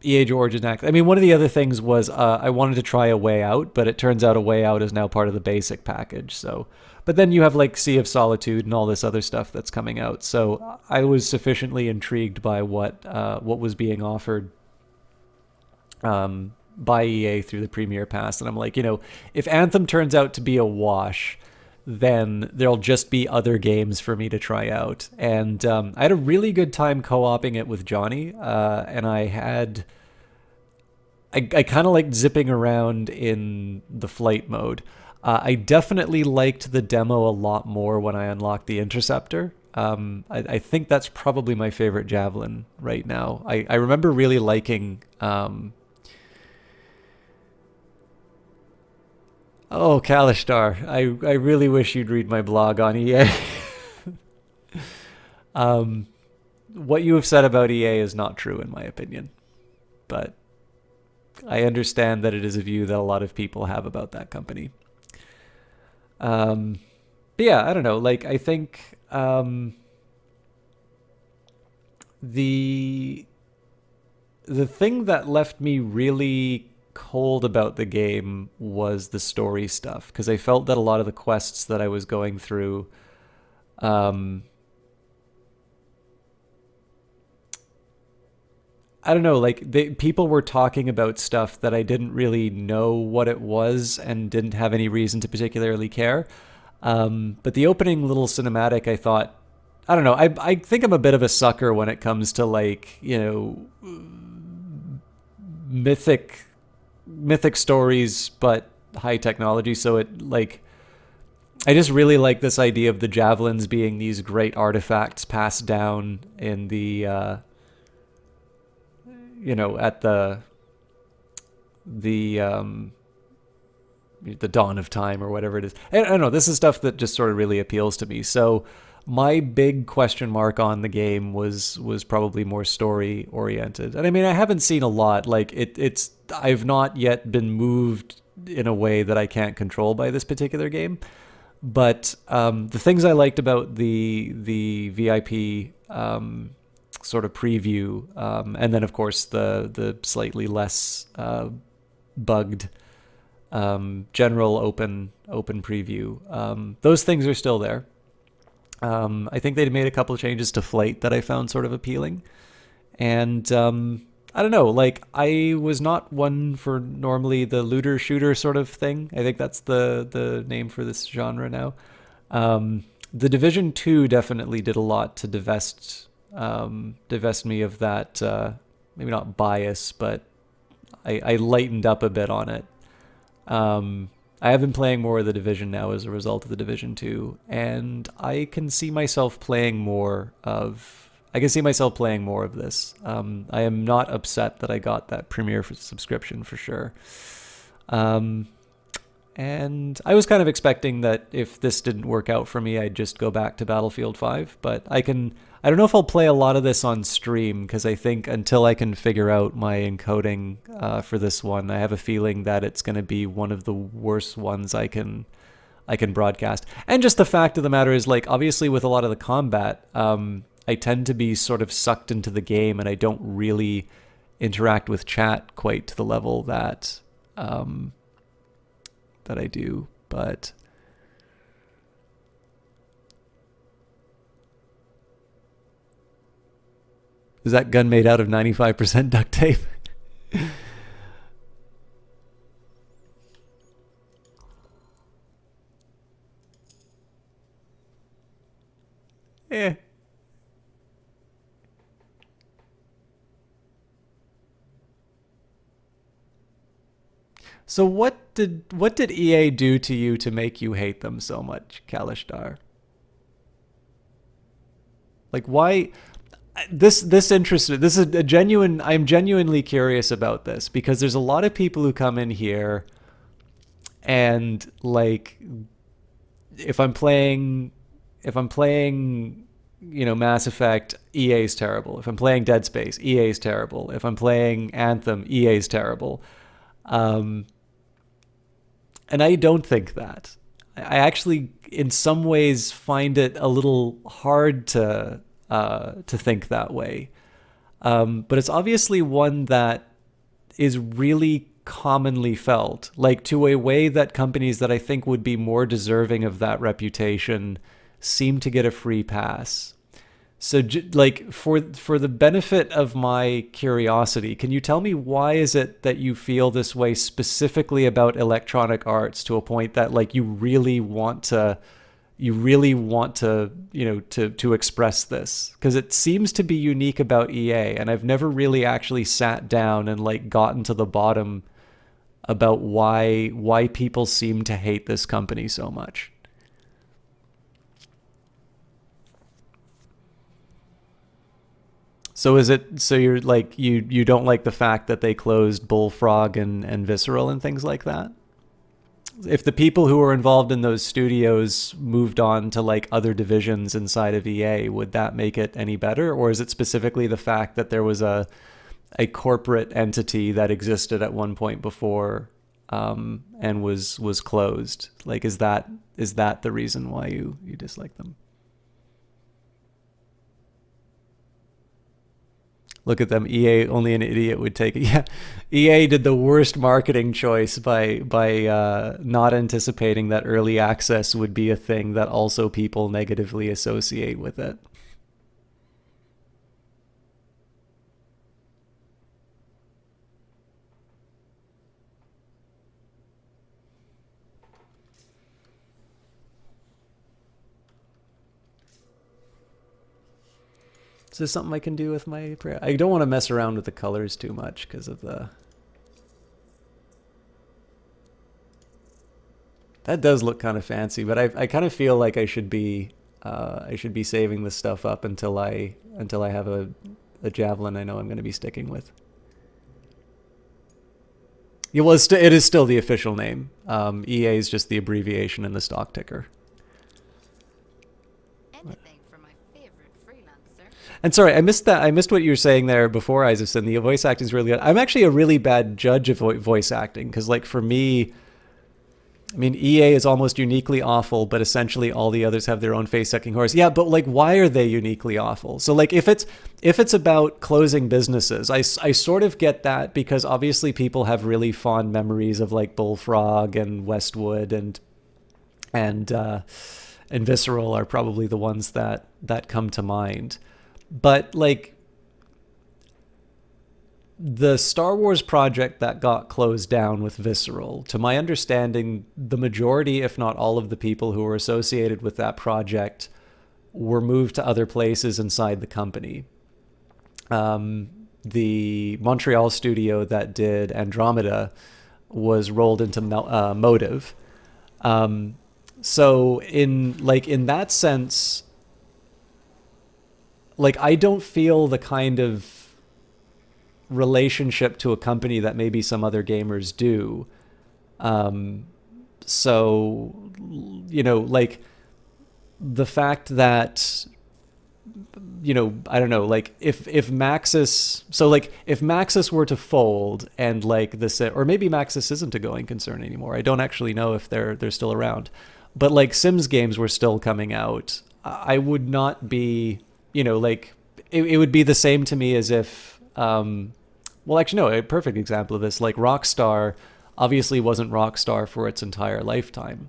EA Origin Access, I mean, one of the other things was I wanted to try A Way Out, but it turns out A Way Out is now part of the basic package. So, but then you have like Sea of Solitude and all this other stuff that's coming out. So I was sufficiently intrigued by what was being offered by EA through the Premier Pass, and I'm like, you know, if Anthem turns out to be a wash, then there'll just be other games for me to try out. And I had a really good time co-oping it with Johnny, and I kind of liked zipping around in the flight mode. I definitely liked the demo a lot more when I unlocked the Interceptor. I think that's probably my favorite Javelin right now. I remember really liking Oh, Kalishtar, I really wish you'd read my blog on EA. What you have said about EA is not true in my opinion, but I understand that it is a view that a lot of people have about that company. But yeah, I don't know. Like, I think the thing that left me really cold about the game was the story stuff, because I felt that a lot of the quests that I was going through, I don't know, like people were talking about stuff that I didn't really know what it was and didn't have any reason to particularly care. But the opening little cinematic, I thought, I don't know, I think I'm a bit of a sucker when it comes to, like, you know, mythic stories, but high technology. So it, like, I just really like this idea of the javelins being these great artifacts passed down in the, you know, at the dawn of time or whatever it is. I don't know. This is stuff that just sort of really appeals to me. So my big question mark on the game was probably more story oriented. And I mean, I haven't seen a lot. Like I've not yet been moved in a way that I can't control by this particular game. But the things I liked about the VIP sort of preview, and then of course the slightly less bugged general open preview, those things are still there. I think they made a couple of changes to Flight that I found sort of appealing, and I don't know, like, I was not one for normally the looter shooter sort of thing. I think that's the name for this genre now. The Division 2 definitely did a lot to divest me of that, maybe not bias, but I lightened up a bit on it. I have been playing more of the Division now as a result of the Division 2, and I can see myself playing more of this. I am not upset that I got that Premiere subscription for sure. And I was kind of expecting that if this didn't work out for me, I'd just go back to Battlefield 5, but I don't know if I'll play a lot of this on stream, because I think until I can figure out my encoding for this one, I have a feeling that it's going to be one of the worst ones I can broadcast. And just the fact of the matter is, like, obviously with a lot of the combat, I tend to be sort of sucked into the game, and I don't really interact with chat quite to the level that I do, but is that gun made out of 95% duct tape? Yeah. So what did EA do to you to make you hate them so much, Kalishtar? Like, why? This interests me. This is a genuine. I'm genuinely curious about this, because there's a lot of people who come in here, and, like, if I'm playing, you know, Mass Effect, EA's terrible. If I'm playing Dead Space, EA's terrible. If I'm playing Anthem, EA's terrible. And I don't think that. I actually, in some ways, find it a little hard to think that way. But it's obviously one that is really commonly felt, like, to a way that companies that I think would be more deserving of that reputation seem to get a free pass. So, like, for the benefit of my curiosity, can you tell me why is it that you feel this way specifically about Electronic Arts, to a point that, like, you really want to, you know, to express this? Because it seems to be unique about EA, and I've never really actually sat down and, like, gotten to the bottom about why people seem to hate this company so much. So is it, so you're like, you don't like the fact that they closed Bullfrog and Visceral and things like that? if the people who were involved in those studios moved on to like other divisions inside of EA, would that make it any better? Or is it specifically the fact that there was a corporate entity that existed at one point before and was closed? Like, is that the reason why you dislike them? Look at them. EA, only an idiot would take it. Yeah, EA did the worst marketing choice by not anticipating that early access would be a thing that also people negatively associate with it. Is this something I can do with my prayer? I don't want to mess around with the colors too much because of the... That does look kind of fancy, but I kind of feel like I should be saving this stuff up until I have a javelin I know I'm going to be sticking with. Yeah, well, it is still the official name. EA is just the abbreviation in the stock ticker. And sorry, I missed that. I missed what you were saying there before, Isaacson. The voice acting is really good. I'm actually a really bad judge of voice acting because, like, for me, I mean, EA is almost uniquely awful, but essentially all the others have their own face-sucking horse. Yeah, but like, why are they uniquely awful? So, like, if it's about closing businesses, I sort of get that because obviously people have really fond memories of like Bullfrog and Westwood and Visceral are probably the ones that come to mind. But like the Star Wars project that got closed down with Visceral, to my understanding, the majority, if not all of the people who were associated with that project were moved to other places inside the company. The Montreal studio that did Andromeda was rolled into Motive. So in that sense, like, I don't feel the kind of relationship to a company that maybe some other gamers do. So, you know, like the fact that, you know, I don't know, like if Maxis, so like if Maxis were to fold and like this, or maybe Maxis isn't a going concern anymore. I don't actually know if they're still around, but like Sims games were still coming out. I would not be, you know, like it would be the same to me as if, well, actually, no, a perfect example of this, like Rockstar obviously wasn't Rockstar for its entire lifetime.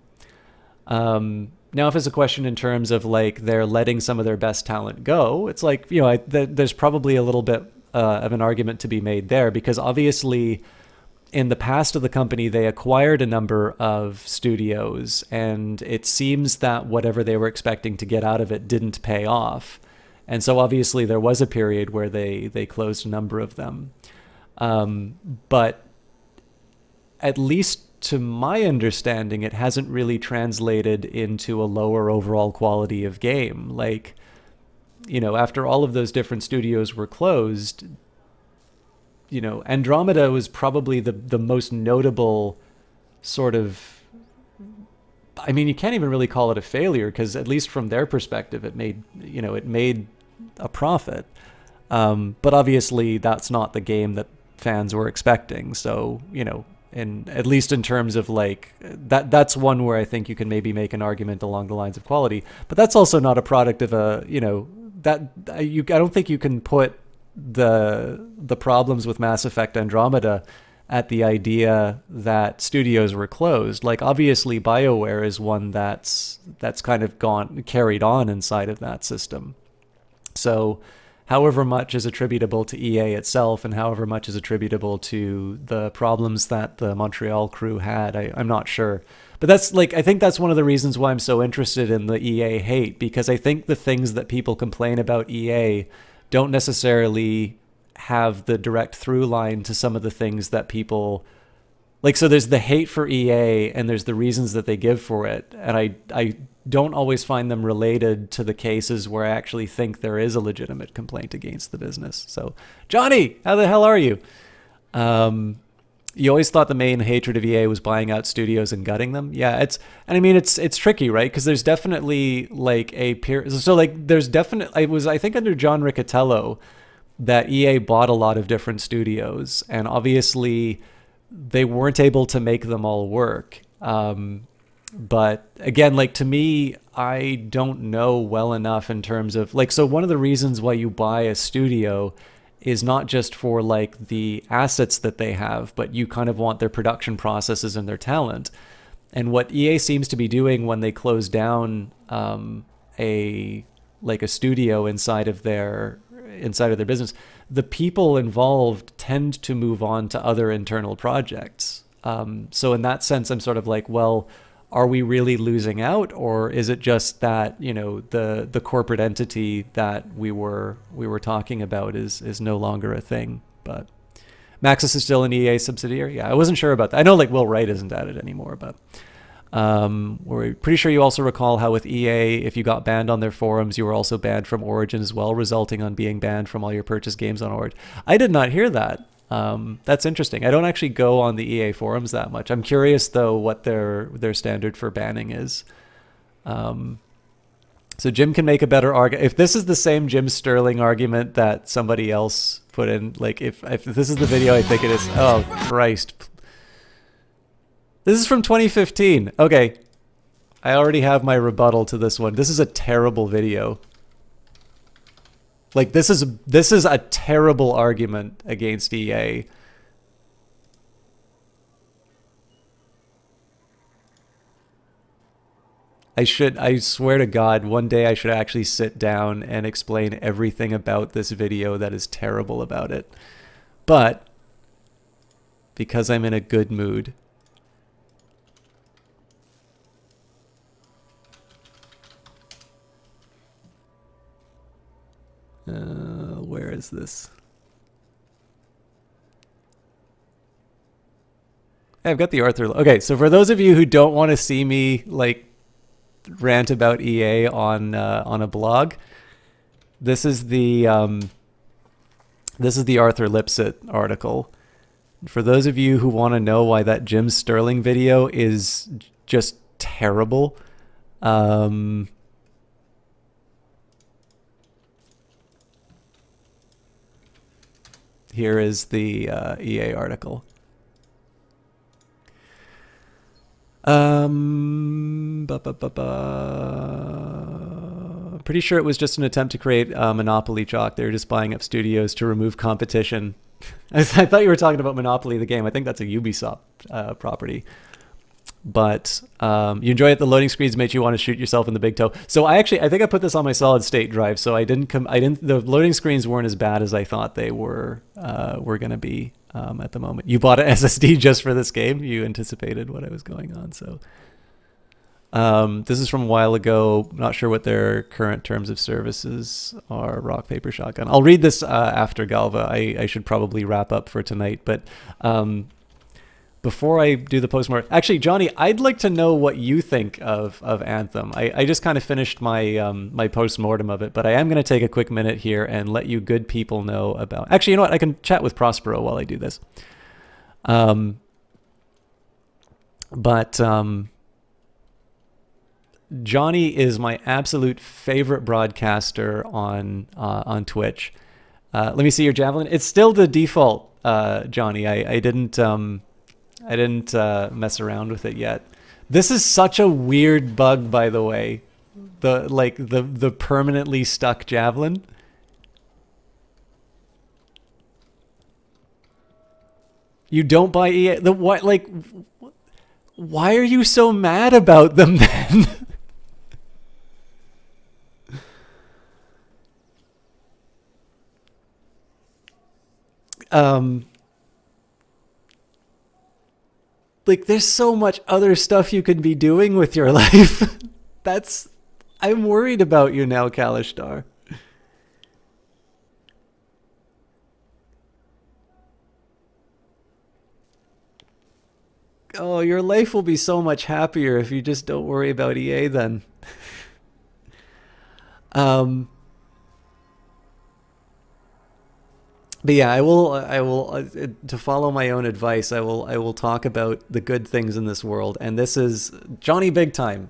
Now, if it's a question in terms of like they're letting some of their best talent go, it's like, you know, there's probably a little bit of an argument to be made there because obviously in the past of the company, they acquired a number of studios and it seems that whatever they were expecting to get out of it didn't pay off. And so obviously there was a period where they closed a number of them. But at least to my understanding, it hasn't really translated into a lower overall quality of game. Like, you know, after all of those different studios were closed, you know, Andromeda was probably the most notable sort of, I mean, you can't even really call it a failure because at least from their perspective, it made a profit. But obviously that's not the game that fans were expecting. So, you know, and at least in terms of like that's one where I think you can maybe make an argument along the lines of quality, but that's also not a product of a, you know, I don't think you can put the problems with Mass Effect Andromeda at the idea that studios were closed. Like obviously BioWare is one that's kind of carried on inside of that system. So however much is attributable to EA itself and however much is attributable to the problems that the Montreal crew had, I'm not sure. But that's like, I think that's one of the reasons why I'm so interested in the EA hate, because I think the things that people complain about EA don't necessarily have the direct through line to some of the things that people like. So there's the hate for EA and there's the reasons that they give for it. And I don't always find them related to the cases where I actually think there is a legitimate complaint against the business. So Johnny, how the hell are you? you always thought the main hatred of EA was buying out studios and gutting them. Yeah, it's tricky, right? Because there's definitely like a peer. So like there's definitely, it was, I think, under John Riccatello that EA bought a lot of different studios, and obviously they weren't able to make them all work. But again, like to me, I don't know well enough in terms of like, so one of the reasons why you buy a studio is not just for like the assets that they have, but you kind of want their production processes and their talent. And what EA seems to be doing when they close down a studio inside of their business, the people involved tend to move on to other internal projects. So in that sense, I'm sort of like, well, are we really losing out, or is it just that, you know, the corporate entity that we were talking about is no longer a thing? But Maxis is still an EA subsidiary. Yeah, I wasn't sure about that. I know like Will Wright isn't at it anymore, but we're pretty sure you also recall how with EA, if you got banned on their forums, you were also banned from Origin as well, resulting on being banned from all your purchased games on Origin. I did not hear that. That's interesting. I don't actually go on the EA forums that much. I'm curious though what their standard for banning is. So Jim can make a better argument. If this is the same Jim Sterling argument that somebody else put in, like if this is the video I think it is. Oh Christ. This is from 2015. Okay. I already have my rebuttal to this one. This is a terrible video. Like this is a terrible argument against EA. I swear to God, one day I should actually sit down and explain everything about this video that is terrible about it. But because I'm in a good mood, where is this? I've got the Arthur. Okay, so for those of you who don't want to see me like rant about EA on a blog, this is the Arthur Lipset article. For those of you who want to know why that Jim Sterling video is just terrible, here is the EA article. Pretty sure it was just an attempt to create a Monopoly chalk. They were just buying up studios to remove competition. I thought you were talking about Monopoly the game. I think that's a Ubisoft property. But you enjoy it. The loading screens make you want to shoot yourself in the big toe. So I think I put this on my solid state drive. So the loading screens weren't as bad as I thought they were going to be at the moment. You bought an SSD just for this game. You anticipated what I was going on. So this is from a while ago. Not sure what their current terms of services are. Rock, paper, shotgun. I'll read this after Galva. I should probably wrap up for tonight. But before I do the postmortem, actually, Johnny, I'd like to know what you think of Anthem. I just kind of finished my my postmortem of it, but I am going to take a quick minute here and let you good people know about. Actually, you know what? I can chat with Prospero while I do this. Johnny is my absolute favorite broadcaster on Twitch. Let me see your javelin. It's still the default, Johnny. I didn't mess around with it yet. This is such a weird bug, by the way. The permanently stuck javelin. You don't buy EA. Why are you so mad about them then? Like, there's so much other stuff you could be doing with your life. I'm worried about you now, Kalishtar. Oh, your life will be so much happier if you just don't worry about EA then. But yeah, I will to follow my own advice. I will talk about the good things in this world, and this is Johnny Big Time.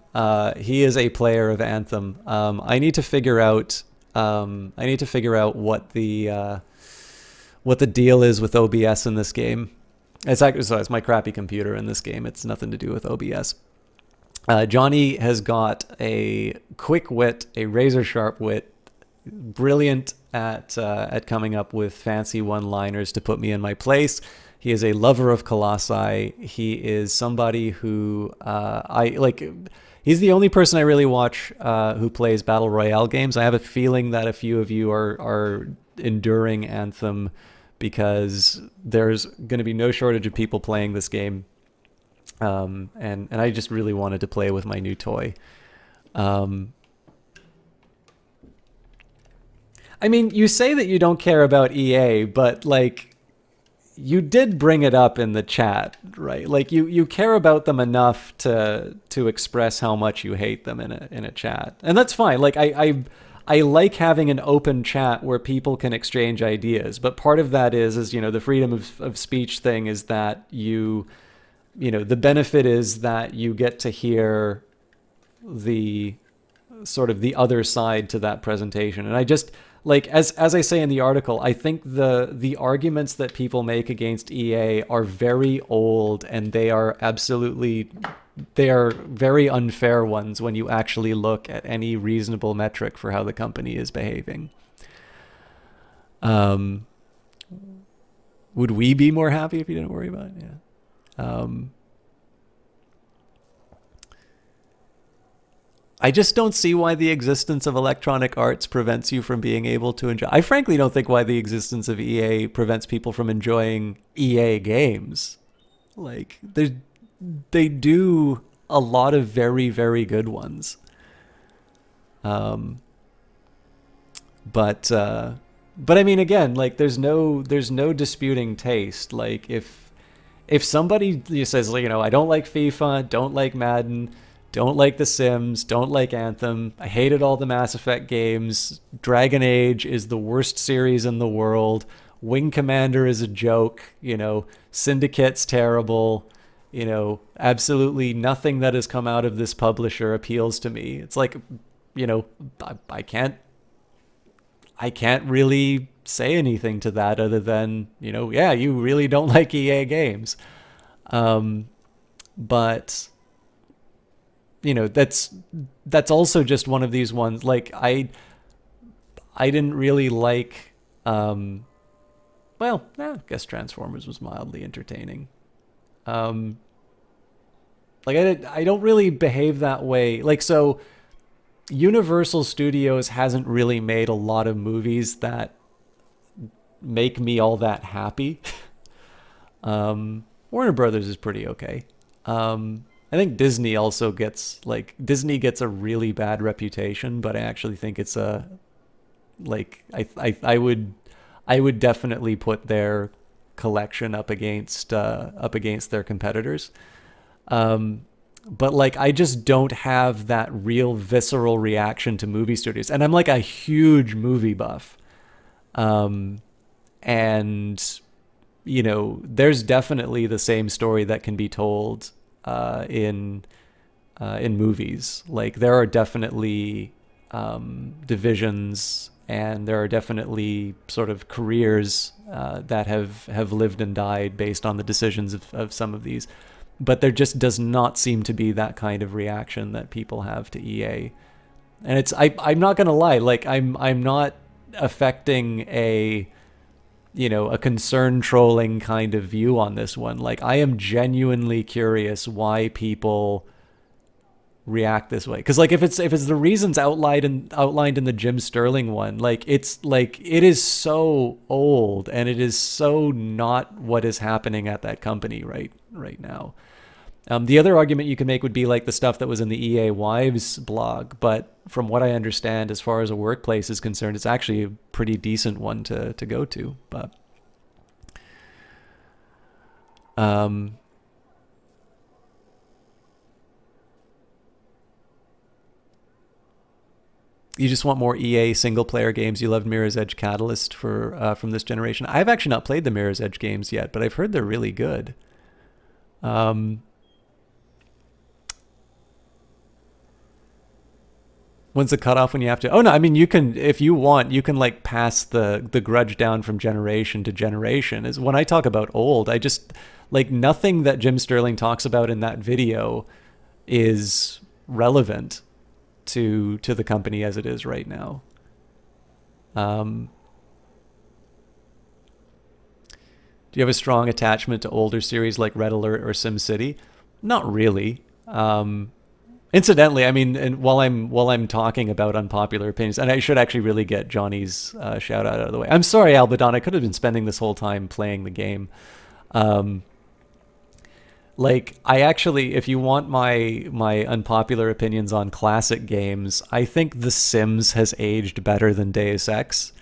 He is a player of Anthem. I need to figure out what the deal is with OBS in this game. It's my crappy computer in this game. It's nothing to do with OBS. Johnny has got a quick wit, a razor sharp wit, brilliant at coming up with fancy one-liners to put me in my place. He is a lover of Colossi. He is somebody who I like. He's the only person I really watch who plays battle royale games. I have a feeling that a few of you are enduring Anthem because there's going to be no shortage of people playing this game. And I just really wanted to play with my new toy. I mean, you say that you don't care about EA, but like, you did bring it up in the chat, right? Like, you care about them enough to express how much you hate them in a chat, and that's fine. Like, I like having an open chat where people can exchange ideas, but part of that is the freedom of speech thing is that the benefit is that you get to hear the sort of the other side to that presentation. And I just, like, as I say in the article, I think the arguments that people make against EA are very old, and they are very unfair ones when you actually look at any reasonable metric for how the company is behaving. Would we be more happy if you didn't worry about it? Yeah. I just don't see why the existence of Electronic Arts prevents you from being able to enjoy. I frankly don't think why the existence of EA prevents people from enjoying EA games. Like, they do a lot of very, very good ones. But I mean, again, like, there's no disputing taste. Like, if somebody says, I don't like FIFA, don't like Madden, don't like The Sims, don't like Anthem, I hated all the Mass Effect games, Dragon Age is the worst series in the world, Wing Commander is a joke, Syndicate's terrible, absolutely nothing that has come out of this publisher appeals to me. It's like, I can't really say anything to that other than, yeah, you really don't like EA games. But that's also just one of these ones. Like, I didn't really like, I guess Transformers was mildly entertaining. Like, I don't really behave that way. Like, so Universal Studios hasn't really made a lot of movies that make me all that happy. Warner Brothers is pretty okay. I think Disney also gets a really bad reputation, but I actually think it's I would definitely put their collection up against their competitors. But like, I just don't have that real visceral reaction to movie studios, and I'm like a huge movie buff. And there's definitely the same story that can be told in movies. Like, there are definitely divisions, and there are definitely sort of careers that have lived and died based on the decisions of some of these. But there just does not seem to be that kind of reaction that people have to EA. And I'm not gonna lie, like, I'm not affecting a concern trolling kind of view on this one. Like, I am genuinely curious why people react this way. Because, like, if it's the reasons outlined in the Jim Sterling one, like, it's like, it is so old, and it is so not what is happening at that company right now. The other argument you can make would be like the stuff that was in the EA Wives blog, but from what I understand, as far as a workplace is concerned, it's actually a pretty decent one to go to. But You just want more EA single player games. You loved Mirror's Edge Catalyst for from this generation. I've actually not played the Mirror's Edge games yet, but I've heard they're really good. When's the cutoff when you have to? Oh no, I mean you can, if you want, you can like pass the grudge down from generation to generation. Is when I talk about old, I just like nothing that Jim Sterling talks about in that video is relevant to the company as it is right now. Do you have a strong attachment to older series like Red Alert or SimCity? Not really. Incidentally, I mean, and while I'm talking about unpopular opinions, and I should actually really get Johnny's shout out of the way. I'm sorry, Albadon. I could have been spending this whole time playing the game. Like, I actually, if you want my unpopular opinions on classic games, I think The Sims has aged better than Deus Ex.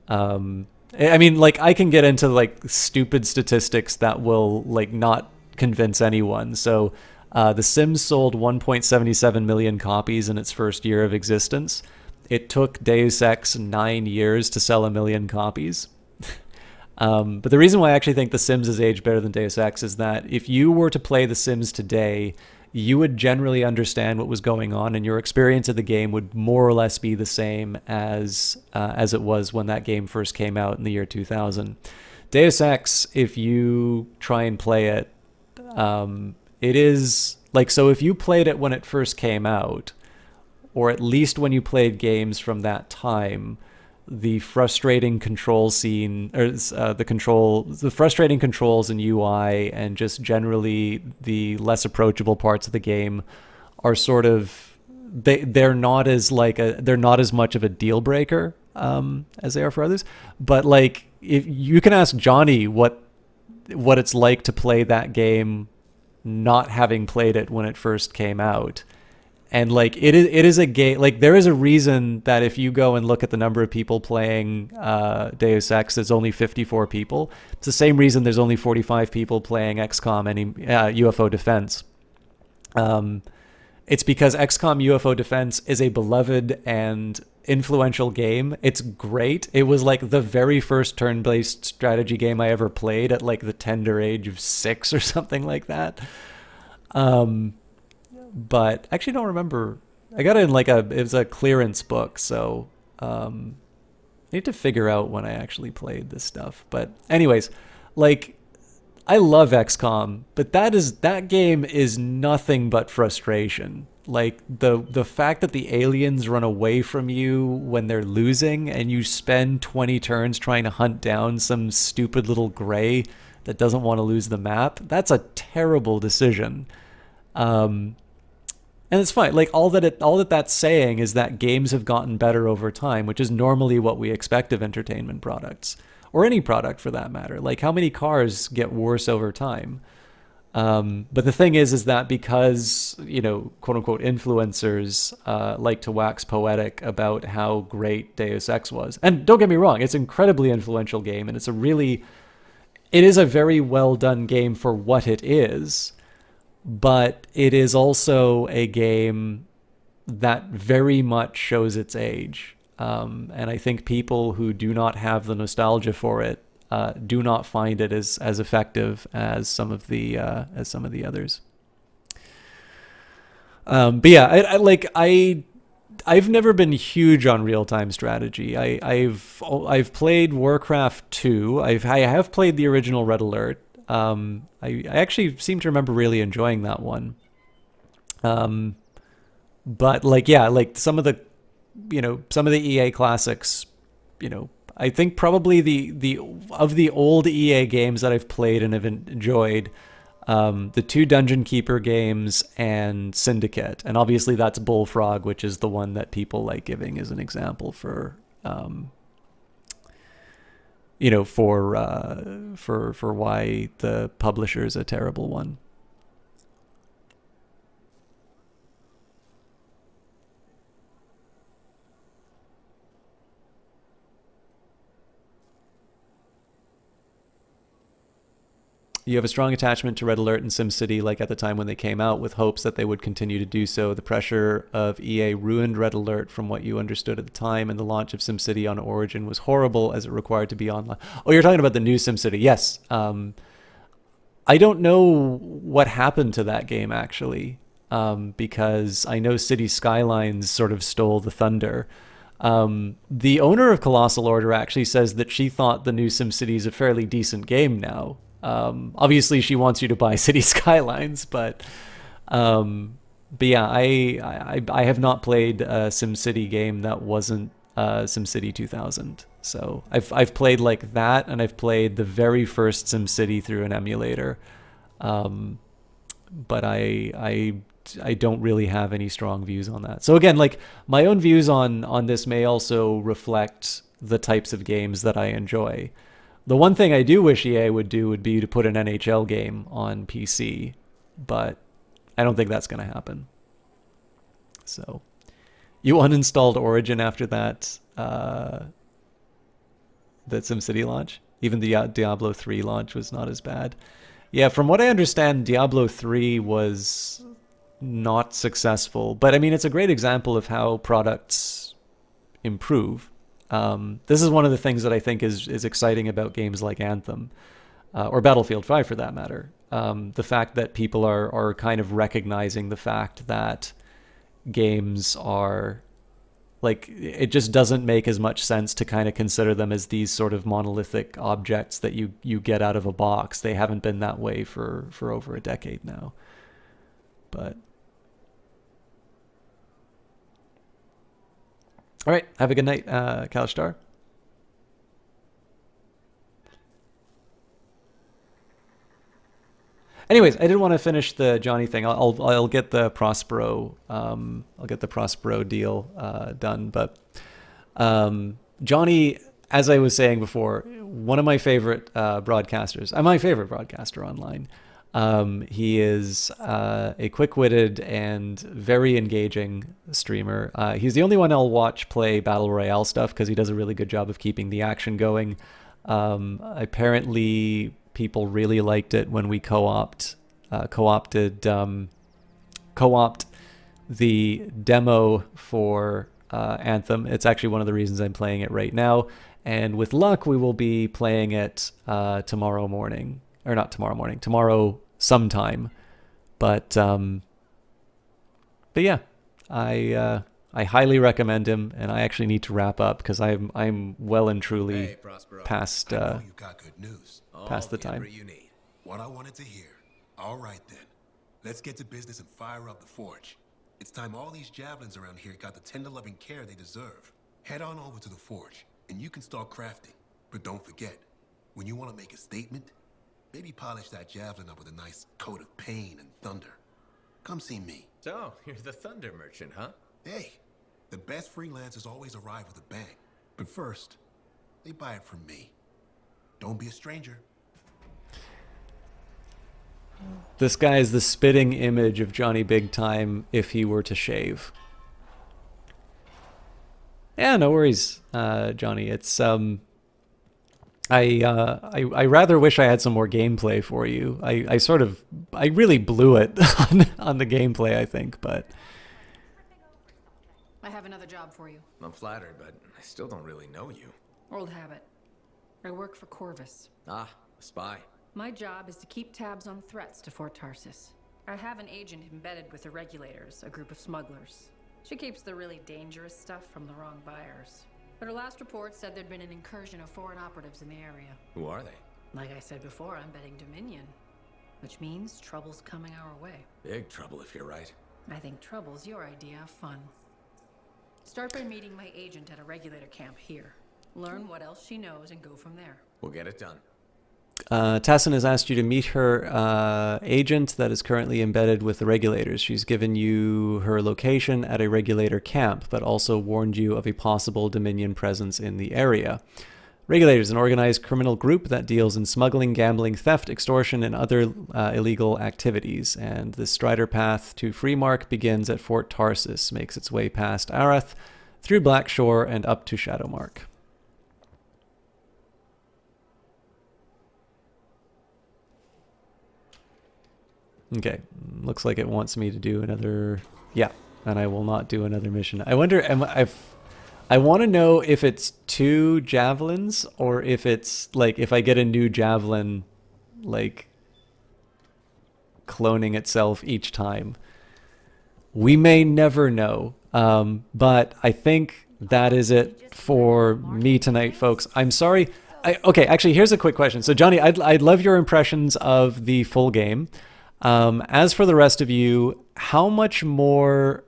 I mean, like, I can get into like stupid statistics that will like not convince anyone. So, The Sims sold 1.77 million copies in its first year of existence. It took Deus Ex 9 years to sell 1 million copies. But the reason why I actually think The Sims has aged better than Deus Ex is that if you were to play The Sims today, you would generally understand what was going on, and your experience of the game would more or less be the same as it was when that game first came out in the year 2000. Deus Ex, if you try and play it, it is like, so if you played it when it first came out, or at least when you played games from that time, the frustrating control scene, or the frustrating controls and UI, and just generally the less approachable parts of the game are sort of, they're not as much of a deal breaker as they are for others. But like, if you can ask Johnny what it's like to play that game not having played it when it first came out. And like it is a game, like there is a reason that if you go and look at the number of people playing Deus Ex, there's only 54 people. It's the same reason there's only 45 people playing XCOM and UFO Defense. It's because XCOM UFO Defense is a beloved and influential game. It's great. It was like the very first turn-based strategy game I ever played at like the tender age of 6 or something like that. But I actually don't remember. I got it in like it was a clearance book, so I need to figure out when I actually played this stuff. But anyways, like I love XCOM, but that game is nothing but frustration. Like the fact that the aliens run away from you when they're losing, and you spend 20 turns trying to hunt down some stupid little gray that doesn't want to lose the map. That's a terrible decision. And it's fine. Like all that's saying is that games have gotten better over time, which is normally what we expect of entertainment products, or any product for that matter. Like how many cars get worse over time? But the thing is that because, quote unquote influencers like to wax poetic about how great Deus Ex was, and don't get me wrong, it's an incredibly influential game, and it is a very well done game for what it is. But it is also a game that very much shows its age. And I think people who do not have the nostalgia for it do not find it as effective as some of the others. But yeah, I've never been huge on real-time strategy. I've played Warcraft 2. I have played the original Red Alert. I actually seem to remember really enjoying that one. But like, yeah, like some of the EA classics, I think probably the old EA games that I've played and have enjoyed, the 2 Dungeon Keeper games and Syndicate. And obviously that's Bullfrog, which is the one that people like giving as an example for, for why the publisher is a terrible one. You have a strong attachment to Red Alert and SimCity, like at the time when they came out, with hopes that they would continue to do so. The pressure of EA ruined Red Alert from what you understood at the time, and the launch of SimCity on Origin was horrible as it required to be online. Oh, you're talking about the new SimCity. Yes. I don't know what happened to that game, actually, because I know City Skylines sort of stole the thunder. The owner of Colossal Order actually says that she thought the new SimCity is a fairly decent game now. Obviously, she wants you to buy City Skylines, but yeah, I have not played a SimCity game that wasn't SimCity 2000. So I've played like that, and I've played the very first SimCity through an emulator, but I don't really have any strong views on that. So again, like my own views on this may also reflect the types of games that I enjoy. The one thing I do wish EA would do would be to put an NHL game on PC, but I don't think that's going to happen. So you uninstalled Origin after that SimCity launch? Even the Diablo 3 launch was not as bad. Yeah, from what I understand, Diablo 3 was not successful, but I mean, it's a great example of how products improve. This is one of the things that I think is exciting about games like Anthem, or Battlefield 5 for that matter. The fact that people are kind of recognizing the fact that games are, like, it just doesn't make as much sense to kind of consider them as these sort of monolithic objects that you get out of a box. They haven't been that way for over a decade now. But all right, have a good night, Kalishtar. Anyways, I did want to finish the Johnny thing. I'll get the Prospero deal done. But Johnny, as I was saying before, one of my favorite broadcasters. My favorite broadcaster online. He is a quick-witted and very engaging streamer. He's the only one I'll watch play Battle Royale stuff because he does a really good job of keeping the action going. Apparently, people really liked it when we co-opt the demo for Anthem. It's actually one of the reasons I'm playing it right now. And with luck, we will be playing it tomorrow morning. Or not tomorrow morning, tomorrow sometime. But yeah, I highly recommend him, and I actually need to wrap up because I'm well and truly past past the time. You need. What I wanted to hear. All right then, let's get to business and fire up the forge. It's time all these javelins around here got the tender loving care they deserve. Head on over to the forge, and you can start crafting. But don't forget, when you want to make a statement, maybe polish that javelin up with a nice coat of pain and thunder. Come see me. So, you're the thunder merchant, huh? Hey, the best freelancers always arrive with a bang. But first, they buy it from me. Don't be a stranger. This guy is the spitting image of Johnny Big Time if he were to shave. Yeah, no worries, Johnny. It's I rather wish I had some more gameplay for you. I really blew it on the gameplay, I think, but I have another job for you. I'm flattered, but I still don't really know you. Old habit. I work for Corvus. Ah, a spy. My job is to keep tabs on threats to Fort Tarsis. I have an agent embedded with the Regulators, a group of smugglers. She keeps the really dangerous stuff from the wrong buyers. But her last report said there'd been an incursion of foreign operatives in the area. Who are they? Like I said before, I'm betting Dominion. Which means trouble's coming our way. Big trouble if you're right. I think trouble's your idea of fun. Start by meeting my agent at a Regulator camp here. Learn what else she knows and go from there. We'll get it done. Tassin has asked you to meet her agent that is currently embedded with the Regulators. She's given you her location at a Regulator camp, but also warned you of a possible Dominion presence in the area. Regulators, an organized criminal group that deals in smuggling, gambling, theft, extortion, and other illegal activities. And the Strider path to Freemark begins at Fort Tarsis, makes its way past Arath, through Blackshore, and up to Shadowmark. Okay, looks like it wants me to do another. Yeah, and I will not do another mission. I wonder. I want to know if it's 2 javelins or if it's like if I get a new javelin, like cloning itself each time. We may never know. But I think that is it for me tonight, folks. I'm sorry. Okay, actually, here's a quick question. So, Johnny, I'd love your impressions of the full game. As for the rest of you, how much more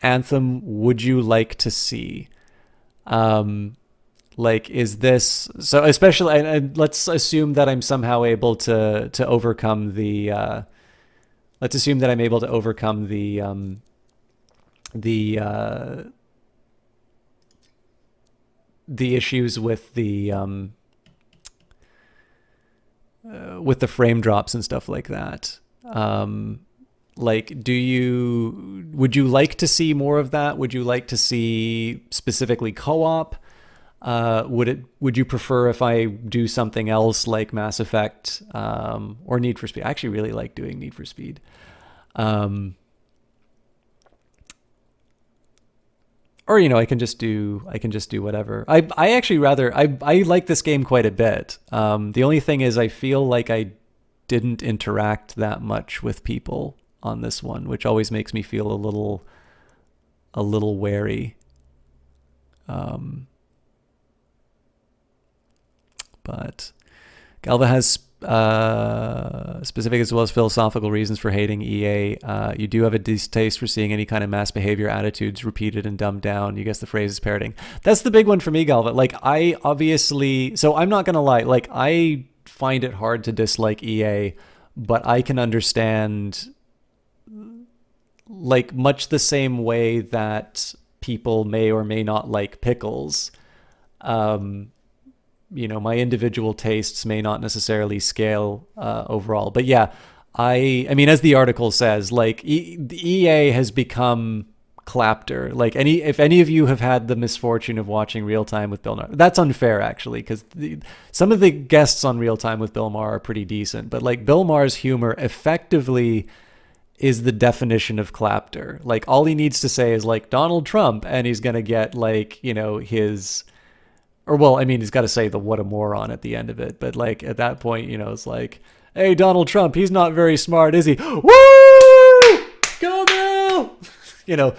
Anthem would you like to see? Like, is this so? Especially, and let's assume that I'm somehow able to overcome the. Let's assume that I'm able to overcome the issues with the frame drops and stuff like that. Like, would you like to see more of that? Would you like to see specifically co-op? Would you prefer if I do something else like Mass Effect or Need for Speed? I actually really like doing Need for Speed. Or, you know, I can just do whatever. I actually I like this game quite a bit. The only thing is I feel like I didn't interact that much with people on this one, which always makes me feel a little wary. But Galva has specific as well as philosophical reasons for hating EA. You do have a distaste for seeing any kind of mass behavior attitudes repeated and dumbed down. You guess the phrase is parroting. That's the big one for me, Galva. Like, I obviously... So I'm not going to lie. Like, I find it hard to dislike EA, but I can understand... Like, much the same way that people may or may not like pickles. You know, my individual tastes may not necessarily scale overall. But yeah, I mean, as the article says, like, EA has become clapter. Like, if any of you have had the misfortune of watching Real Time with Bill Maher, that's unfair, actually, because some of the guests on Real Time with Bill Maher are pretty decent. But, like, Bill Maher's humor effectively is the definition of clapter. Like, all he needs to say is, like, Donald Trump, and he's going to get, like, you know, his... Or, well, I mean, he's got to say the what a moron at the end of it. But, like, at that point, you know, it's like, hey, Donald Trump, he's not very smart, is he? Woo! Go Bill! You know,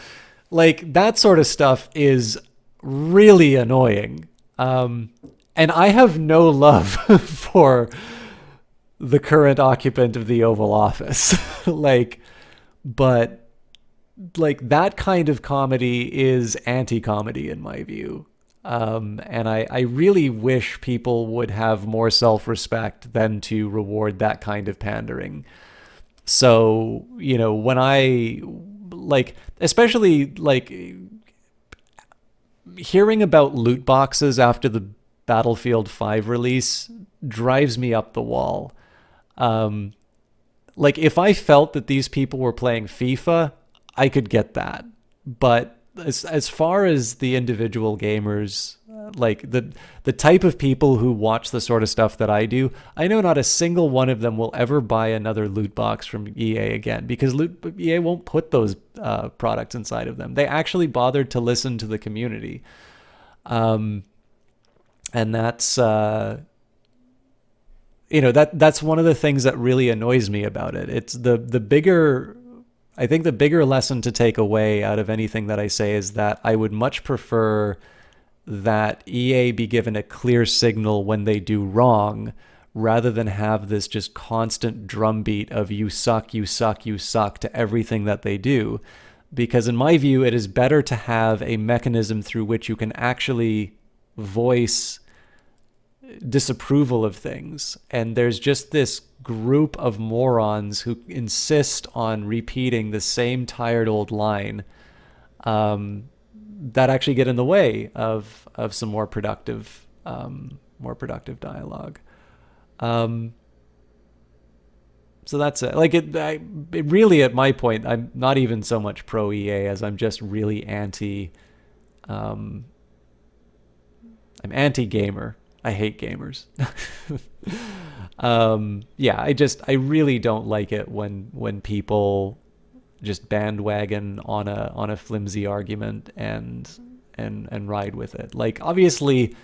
like, that sort of stuff is really annoying. And I have no love for the current occupant of the Oval Office. But, like, that kind of comedy is anti-comedy in my view. And I really wish people would have more self-respect than to reward that kind of pandering. So, you know, when I, like, especially, like, hearing about loot boxes after the Battlefield 5 release drives me up the wall. Like, if I felt that these people were playing FIFA, I could get that. But as far as the individual gamers, like the type of people who watch the sort of stuff that I do, I know not a single one of them will ever buy another loot box from EA again, because EA won't put those products inside of them. They actually bothered to listen to the community. And that's, you know, that's one of the things that really annoys me about it. It's the bigger... I think the bigger lesson to take away out of anything that I say is that I would much prefer that EA be given a clear signal when they do wrong, rather than have this just constant drumbeat of you suck, you suck, you suck to everything that they do. Because in my view, it is better to have a mechanism through which you can actually voice disapproval of things. And there's just this group of morons who insist on repeating the same tired old line that actually get in the way of some more productive dialogue. So that's it. Like, it really, at my point, I'm not even so much pro EA as I'm just really anti. I'm anti gamer. I hate gamers. Yeah, I really don't like it when people just bandwagon on a flimsy argument and ride with it. Like, obviously,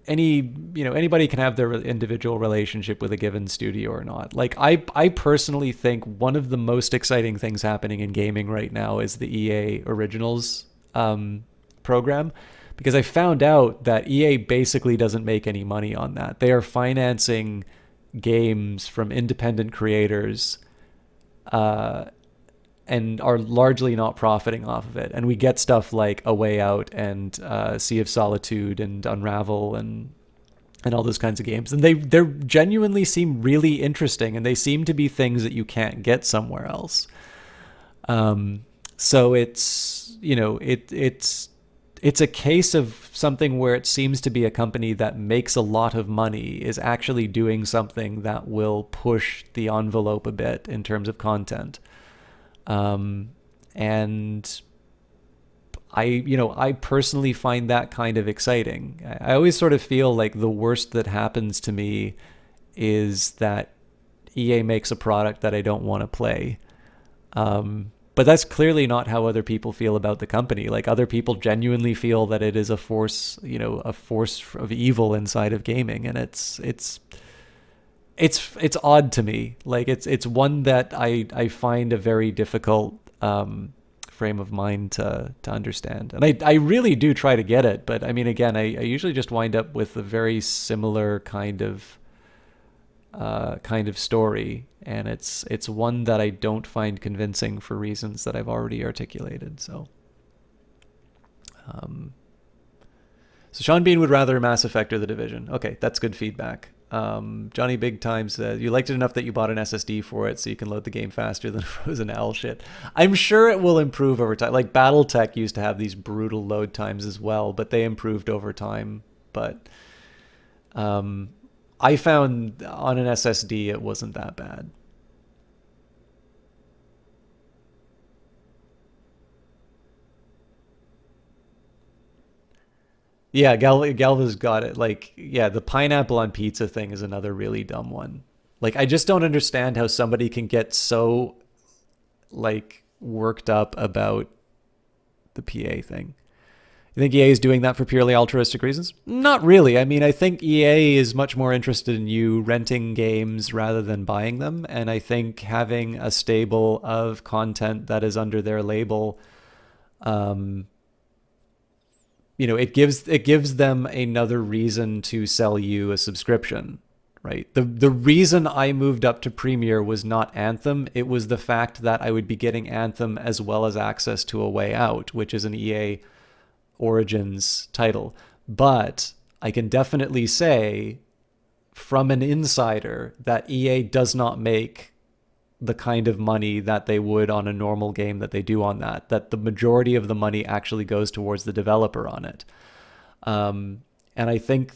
anybody can have their individual relationship with a given studio or not. Like, I personally think one of the most exciting things happening in gaming right now is the EA Originals program, because I found out that EA basically doesn't make any money on that. They are financing games from independent creators and are largely not profiting off of it. And we get stuff like A Way Out and Sea of Solitude and Unravel and all those kinds of games. And they genuinely seem really interesting, and they seem to be things that you can't get somewhere else. So it's, it's a case of something where it seems to be a company that makes a lot of money is actually doing something that will push the envelope a bit in terms of content. And I personally find that kind of exciting. I always sort of feel like the worst that happens to me is that EA makes a product that I don't want to play. But that's clearly not how other people feel about the company. Like, other people genuinely feel that it is a force, a force of evil inside of gaming. And it's odd to me. Like, it's one that I find a very difficult frame of mind to understand. And I really do try to get it, but I mean, again, I usually just wind up with a very similar kind of story, and it's one that I don't find convincing for reasons that I've already articulated. So Sean Bean would rather Mass Effect or The Division. Okay, that's good feedback. Johnny Big Time said, you liked it enough that you bought an SSD for it so you can load the game faster than Frozen Owl shit. I'm sure it will improve over time. Like, BattleTech used to have these brutal load times as well, but they improved over time. But I found on an SSD it wasn't that bad. Yeah, Galva's got it. Like, yeah, the pineapple on pizza thing is another really dumb one. Like, I just don't understand how somebody can get so, like, worked up about the PA thing. You think EA is doing that for purely altruistic reasons? Not really. I mean, I think EA is much more interested in you renting games rather than buying them. And I think having a stable of content that is under their label, it gives them another reason to sell you a subscription, right? The reason I moved up to Premier was not Anthem. It was the fact that I would be getting Anthem as well as access to A Way Out, which is an EA Origins title. But I can definitely say from an insider that EA does not make the kind of money that they would on a normal game that they do on that the majority of the money actually goes towards the developer on it. And I think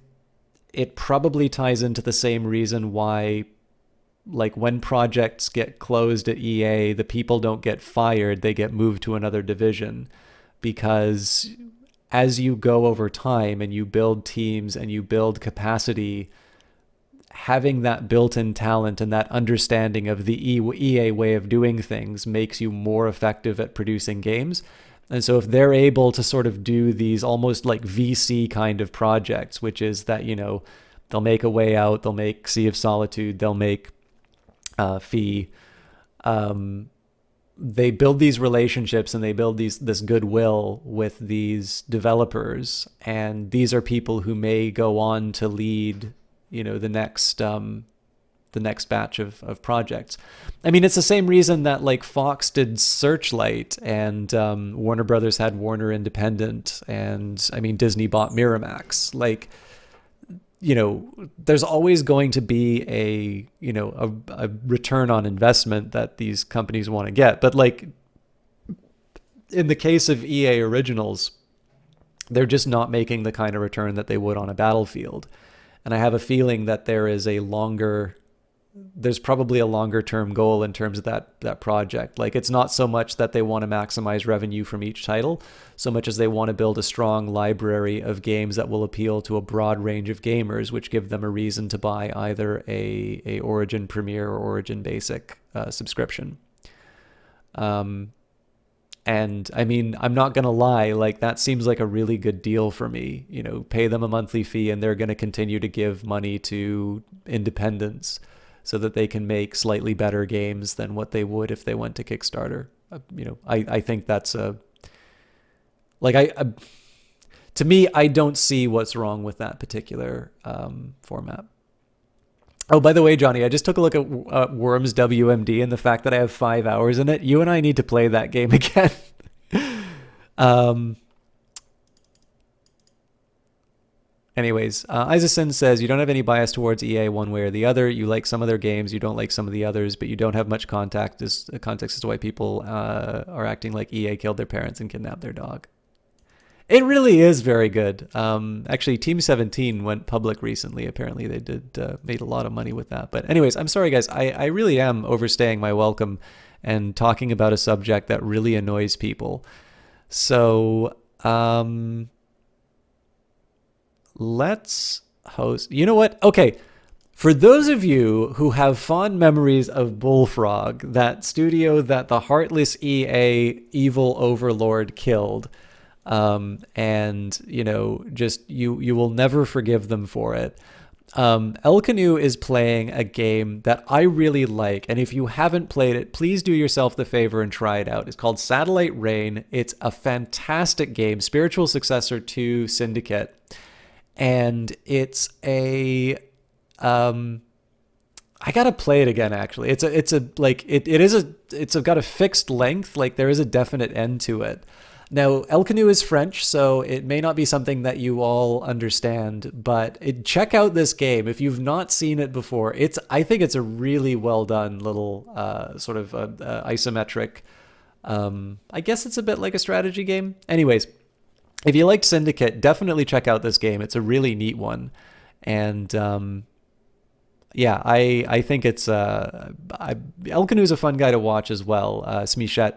it probably ties into the same reason why, like, when projects get closed at EA, the people don't get fired, they get moved to another division, because as you go over time and you build teams and you build capacity, having that built-in talent and that understanding of the EA way of doing things makes you more effective at producing games. And so if they're able to sort of do these almost like VC kind of projects, which is that, they'll make A Way Out, they'll make Sea of Solitude, they'll make Fee, they build these relationships and they build this goodwill with these developers. And these are people who may go on to lead, the next batch of projects. I mean, it's the same reason that, like, Fox did Searchlight and Warner Brothers had Warner Independent, and I mean, Disney bought Miramax. Like, there's always going to be a return on investment that these companies want to get. But, like, in the case of EA Originals, they're just not making the kind of return that they would on a Battlefield. And I have a feeling that there is a longer there's probably a longer term goal in terms of that project. Like, it's not so much that they want to maximize revenue from each title, so much as they want to build a strong library of games that will appeal to a broad range of gamers, which give them a reason to buy either a Origin Premier or Origin Basic subscription. And I mean, I'm not going to lie, like, that seems like a really good deal for me. You know, pay them a monthly fee and they're going to continue to give money to independents so that they can make slightly better games than what they would if they went to Kickstarter. You know, I think that's to me, I don't see what's wrong with that particular format. Oh, by the way, Johnny, I just took a look at Worms WMD and the fact that I have 5 hours in it. You and I need to play that game again. Anyways, Isaacson says, you don't have any bias towards EA one way or the other. You like some of their games, you don't like some of the others, but you don't have much context as to why people are acting like EA killed their parents and kidnapped their dog. It really is very good. Actually, Team 17 went public recently. Apparently, they made a lot of money with that. But anyways, I'm sorry, guys. I really am overstaying my welcome and talking about a subject that really annoys people. So let's host. You know what? Okay. For those of you who have fond memories of Bullfrog, that studio that the heartless EA evil overlord killed, and you know, just you will never forgive them for it. El Canoe is playing a game that I really like, and if you haven't played it, please do yourself the favor and try it out. It's called Satellite Reign. It's a fantastic game, spiritual successor to Syndicate, and it's a I gotta play it again. Actually, it's got a fixed length. Like, there is a definite end to it. Now, El Canoe is French, so it may not be something that you all understand, but check out this game. If you've not seen it before, I think it's a really well done little sort of isometric, I guess it's a bit like a strategy game. Anyways, if you liked Syndicate, definitely check out this game. It's a really neat one. And yeah, I think it's El Canoe is a fun guy to watch as well. Smichet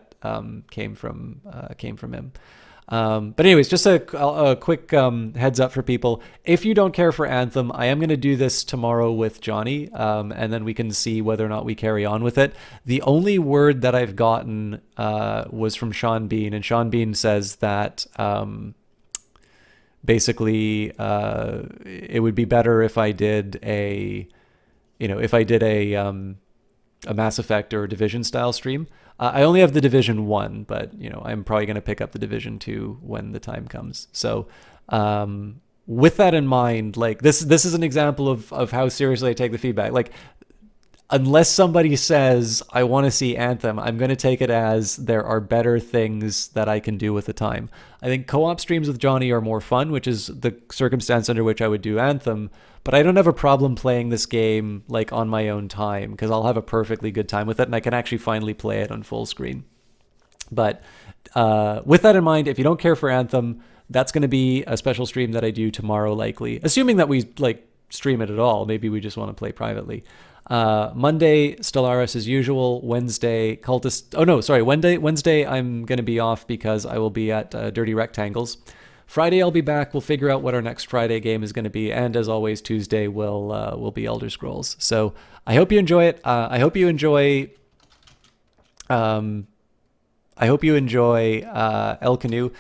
came from him. But anyways, just a quick heads up for people. If you don't care for Anthem, I am going to do this tomorrow with Johnny, and then we can see whether or not we carry on with it. The only word that I've gotten was from Sean Bean, and Sean Bean says that basically it would be better if I did a Mass Effect or Division style stream. I only have the Division 1, but I'm probably going to pick up the Division 2 when the time comes. So with that in mind, like this is an example of how seriously I take the feedback. Like, unless somebody says, I want to see Anthem, I'm going to take it as there are better things that I can do with the time. I think co-op streams with Johnny are more fun, which is the circumstance under which I would do Anthem. But I don't have a problem playing this game like on my own time, because I'll have a perfectly good time with it, and I can actually finally play it on full screen. But with that in mind, if you don't care for Anthem, that's going to be a special stream that I do tomorrow, likely. Assuming that we stream it at all. Maybe we just want to play privately. Monday, Stellaris as usual. Wednesday, Cultist. Oh no, sorry. Wednesday, I'm going to be off because I will be at Dirty Rectangles. Friday, I'll be back. We'll figure out what our next Friday game is going to be, and as always, Tuesday will be Elder Scrolls. So I hope you enjoy it. I hope you enjoy. El Canoe.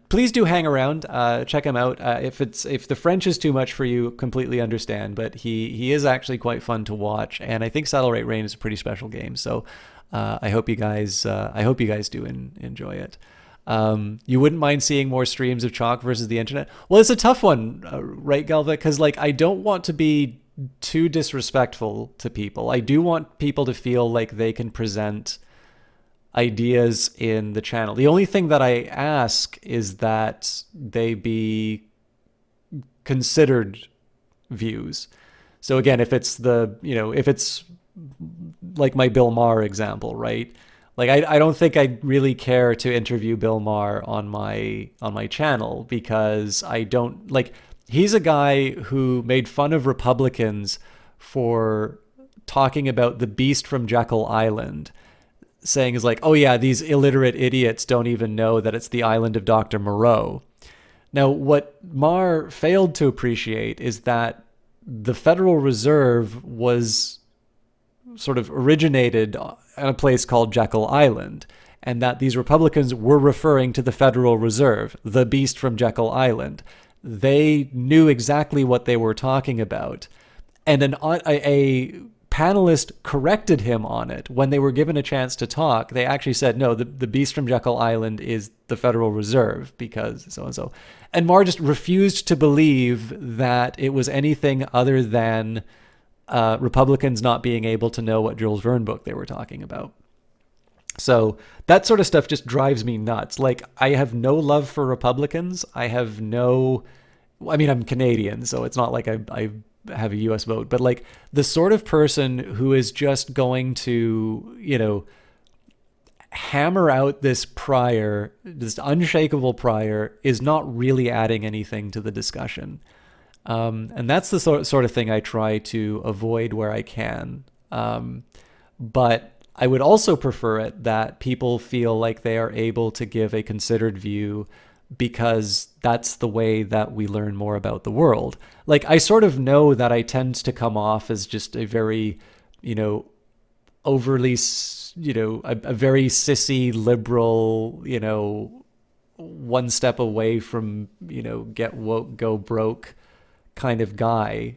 Please do hang around. Check him out. If the French is too much for you, completely understand. But he is actually quite fun to watch, and I think Satellite Reign is a pretty special game. So I hope you guys do enjoy it. You wouldn't mind seeing more streams of Chalk versus the internet? Well, it's a tough one, right, Galva? Because I don't want to be too disrespectful to people. I do want people to feel like they can present ideas in the channel. The only thing that I ask is that they be considered views. So again, if it's if it's like my Bill Maher example, right? I don't think I really care to interview Bill Maher on my channel, because I don't he's a guy who made fun of Republicans for talking about the beast from Jekyll Island, saying is like, oh yeah, these illiterate idiots don't even know that it's the island of Dr. Moreau. Now, what Marr failed to appreciate is that the Federal Reserve was sort of originated in a place called Jekyll Island, and that these Republicans were referring to the Federal Reserve, the beast from Jekyll Island. They knew exactly what they were talking about. And a panelist corrected him on it when they were given a chance to talk. They actually said, no, the beast from Jekyll Island is the Federal Reserve because so-and-so. And Marr just refused to believe that it was anything other than Republicans not being able to know what Jules Verne book they were talking about. So that sort of stuff just drives me nuts. Like, I have no love for Republicans. I mean, I'm Canadian, so it's not like I have a US vote, but like the sort of person who is just going to, you know, hammer out this prior, this unshakable prior, is not really adding anything to the discussion. And that's the sort of thing I try to avoid where I can. But I would also prefer it that people feel like they are able to give a considered view, because that's the way that we learn more about the world. Like, I sort of know that I tend to come off as just a very, you know, overly, you know, a very sissy liberal, you know, one step away from, you know, get woke, go broke kind of guy.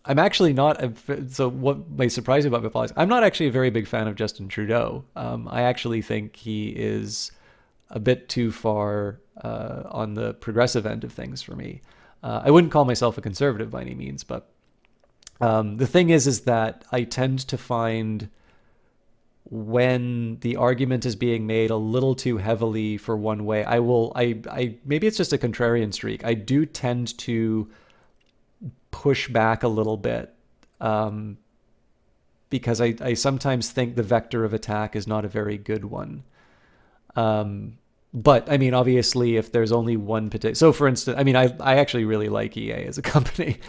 I'm actually not, so what may surprise you about my politics, I'm not actually a very big fan of Justin Trudeau. I actually think he is a bit too far on the progressive end of things for me. I wouldn't call myself a conservative by any means, but the thing is that I tend to find when the argument is being made a little too heavily for one way, I maybe it's just a contrarian streak. I do tend to push back a little bit because I sometimes think the vector of attack is not a very good one. But I mean, obviously, if there's only one particular, so for instance, I mean, I actually really like EA as a company,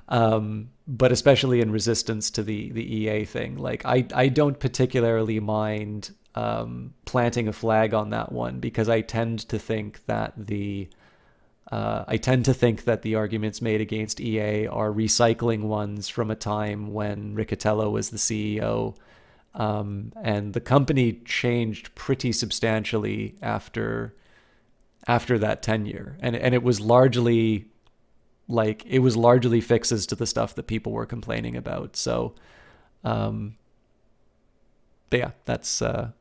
but especially in resistance to the EA thing, like I don't particularly mind planting a flag on that one, because I tend to think that the arguments made against EA are recycling ones from a time when Riccatello was the CEO. And the company changed pretty substantially after that tenure. And it was largely fixes to the stuff that people were complaining about. So, but yeah, that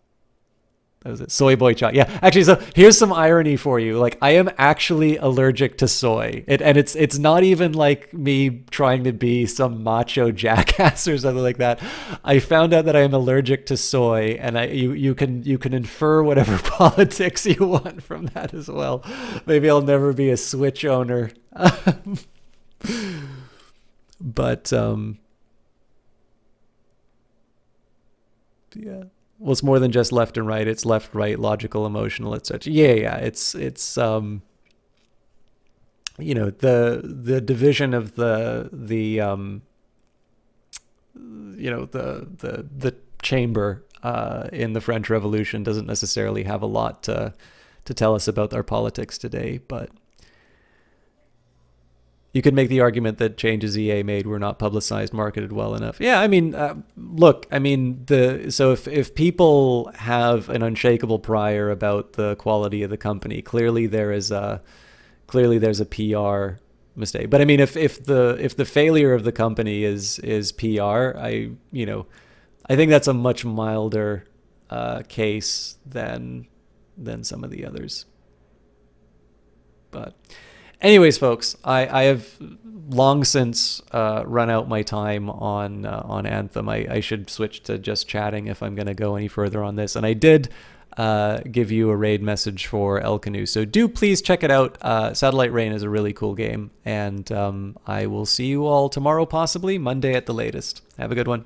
was it. Soy boy chat. Yeah, actually, so here's some irony for you. Like, I am actually allergic to soy. And it's not even like me trying to be some macho jackass or something like that. I found out that I am allergic to soy, and you can infer whatever politics you want from that as well. Maybe I'll never be a Switch owner. But yeah. Well, it's more than just left and right. It's left, right, logical, emotional, etc. Yeah. It's you know, the division of the you know, the chamber in the French Revolution doesn't necessarily have a lot to tell us about our politics today, but you could make the argument that changes EA made were not publicized, marketed well enough. Yeah, I mean, look, I mean, so if people have an unshakable prior about the quality of the company, clearly there's a PR mistake. But I mean, if the failure of the company is PR, I think that's a much milder case than some of the others. But anyways, folks, I have long since run out my time on Anthem. I should switch to just chatting if I'm going to go any further on this. And I did give you a raid message for El Canoe, so do please check it out. Satellite Rain is a really cool game, and I will see you all tomorrow, possibly Monday at the latest. Have a good one.